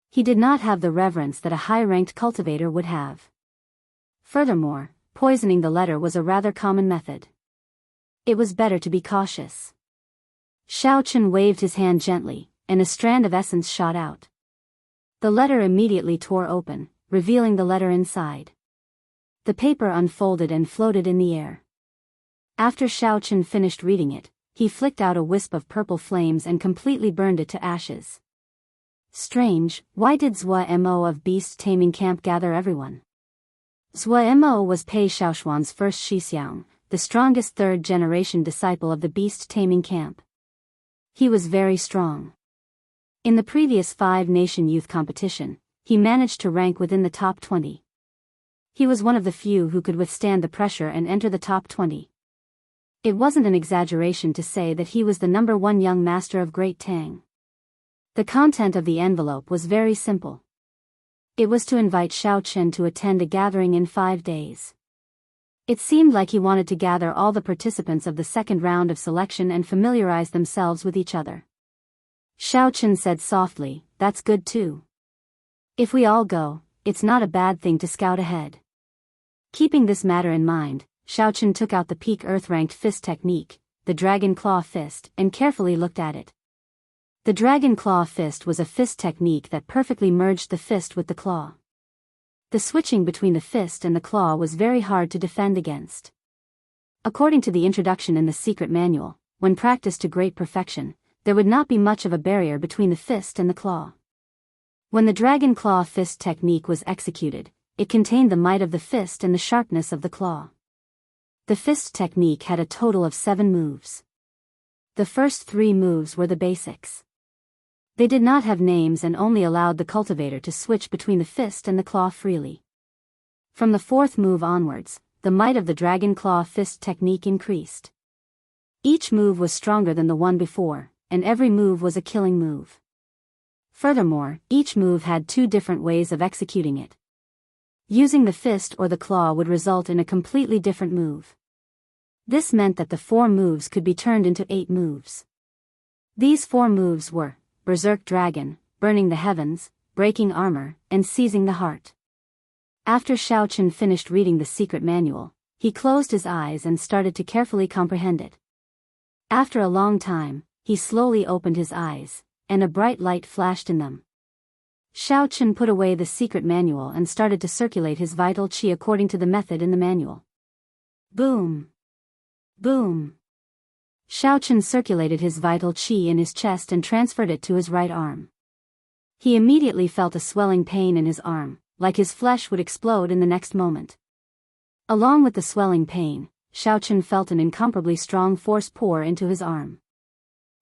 He did not have the reverence that a high-ranked cultivator would have. Furthermore, poisoning the letter was a rather common method. It was better to be cautious. Xiao Chen waved his hand gently, and a strand of essence shot out. The letter immediately tore open, revealing the letter inside. The paper unfolded and floated in the air. After Xiao Chen finished reading it, he flicked out a wisp of purple flames and completely burned it to ashes. Strange, why did Zhua Mo of Beast Taming Camp gather everyone? Zhua Mo was Pei Xiaoshuan's first Shixiang, the strongest third-generation disciple of the Beast Taming Camp. He was very strong. In the previous 5-nation youth competition, he managed to rank within the top 20. He was one of the few who could withstand the pressure and enter the top 20. It wasn't an exaggeration to say that he was the number 1 young master of Great Tang. The content of the envelope was very simple. It was to invite Xiao Chen to attend a gathering in 5 days. It seemed like he wanted to gather all the participants of the second round of selection and familiarize themselves with each other. Xiao Chen said softly, "That's good too. If we all go, it's not a bad thing to scout ahead." Keeping this matter in mind, Xiao Chen took out the peak earth-ranked fist technique, the Dragon Claw Fist, and carefully looked at it. The Dragon Claw Fist was a fist technique that perfectly merged the fist with the claw. The switching between the fist and the claw was very hard to defend against. According to the introduction in the secret manual, when practiced to great perfection, there would not be much of a barrier between the fist and the claw. When the Dragon Claw Fist technique was executed, it contained the might of the fist and the sharpness of the claw. The fist technique had a total of 7 moves. The first 3 moves were the basics. They did not have names and only allowed the cultivator to switch between the fist and the claw freely. From the 4th move onwards, the might of the Dragon Claw Fist technique increased. Each move was stronger than the one before, and every move was a killing move. Furthermore, each move had 2 different ways of executing it. Using the fist or the claw would result in a completely different move. This meant that the 4 moves could be turned into 8 moves. These 4 moves were Berserk Dragon, Burning the Heavens, Breaking Armor, and Seizing the Heart. After Xiao Chen finished reading the secret manual, he closed his eyes and started to carefully comprehend it. After a long time, he slowly opened his eyes, and a bright light flashed in them. Xiao Chen put away the secret manual and started to circulate his vital qi according to the method in the manual. Boom! Boom! Xiao Chen circulated his vital qi in his chest and transferred it to his right arm. He immediately felt a swelling pain in his arm, like his flesh would explode in the next moment. Along with the swelling pain, Xiao Chen felt an incomparably strong force pour into his arm.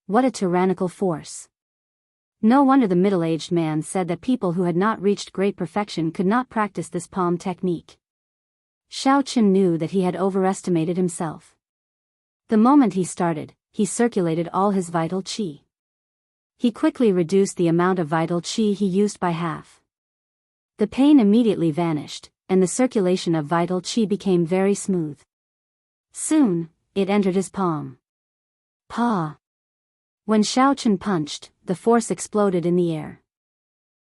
What a tyrannical force! No wonder the middle-aged man said that people who had not reached great perfection could not practice this palm technique. Xiao Qin knew that he had overestimated himself. The moment he started, he circulated all his vital qi. He quickly reduced the amount of vital qi he used by half. The pain immediately vanished, and the circulation of vital qi became very smooth. Soon, it entered his palm. Pa! When Xiao Qin punched, the force exploded in the air.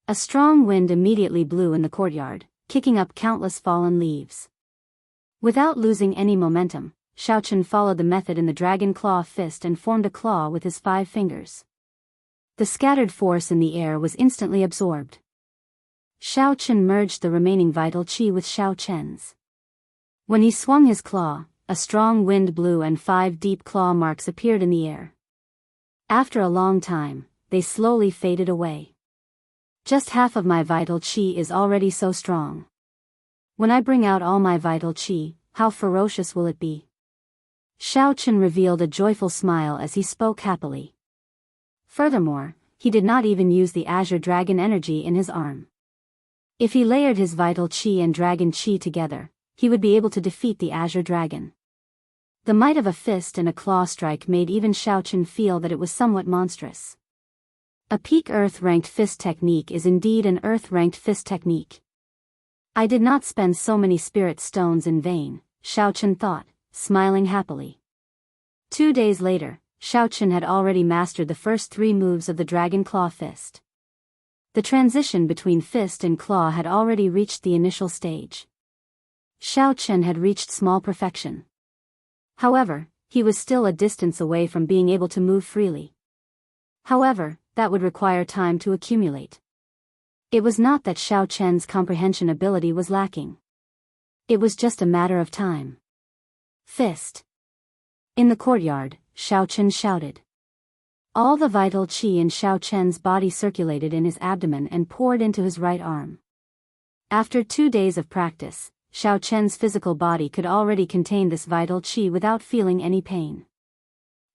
A strong wind immediately blew in the courtyard, kicking up countless fallen leaves. Without losing any momentum, Xiao Qin followed the method in the dragon claw fist and formed a claw with his 5 fingers. The scattered force in the air was instantly absorbed. Xiao Qin merged the remaining vital qi with Xiao Chen's. When he swung his claw, a strong wind blew and 5 deep claw marks appeared in the air. After a long time, they slowly faded away. Just half of my vital qi is already so strong. When I bring out all my vital qi, how ferocious will it be? Xiao Qin revealed a joyful smile as he spoke happily. Furthermore, he did not even use the azure dragon energy in his arm. If he layered his vital qi and dragon qi together, he would be able to defeat the azure dragon. The might of a fist and a claw strike made even Xiao Qin feel that it was somewhat monstrous. A peak Earth-ranked fist technique is indeed an Earth-ranked fist technique. I did not spend so many spirit stones in vain, Xiao Qin thought, smiling happily. 2 days later, Xiao Qin had already mastered the first 3 moves of the dragon claw fist. The transition between fist and claw had already reached the initial stage. Xiao Qin had reached small perfection. However, he was still a distance away from being able to move freely. However, that would require time to accumulate. It was not that Xiao Chen's comprehension ability was lacking. It was just a matter of time. Fist. In the courtyard, Xiao Chen shouted. All the vital qi in Xiao Chen's body circulated in his abdomen and poured into his right arm. After 2 days of practice, Xiao Chen's physical body could already contain this vital qi without feeling any pain.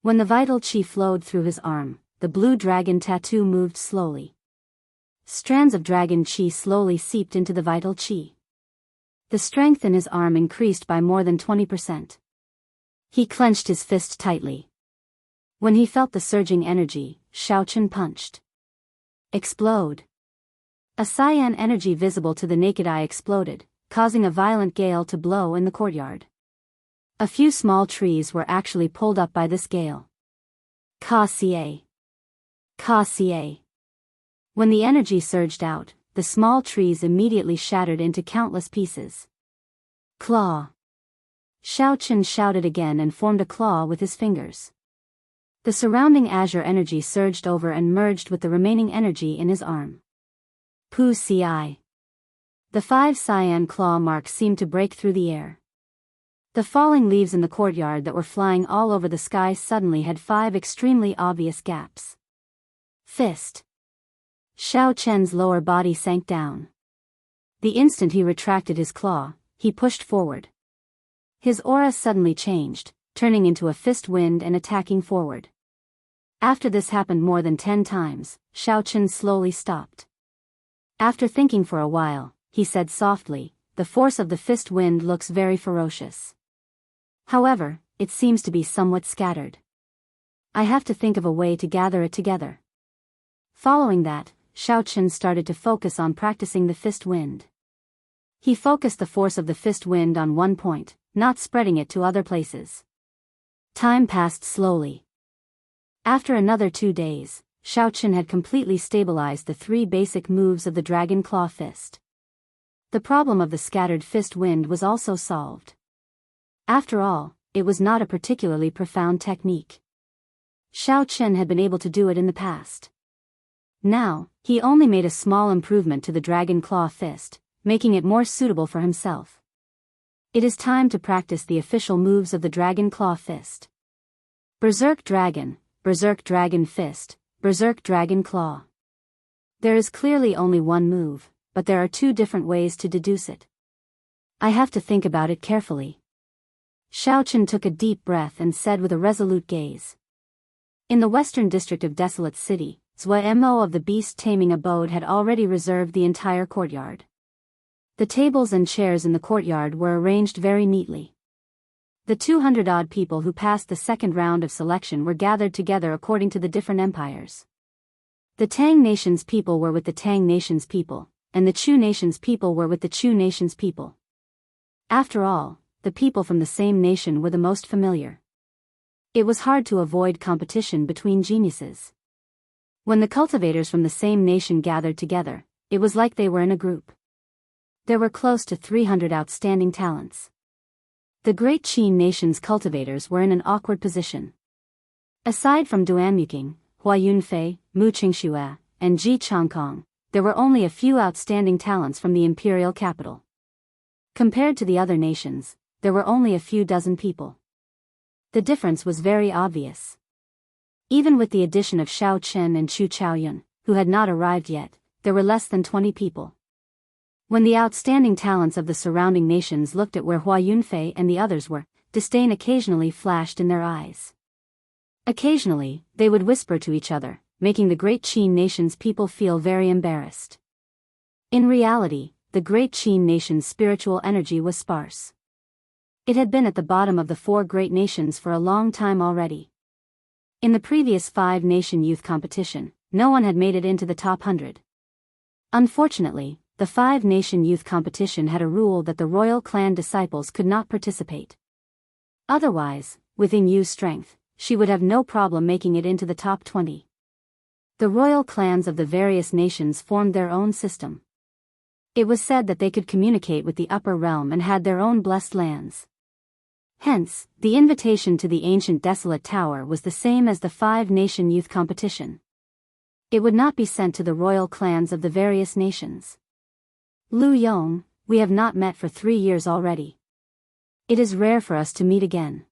When the vital qi flowed through his arm, the blue dragon tattoo moved slowly. Strands of dragon qi slowly seeped into the vital qi. The strength in his arm increased by more than 20%. He clenched his fist tightly. When he felt the surging energy, Xiao Qin punched. Explode. A cyan energy visible to the naked eye exploded, causing a violent gale to blow in the courtyard. A few small trees were actually pulled up by this gale. Ka-cia. Ka-cia. When the energy surged out, the small trees immediately shattered into countless pieces. Claw. Xiao Qin shouted again and formed a claw with his fingers. The surrounding azure energy surged over and merged with the remaining energy in his arm. Pu-ci. The 5 cyan claw marks seemed to break through the air. The falling leaves in the courtyard that were flying all over the sky suddenly had 5 extremely obvious gaps. Fist. Xiao Chen's lower body sank down. The instant he retracted his claw, he pushed forward. His aura suddenly changed, turning into a fist wind and attacking forward. After this happened more than 10 times, Xiao Chen slowly stopped. After thinking for a while, he said softly, "The force of the fist wind looks very ferocious. However, it seems to be somewhat scattered. I have to think of a way to gather it together." Following that, Xiao Chen started to focus on practicing the fist wind. He focused the force of the fist wind on one point, not spreading it to other places. Time passed slowly. After another 2 days, Xiao Chen had completely stabilized the 3 basic moves of the dragon claw fist. The problem of the scattered fist wind was also solved. After all, it was not a particularly profound technique. Xiao Chen had been able to do it in the past. Now, he only made a small improvement to the dragon claw fist, making it more suitable for himself. It is time to practice the official moves of the dragon claw fist. Berserk dragon fist, berserk dragon claw. There is clearly only one move, but there are 2 different ways to deduce it. I have to think about it carefully. Xiao Chen took a deep breath and said with a resolute gaze. In the western district of Desolate City, Zmo of the beast-taming abode had already reserved the entire courtyard. The tables and chairs in the courtyard were arranged very neatly. The 200-odd people who passed the second round of selection were gathered together according to the different empires. The Tang Nation's people were with the Tang Nation's people, and the Chu Nation's people were with the Chu Nation's people. After all, the people from the same nation were the most familiar. It was hard to avoid competition between geniuses. When the cultivators from the same nation gathered together, it was like they were in a group. There were close to 300 outstanding talents. The Great Qin Nation's cultivators were in an awkward position. Aside from Duan Muqing, Hua Yunfei, Mu Qingxue, and Ji Changkong, there were only a few outstanding talents from the imperial capital. Compared to the other nations, there were only a few dozen people. The difference was very obvious. Even with the addition of Xiao Chen and Chu Chaoyun, who had not arrived yet, there were less than 20 people. When the outstanding talents of the surrounding nations looked at where Hua Yunfei and the others were, disdain occasionally flashed in their eyes. Occasionally, they would whisper to each other, making the Great Qin Nation's people feel very embarrassed. In reality, the Great Qin Nation's spiritual energy was sparse. It had been at the bottom of the 4 great nations for a long time already. In the previous 5-nation youth competition, no one had made it into the top 100. Unfortunately, the 5-nation youth competition had a rule that the royal clan disciples could not participate. Otherwise, within Yu's strength, she would have no problem making it into the top 20. The royal clans of the various nations formed their own system. It was said that they could communicate with the upper realm and had their own blessed lands. Hence, the invitation to the ancient desolate tower was the same as the 5-nation youth competition. It would not be sent to the royal clans of the various nations. Lu Yong, we have not met for 3 years already. It is rare for us to meet again.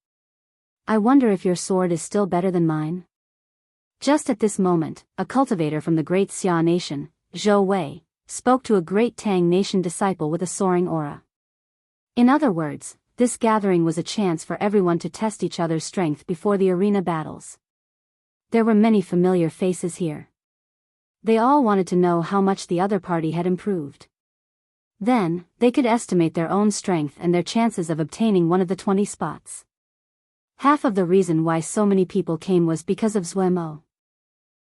I wonder if your sword is still better than mine? Just at this moment, a cultivator from the great Xia nation, Zhou Wei, spoke to a great Tang nation disciple with a soaring aura. In other words, this gathering was a chance for everyone to test each other's strength before the arena battles. There were many familiar faces here. They all wanted to know how much the other party had improved. Then, they could estimate their own strength and their chances of obtaining one of the 20 spots. Half of the reason why so many people came was because of Zmo.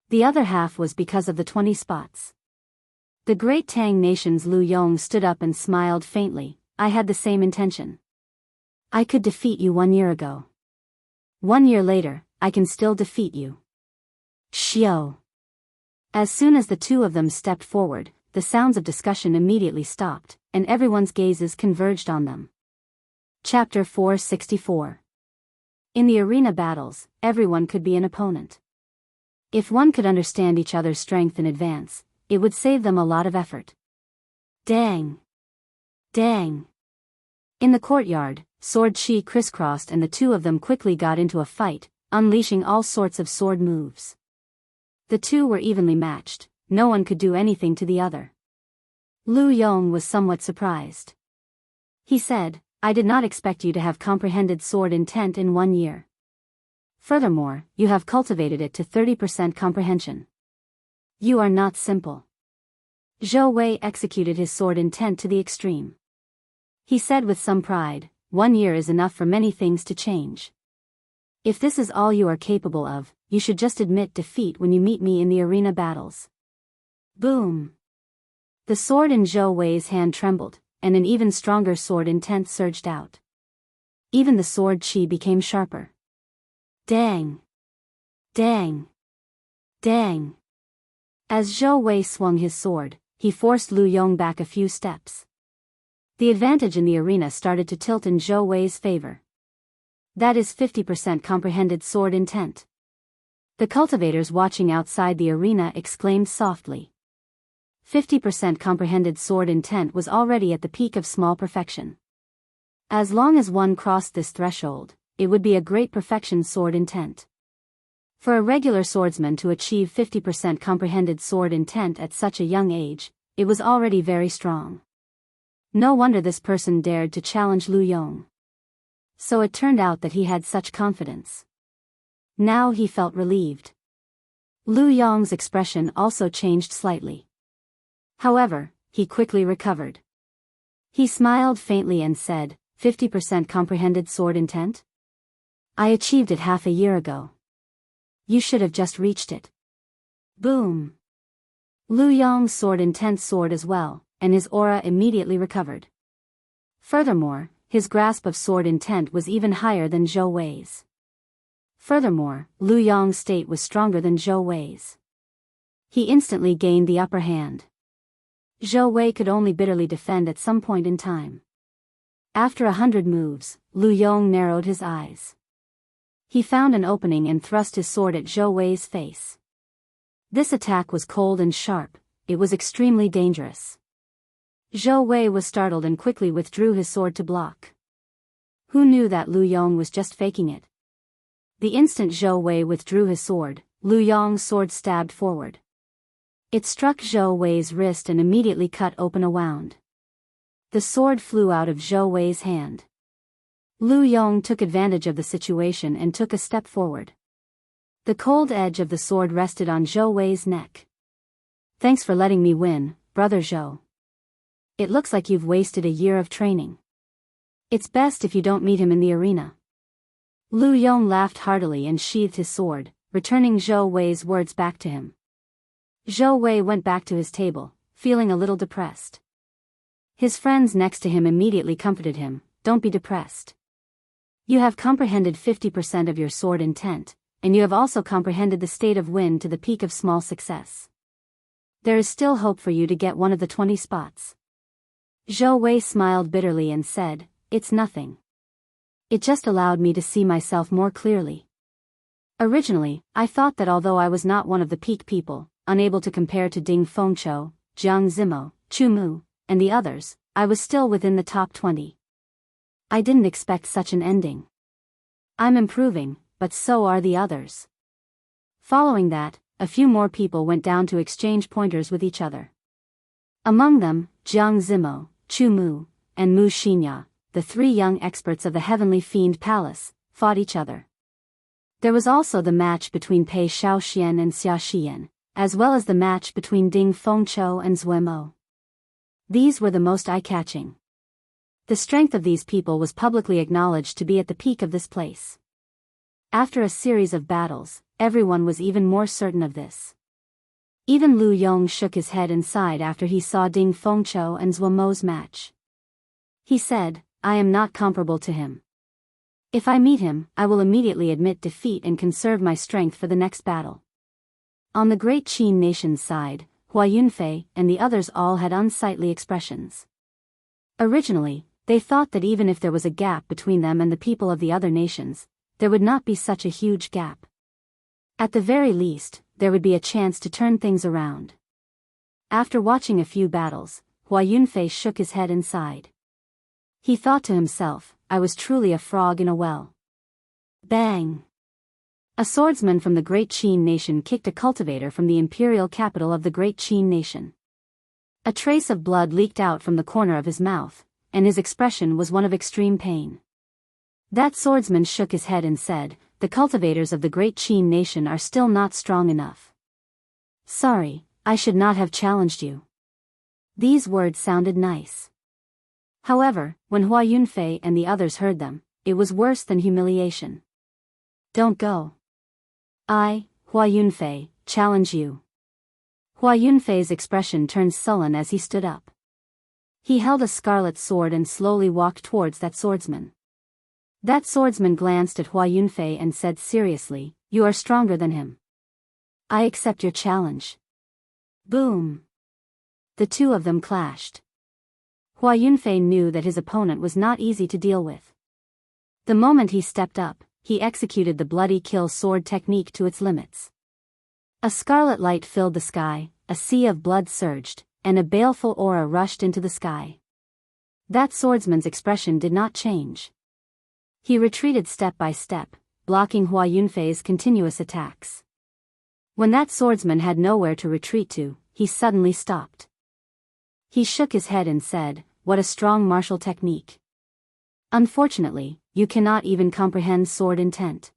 The other half was because of the 20 spots. The great Tang nation's Lu Yong stood up and smiled faintly. I had the same intention. I could defeat you 1 year ago. 1 year later, I can still defeat you. Xiao. As soon as the two of them stepped forward, the sounds of discussion immediately stopped, and everyone's gazes converged on them. Chapter 464. In the arena battles, everyone could be an opponent. If one could understand each other's strength in advance, it would save them a lot of effort. Dang! Dang! In the courtyard, sword chi crisscrossed and the two of them quickly got into a fight, unleashing all sorts of sword moves. The two were evenly matched, no one could do anything to the other. Lu Yong was somewhat surprised. He said, I did not expect you to have comprehended sword intent in 1 year. Furthermore, you have cultivated it to 30% comprehension. You are not simple. Zhou Wei executed his sword intent to the extreme. He said with some pride, 1 year is enough for many things to change. If this is all you are capable of, you should just admit defeat when you meet me in the arena battles. Boom! The sword in Zhou Wei's hand trembled, and an even stronger sword intent surged out. Even the sword chi became sharper. Dang! Dang! Dang! As Zhou Wei swung his sword, he forced Lu Yong back a few steps. The advantage in the arena started to tilt in Zhou Wei's favor. That is 50% comprehended sword intent. The cultivators watching outside the arena exclaimed softly. 50% comprehended sword intent was already at the peak of small perfection. As long as one crossed this threshold, it would be a great perfection sword intent. For a regular swordsman to achieve 50% comprehended sword intent at such a young age, it was already very strong. No wonder this person dared to challenge Lu Yong. So it turned out that he had such confidence. Now he felt relieved. Lu Yong's expression also changed slightly. However, he quickly recovered. He smiled faintly and said, 50% comprehended sword intent? I achieved it half a year ago. You should have just reached it. Boom! Lu Yong's sword intent soared as well, and his aura immediately recovered. Furthermore, his grasp of sword intent was even higher than Zhou Wei's. Furthermore, Lu Yong's state was stronger than Zhou Wei's. He instantly gained the upper hand. Zhou Wei could only bitterly defend at some point in time. After 100 moves, Lu Yong narrowed his eyes. He found an opening and thrust his sword at Zhou Wei's face. This attack was cold and sharp, it was extremely dangerous. Zhou Wei was startled and quickly withdrew his sword to block. Who knew that Lu Yong was just faking it? The instant Zhou Wei withdrew his sword, Lu Yong's sword stabbed forward. It struck Zhou Wei's wrist and immediately cut open a wound. The sword flew out of Zhou Wei's hand. Lu Yong took advantage of the situation and took a step forward. The cold edge of the sword rested on Zhou Wei's neck. Thanks for letting me win, brother Zhou. It looks like you've wasted a year of training. It's best if you don't meet him in the arena. Lu Yong laughed heartily and sheathed his sword, returning Zhou Wei's words back to him. Zhou Wei went back to his table, feeling a little depressed. His friends next to him immediately comforted him, don't be depressed. You have comprehended 50% of your sword intent, and you have also comprehended the state of wind to the peak of small success. There is still hope for you to get one of the 20 spots. Zhou Wei smiled bitterly and said, it's nothing. It just allowed me to see myself more clearly. Originally, I thought that although I was not one of the peak people, unable to compare to Ding Fengqiu, Jiang Zimo, Chu Mu, and the others, I was still within the top 20. I didn't expect such an ending. I'm improving, but so are the others. Following that, a few more people went down to exchange pointers with each other. Among them, Jiang Zimo, Chu Mu, and Mu Xinya, the three young experts of the Heavenly Fiend Palace, fought each other. There was also the match between Pei Shaoxian and Xia Xian, as well as the match between Ding Fengqiu and Zui Mo. These were the most eye-catching. The strength of these people was publicly acknowledged to be at the peak of this place. After a series of battles, everyone was even more certain of this. Even Lu Yong shook his head and sighed after he saw Ding Fengqiu and Zui Mo's match. He said, I am not comparable to him. If I meet him, I will immediately admit defeat and conserve my strength for the next battle. On the great Qin nation's side, Hua Yunfei and the others all had unsightly expressions. Originally, they thought that even if there was a gap between them and the people of the other nations, there would not be such a huge gap. At the very least, there would be a chance to turn things around. After watching a few battles, Hua Yunfei shook his head and sighed. He thought to himself, I was truly a frog in a well. Bang! A swordsman from the Great Qin nation kicked a cultivator from the imperial capital of the Great Qin nation. A trace of blood leaked out from the corner of his mouth, and his expression was one of extreme pain. That swordsman shook his head and said, the cultivators of the Great Qin nation are still not strong enough. Sorry, I should not have challenged you. These words sounded nice. However, when Hua Yunfei and the others heard them, it was worse than humiliation. Don't go. I, Hua Yunfei, challenge you. Hua Yunfei's expression turned sullen as he stood up. He held a scarlet sword and slowly walked towards that swordsman. That swordsman glanced at Hua Yunfei and said seriously, you are stronger than him. I accept your challenge. Boom! The two of them clashed. Hua Yunfei knew that his opponent was not easy to deal with. The moment he stepped up, he executed the bloody kill sword technique to its limits. A scarlet light filled the sky, a sea of blood surged, and a baleful aura rushed into the sky. That swordsman's expression did not change. He retreated step by step, blocking Hua Yunfei's continuous attacks. When that swordsman had nowhere to retreat to, he suddenly stopped. He shook his head and said, what a strong martial technique. Unfortunately, you cannot even comprehend sword intent.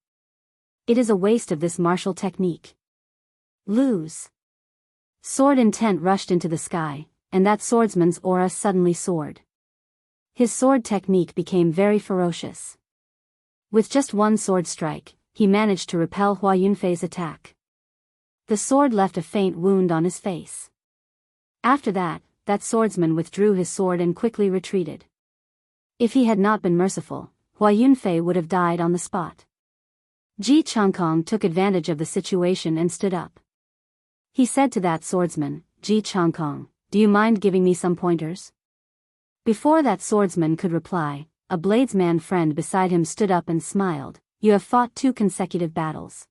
It is a waste of this martial technique. Lose. Sword intent rushed into the sky, and that swordsman's aura suddenly soared. His sword technique became very ferocious. With just one sword strike, he managed to repel Hua Yunfei's attack. The sword left a faint wound on his face. After that, that swordsman withdrew his sword and quickly retreated. If he had not been merciful, Hua Yunfei would have died on the spot. Ji Changkong took advantage of the situation and stood up. He said to that swordsman, "Ji Changkong, do you mind giving me some pointers?" Before that swordsman could reply, a bladesman friend beside him stood up and smiled. "You have fought 2 consecutive battles.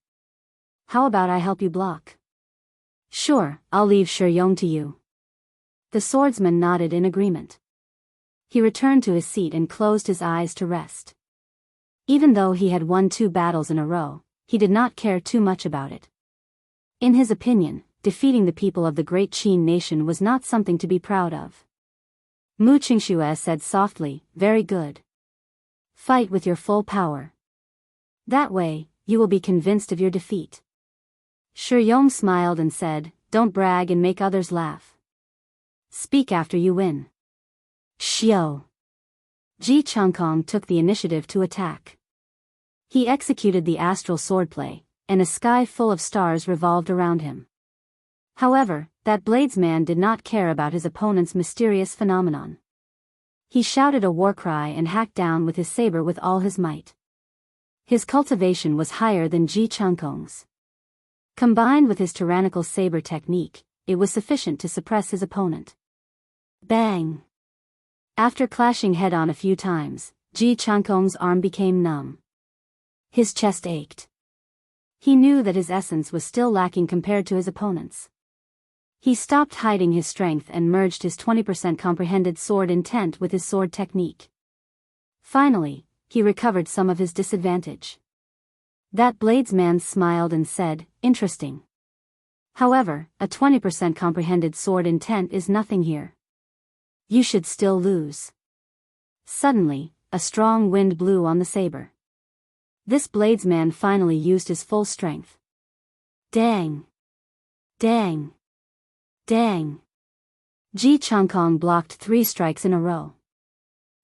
How about I help you block?" "Sure, I'll leave Shiyong to you." The swordsman nodded in agreement. He returned to his seat and closed his eyes to rest. Even though he had won 2 battles in a row, he did not care too much about it. In his opinion, defeating the people of the great Qin nation was not something to be proud of. Mu Qingxue said softly, "Very good. Fight with your full power. That way, you will be convinced of your defeat." Shiyong smiled and said, "Don't brag and make others laugh. Speak after you win." Xiao. Ji Changkong took the initiative to attack. He executed the astral swordplay, and a sky full of stars revolved around him. However, that bladesman did not care about his opponent's mysterious phenomenon. He shouted a war cry and hacked down with his saber with all his might. His cultivation was higher than Ji Changkong's. Combined with his tyrannical saber technique, it was sufficient to suppress his opponent. Bang! After clashing head-on a few times, Ji Changkong's arm became numb. His chest ached. He knew that his essence was still lacking compared to his opponent's. He stopped hiding his strength and merged his 20% comprehended sword intent with his sword technique. Finally, he recovered some of his disadvantage. That bladesman smiled and said, "Interesting. However, a 20% comprehended sword intent is nothing here. You should still lose." Suddenly, a strong wind blew on the saber. This bladesman finally used his full strength. Dang! Dang! Dang! Ji Changkong blocked 3 strikes in a row.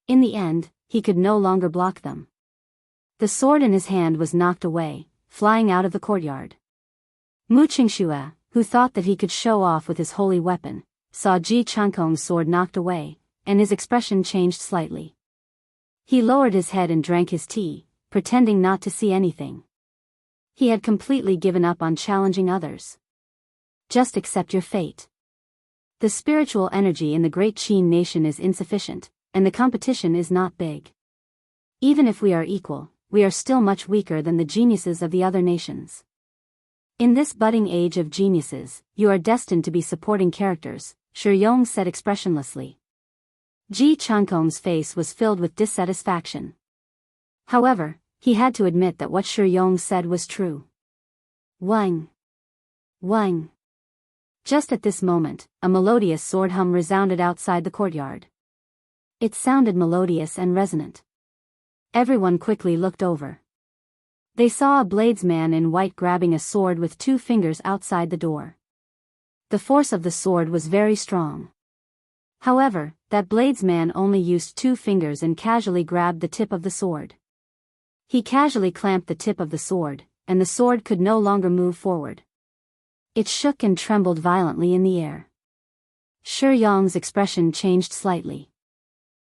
In the end, he could no longer block them. The sword in his hand was knocked away, flying out of the courtyard. Mu Qingxue, who thought that he could show off with his holy weapon, saw Ji Changkong's sword knocked away, and his expression changed slightly. He lowered his head and drank his tea, pretending not to see anything. He had completely given up on challenging others. Just accept your fate. The spiritual energy in the great Qin nation is insufficient, and the competition is not big. Even if we are equal, we are still much weaker than the geniuses of the other nations. In this budding age of geniuses, you are destined to be supporting characters, Shiyong said expressionlessly. Ji Changkong's face was filled with dissatisfaction. However, he had to admit that what Shiyong said was true. Wang! Wang! Just at this moment, a melodious sword hum resounded outside the courtyard. It sounded melodious and resonant. Everyone quickly looked over. They saw a bladesman in white grabbing a sword with 2 fingers outside the door. The force of the sword was very strong. However, that bladesman only used 2 fingers and casually grabbed the tip of the sword. He casually clamped the tip of the sword, and the sword could no longer move forward. It shook and trembled violently in the air. Shiyong's expression changed slightly.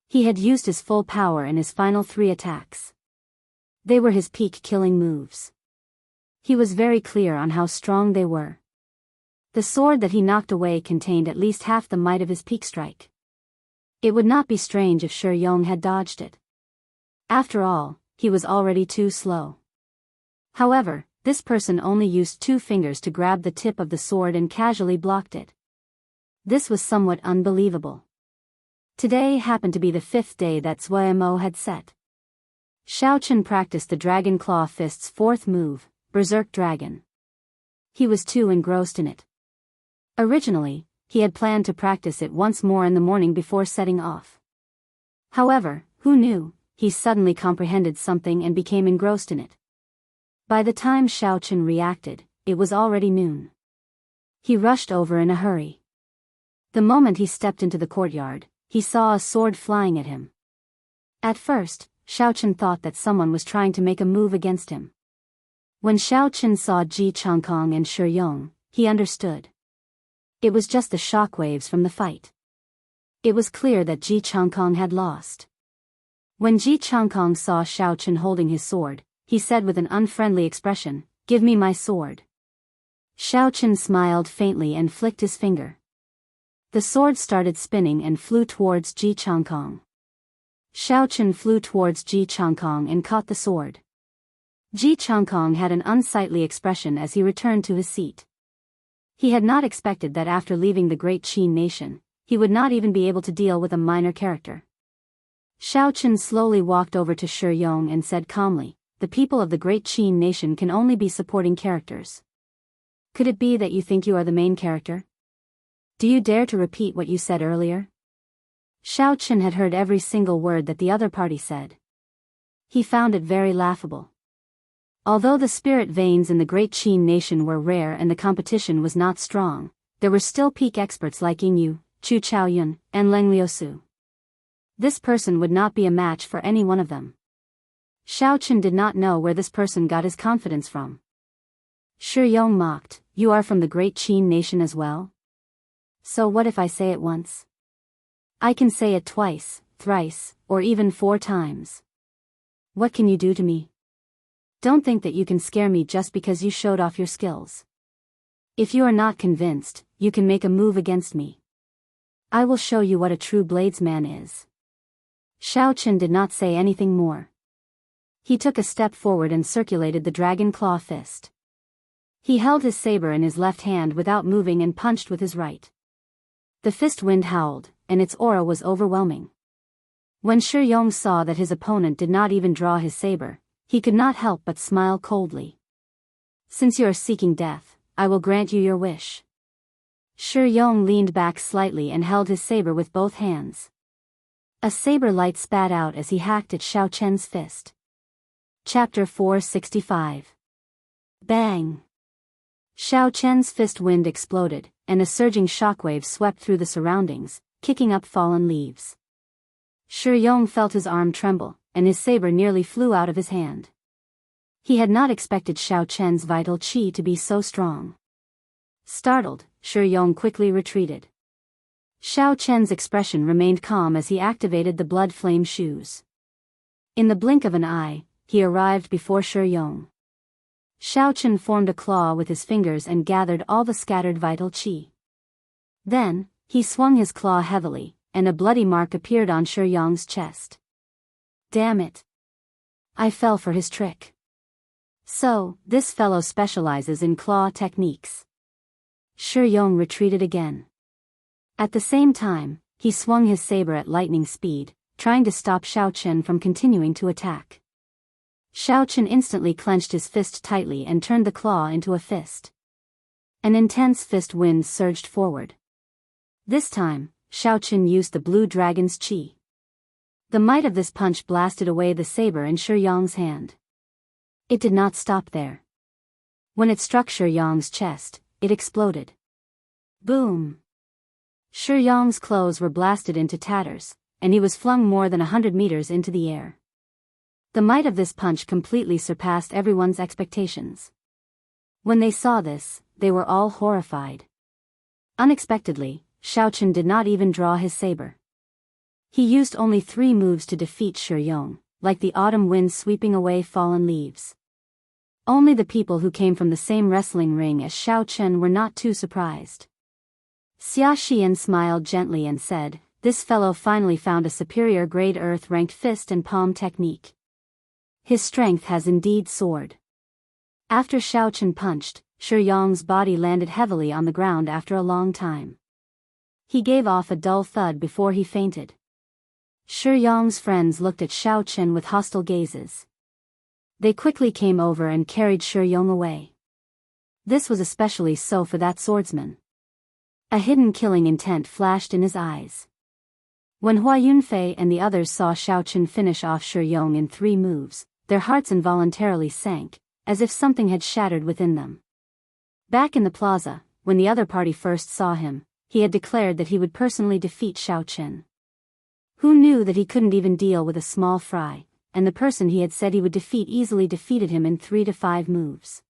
He had used his full power in his final 3 attacks. They were his peak killing moves. He was very clear on how strong they were. The sword that he knocked away contained at least half the might of his peak strike. It would not be strange if Shiyong had dodged it. After all, he was already too slow. However, this person only used 2 fingers to grab the tip of the sword and casually blocked it. This was somewhat unbelievable. Today happened to be the 5th day that Mo had set. Xiaochen practiced the Dragon Claw Fist's 4th move, Berserk Dragon. He was too engrossed in it. Originally, he had planned to practice it once more in the morning before setting off. However, who knew, he suddenly comprehended something and became engrossed in it. By the time Xiaochen reacted, it was already noon. He rushed over in a hurry. The moment he stepped into the courtyard, he saw a sword flying at him. At first, Xiao Chen thought that someone was trying to make a move against him. When Xiao Chen saw Ji Changkong and Shi Yong, he understood. It was just the shockwaves from the fight. It was clear that Ji Changkong had lost. When Ji Changkong saw Xiao Chen holding his sword, he said with an unfriendly expression, "Give me my sword." Xiao Chen smiled faintly and flicked his finger. The sword started spinning and flew towards Ji Changkong. Xiao Chen flew towards Ji Changkong and caught the sword. Ji Changkong had an unsightly expression as he returned to his seat. He had not expected that after leaving the great Qin nation, he would not even be able to deal with a minor character. Xiao Chen slowly walked over to Shi Yong and said calmly, "The people of the great Qin nation can only be supporting characters. Could it be that you think you are the main character? Do you dare to repeat what you said earlier?" Xiao Chen had heard every single word that the other party said. He found it very laughable. Although the spirit veins in the great Qin nation were rare and the competition was not strong, there were still peak experts like Ying Yu, Chu Chaoyun, and Leng Liusu. This person would not be a match for any one of them. Xiao Chen did not know where this person got his confidence from. Shi Yong mocked, "You are from the great Qin nation as well? So what if I say it once? I can say it twice, thrice, or even 4 times. What can you do to me? Don't think that you can scare me just because you showed off your skills. If you are not convinced, you can make a move against me. I will show you what a true bladesman is." Xiao Chen did not say anything more. He took a step forward and circulated the dragon claw fist. He held his saber in his left hand without moving and punched with his right. The fist wind howled, and its aura was overwhelming. When Shi Yong saw that his opponent did not even draw his saber, he could not help but smile coldly. "Since you are seeking death, I will grant you your wish." Shi Yong leaned back slightly and held his saber with both hands. A saber light spat out as he hacked at Xiao Chen's fist. Chapter 465. Bang! Xiao Chen's fist wind exploded, and a surging shockwave swept through the surroundings, kicking up fallen leaves. Shi Yong felt his arm tremble, and his saber nearly flew out of his hand. He had not expected Xiao Chen's vital qi to be so strong. Startled, Shi Yong quickly retreated. Xiao Chen's expression remained calm as he activated the blood flame shoes. In the blink of an eye, he arrived before Shi Yong. Xiao Chen formed a claw with his fingers and gathered all the scattered vital qi. Then, he swung his claw heavily, and a bloody mark appeared on Shi Yong's chest. Damn it! I fell for his trick. So, this fellow specializes in claw techniques. Shi Yong retreated again. At the same time, he swung his saber at lightning speed, trying to stop Xiao Chen from continuing to attack. Xiao Chen instantly clenched his fist tightly and turned the claw into a fist. An intense fist wind surged forward. This time, Xiao Chen used the blue dragon's qi. The might of this punch blasted away the saber in Shi Yong's hand. It did not stop there. When it struck Shi Yong's chest, it exploded. Boom! Shi Yong's clothes were blasted into tatters, and he was flung more than 100 meters into the air. The might of this punch completely surpassed everyone's expectations. When they saw this, they were all horrified. Unexpectedly, Xiao Chen did not even draw his saber. He used only 3 moves to defeat Shi Yong, like the autumn wind sweeping away fallen leaves. Only the people who came from the same wrestling ring as Xiao Chen were not too surprised. Xia Xian smiled gently and said, "This fellow finally found a superior grade earth-ranked fist and palm technique. His strength has indeed soared." After Xiao Chen punched, Shi Yong's body landed heavily on the ground after a long time. He gave off a dull thud before he fainted. Shi Yong's friends looked at Xiao Chen with hostile gazes. They quickly came over and carried Shi Yong away. This was especially so for that swordsman. A hidden killing intent flashed in his eyes. When Hua Yunfei and the others saw Xiao Chen finish off Shi Yong in 3 moves, their hearts involuntarily sank, as if something had shattered within them. Back in the plaza, when the other party first saw him, he had declared that he would personally defeat Xiao Chen. Who knew that he couldn't even deal with a small fry, and the person he had said he would defeat easily defeated him in 3 to 5 moves.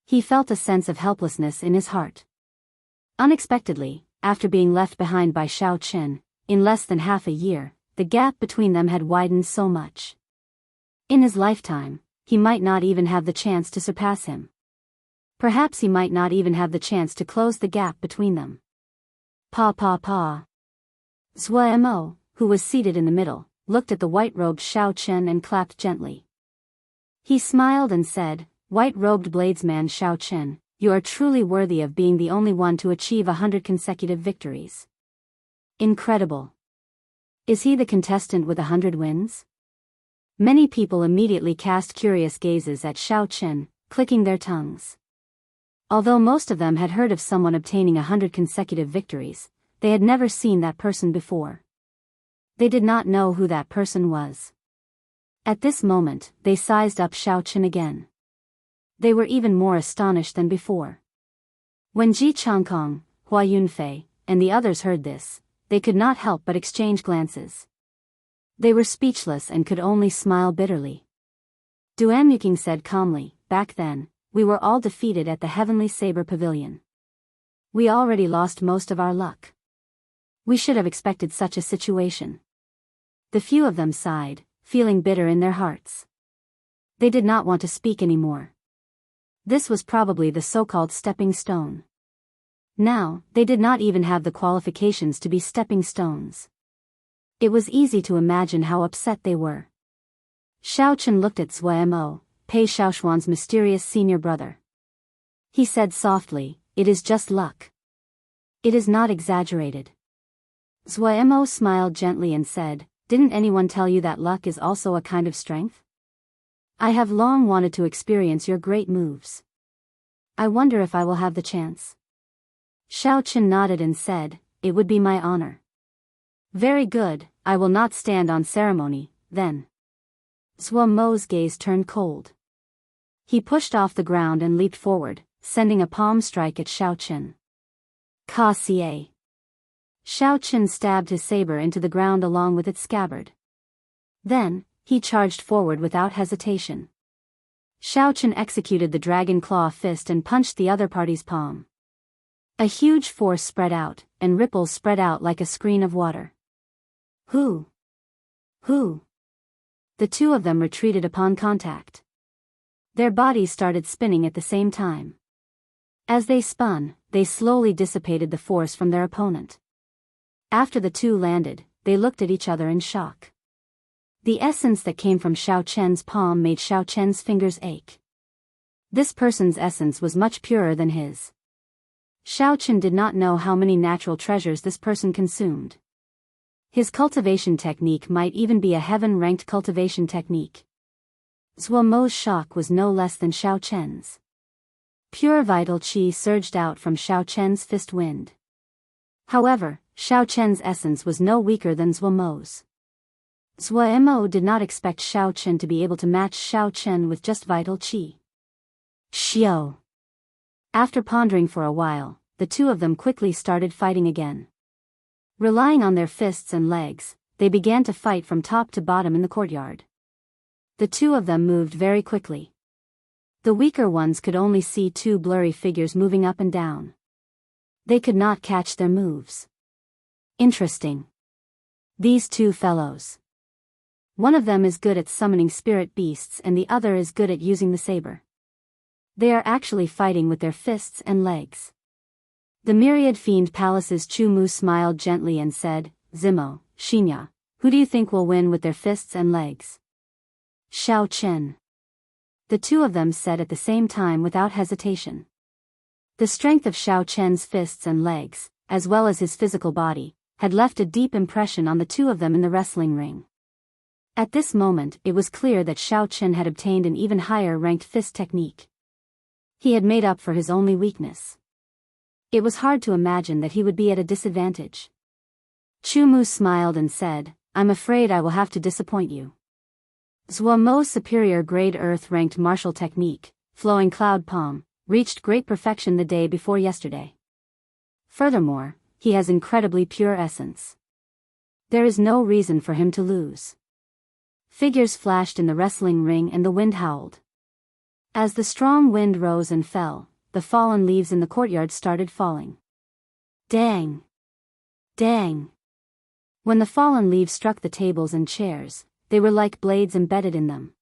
He felt a sense of helplessness in his heart. Unexpectedly, after being left behind by Xiao Chen, in less than half a year, the gap between them had widened so much. In his lifetime, he might not even have the chance to surpass him. Perhaps he might not even have the chance to close the gap between them. Pa. Zhuo Mo, who was seated in the middle, looked at the white-robed Xiao Chen and clapped gently. He smiled and said, "White-robed bladesman Xiao Chen, you are truly worthy of being the only one to achieve 100 consecutive victories. Incredible. Is he the contestant with 100 wins?" Many people immediately cast curious gazes at Xiao Chen, clicking their tongues. Although most of them had heard of someone obtaining 100 consecutive victories, they had never seen that person before. They did not know who that person was. At this moment, they sized up Xiao Chen again. They were even more astonished than before. When Ji Changkong, Hua Yunfei, and the others heard this, they could not help but exchange glances. They were speechless and could only smile bitterly. Duan Yuking said calmly, "Back then, we were all defeated at the Heavenly Saber Pavilion. We already lost most of our luck. We should have expected such a situation." The few of them sighed, feeling bitter in their hearts. They did not want to speak anymore. This was probably the so-called stepping stone. Now, they did not even have the qualifications to be stepping stones. It was easy to imagine how upset they were. Xiao Chen looked at Zhuo Mo, Pei Xiaoshuan's mysterious senior brother. He said softly, "It is just luck. It is not exaggerated." Zhuo Mo smiled gently and said, "Didn't anyone tell you that luck is also a kind of strength? I have long wanted to experience your great moves. I wonder if I will have the chance." Xiao Chen nodded and said, "It would be my honor." "Very good, I will not stand on ceremony, then." Zhuo Mo's gaze turned cold. He pushed off the ground and leaped forward, sending a palm strike at Xiao Chen. Ka-ca. Xiao Chen stabbed his saber into the ground along with its scabbard. Then, he charged forward without hesitation. Xiao Chen executed the dragon claw fist and punched the other party's palm. A huge force spread out, and ripples spread out like a screen of water. Who? The two of them retreated upon contact. Their bodies started spinning at the same time. As they spun, they slowly dissipated the force from their opponent. After the two landed, they looked at each other in shock. The essence that came from Xiao Chen's palm made Xiao Chen's fingers ache. This person's essence was much purer than his. Xiao Chen did not know how many natural treasures this person consumed. His cultivation technique might even be a heaven-ranked cultivation technique. Zhuo Mo's shock was no less than Xiao Chen's. Pure vital qi surged out from Xiao Chen's fist wind. However, Xiao Chen's essence was no weaker than Zhuo Mo's. Zhuo Mo did not expect Xiao Chen to be able to match Xiao Chen with just vital qi. Xiao. After pondering for a while, the two of them quickly started fighting again. Relying on their fists and legs, they began to fight from top to bottom in the courtyard. The two of them moved very quickly. The weaker ones could only see two blurry figures moving up and down. They could not catch their moves. Interesting. These two fellows. One of them is good at summoning spirit beasts and the other is good at using the saber. They are actually fighting with their fists and legs. The myriad fiend palace's Chu Mu smiled gently and said, "Zimo, Xinya, who do you think will win with their fists and legs?" Xiao Chen. The two of them said at the same time without hesitation. The strength of Xiao Chen's fists and legs, as well as his physical body, had left a deep impression on the two of them in the wrestling ring. At this moment, it was clear that Xiao Chen had obtained an even higher ranked fist technique. He had made up for his only weakness. It was hard to imagine that he would be at a disadvantage. Chu Mu smiled and said, "I'm afraid I will have to disappoint you." Zhuo Mo's superior grade earth-ranked martial technique, flowing cloud palm, reached great perfection the day before yesterday. Furthermore, he has incredibly pure essence. There is no reason for him to lose. Figures flashed in the wrestling ring and the wind howled. As the strong wind rose and fell, the fallen leaves in the courtyard started falling. Dang! Dang! When the fallen leaves struck the tables and chairs, they were like blades embedded in them.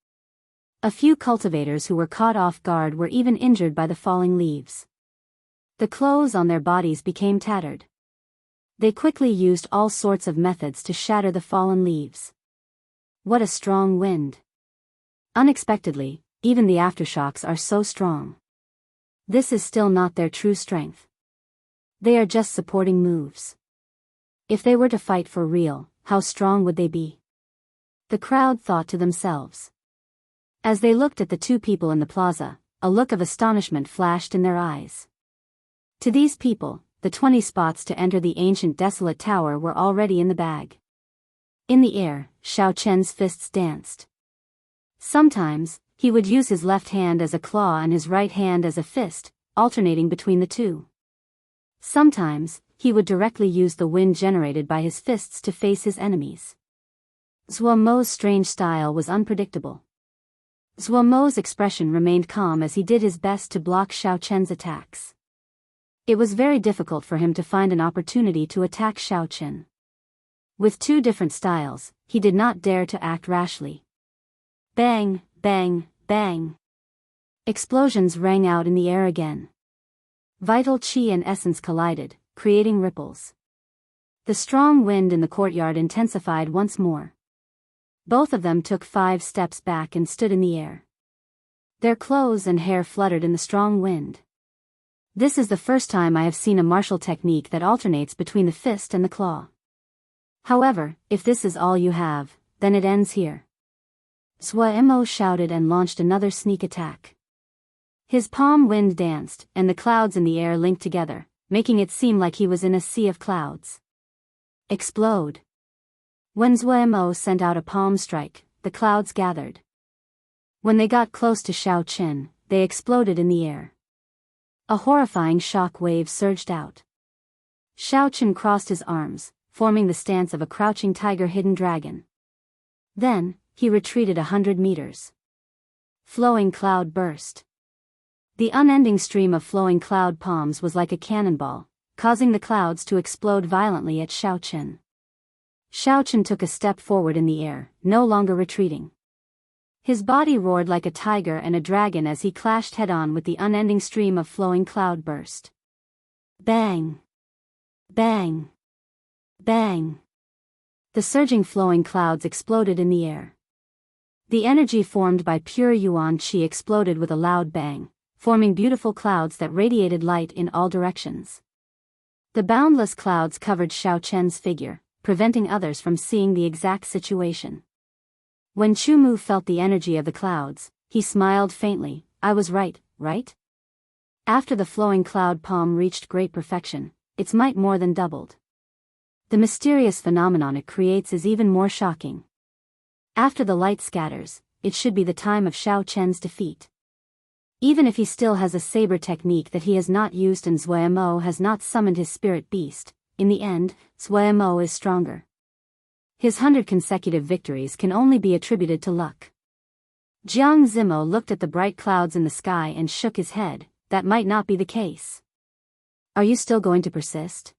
A few cultivators who were caught off guard were even injured by the falling leaves. The clothes on their bodies became tattered. They quickly used all sorts of methods to shatter the fallen leaves. What a strong wind! Unexpectedly, even the aftershocks are so strong. This is still not their true strength. They are just supporting moves. If they were to fight for real, how strong would they be? The crowd thought to themselves. As they looked at the two people in the plaza, a look of astonishment flashed in their eyes. To these people, the 20 spots to enter the ancient desolate tower were already in the bag. In the air, Xiao Chen's fists danced. Sometimes, he would use his left hand as a claw and his right hand as a fist, alternating between the two. Sometimes, he would directly use the wind generated by his fists to face his enemies. Zhuo Mo's strange style was unpredictable. Zhuo Mo's expression remained calm as he did his best to block Xiao Chen's attacks. It was very difficult for him to find an opportunity to attack Xiao Chen. With two different styles, he did not dare to act rashly. Bang, bang, bang. Explosions rang out in the air again. Vital qi and essence collided, creating ripples. The strong wind in the courtyard intensified once more. Both of them took 5 steps back and stood in the air. Their clothes and hair fluttered in the strong wind. This is the first time I have seen a martial technique that alternates between the fist and the claw. However, if this is all you have, then it ends here. Zhuo Mo shouted and launched another sneak attack. His palm wind danced, and the clouds in the air linked together, making it seem like he was in a sea of clouds. Explode! When Zhuo Mo sent out a palm strike, the clouds gathered. When they got close to Xiao Chen, they exploded in the air. A horrifying shock wave surged out. Xiao Chen crossed his arms, forming the stance of a crouching tiger-hidden dragon. Then, he retreated 100 meters. Flowing cloud burst. The unending stream of flowing cloud palms was like a cannonball, causing the clouds to explode violently at Xiao Chen. Xiao Chen took a step forward in the air, no longer retreating. His body roared like a tiger and a dragon as he clashed head-on with the unending stream of flowing cloud burst. Bang! Bang! Bang! The surging flowing clouds exploded in the air. The energy formed by pure yuan qi exploded with a loud bang, forming beautiful clouds that radiated light in all directions. The boundless clouds covered Xiao Chen's figure, preventing others from seeing the exact situation. When Chu Mu felt the energy of the clouds, he smiled faintly. I was right, right? After the flowing cloud palm reached great perfection, its might more than doubled. The mysterious phenomenon it creates is even more shocking. After the light scatters, it should be the time of Xiao Chen's defeat. Even if he still has a saber technique that he has not used and Zhuo Mo has not summoned his spirit beast, in the end, Zhuo Mo is stronger. His 100 consecutive victories can only be attributed to luck. Jiang Zimo looked at the bright clouds in the sky and shook his head. That might not be the case. Are you still going to persist?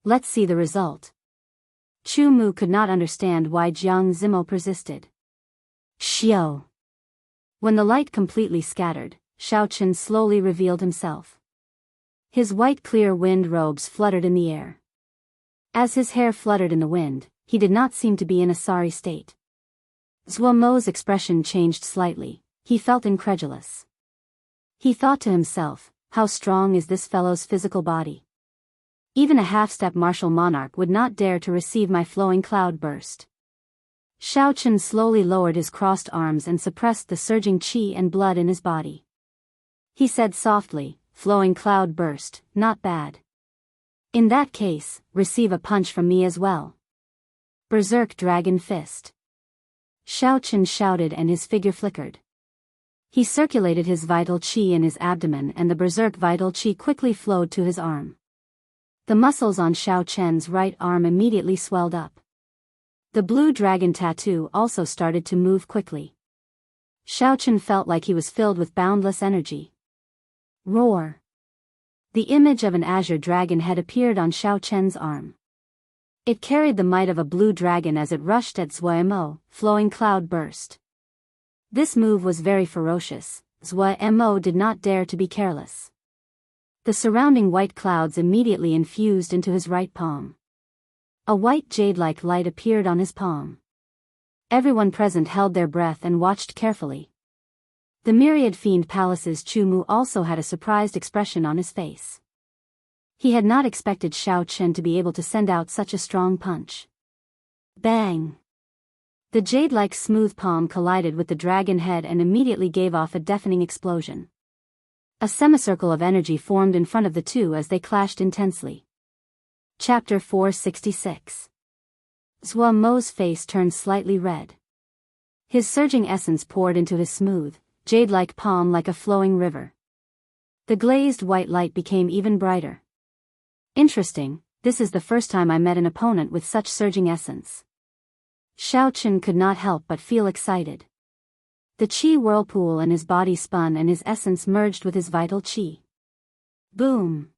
Let's see the result. Chu Mu could not understand why Jiang Zimo persisted. Xiao. When the light completely scattered, Xiao Chen slowly revealed himself. His white clear wind robes fluttered in the air. As his hair fluttered in the wind, he did not seem to be in a sorry state. Zhuo Mo's expression changed slightly. He felt incredulous. He thought to himself, how strong is this fellow's physical body? Even a half-step martial monarch would not dare to receive my flowing cloud burst. Xiao Chen slowly lowered his crossed arms and suppressed the surging qi and blood in his body. He said softly, flowing cloud burst, not bad. In that case, receive a punch from me as well. Berserk Dragon Fist. Xiao Chen shouted and his figure flickered. He circulated his vital qi in his abdomen, and the berserk vital qi quickly flowed to his arm. The muscles on Xiao Chen's right arm immediately swelled up. The blue dragon tattoo also started to move quickly. Xiao Chen felt like he was filled with boundless energy. Roar! The image of an azure dragon head appeared on Xiao Chen's arm. It carried the might of a blue dragon as it rushed at Zhuo Mo, flowing cloud burst. This move was very ferocious. Zhuo Mo did not dare to be careless. The surrounding white clouds immediately infused into his right palm. A white jade-like light appeared on his palm. Everyone present held their breath and watched carefully. The myriad fiend palaces Chu Mu also had a surprised expression on his face. He had not expected Xiao Chen to be able to send out such a strong punch. Bang! The jade-like smooth palm collided with the dragon head and immediately gave off a deafening explosion. A semicircle of energy formed in front of the two as they clashed intensely. Chapter 466. Zhuo Mo's face turned slightly red. His surging essence poured into his smooth, jade-like palm like a flowing river. The glazed white light became even brighter. Interesting, this is the first time I met an opponent with such surging essence. Xiao Chen could not help but feel excited. The qi whirlpool in his body spun and his essence merged with his vital qi. Boom!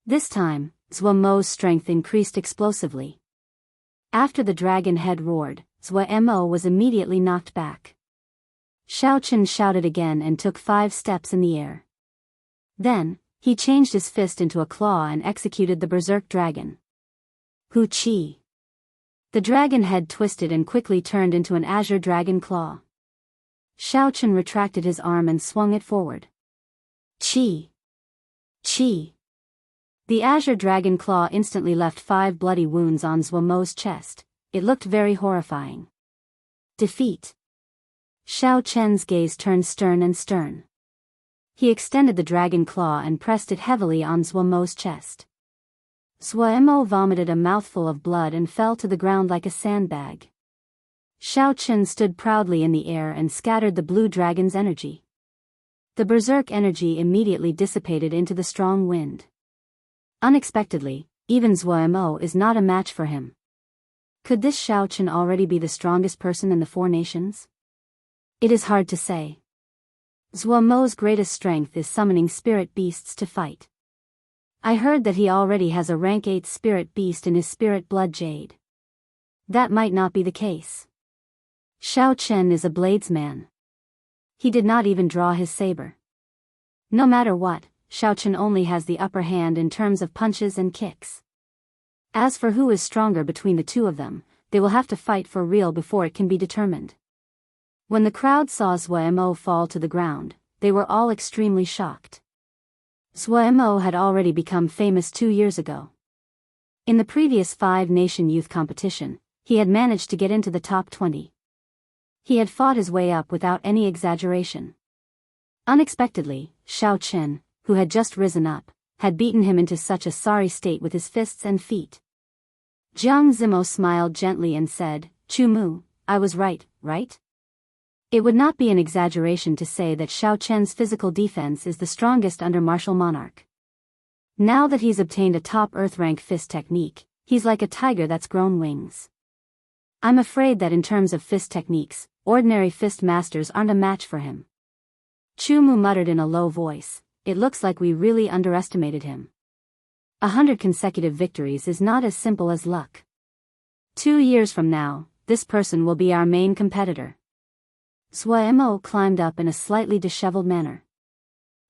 This time, Zhuo Mo's strength increased explosively. After the dragon head roared, Zhuo Mo was immediately knocked back. Xiao Chen shouted again and took 5 steps in the air. Then, he changed his fist into a claw and executed the berserk dragon. Hu Qi. The dragon head twisted and quickly turned into an azure dragon claw. Xiao Chen retracted his arm and swung it forward. Qi. Qi. The azure dragon claw instantly left 5 bloody wounds on Zhuo Mo's chest. It looked very horrifying. Defeat. Xiao Chen's gaze turned stern. He extended the dragon claw and pressed it heavily on Zhuo Mo's chest. Zhuo Mo vomited a mouthful of blood and fell to the ground like a sandbag. Xiao Chen stood proudly in the air and scattered the blue dragon's energy. The berserk energy immediately dissipated into the strong wind. Unexpectedly, even Zhuo Mo is not a match for him. Could this Xiao Chen already be the strongest person in the 4 nations? It is hard to say. Zhuo Mo's greatest strength is summoning spirit beasts to fight. I heard that he already has a rank 8 spirit beast in his spirit blood jade. That might not be the case. Xiao Chen is a bladesman. He did not even draw his saber. No matter what, Xiao Chen only has the upper hand in terms of punches and kicks. As for who is stronger between the two of them, they will have to fight for real before it can be determined. When the crowd saw Zhuo Mo fall to the ground, they were all extremely shocked. Zhuo Mo had already become famous 2 years ago. In the previous 5-nation youth competition, he had managed to get into the top 20. He had fought his way up without any exaggeration. Unexpectedly, Xiao Chen, who had just risen up, had beaten him into such a sorry state with his fists and feet. Jiang Zimo smiled gently and said, "Chu Mu, I was right, right?" It would not be an exaggeration to say that Xiao Chen's physical defense is the strongest under martial monarch. Now that he's obtained a top earth rank fist technique, he's like a tiger that's grown wings. I'm afraid that in terms of fist techniques, ordinary fist masters aren't a match for him. Chu Mu muttered in a low voice, "It looks like we really underestimated him. 100 consecutive victories is not as simple as luck. 2 years from now, this person will be our main competitor." Zhuo Mo climbed up in a slightly disheveled manner.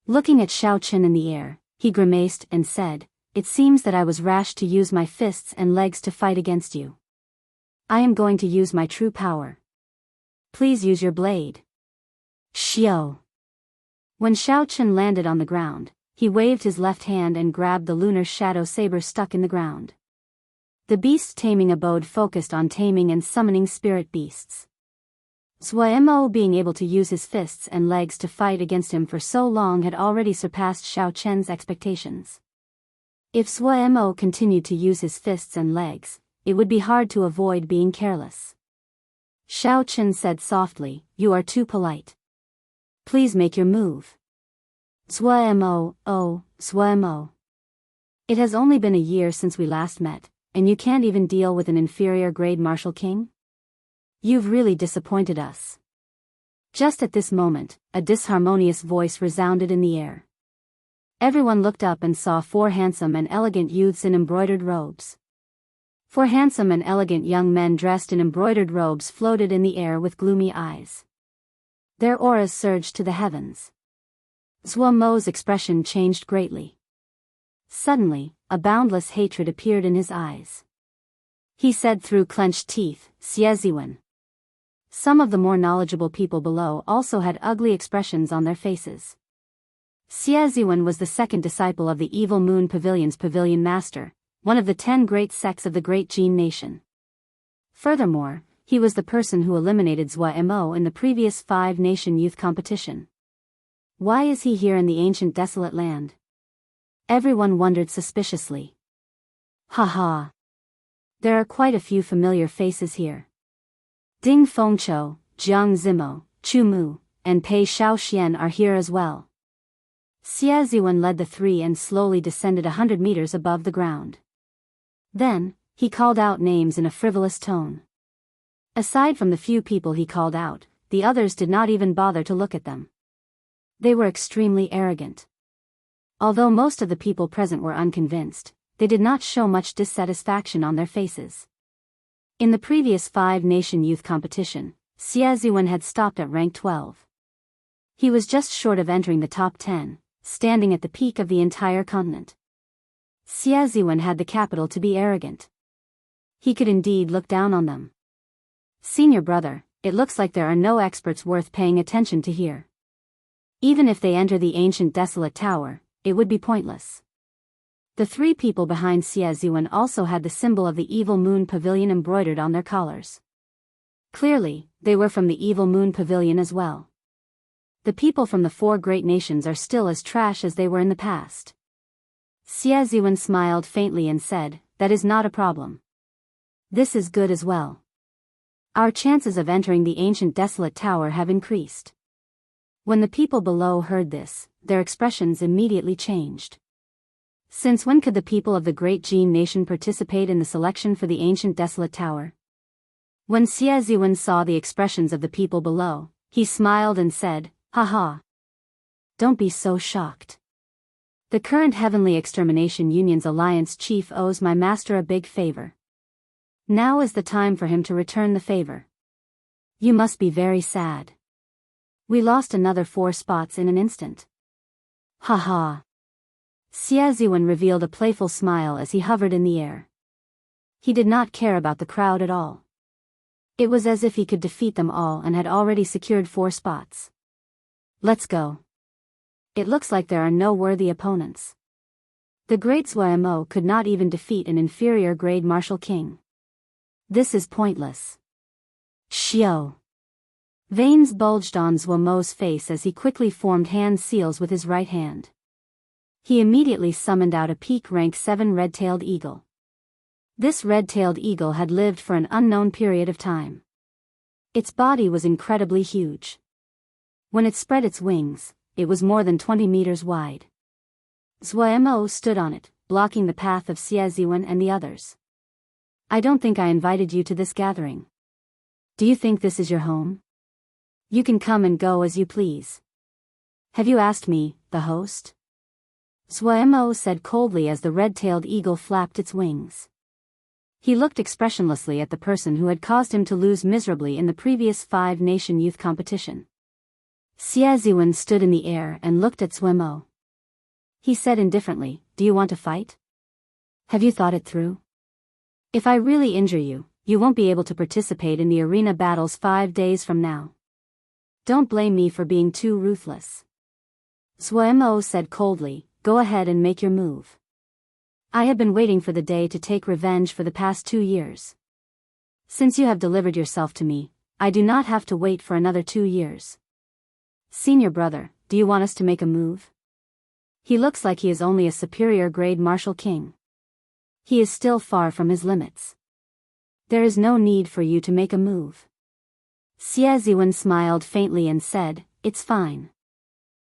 Looking at Xiao Chen in the air, he grimaced and said, "It seems that I was rash to use my fists and legs to fight against you. I am going to use my true power. Please use your blade." Xiao. When Xiao Chen landed on the ground, he waved his left hand and grabbed the lunar shadow saber stuck in the ground. The beast taming abode focused on taming and summoning spirit beasts. Zhuo Mo being able to use his fists and legs to fight against him for so long had already surpassed Xiao Chen's expectations. If Zhuo Mo continued to use his fists and legs, it would be hard to avoid being careless. Xiao Chen said softly, "You are too polite. Please make your move. Zwmo, oh, Zwmo. It has only been a year since we last met, and you can't even deal with an inferior grade martial king? You've really disappointed us. Just at this moment, a disharmonious voice resounded in the air. Everyone looked up and saw 4 handsome and elegant youths in embroidered robes. 4 handsome and elegant young men dressed in embroidered robes floated in the air with gloomy eyes. Their auras surged to the heavens. Zwmo's expression changed greatly. Suddenly, a boundless hatred appeared in his eyes. He said through clenched teeth, Xieziwen. Some of the more knowledgeable people below also had ugly expressions on their faces. Xieziwen was the second disciple of the Evil Moon Pavilion's pavilion master, one of the 10 great sects of the Great Jin Nation. Furthermore, he was the person who eliminated Zwmo in the previous 5-nation youth competition. Why is he here in the ancient desolate land? Everyone wondered suspiciously. Haha. There are quite a few familiar faces here. Ding Fengqiu, Jiang Zimo, Chu Mu, and Pei Shaoxian are here as well. Xieziwen led the 3 and slowly descended 100 meters above the ground. Then, he called out names in a frivolous tone. Aside from the few people he called out, the others did not even bother to look at them. They were extremely arrogant. Although most of the people present were unconvinced, they did not show much dissatisfaction on their faces. In the previous 5-nation youth competition, Xieziwen had stopped at rank 12. He was just short of entering the top 10, standing at the peak of the entire continent. Xieziwen had the capital to be arrogant. He could indeed look down on them. Senior brother, it looks like there are no experts worth paying attention to here. Even if they enter the ancient desolate tower, it would be pointless. The 3 people behind Xieziwen also had the symbol of the Evil Moon Pavilion embroidered on their collars. Clearly, they were from the Evil Moon Pavilion as well. The people from the 4 great nations are still as trash as they were in the past. Xieziwen smiled faintly and said, that is not a problem. This is good as well. Our chances of entering the ancient desolate tower have increased. When the people below heard this, their expressions immediately changed. Since when could the people of the Great Jin Nation participate in the selection for the ancient desolate tower? When Xieziwen saw the expressions of the people below, he smiled and said, haha. Don't be so shocked. The current Heavenly Extermination Union's alliance chief owes my master a big favor. Now is the time for him to return the favor. You must be very sad. We lost another 4 spots in an instant. Haha. Xieziwen revealed a playful smile as he hovered in the air. He did not care about the crowd at all. It was as if he could defeat them all and had already secured 4 spots. Let's go. It looks like there are no worthy opponents. The great Zwmo could not even defeat an inferior grade martial king. This is pointless. Xiao. Veins bulged on Zwmo's face as he quickly formed hand seals with his right hand. He immediately summoned out a peak rank 7 red-tailed eagle. This red-tailed eagle had lived for an unknown period of time. Its body was incredibly huge. When it spread its wings, it was more than 20 meters wide. Zwmo stood on it, blocking the path of Xieziwen and the others. I don't think I invited you to this gathering. Do you think this is your home? You can come and go as you please. Have you asked me, the host? Zwmo said coldly as the red-tailed eagle flapped its wings. He looked expressionlessly at the person who had caused him to lose miserably in the previous 5-nation youth competition. Xieziwen stood in the air and looked at Zwmo. He said indifferently, do you want to fight? Have you thought it through? If I really injure you, you won't be able to participate in the arena battles 5 days from now. Don't blame me for being too ruthless. Zwmo said coldly, go ahead and make your move. I have been waiting for the day to take revenge for the past 2 years. Since you have delivered yourself to me, I do not have to wait for another 2 years. Senior brother, do you want us to make a move? He looks like he is only a superior grade martial king. He is still far from his limits. There is no need for you to make a move. Xieziwen smiled faintly and said, it's fine.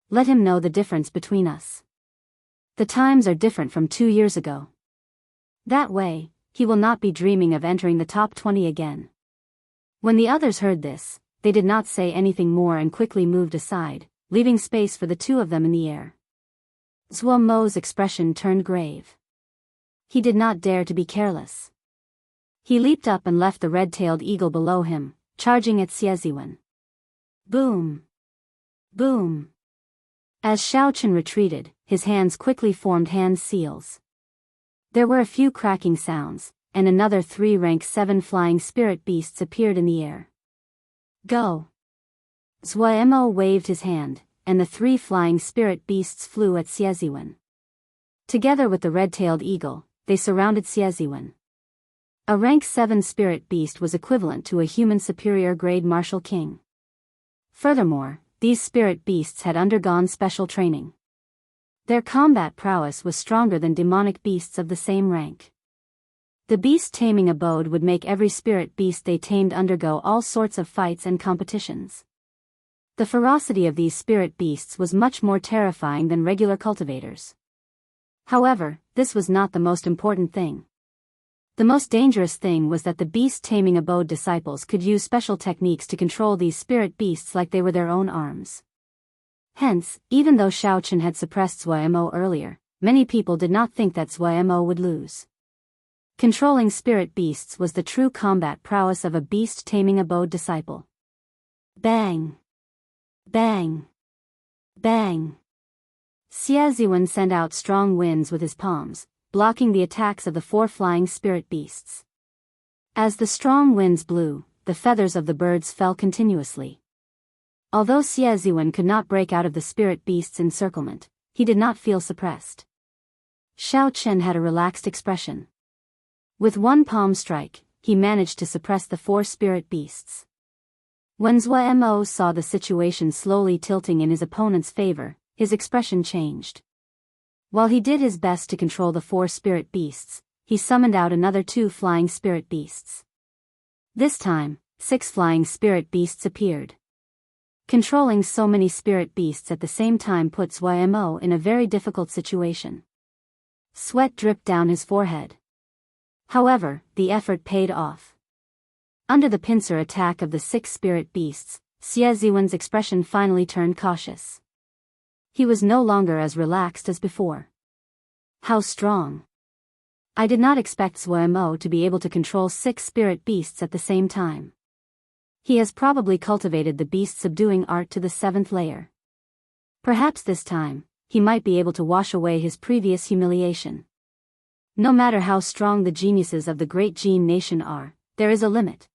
Let him know the difference between us. The times are different from 2 years ago. That way, he will not be dreaming of entering the top 20 again. When the others heard this, they did not say anything more and quickly moved aside, leaving space for the two of them in the air. Zhuo Mo's expression turned grave. He did not dare to be careless. He leaped up and left the red-tailed eagle below him, charging at Xieziwen. Boom! Boom! As Xiaochen retreated, his hands quickly formed hand seals. There were a few cracking sounds, and another 3 rank 7 flying spirit beasts appeared in the air. Go! Zhuo waved his hand, and the 3 flying spirit beasts flew at Xieziwen. Together with the red-tailed eagle, they surrounded Xieziwen. A rank 7 spirit beast was equivalent to a human superior grade martial king. Furthermore, these spirit beasts had undergone special training. Their combat prowess was stronger than demonic beasts of the same rank. The beast taming abode would make every spirit beast they tamed undergo all sorts of fights and competitions. The ferocity of these spirit beasts was much more terrifying than regular cultivators. However, this was not the most important thing. The most dangerous thing was that the beast taming abode disciples could use special techniques to control these spirit beasts like they were their own arms. Hence, even though Xiaochen had suppressed Zhuo earlier, many people did not think that Zhuo would lose. Controlling spirit beasts was the true combat prowess of a beast taming abode disciple. Bang! Bang! Bang! Xieziwen sent out strong winds with his palms, blocking the attacks of the 4 flying spirit beasts. As the strong winds blew, the feathers of the birds fell continuously. Although Xieziwen could not break out of the spirit beast's encirclement, he did not feel suppressed. Xiaochen had a relaxed expression. With 1 palm strike, he managed to suppress the 4 spirit beasts. When Zhuo saw the situation slowly tilting in his opponent's favor, his expression changed. While he did his best to control the 4 spirit beasts, he summoned out another 2 flying spirit beasts. This time, 6 flying spirit beasts appeared. Controlling so many spirit beasts at the same time put Zhuo in a very difficult situation. Sweat dripped down his forehead. However, the effort paid off. Under the pincer attack of the 6 spirit beasts, Xieziwen's expression finally turned cautious. He was no longer as relaxed as before. How strong! I did not expect Zhuo to be able to control 6 spirit beasts at the same time. He has probably cultivated the beast-subduing art to the 7th layer. Perhaps this time, he might be able to wash away his previous humiliation. No matter how strong the geniuses of the great Jin nation are, there is a limit.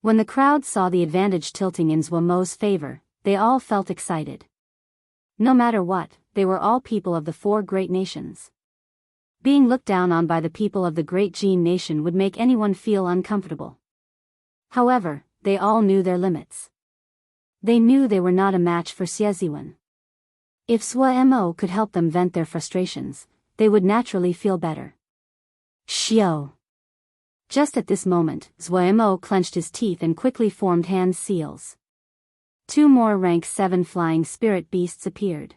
When the crowd saw the advantage tilting in Zhuo's favor, they all felt excited. No matter what, they were all people of the 4 great nations. Being looked down on by the people of the great Jin nation would make anyone feel uncomfortable. However, they all knew their limits. They knew they were not a match for Xieziwen. If Zhuo could help them vent their frustrations, they would naturally feel better. Xiao! Just at this moment, Zhuo clenched his teeth and quickly formed hand seals. 2 more rank 7 flying spirit beasts appeared.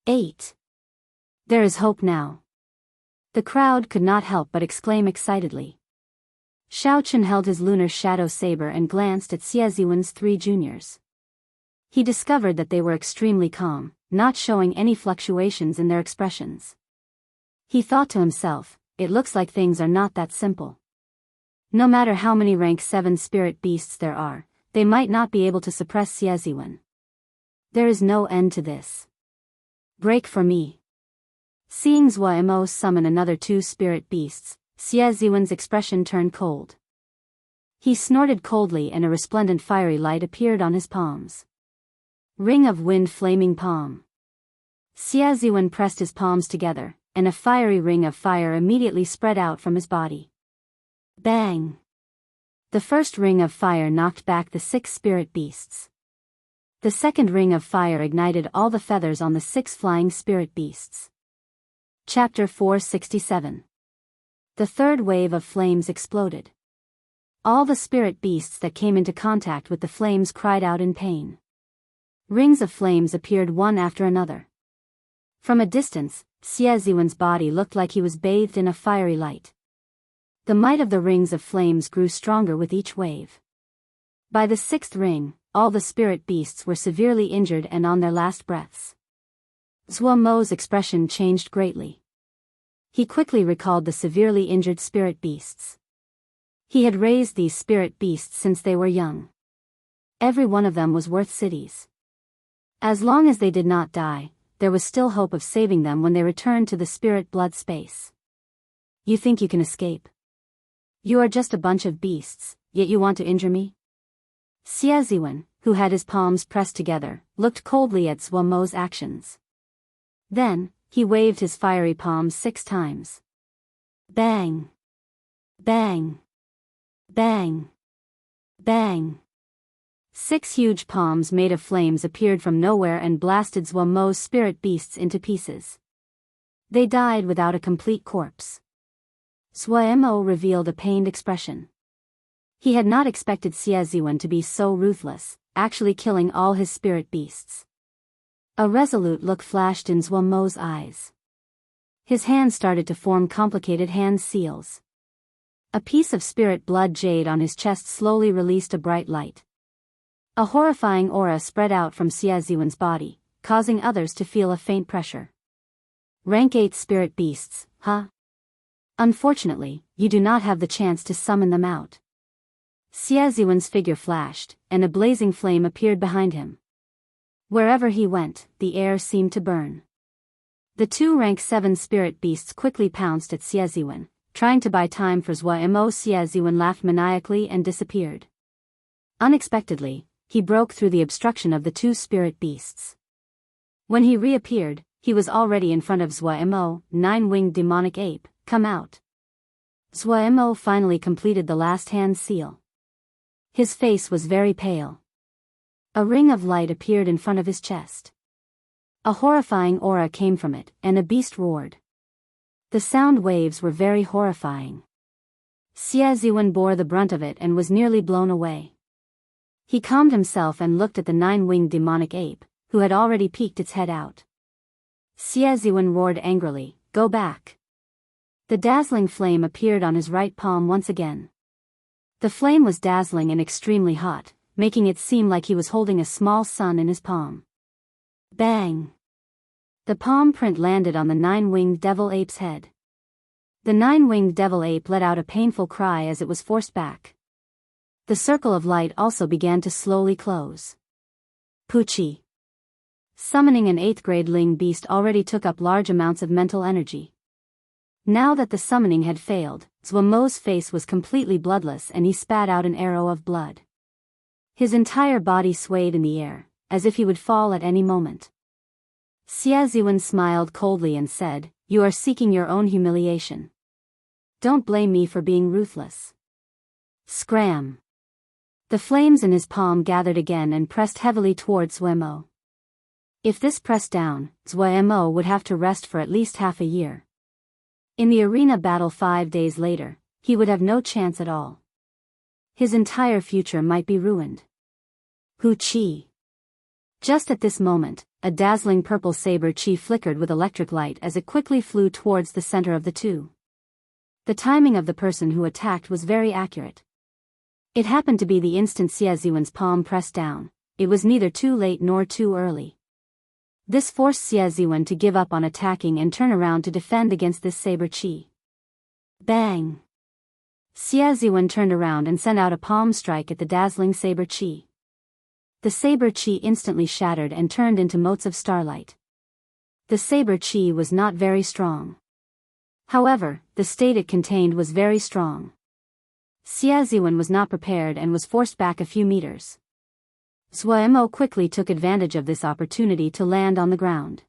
8. There is hope now. The crowd could not help but exclaim excitedly. Xiaochen held his lunar shadow saber and glanced at Xieziwen's 3 juniors. He discovered that they were extremely calm, not showing any fluctuations in their expressions. He thought to himself, it looks like things are not that simple. No matter how many rank 7 spirit beasts there are, they might not be able to suppress Xieziwen. There is no end to this. Break for me. Seeing Zhuo summon another 2 spirit beasts, Xieziwen's expression turned cold. He snorted coldly and a resplendent fiery light appeared on his palms. Ring of Wind Flaming Palm. Xieziwen pressed his palms together, and a fiery ring of fire immediately spread out from his body. Bang! The first ring of fire knocked back the 6 spirit beasts. The second ring of fire ignited all the feathers on the 6 flying spirit beasts. Chapter 467. The third wave of flames exploded. All the spirit beasts that came into contact with the flames cried out in pain. Rings of flames appeared one after another. From a distance, Xie Ziwen's body looked like he was bathed in a fiery light. The might of the rings of flames grew stronger with each wave. By the sixth ring, all the spirit beasts were severely injured and on their last breaths. Zhuo Mo's expression changed greatly. He quickly recalled the severely injured spirit beasts. He had raised these spirit beasts since they were young. Every one of them was worth cities. As long as they did not die, there was still hope of saving them when they returned to the spirit blood space. You think you can escape? You are just a bunch of beasts, yet you want to injure me? Xie Ziwen, who had his palms pressed together, looked coldly at Zhuo Mo's actions. Then, he waved his fiery palms 6 times. Bang! Bang! Bang! Bang! 6 huge palms made of flames appeared from nowhere and blasted Zhuo Mo's spirit beasts into pieces. They died without a complete corpse. Zhuo Mo revealed a pained expression. He had not expected Xie Ziwen to be so ruthless, actually killing all his spirit beasts. A resolute look flashed in Zhuo Mo's eyes. His hands started to form complicated hand seals. A piece of spirit blood jade on his chest slowly released a bright light. A horrifying aura spread out from Xie Ziwen's body, causing others to feel a faint pressure. Rank 8 spirit beasts, huh? Unfortunately, you do not have the chance to summon them out. Xie Ziwen's figure flashed, and a blazing flame appeared behind him. Wherever he went, the air seemed to burn. The 2 rank 7 spirit beasts quickly pounced at Xie Ziwen, trying to buy time for Zhuo Mo. Xie Ziwen laughed maniacally and disappeared. Unexpectedly, he broke through the obstruction of the 2 spirit beasts. When he reappeared, he was already in front of Zhuo Mo. 9-winged demonic ape, come out. Zhuo Mo finally completed the last hand seal. His face was very pale. A ring of light appeared in front of his chest. A horrifying aura came from it, and a beast roared. The sound waves were very horrifying. Xie Ziwen bore the brunt of it and was nearly blown away. He calmed himself and looked at the 9-winged demonic ape, who had already peeked its head out. Xie Ziwen roared angrily, go back. The dazzling flame appeared on his right palm once again. The flame was dazzling and extremely hot, making it seem like he was holding a small sun in his palm. Bang! The palm print landed on the 9-winged devil ape's head. The 9-winged devil ape let out a painful cry as it was forced back. The circle of light also began to slowly close. Puchi. Summoning an 8th grade Ling beast already took up large amounts of mental energy. Now that the summoning had failed, Zhuo Mo's face was completely bloodless and he spat out an arrow of blood. His entire body swayed in the air, as if he would fall at any moment. Xie Ziwen smiled coldly and said, you are seeking your own humiliation. Don't blame me for being ruthless. Scram! The flames in his palm gathered again and pressed heavily towards Zhuo Mo. If this pressed down, Zhuo Mo would have to rest for at least half a year. In the arena battle 5 days later, he would have no chance at all. His entire future might be ruined. Hu Qi. Just at this moment, a dazzling purple saber qi flickered with electric light as it quickly flew towards the center of the 2. The timing of the person who attacked was very accurate. It happened to be the instant Xie Ziwen's palm pressed down. It was neither too late nor too early. This forced Xie Ziwen to give up on attacking and turn around to defend against this saber qi. Bang! Xie Ziwen turned around and sent out a palm strike at the dazzling saber qi. The saber qi instantly shattered and turned into motes of starlight. The saber qi was not very strong. However, the state it contained was very strong. Xie Ziwen was not prepared and was forced back a few meters. Zhuo Mo quickly took advantage of this opportunity to land on the ground.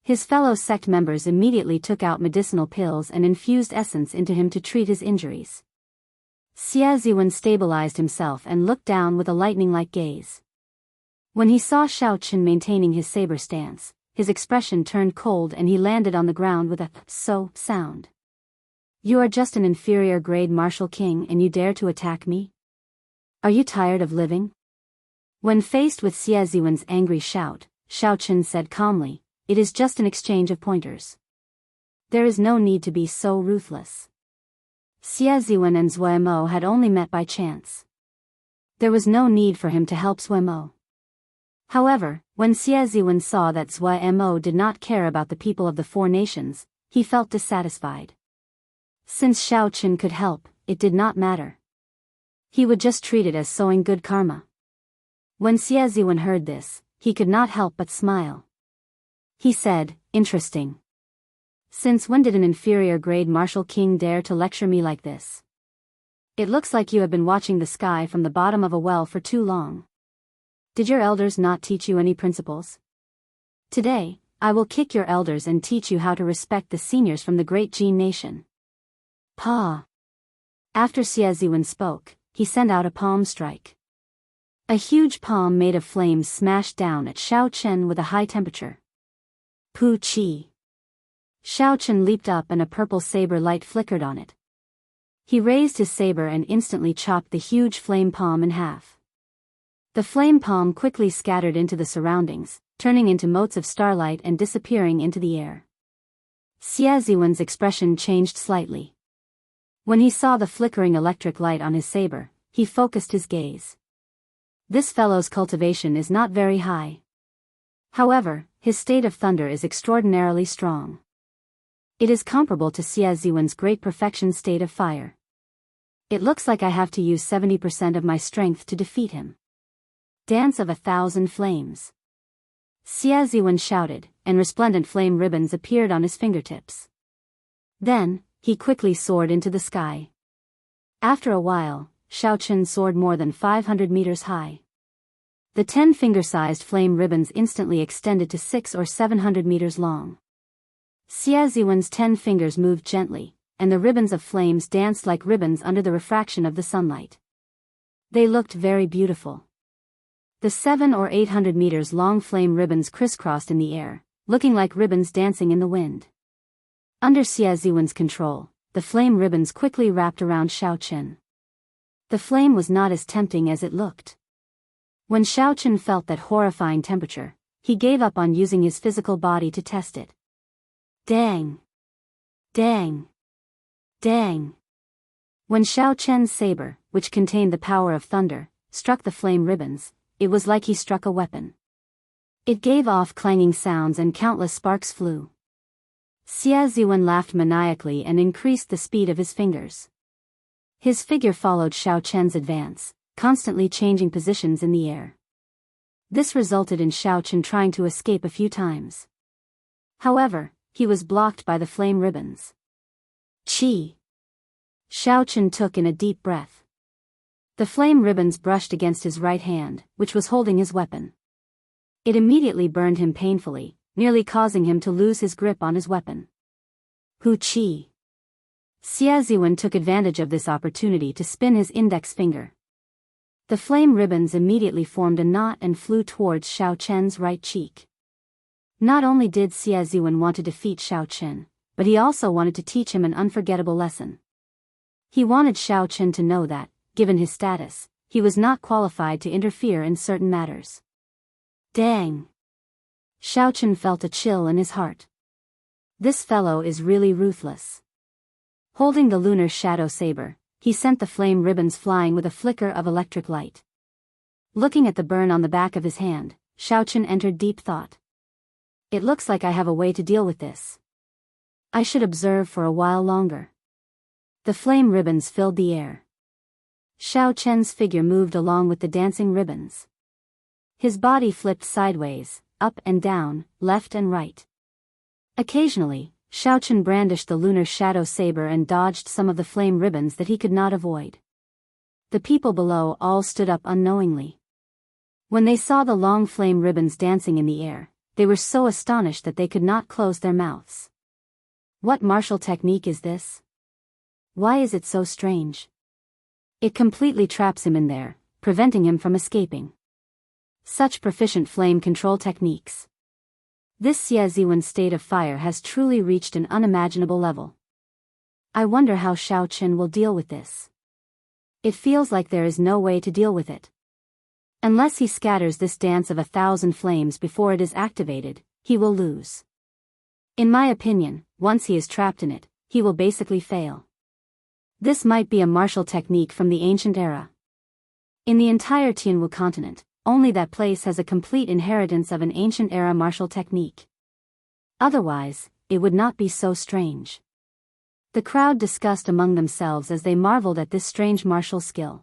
His fellow sect members immediately took out medicinal pills and infused essence into him to treat his injuries. Xie Ziwen stabilized himself and looked down with a lightning-like gaze. When he saw Shao Chen maintaining his saber stance, his expression turned cold and he landed on the ground with a so sound. You are just an inferior grade martial king and you dare to attack me? Are you tired of living? When faced with Xie Ziwen's angry shout, Xiao Chen said calmly, "It is just an exchange of pointers. There is no need to be so ruthless." Xie Ziwen and Zui Mo had only met by chance. There was no need for him to help Zui Mo. However, when Xie Ziwen saw that Zui Mo did not care about the people of the four nations, he felt dissatisfied. Since Xiao Chen could help, it did not matter. He would just treat it as sowing good karma. When Xie Ziwen heard this, he could not help but smile. He said, "Interesting. Since when did an inferior grade martial king dare to lecture me like this? It looks like you have been watching the sky from the bottom of a well for too long. Did your elders not teach you any principles? Today, I will kick your elders and teach you how to respect the seniors from the great Jin nation." Pa. After Xie Ziwen spoke, he sent out a palm strike. A huge palm made of flames smashed down at Xiao Chen with a high temperature. Pu Chi. Xiao Chen leaped up and a purple saber light flickered on it. He raised his saber and instantly chopped the huge flame palm in half. The flame palm quickly scattered into the surroundings, turning into motes of starlight and disappearing into the air. Xie Ziwen's expression changed slightly. When he saw the flickering electric light on his saber, he focused his gaze. This fellow's cultivation is not very high. However, his state of thunder is extraordinarily strong. It is comparable to Xie Ziwen's great perfection state of fire. It looks like I have to use 70% of my strength to defeat him. Dance of 1,000 flames. Xie Ziwen shouted, and resplendent flame ribbons appeared on his fingertips. Then, he quickly soared into the sky. After a while, Xiao Chen soared more than 500 meters high. The 10-finger-sized flame ribbons instantly extended to 600 or 700 meters long. Xie Ziwen's 10 fingers moved gently, and the ribbons of flames danced like ribbons under the refraction of the sunlight. They looked very beautiful. The 700 or 800 meters long flame ribbons crisscrossed in the air, looking like ribbons dancing in the wind. Under Xie Ziwen's control, the flame ribbons quickly wrapped around Xiao Chen. The flame was not as tempting as it looked. When Xiao Chen felt that horrifying temperature, he gave up on using his physical body to test it. Dang! Dang! Dang! When Xiao Chen's saber, which contained the power of thunder, struck the flame ribbons, it was like he struck a weapon. It gave off clanging sounds and countless sparks flew. Xie Ziwen laughed maniacally and increased the speed of his fingers. His figure followed Xiao Chen's advance, constantly changing positions in the air. This resulted in Xiao Chen trying to escape a few times. However, he was blocked by the flame ribbons. Chi! Xiao Chen took in a deep breath. The flame ribbons brushed against his right hand, which was holding his weapon. It immediately burned him painfully, nearly causing him to lose his grip on his weapon. Hu Chi! Xie Ziwen took advantage of this opportunity to spin his index finger. The flame ribbons immediately formed a knot and flew towards Xiao Chen's right cheek. Not only did Xie Ziwen want to defeat Xiao Chen, but he also wanted to teach him an unforgettable lesson. He wanted Xiao Chen to know that, given his status, he was not qualified to interfere in certain matters. Dang! Xiao Chen felt a chill in his heart. This fellow is really ruthless. Holding the lunar shadow saber, he sent the flame ribbons flying with a flicker of electric light. Looking at the burn on the back of his hand, Xiao Chen entered deep thought. It looks like I have a way to deal with this. I should observe for a while longer. The flame ribbons filled the air. Xiao Chen's figure moved along with the dancing ribbons. His body flipped sideways, up and down, left and right. Occasionally, Xiao Chen brandished the lunar shadow saber and dodged some of the flame ribbons that he could not avoid. The people below all stood up unknowingly. When they saw the long flame ribbons dancing in the air, they were so astonished that they could not close their mouths. What martial technique is this? Why is it so strange? It completely traps him in there, preventing him from escaping. Such proficient flame control techniques. This Xie Ziwen state of fire has truly reached an unimaginable level. I wonder how Xiao Chen will deal with this. It feels like there is no way to deal with it. Unless he scatters this dance of 1,000 flames before it is activated, he will lose. In my opinion, once he is trapped in it, he will basically fail. This might be a martial technique from the ancient era. In the entire Tianwu continent, only that place has a complete inheritance of an ancient era martial technique. Otherwise, it would not be so strange. The crowd discussed among themselves as they marveled at this strange martial skill.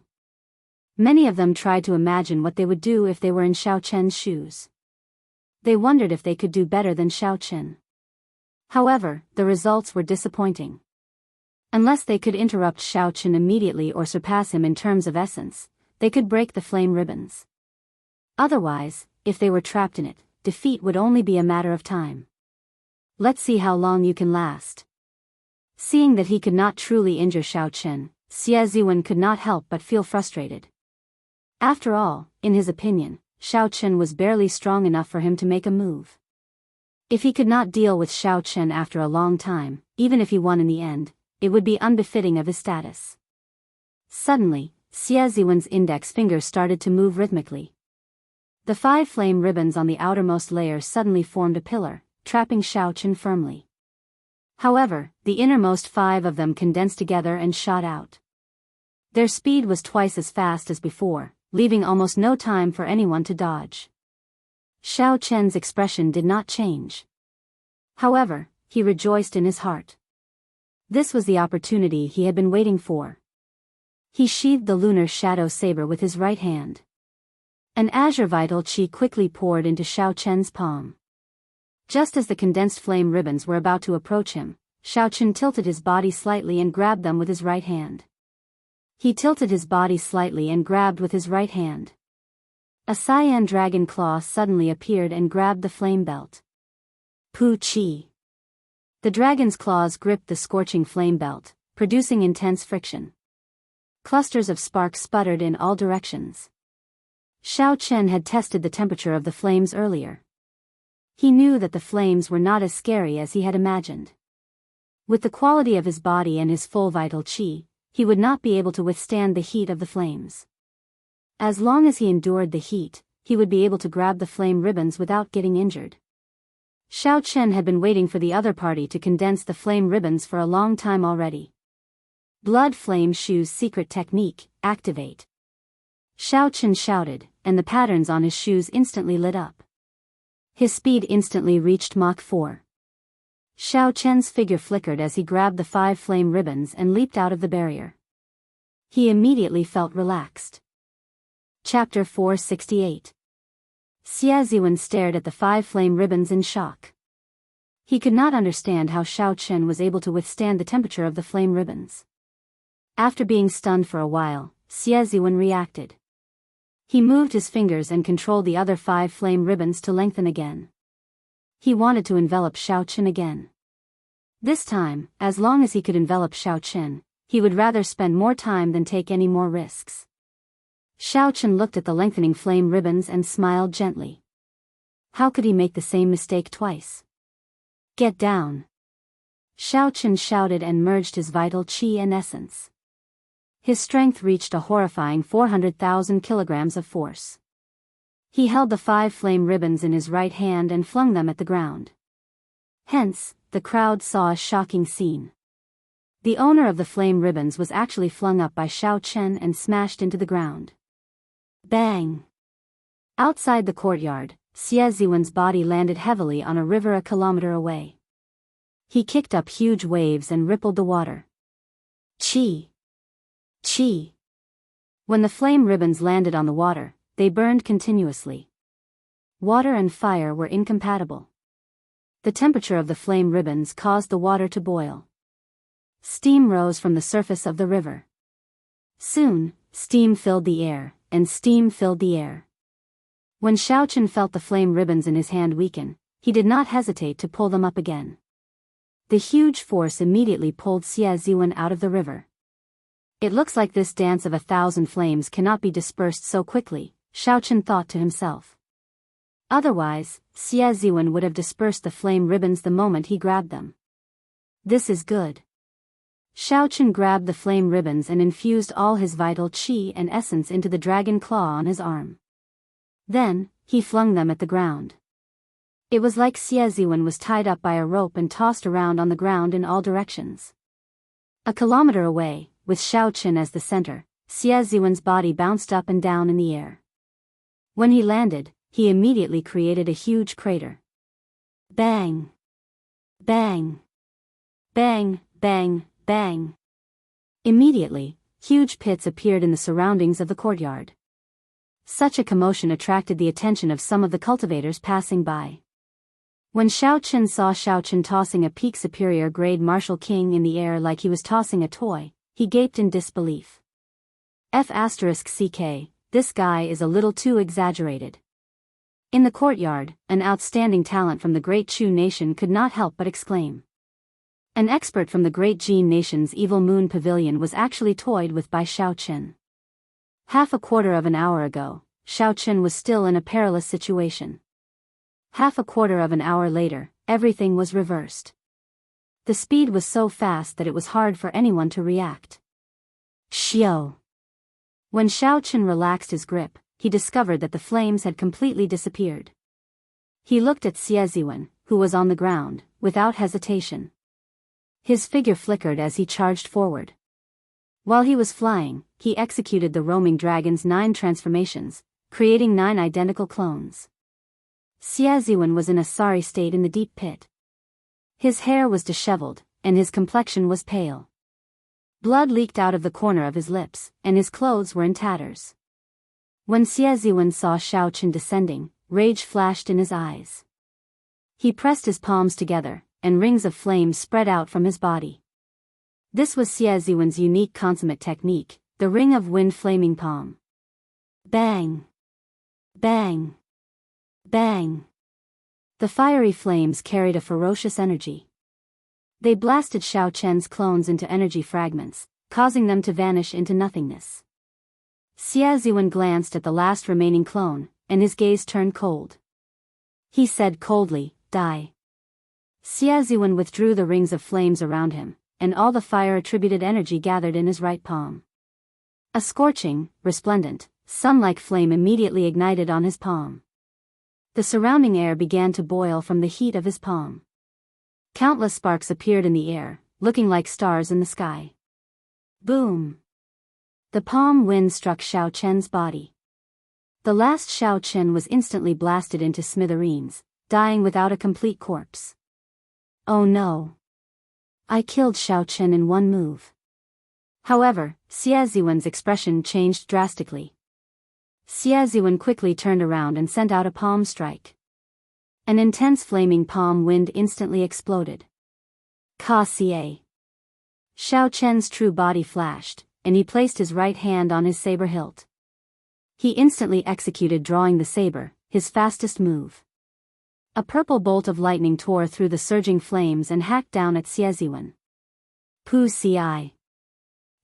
Many of them tried to imagine what they would do if they were in Xiao Chen's shoes. They wondered if they could do better than Xiao Chen. However, the results were disappointing. Unless they could interrupt Xiao Chen immediately or surpass him in terms of essence, they could break the flame ribbons. Otherwise, if they were trapped in it, defeat would only be a matter of time. Let's see how long you can last. Seeing that he could not truly injure Xiao Chen, Xie Ziwen could not help but feel frustrated. After all, in his opinion, Xiao Chen was barely strong enough for him to make a move. If he could not deal with Xiao Chen after a long time, even if he won in the end, it would be unbefitting of his status. Suddenly, Xie Ziwen's index finger started to move rhythmically. The 5 flame ribbons on the outermost layer suddenly formed a pillar, trapping Xiao Chen firmly. However, the innermost 5 of them condensed together and shot out. Their speed was twice as fast as before, leaving almost no time for anyone to dodge. Xiao Chen's expression did not change. However, he rejoiced in his heart. This was the opportunity he had been waiting for. He sheathed the lunar shadow saber with his right hand. An azure vital qi quickly poured into Xiao Chen's palm. Just as the condensed flame ribbons were about to approach him, Xiao Chen tilted his body slightly and grabbed them with his right hand. He tilted his body slightly and grabbed with his right hand. A cyan dragon claw suddenly appeared and grabbed the flame belt. Pu Qi. The dragon's claws gripped the scorching flame belt, producing intense friction. Clusters of sparks sputtered in all directions. Xiao Chen had tested the temperature of the flames earlier. He knew that the flames were not as scary as he had imagined. With the quality of his body and his full vital qi, he would not be able to withstand the heat of the flames. As long as he endured the heat, he would be able to grab the flame ribbons without getting injured. Xiao Chen had been waiting for the other party to condense the flame ribbons for a long time already. Blood Flame Shoe's secret technique, activate. Xiao Chen shouted, and the patterns on his shoes instantly lit up. His speed instantly reached Mach 4. Xiao Chen's figure flickered as he grabbed the 5 flame ribbons and leaped out of the barrier. He immediately felt relaxed. Chapter 468. Xie Ziwen stared at the 5 flame ribbons in shock. He could not understand how Xiao Chen was able to withstand the temperature of the flame ribbons. After being stunned for a while, Xie Ziwen reacted. He moved his fingers and controlled the other 5 flame ribbons to lengthen again. He wanted to envelop Xiao Chen again. This time, as long as he could envelop Xiao Chen, he would rather spend more time than take any more risks. Xiao Chen looked at the lengthening flame ribbons and smiled gently. How could he make the same mistake twice? Get down! Xiao Chen shouted and merged his vital qi and essence. His strength reached a horrifying 400,000 kilograms of force. He held the 5 flame ribbons in his right hand and flung them at the ground. Hence, the crowd saw a shocking scene. The owner of the flame ribbons was actually flung up by Xiao Chen and smashed into the ground. Bang! Outside the courtyard, Xie Ziwen's body landed heavily on a river a kilometer away. He kicked up huge waves and rippled the water. Qi! Qi! When the flame ribbons landed on the water, they burned continuously. Water and fire were incompatible. The temperature of the flame ribbons caused the water to boil. Steam rose from the surface of the river. Soon, steam filled the air, and steam filled the air. When Xiao Chen felt the flame ribbons in his hand weaken, he did not hesitate to pull them up again. The huge force immediately pulled Xie Ziwen out of the river. It looks like this dance of 1,000 flames cannot be dispersed so quickly, Xiao Chen thought to himself. Otherwise, Xie Ziwen would have dispersed the flame ribbons the moment he grabbed them. This is good. Xiao Chen grabbed the flame ribbons and infused all his vital qi and essence into the dragon claw on his arm. Then, he flung them at the ground. It was like Xie Ziwen was tied up by a rope and tossed around on the ground in all directions. A kilometer away, with Xiao Qin as the center, Xie Ziwen's body bounced up and down in the air. When he landed, he immediately created a huge crater. Bang! Bang! Bang, bang, bang. Immediately, huge pits appeared in the surroundings of the courtyard. Such a commotion attracted the attention of some of the cultivators passing by. When Xiao Qin saw Xiao Qin tossing a peak superior grade martial king in the air like he was tossing a toy, he gaped in disbelief. F***ck, this guy is a little too exaggerated. In the courtyard, an outstanding talent from the Great Chu Nation could not help but exclaim. An expert from the Great Jin Nation's Evil Moon Pavilion was actually toyed with by Xiao Qin. Half a quarter of an hour ago, Xiao Qin was still in a perilous situation. Half a quarter of an hour later, everything was reversed. The speed was so fast that it was hard for anyone to react. Xiao. When Xiao Qin relaxed his grip, he discovered that the flames had completely disappeared. He looked at Xie Ziwen, who was on the ground, without hesitation. His figure flickered as he charged forward. While he was flying, he executed the roaming dragon's 9 transformations, creating 9 identical clones. Xie Ziwen was in a sorry state in the deep pit. His hair was disheveled, and his complexion was pale. Blood leaked out of the corner of his lips, and his clothes were in tatters. When Xie Ziwen saw Xiao Qin descending, rage flashed in his eyes. He pressed his palms together, and rings of flames spread out from his body. This was Xie Ziwen's unique consummate technique, the ring of wind flaming palm. Bang! Bang! Bang! The fiery flames carried a ferocious energy. They blasted Xiao Qin's clones into energy fragments, causing them to vanish into nothingness. Xie Ziwen glanced at the last remaining clone, and his gaze turned cold. He said coldly, "Die." Xie Ziwen withdrew the rings of flames around him, and all the fire-attributed energy gathered in his right palm. A scorching, resplendent, sun-like flame immediately ignited on his palm. The surrounding air began to boil from the heat of his palm. Countless sparks appeared in the air, looking like stars in the sky. Boom! The palm wind struck Xiao Qin's body. The last Xiao Qin was instantly blasted into smithereens, dying without a complete corpse. Oh no! I killed Xiao Qin in one move. However, Xie Ziwen's expression changed drastically. Xie Ziwen quickly turned around and sent out a palm strike. An intense flaming palm wind instantly exploded. Ka Xie. Xiao Qin's true body flashed, and he placed his right hand on his saber hilt. He instantly executed drawing the saber, his fastest move. A purple bolt of lightning tore through the surging flames and hacked down at Xie Ziwen. Pu Ci.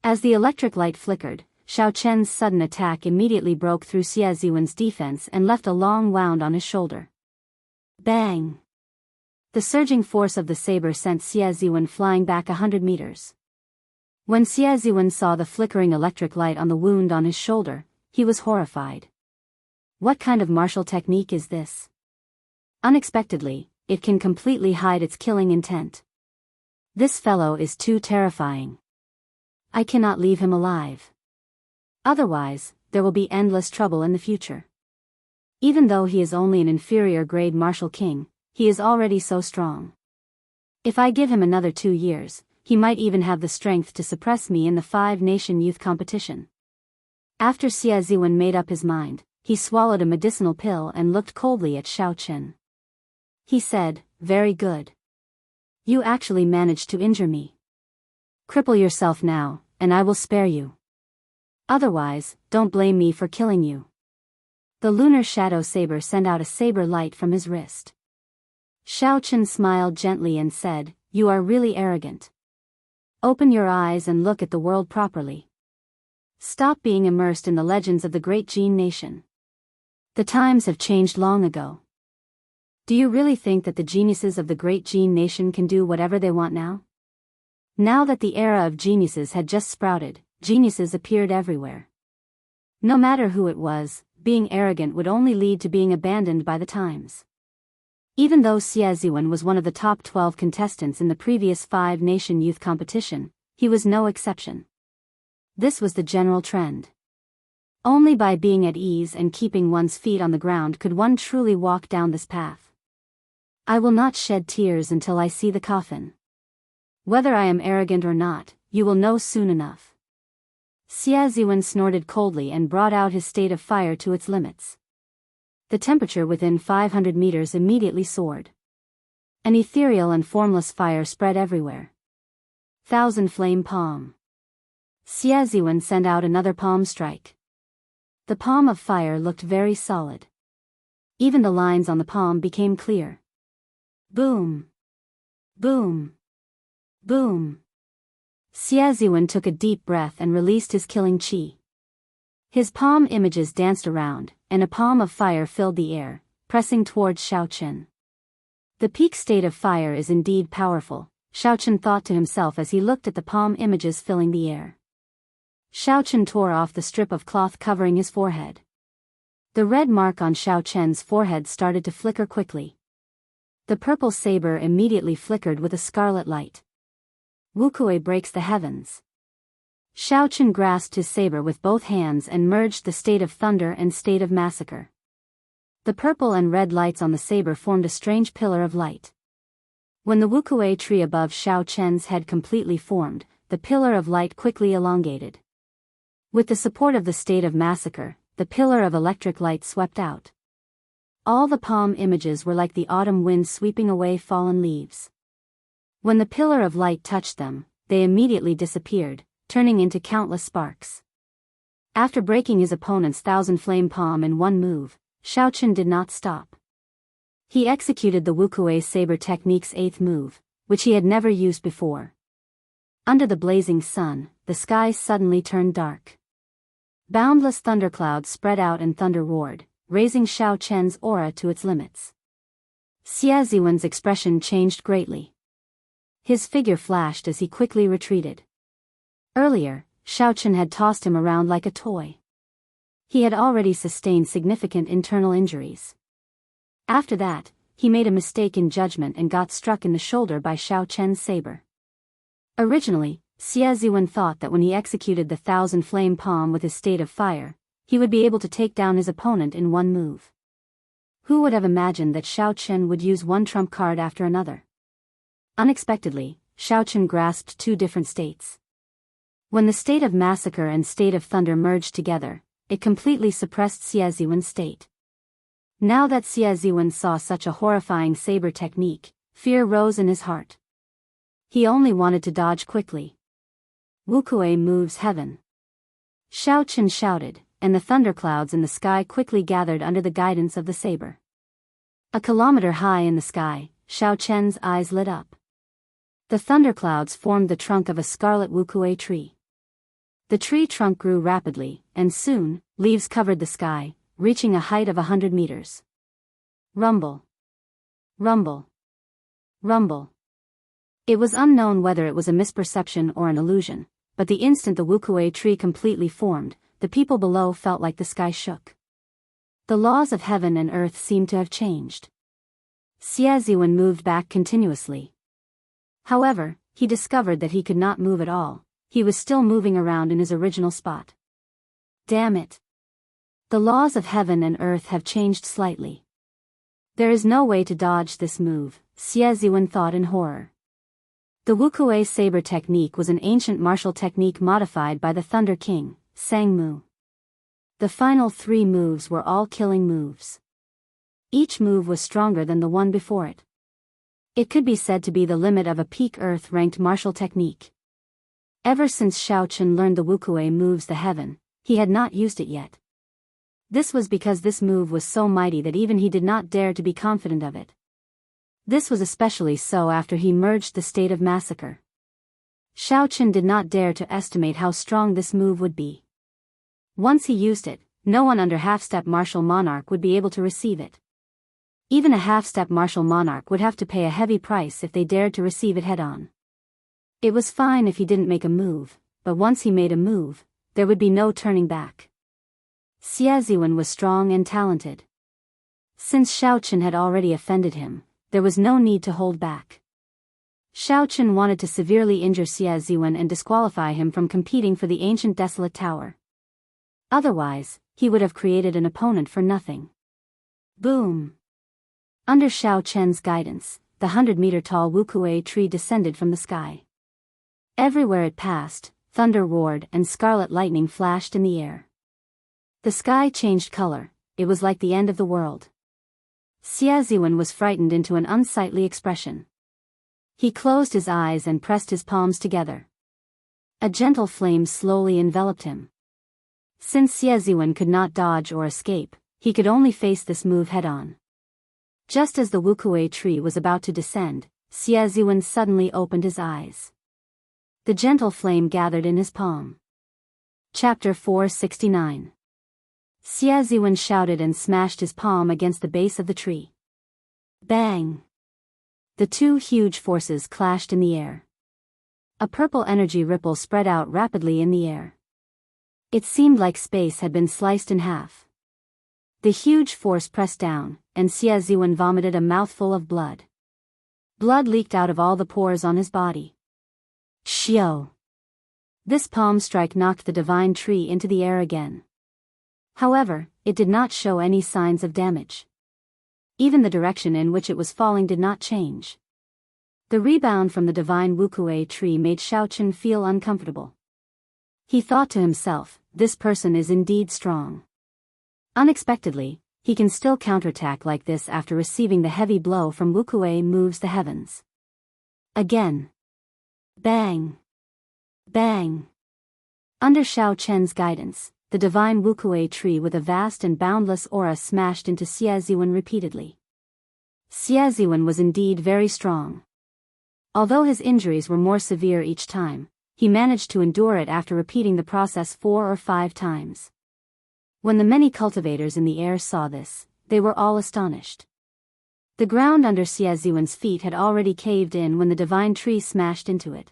As the electric light flickered, Xiao Qin's sudden attack immediately broke through Xie Ziwen's defense and left a long wound on his shoulder. Bang! The surging force of the saber sent Xie Ziwen flying back 100 meters. When Xie Ziwen saw the flickering electric light on the wound on his shoulder, he was horrified. What kind of martial technique is this? Unexpectedly, it can completely hide its killing intent. This fellow is too terrifying. I cannot leave him alive. Otherwise, there will be endless trouble in the future. Even though he is only an inferior grade martial king, he is already so strong. If I give him another 2 years, he might even have the strength to suppress me in the 5-nation youth competition. After Xie Ziwen made up his mind, he swallowed a medicinal pill and looked coldly at Xiao Qin. He said, "Very good. You actually managed to injure me. Cripple yourself now, and I will spare you. Otherwise, don't blame me for killing you." The lunar shadow saber sent out a saber light from his wrist. Xiao Qin smiled gently and said, "You are really arrogant. Open your eyes and look at the world properly. Stop being immersed in the legends of the Great Jin Nation. The times have changed long ago. Do you really think that the geniuses of the Great Jin Nation can do whatever they want now? Now that the era of geniuses had just sprouted, geniuses appeared everywhere. No matter who it was, being arrogant would only lead to being abandoned by the times. Even though Xie Ziwen was one of the top 12 contestants in the previous 5-nation youth competition, he was no exception. This was the general trend. Only by being at ease and keeping one's feet on the ground could one truly walk down this path. I will not shed tears until I see the coffin. Whether I am arrogant or not, you will know soon enough. Xie Ziwen snorted coldly and brought out his state of fire to its limits. The temperature within 500 meters immediately soared. An ethereal and formless fire spread everywhere. Thousand flame palm. Xie Ziwen sent out another palm strike. The palm of fire looked very solid. Even the lines on the palm became clear. Boom. Boom. Boom. Xie Ziwen took a deep breath and released his killing qi. His palm images danced around, and a palm of fire filled the air, pressing towards Xiaochen. The peak state of fire is indeed powerful, Xiaochen thought to himself as he looked at the palm images filling the air. Xiaochen tore off the strip of cloth covering his forehead. The red mark on Xiaochen's forehead started to flicker quickly. The purple saber immediately flickered with a scarlet light. Wukuei breaks the heavens. Xiaochen grasped his saber with both hands and merged the state of thunder and state of massacre. The purple and red lights on the saber formed a strange pillar of light. When the Wukuei tree above Xiaochen's head completely formed, the pillar of light quickly elongated. With the support of the state of massacre, the pillar of electric light swept out. All the palm images were like the autumn wind sweeping away fallen leaves. When the pillar of light touched them, they immediately disappeared, turning into countless sparks. After breaking his opponent's 1,000-flame palm in one move, Xiaochen did not stop. He executed the Wukuei saber technique's 8th move, which he had never used before. Under the blazing sun, the sky suddenly turned dark. Boundless thunderclouds spread out and thunder roared, raising Xiaochen's aura to its limits. Xie Ziwen's expression changed greatly. His figure flashed as he quickly retreated. Earlier, Xiaochen had tossed him around like a toy. He had already sustained significant internal injuries. After that, he made a mistake in judgment and got struck in the shoulder by Xiaochen's saber. Originally, Xie Ziwen thought that when he executed the 1,000-flame palm with his state of fire, he would be able to take down his opponent in one move. Who would have imagined that Xiaochen would use one trump card after another? Unexpectedly, Xiaochen grasped two different states. When the state of massacre and state of thunder merged together, it completely suppressed Xie Ziwen's state. Now that Xie Ziwen saw such a horrifying saber technique, fear rose in his heart. He only wanted to dodge quickly. Wukuei moves heaven. Xiaochen shouted, and the thunderclouds in the sky quickly gathered under the guidance of the saber. A kilometer high in the sky, Xiaochen's eyes lit up. The thunderclouds formed the trunk of a scarlet Wukuei tree. The tree trunk grew rapidly, and soon, leaves covered the sky, reaching a height of 100 meters. Rumble. Rumble. Rumble. It was unknown whether it was a misperception or an illusion, but the instant the Wukuei tree completely formed, the people below felt like the sky shook. The laws of heaven and earth seemed to have changed. Xie Ziwen moved back continuously. However, he discovered that he could not move at all. He was still moving around in his original spot. Damn it. The laws of heaven and earth have changed slightly. There is no way to dodge this move, Xie Ziwen thought in horror. The Wukuei saber technique was an ancient martial technique modified by the Thunder King, Sangmu. The final 3 moves were all killing moves. Each move was stronger than the one before it. It could be said to be the limit of a peak Earth-ranked martial technique. Ever since Xiaochen learned the Wukuei moves the heaven, he had not used it yet. This was because this move was so mighty that even he did not dare to be confident of it. This was especially so after he merged the state of massacre. Xiaochen did not dare to estimate how strong this move would be. Once he used it, no one under half-step martial monarch would be able to receive it. Even a half-step martial monarch would have to pay a heavy price if they dared to receive it head-on. It was fine if he didn't make a move, but once he made a move, there would be no turning back. Xie Ziwen was strong and talented. Since Xiao Chen had already offended him, there was no need to hold back. Xiao Chen wanted to severely injure Xie Ziwen and disqualify him from competing for the ancient desolate tower. Otherwise, he would have created an opponent for nothing. Boom! Under Xiao Chen's guidance, the 100-meter-tall wukuei tree descended from the sky. Everywhere it passed, thunder roared and scarlet lightning flashed in the air. The sky changed color, it was like the end of the world. Xie Ziwen was frightened into an unsightly expression. He closed his eyes and pressed his palms together. A gentle flame slowly enveloped him. Since Xie Ziwen could not dodge or escape, he could only face this move head-on. Just as the wukuei tree was about to descend, Xie Ziwen suddenly opened his eyes. The gentle flame gathered in his palm. Chapter 469. Xie Ziwen shouted and smashed his palm against the base of the tree. Bang! The two huge forces clashed in the air. A purple energy ripple spread out rapidly in the air. It seemed like space had been sliced in half. The huge force pressed down, and Xie Ziwen vomited a mouthful of blood. Blood leaked out of all the pores on his body. Xiao! This palm strike knocked the divine tree into the air again. However, it did not show any signs of damage. Even the direction in which it was falling did not change. The rebound from the divine wukuei tree made Xiao Chen feel uncomfortable. He thought to himself, this person is indeed strong. Unexpectedly, he can still counterattack like this after receiving the heavy blow from wukuei moves the heavens. Again. Bang! Bang! Under Xiao Chen's guidance, the divine wukuei tree with a vast and boundless aura smashed into Xie Ziwen repeatedly. Xie Ziwen was indeed very strong. Although his injuries were more severe each time, he managed to endure it after repeating the process 4 or 5 times. When the many cultivators in the air saw this, they were all astonished. The ground under Xie Ziwen's feet had already caved in when the divine tree smashed into it.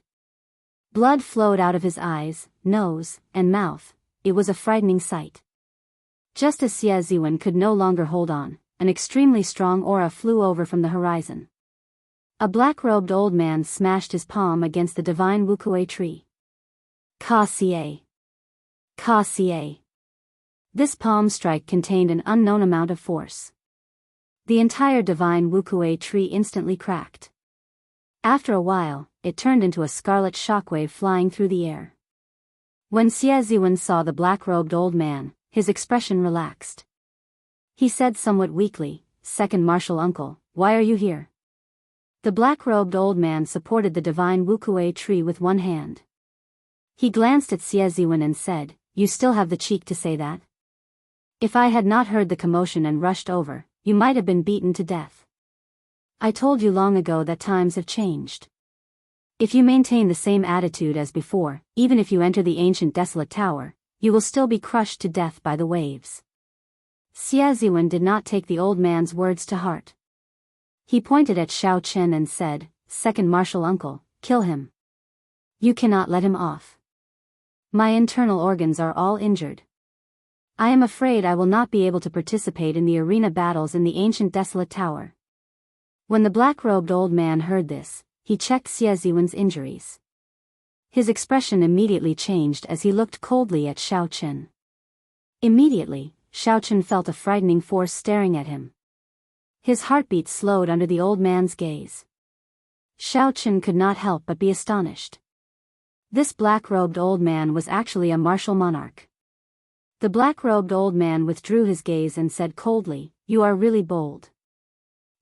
Blood flowed out of his eyes, nose, and mouth. It was a frightening sight. Just as Xie Ziwen could no longer hold on, an extremely strong aura flew over from the horizon. A black-robed old man smashed his palm against the divine wukuei tree. Ka Xie! Ka Xie! This palm strike contained an unknown amount of force. The entire divine wukuei tree instantly cracked. After a while, it turned into a scarlet shockwave flying through the air. When Xie Ziwen saw the black-robed old man, his expression relaxed. He said somewhat weakly, "Second Martial Uncle, why are you here?" The black-robed old man supported the divine wukuei tree with one hand. He glanced at Xie Ziwen and said, "You still have the cheek to say that? If I had not heard the commotion and rushed over, you might have been beaten to death. I told you long ago that times have changed. If you maintain the same attitude as before, even if you enter the ancient desolate tower, you will still be crushed to death by the waves." Xie Ziwen did not take the old man's words to heart. He pointed at Xiao Chen and said, "Second Martial Uncle, kill him. You cannot let him off. My internal organs are all injured. I am afraid I will not be able to participate in the arena battles in the ancient desolate tower." When the black-robed old man heard this, he checked Xie Ziwen's injuries. His expression immediately changed as he looked coldly at Xiao Chen. Immediately, Xiao Chen felt a frightening force staring at him. His heartbeat slowed under the old man's gaze. Xiao Chen could not help but be astonished. This black-robed old man was actually a martial monarch. The black-robed old man withdrew his gaze and said coldly, "You are really bold.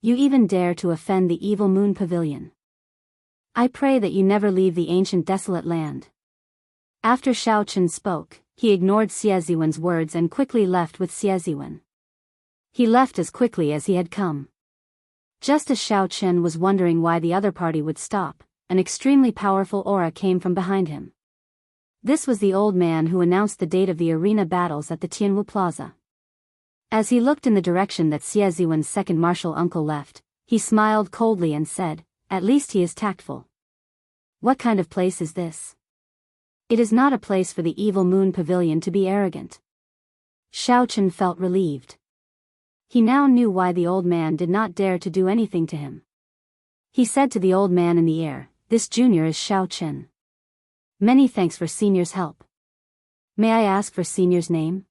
You even dare to offend the evil moon pavilion. I pray that you never leave the ancient desolate land." After Xiao Chen spoke, he ignored Xie Ziwen's words and quickly left with Xie Ziwen. He left as quickly as he had come. Just as Xiao Chen was wondering why the other party would stop, an extremely powerful aura came from behind him. This was the old man who announced the date of the arena battles at the Tianwu Plaza. As he looked in the direction that Xie Ziwen's second martial uncle left, he smiled coldly and said, "At least he is tactful. What kind of place is this? It is not a place for the evil moon pavilion to be arrogant." Xiao Chen felt relieved. He now knew why the old man did not dare to do anything to him. He said to the old man in the air, "This junior is Xiao Chen. Many thanks for senior's help. May I ask for senior's name?"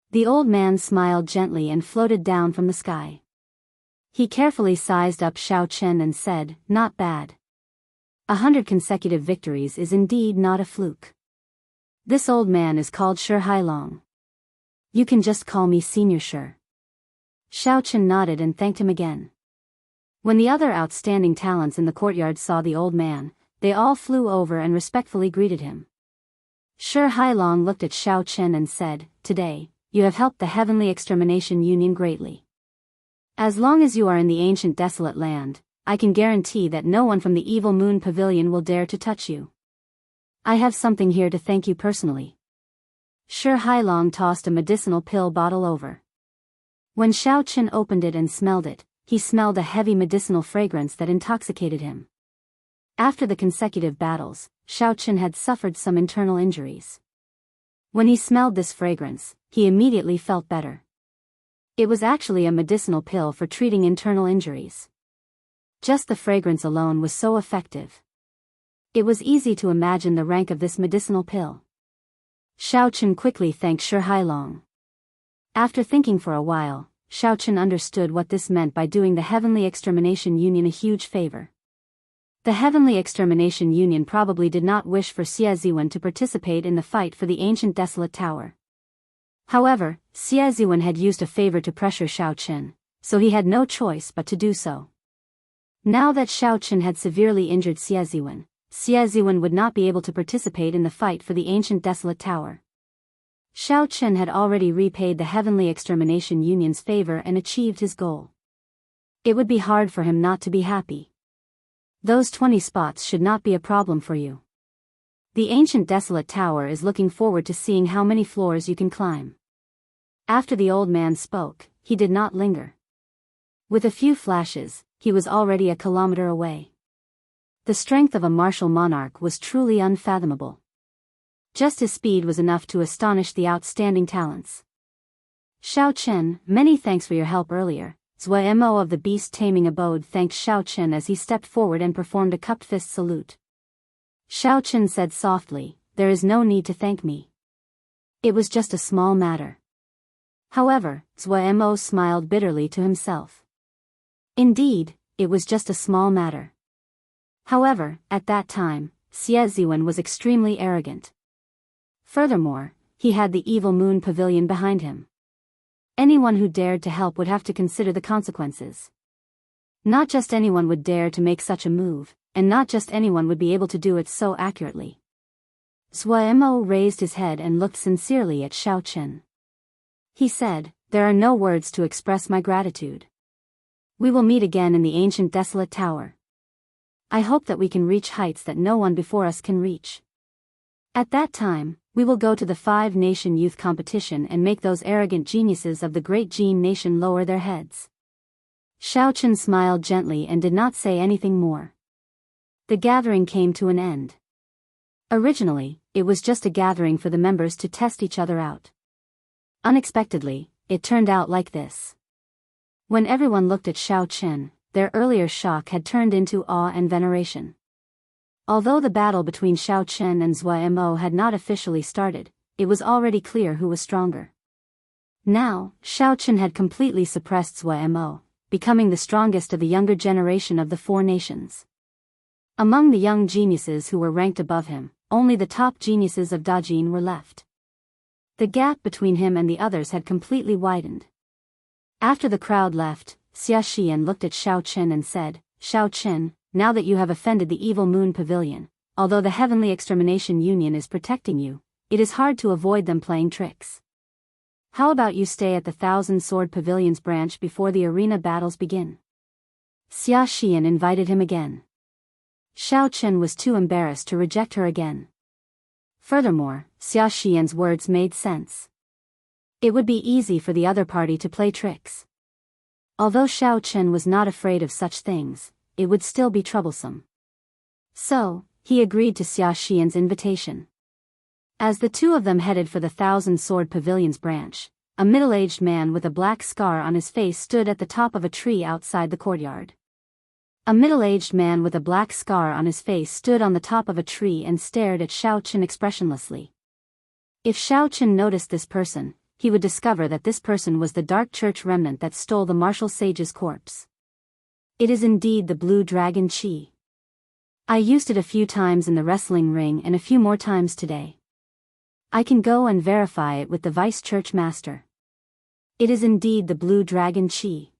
The old man smiled gently and floated down from the sky. He carefully sized up Xiao Chen and said, "Not bad. 100 consecutive victories is indeed not a fluke. This old man is called Shi Hailong. You can just call me Senior Shi." Xiao Chen nodded and thanked him again. When the other outstanding talents in the courtyard saw the old man, they all flew over and respectfully greeted him. Shi Hailong looked at Xiao Chen and said, "Today, you have helped the Heavenly Extermination Union greatly. As long as you are in the ancient desolate land, I can guarantee that no one from the Evil Moon Pavilion will dare to touch you. I have something here to thank you personally." Shi Hailong tossed a medicinal pill bottle over. When Xiao Chen opened it and smelled it, he smelled a heavy medicinal fragrance that intoxicated him. After the consecutive battles, Xiao Chen had suffered some internal injuries. When he smelled this fragrance, he immediately felt better. It was actually a medicinal pill for treating internal injuries. Just the fragrance alone was so effective. It was easy to imagine the rank of this medicinal pill. Xiao Chen quickly thanked Shi Hailong. After thinking for a while, Xiao Chen understood what this meant by doing the Heavenly Extermination Union a huge favor. The Heavenly Extermination Union probably did not wish for Xie Ziwen to participate in the fight for the ancient desolate tower. However, Xie Ziwen had used a favor to pressure Xiao Chen, so he had no choice but to do so. Now that Xiao Chen had severely injured Xie Ziwen would not be able to participate in the fight for the ancient desolate tower. Xiao Chen had already repaid the Heavenly Extermination Union's favor and achieved his goal. It would be hard for him not to be happy. Those 20 spots should not be a problem for you. The ancient desolate tower is looking forward to seeing how many floors you can climb. After the old man spoke, he did not linger. With a few flashes, he was already a kilometer away. The strength of a martial monarch was truly unfathomable. Just his speed was enough to astonish the outstanding talents. "Xiao Chen, many thanks for your help earlier." Zui Mo of the beast taming abode thanked Xiao Chen as he stepped forward and performed a cupped fist salute. Xiao Chen said softly, "There is no need to thank me. It was just a small matter." However, Zui Mo smiled bitterly to himself. Indeed, it was just a small matter. However, at that time, Xie Ziwen was extremely arrogant. Furthermore, he had the Evil Moon Pavilion behind him. Anyone who dared to help would have to consider the consequences. Not just anyone would dare to make such a move, and not just anyone would be able to do it so accurately. Zui Mo raised his head and looked sincerely at Xiao Chen. He said, "There are no words to express my gratitude. We will meet again in the ancient desolate tower. I hope that we can reach heights that no one before us can reach. At that time, we will go to the 5-nation youth competition and make those arrogant geniuses of the great Jin nation lower their heads." Xiao Chen smiled gently and did not say anything more. The gathering came to an end. Originally, it was just a gathering for the members to test each other out. Unexpectedly, it turned out like this. When everyone looked at Xiao Chen, their earlier shock had turned into awe and veneration. Although the battle between Xiao Chen and Zui Mo had not officially started, it was already clear who was stronger. Now, Xiao Chen had completely suppressed Zui Mo, becoming the strongest of the younger generation of the 4 nations. Among the young geniuses who were ranked above him, only the top geniuses of Dajin were left. The gap between him and the others had completely widened. After the crowd left, Xia Xian looked at Xiao Chen and said, "Xiao Chen, now that you have offended the Evil Moon Pavilion, although the Heavenly Extermination Union is protecting you, it is hard to avoid them playing tricks. How about you stay at the 1,000 Sword Pavilion's branch before the arena battles begin?" Xia Xian invited him again. Xiao Chen was too embarrassed to reject her again. Furthermore, Xia Xian's words made sense. It would be easy for the other party to play tricks. Although Xiao Chen was not afraid of such things, it would still be troublesome. So, he agreed to Xia Xian's invitation. As the two of them headed for the 1,000 Sword Pavilion's branch, a middle-aged man with a black scar on his face stood at the top of a tree outside the courtyard. A middle-aged man with a black scar on his face stood on the top of a tree and stared at Xiao Chen expressionlessly. If Xiao Chen noticed this person, he would discover that this person was the dark church remnant that stole the martial sage's corpse. It is indeed the blue dragon Qi. I used it a few times in the wrestling ring and a few more times today. I can go and verify it with the vice church master. It is indeed the blue dragon Qi.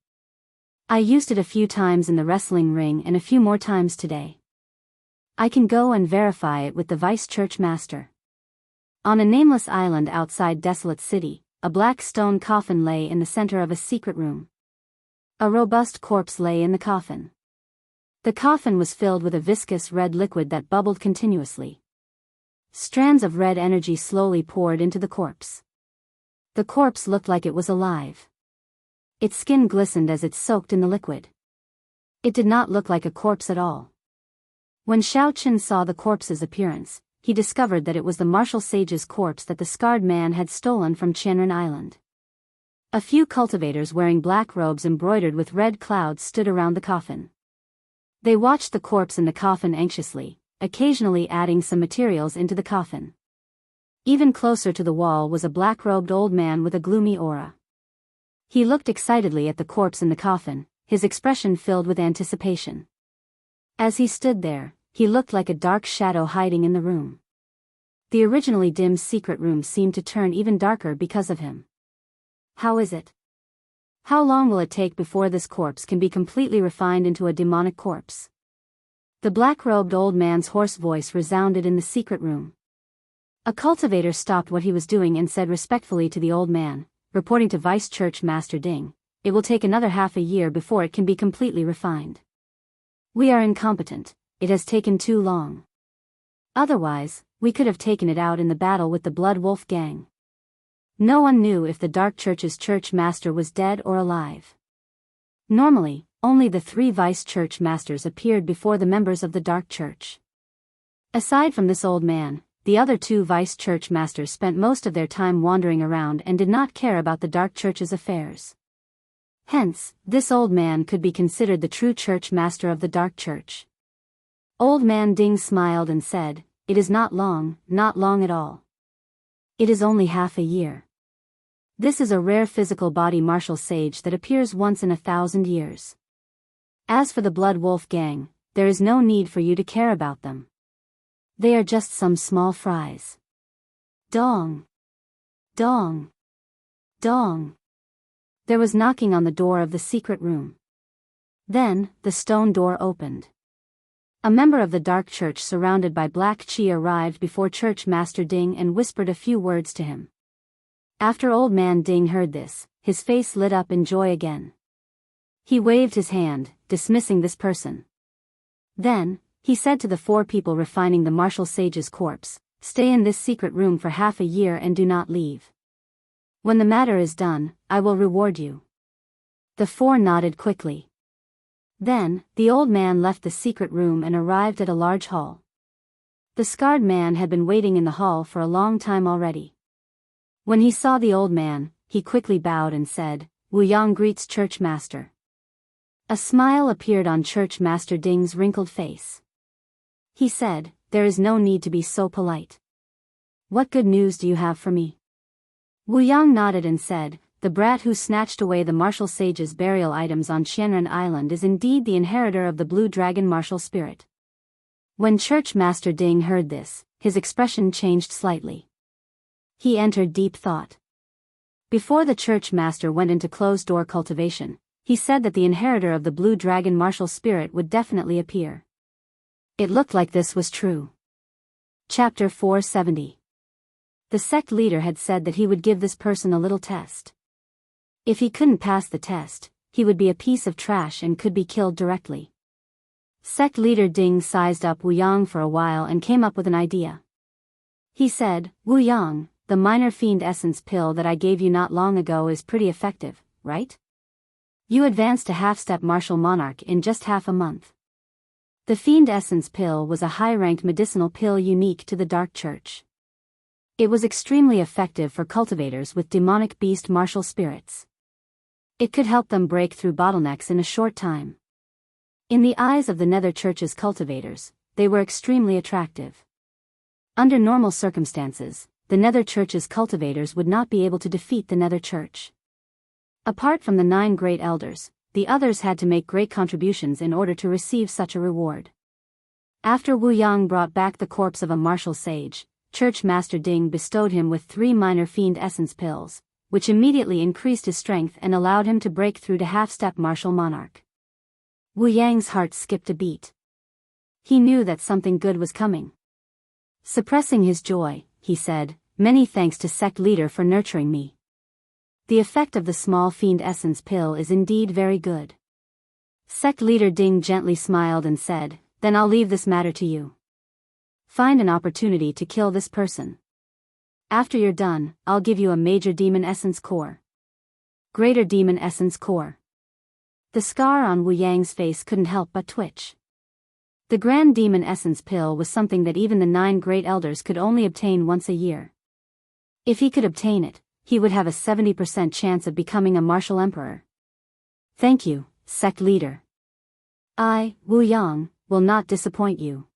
I used it a few times in the wrestling ring and a few more times today. I can go and verify it with the vice church master. On a nameless island outside Desolate City, a black stone coffin lay in the center of a secret room. A robust corpse lay in the coffin. The coffin was filled with a viscous red liquid that bubbled continuously. Strands of red energy slowly poured into the corpse. The corpse looked like it was alive. Its skin glistened as it soaked in the liquid. It did not look like a corpse at all. When Xiao Chen saw the corpse's appearance, he discovered that it was the martial sage's corpse that the scarred man had stolen from Qianren Island. A few cultivators wearing black robes embroidered with red clouds stood around the coffin. They watched the corpse in the coffin anxiously, occasionally adding some materials into the coffin. Even closer to the wall was a black-robed old man with a gloomy aura. He looked excitedly at the corpse in the coffin, his expression filled with anticipation. As he stood there, he looked like a dark shadow hiding in the room. The originally dim secret room seemed to turn even darker because of him. How is it? How long will it take before this corpse can be completely refined into a demonic corpse? The black-robed old man's hoarse voice resounded in the secret room. A cultivator stopped what he was doing and said respectfully to the old man, reporting to Vice Church Master Ding, "It will take another half a year before it can be completely refined. We are incompetent, it has taken too long. Otherwise, we could have taken it out in the battle with the Blood Wolf gang." No one knew if the Dark Church's church master was dead or alive. Normally, only the 3 vice church masters appeared before the members of the Dark Church. Aside from this old man, the other 2 vice church masters spent most of their time wandering around and did not care about the Dark Church's affairs. Hence, this old man could be considered the true church master of the Dark Church. Old Man Ding smiled and said, "It is not long at all. It is only half a year. This is a rare physical body martial sage that appears once in 1,000 years. As for the Blood Wolf gang, there is no need for you to care about them. They are just some small fries." Dong! Dong! Dong! There was knocking on the door of the secret room. Then, the stone door opened. A member of the Dark Church surrounded by Black Qi arrived before Church Master Ding and whispered a few words to him. After Old Man Ding heard this, his face lit up in joy again. He waved his hand, dismissing this person. Then, he said to the 4 people refining the martial sage's corpse, "Stay in this secret room for half a year and do not leave. When the matter is done, I will reward you." The 4 nodded quickly. Then, the old man left the secret room and arrived at a large hall. The scarred man had been waiting in the hall for a long time already. When he saw the old man, he quickly bowed and said, "Wu Yang greets Church Master." A smile appeared on Church Master Ding's wrinkled face. He said, "There is no need to be so polite. What good news do you have for me?" Wu Yang nodded and said, "The brat who snatched away the martial sage's burial items on Qianren Island is indeed the inheritor of the Blue Dragon martial spirit." When Church Master Ding heard this, his expression changed slightly. He entered deep thought. Before the Church Master went into closed-door cultivation, he said that the inheritor of the Blue Dragon martial spirit would definitely appear. It looked like this was true. Chapter 470. The sect leader had said that he would give this person a little test. If he couldn't pass the test, he would be a piece of trash and could be killed directly. Sect leader Ding sized up Wu Yang for a while and came up with an idea. He said, "Wu Yang, the minor fiend essence pill that I gave you not long ago is pretty effective, right? You advanced to half-step martial monarch in just half a month." The fiend essence pill was a high-ranked medicinal pill unique to the Dark Church. It was extremely effective for cultivators with demonic beast martial spirits. It could help them break through bottlenecks in a short time. In the eyes of the Nether Church's cultivators, they were extremely attractive. Under normal circumstances, the Nether Church's cultivators would not be able to defeat the Nether Church. Apart from the 9 great elders, the others had to make great contributions in order to receive such a reward. After Wu Yang brought back the corpse of a martial sage, Church Master Ding bestowed him with 3 minor fiend essence pills, which immediately increased his strength and allowed him to break through to half-step martial monarch. Wu Yang's heart skipped a beat. He knew that something good was coming. Suppressing his joy, he said, "Many thanks to sect leader for nurturing me. The effect of the small fiend essence pill is indeed very good." Sect leader Ding gently smiled and said, "Then I'll leave this matter to you. Find an opportunity to kill this person. After you're done, I'll give you a major demon essence core. Greater demon essence core." The scar on Wu Yang's face couldn't help but twitch. The grand demon essence pill was something that even the 9 great elders could only obtain once a year. If he could obtain it, he would have a 70% chance of becoming a martial emperor. "Thank you, sect leader. I, Wu Yang, will not disappoint you."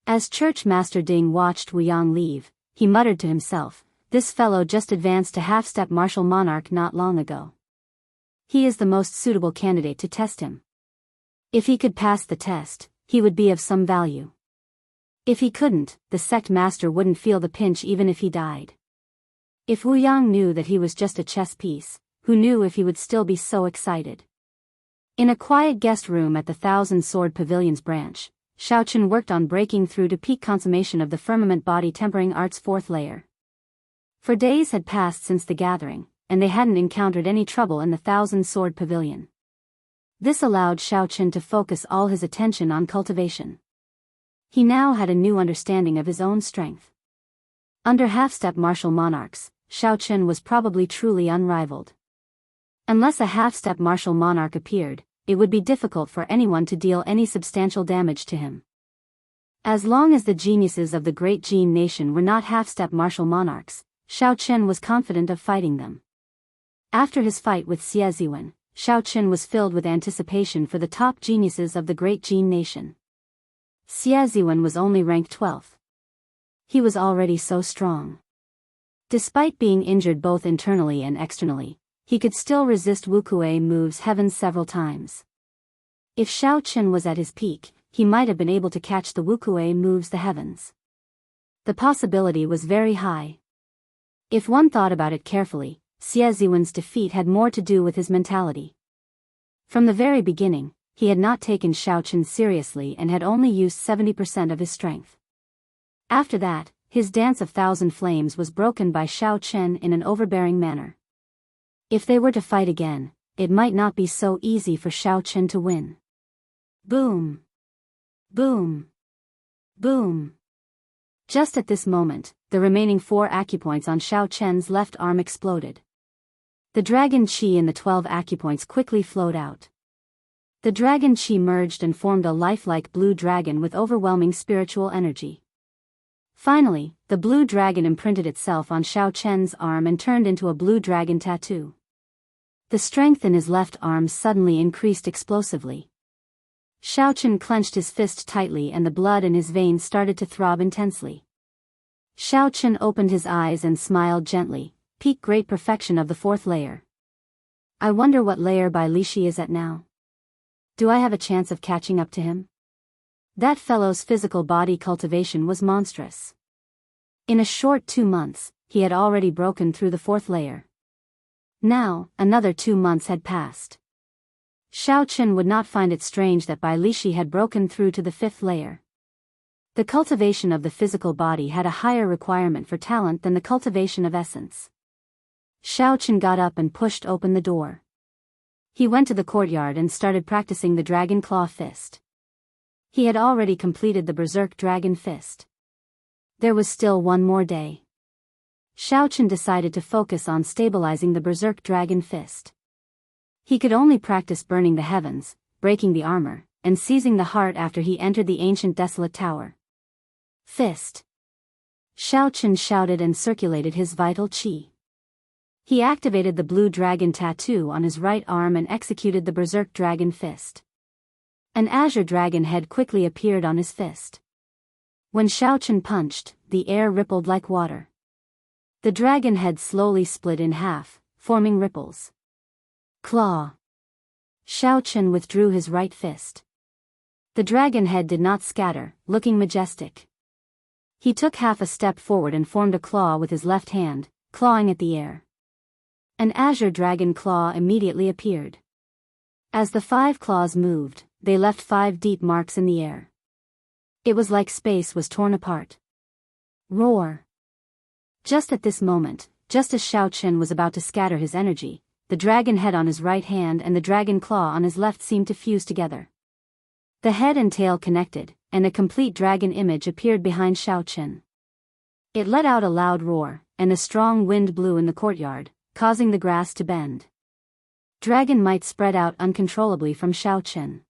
As Church Master Ding watched Wu Yang leave, he muttered to himself, "This fellow just advanced to half-step martial monarch not long ago. He is the most suitable candidate to test him. If he could pass the test, he would be of some value. If he couldn't, the sect master wouldn't feel the pinch even if he died." If Wu Yang knew that he was just a chess piece, who knew if he would still be so excited? In a quiet guest room at the Thousand Sword Pavilion's branch, Xiaochen worked on breaking through to peak consummation of the firmament body tempering art's 4th layer. For days had passed since the gathering, and they hadn't encountered any trouble in the Thousand Sword Pavilion. This allowed Xiaochen to focus all his attention on cultivation. He now had a new understanding of his own strength. Under half-step martial monarchs, Xiaochen was probably truly unrivaled. Unless a half-step martial monarch appeared, it would be difficult for anyone to deal any substantial damage to him. As long as the geniuses of the Great Jin Nation were not half-step martial monarchs, Xiaochen was confident of fighting them. After his fight with Xie Ziwen, Xiaochen was filled with anticipation for the top geniuses of the Great Jin Nation. Xie Ziwen was only ranked 12th. He was already so strong. Despite being injured both internally and externally, he could still resist Wu Kuei moves heaven several times. If Xiaochen was at his peak, he might have been able to catch the Wu Kuei moves the heavens. The possibility was very high. If one thought about it carefully, Xie Ziwen's defeat had more to do with his mentality. From the very beginning, he had not taken Xiaochen seriously and had only used 70% of his strength. After that, his dance of 1,000 flames was broken by Xiaochen in an overbearing manner. If they were to fight again, it might not be so easy for Xiaochen to win. Boom! Boom! Boom! Just at this moment, the remaining 4 acupoints on Xiaochen's left arm exploded. The dragon qi in the 12 acupoints quickly flowed out. The dragon qi merged and formed a lifelike blue dragon with overwhelming spiritual energy. Finally, the blue dragon imprinted itself on Xiaochen's arm and turned into a blue dragon tattoo. The strength in his left arm suddenly increased explosively. Xiaochen clenched his fist tightly and the blood in his veins started to throb intensely. Xiaochen opened his eyes and smiled gently, peak great perfection of the 4th layer. I wonder what layer Bai Lishi is at now. Do I have a chance of catching up to him? That fellow's physical body cultivation was monstrous. In a short 2 months, he had already broken through the 4th layer. Now, another 2 months had passed. Xiaochen would not find it strange that Bai Lishi had broken through to the 5th layer. The cultivation of the physical body had a higher requirement for talent than the cultivation of essence. Xiaochen got up and pushed open the door. He went to the courtyard and started practicing the Dragon Claw Fist. He had already completed the Berserk Dragon Fist. There was still 1 more day. Xiaochen decided to focus on stabilizing the Berserk Dragon Fist. He could only practice burning the heavens, breaking the armor, and seizing the heart after he entered the ancient desolate tower. Fist. Xiao shouted and circulated his vital qi. He activated the blue dragon tattoo on his right arm and executed the berserk dragon fist. An azure dragon head quickly appeared on his fist. When Xiao punched, the air rippled like water. The dragon head slowly split in half, forming ripples. Claw. Xiao withdrew his right fist. The dragon head did not scatter, looking majestic. He took half a step forward and formed a claw with his left hand, clawing at the air. An azure dragon claw immediately appeared. As the 5 claws moved, they left 5 deep marks in the air. It was like space was torn apart. Roar. Just at this moment, just as Xiao was about to scatter his energy, the dragon head on his right hand and the dragon claw on his left seemed to fuse together. The head and tail connected, and a complete dragon image appeared behind Xiao. It let out a loud roar, and a strong wind blew in the courtyard, causing the grass to bend. Dragon might spread out uncontrollably from Xiao.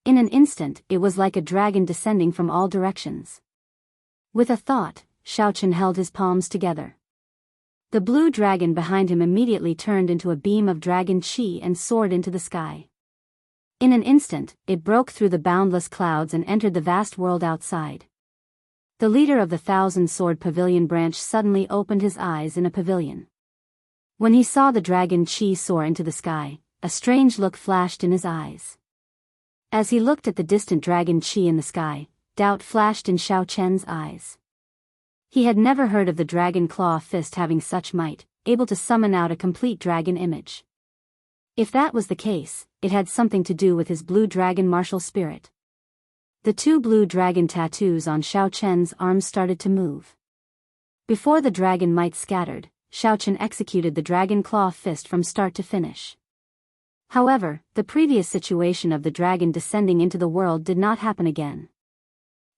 In an instant, it was like a dragon descending from all directions. With a thought, Xiao held his palms together. The blue dragon behind him immediately turned into a beam of dragon qi and soared into the sky. In an instant, it broke through the boundless clouds and entered the vast world outside. The leader of the 1,000-sword pavilion branch suddenly opened his eyes in a pavilion. When he saw the dragon qi soar into the sky, a strange look flashed in his eyes. As he looked at the distant dragon qi in the sky, doubt flashed in Xiao eyes. He had never heard of the dragon claw fist having such might, able to summon out a complete dragon image. If that was the case, it had something to do with his blue dragon martial spirit. The 2 blue dragon tattoos on Xiao arms started to move. Before the dragon might scattered, Xiao executed the dragon claw fist from start to finish. However, the previous situation of the dragon descending into the world did not happen again.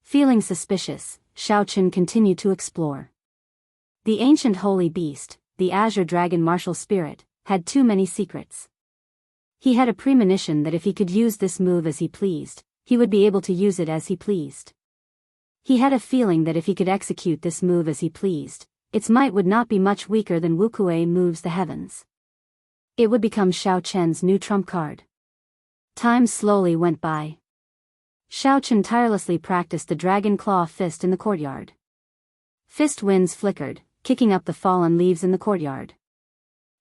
Feeling suspicious, Xiao continued to explore. The ancient holy beast, the azure dragon martial spirit, had too many secrets. He had a premonition that if he could use this move as he pleased, he would be able to use it as he pleased. He had a feeling that if he could execute this move as he pleased, its might would not be much weaker than Wukuei moves the heavens. It would become Xiao new trump card. Time slowly went by. Xiao tirelessly practiced the dragon claw fist in the courtyard. Fist winds flickered, kicking up the fallen leaves in the courtyard.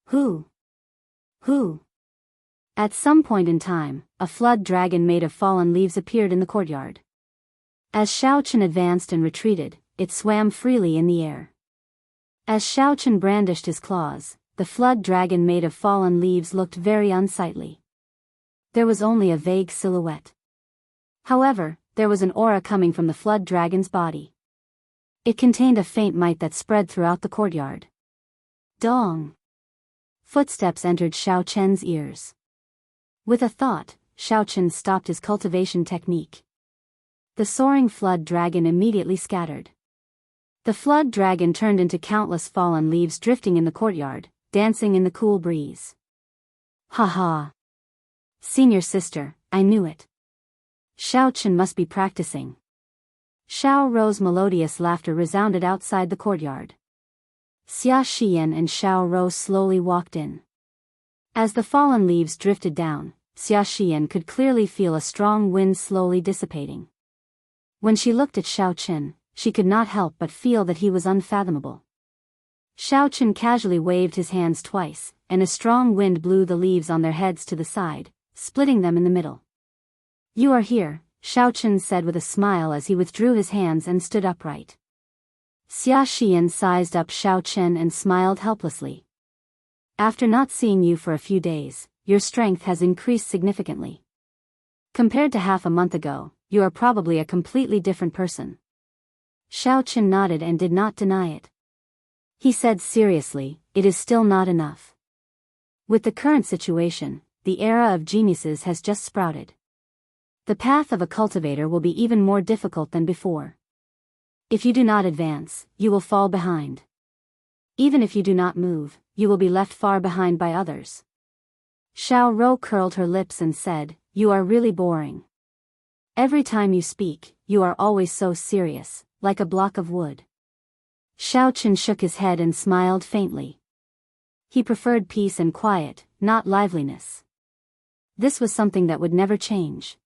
Who? At some point in time, a flood dragon made of fallen leaves appeared in the courtyard. As Xiao advanced and retreated, it swam freely in the air. As Xiao brandished his claws, the flood dragon made of fallen leaves looked very unsightly. There was only a vague silhouette. However, there was an aura coming from the flood dragon's body. It contained a faint might that spread throughout the courtyard. Dong! Footsteps entered Xiao ears. With a thought, Xiao stopped his cultivation technique. The soaring flood dragon immediately scattered. The flood dragon turned into countless fallen leaves drifting in the courtyard, dancing in the cool breeze. Ha ha! Senior sister, I knew it. Xiao must be practicing. Xiao Rou's melodious laughter resounded outside the courtyard. Xia Xian and Xiao Rou slowly walked in. As the fallen leaves drifted down, Xia Xian could clearly feel a strong wind slowly dissipating. When she looked at Xiao, she could not help but feel that he was unfathomable. Xiao casually waved his hands twice, and a strong wind blew the leaves on their heads to the side, splitting them in the middle. You are here, Xiao said with a smile as he withdrew his hands and stood upright. Xia Xian sized up Xiao and smiled helplessly. After not seeing you for a few days, your strength has increased significantly. Compared to half a month ago, you are probably a completely different person. Xiao nodded and did not deny it. He said seriously, it is still not enough. With the current situation, the era of geniuses has just sprouted. The path of a cultivator will be even more difficult than before. If you do not advance, you will fall behind. Even if you do not move, you will be left far behind by others. Xiao Rou curled her lips and said, you are really boring. Every time you speak, you are always so serious, like a block of wood. Xiao Chen shook his head and smiled faintly. He preferred peace and quiet, not liveliness. This was something that would never change.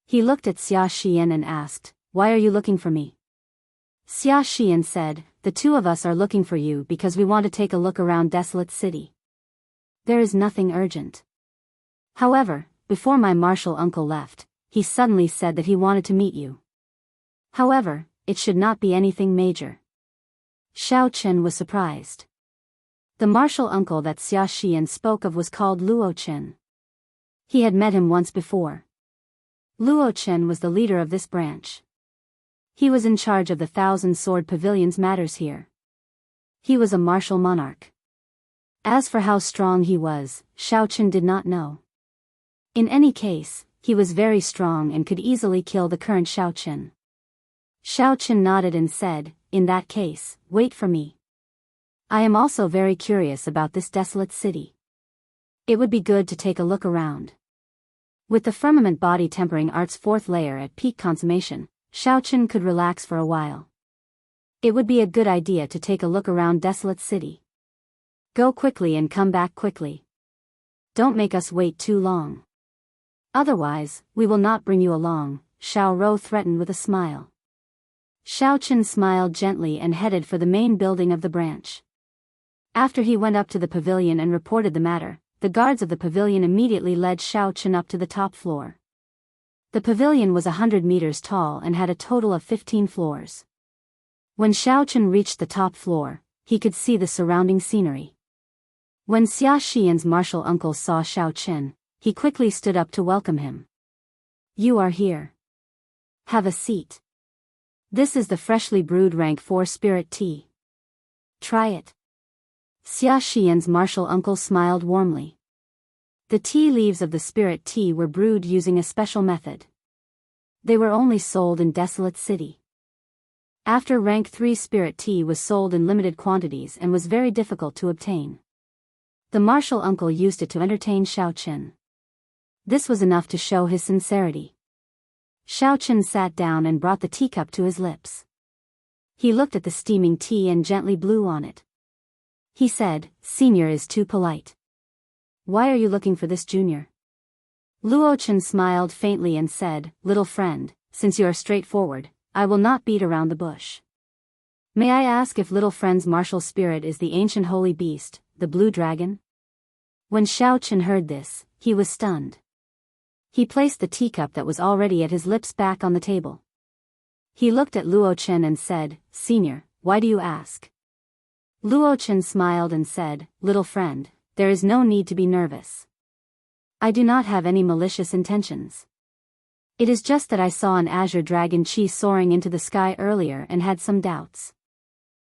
He looked at Xia Xian and asked, "Why are you looking for me?" Xia Xian said, "The two of us are looking for you because we want to take a look around Desolate City. There is nothing urgent. However, before my martial uncle left, he suddenly said that he wanted to meet you. However, it should not be anything major." Xiao Chen was surprised. The martial uncle that Xia Xian spoke of was called Luo Chen. He had met him once before. Luo Chen was the leader of this branch. He was in charge of the Thousand Sword Pavilion's matters here. He was a martial monarch. As for how strong he was, Xiao Chen did not know. In any case, he was very strong and could easily kill the current Xiao Chen. Xiao Chen nodded and said, "In that case, wait for me. I am also very curious about this desolate city. It would be good to take a look around." With the firmament body tempering art's fourth layer at peak consummation, Xiao Chen could relax for a while. It would be a good idea to take a look around Desolate City. Go quickly and come back quickly. Don't make us wait too long. Otherwise, we will not bring you along, Xiao Rou threatened with a smile. Xiao Chen smiled gently and headed for the main building of the branch. After he went up to the pavilion and reported the matter, the guards of the pavilion immediately led Xiao Chen up to the top floor. The pavilion was 100 meters tall and had a total of 15 floors. When Xiao Chen reached the top floor, he could see the surrounding scenery. When Xia Xian's martial uncle saw Xiao Chen, he quickly stood up to welcome him. "You are here. Have a seat. This is the freshly brewed rank 4 spirit tea. Try it." Xia Xian's martial uncle smiled warmly. The tea leaves of the spirit tea were brewed using a special method. They were only sold in Desolate City. After rank 3 spirit tea was sold in limited quantities and was very difficult to obtain. The martial uncle used it to entertain Xiao Chen. This was enough to show his sincerity. Xiao Chen sat down and brought the teacup to his lips. He looked at the steaming tea and gently blew on it. He said, "Senior is too polite. Why are you looking for this junior?" Luo Chen smiled faintly and said, "Little friend, since you are straightforward, I will not beat around the bush. May I ask if little friend's martial spirit is the ancient holy beast, the blue dragon?" When Xiao Chen heard this, he was stunned. He placed the teacup that was already at his lips back on the table. He looked at Luo Chen and said, "Senior, why do you ask?" Luo Chen smiled and said, "Little friend, there is no need to be nervous. I do not have any malicious intentions. It is just that I saw an azure dragon chi soaring into the sky earlier and had some doubts.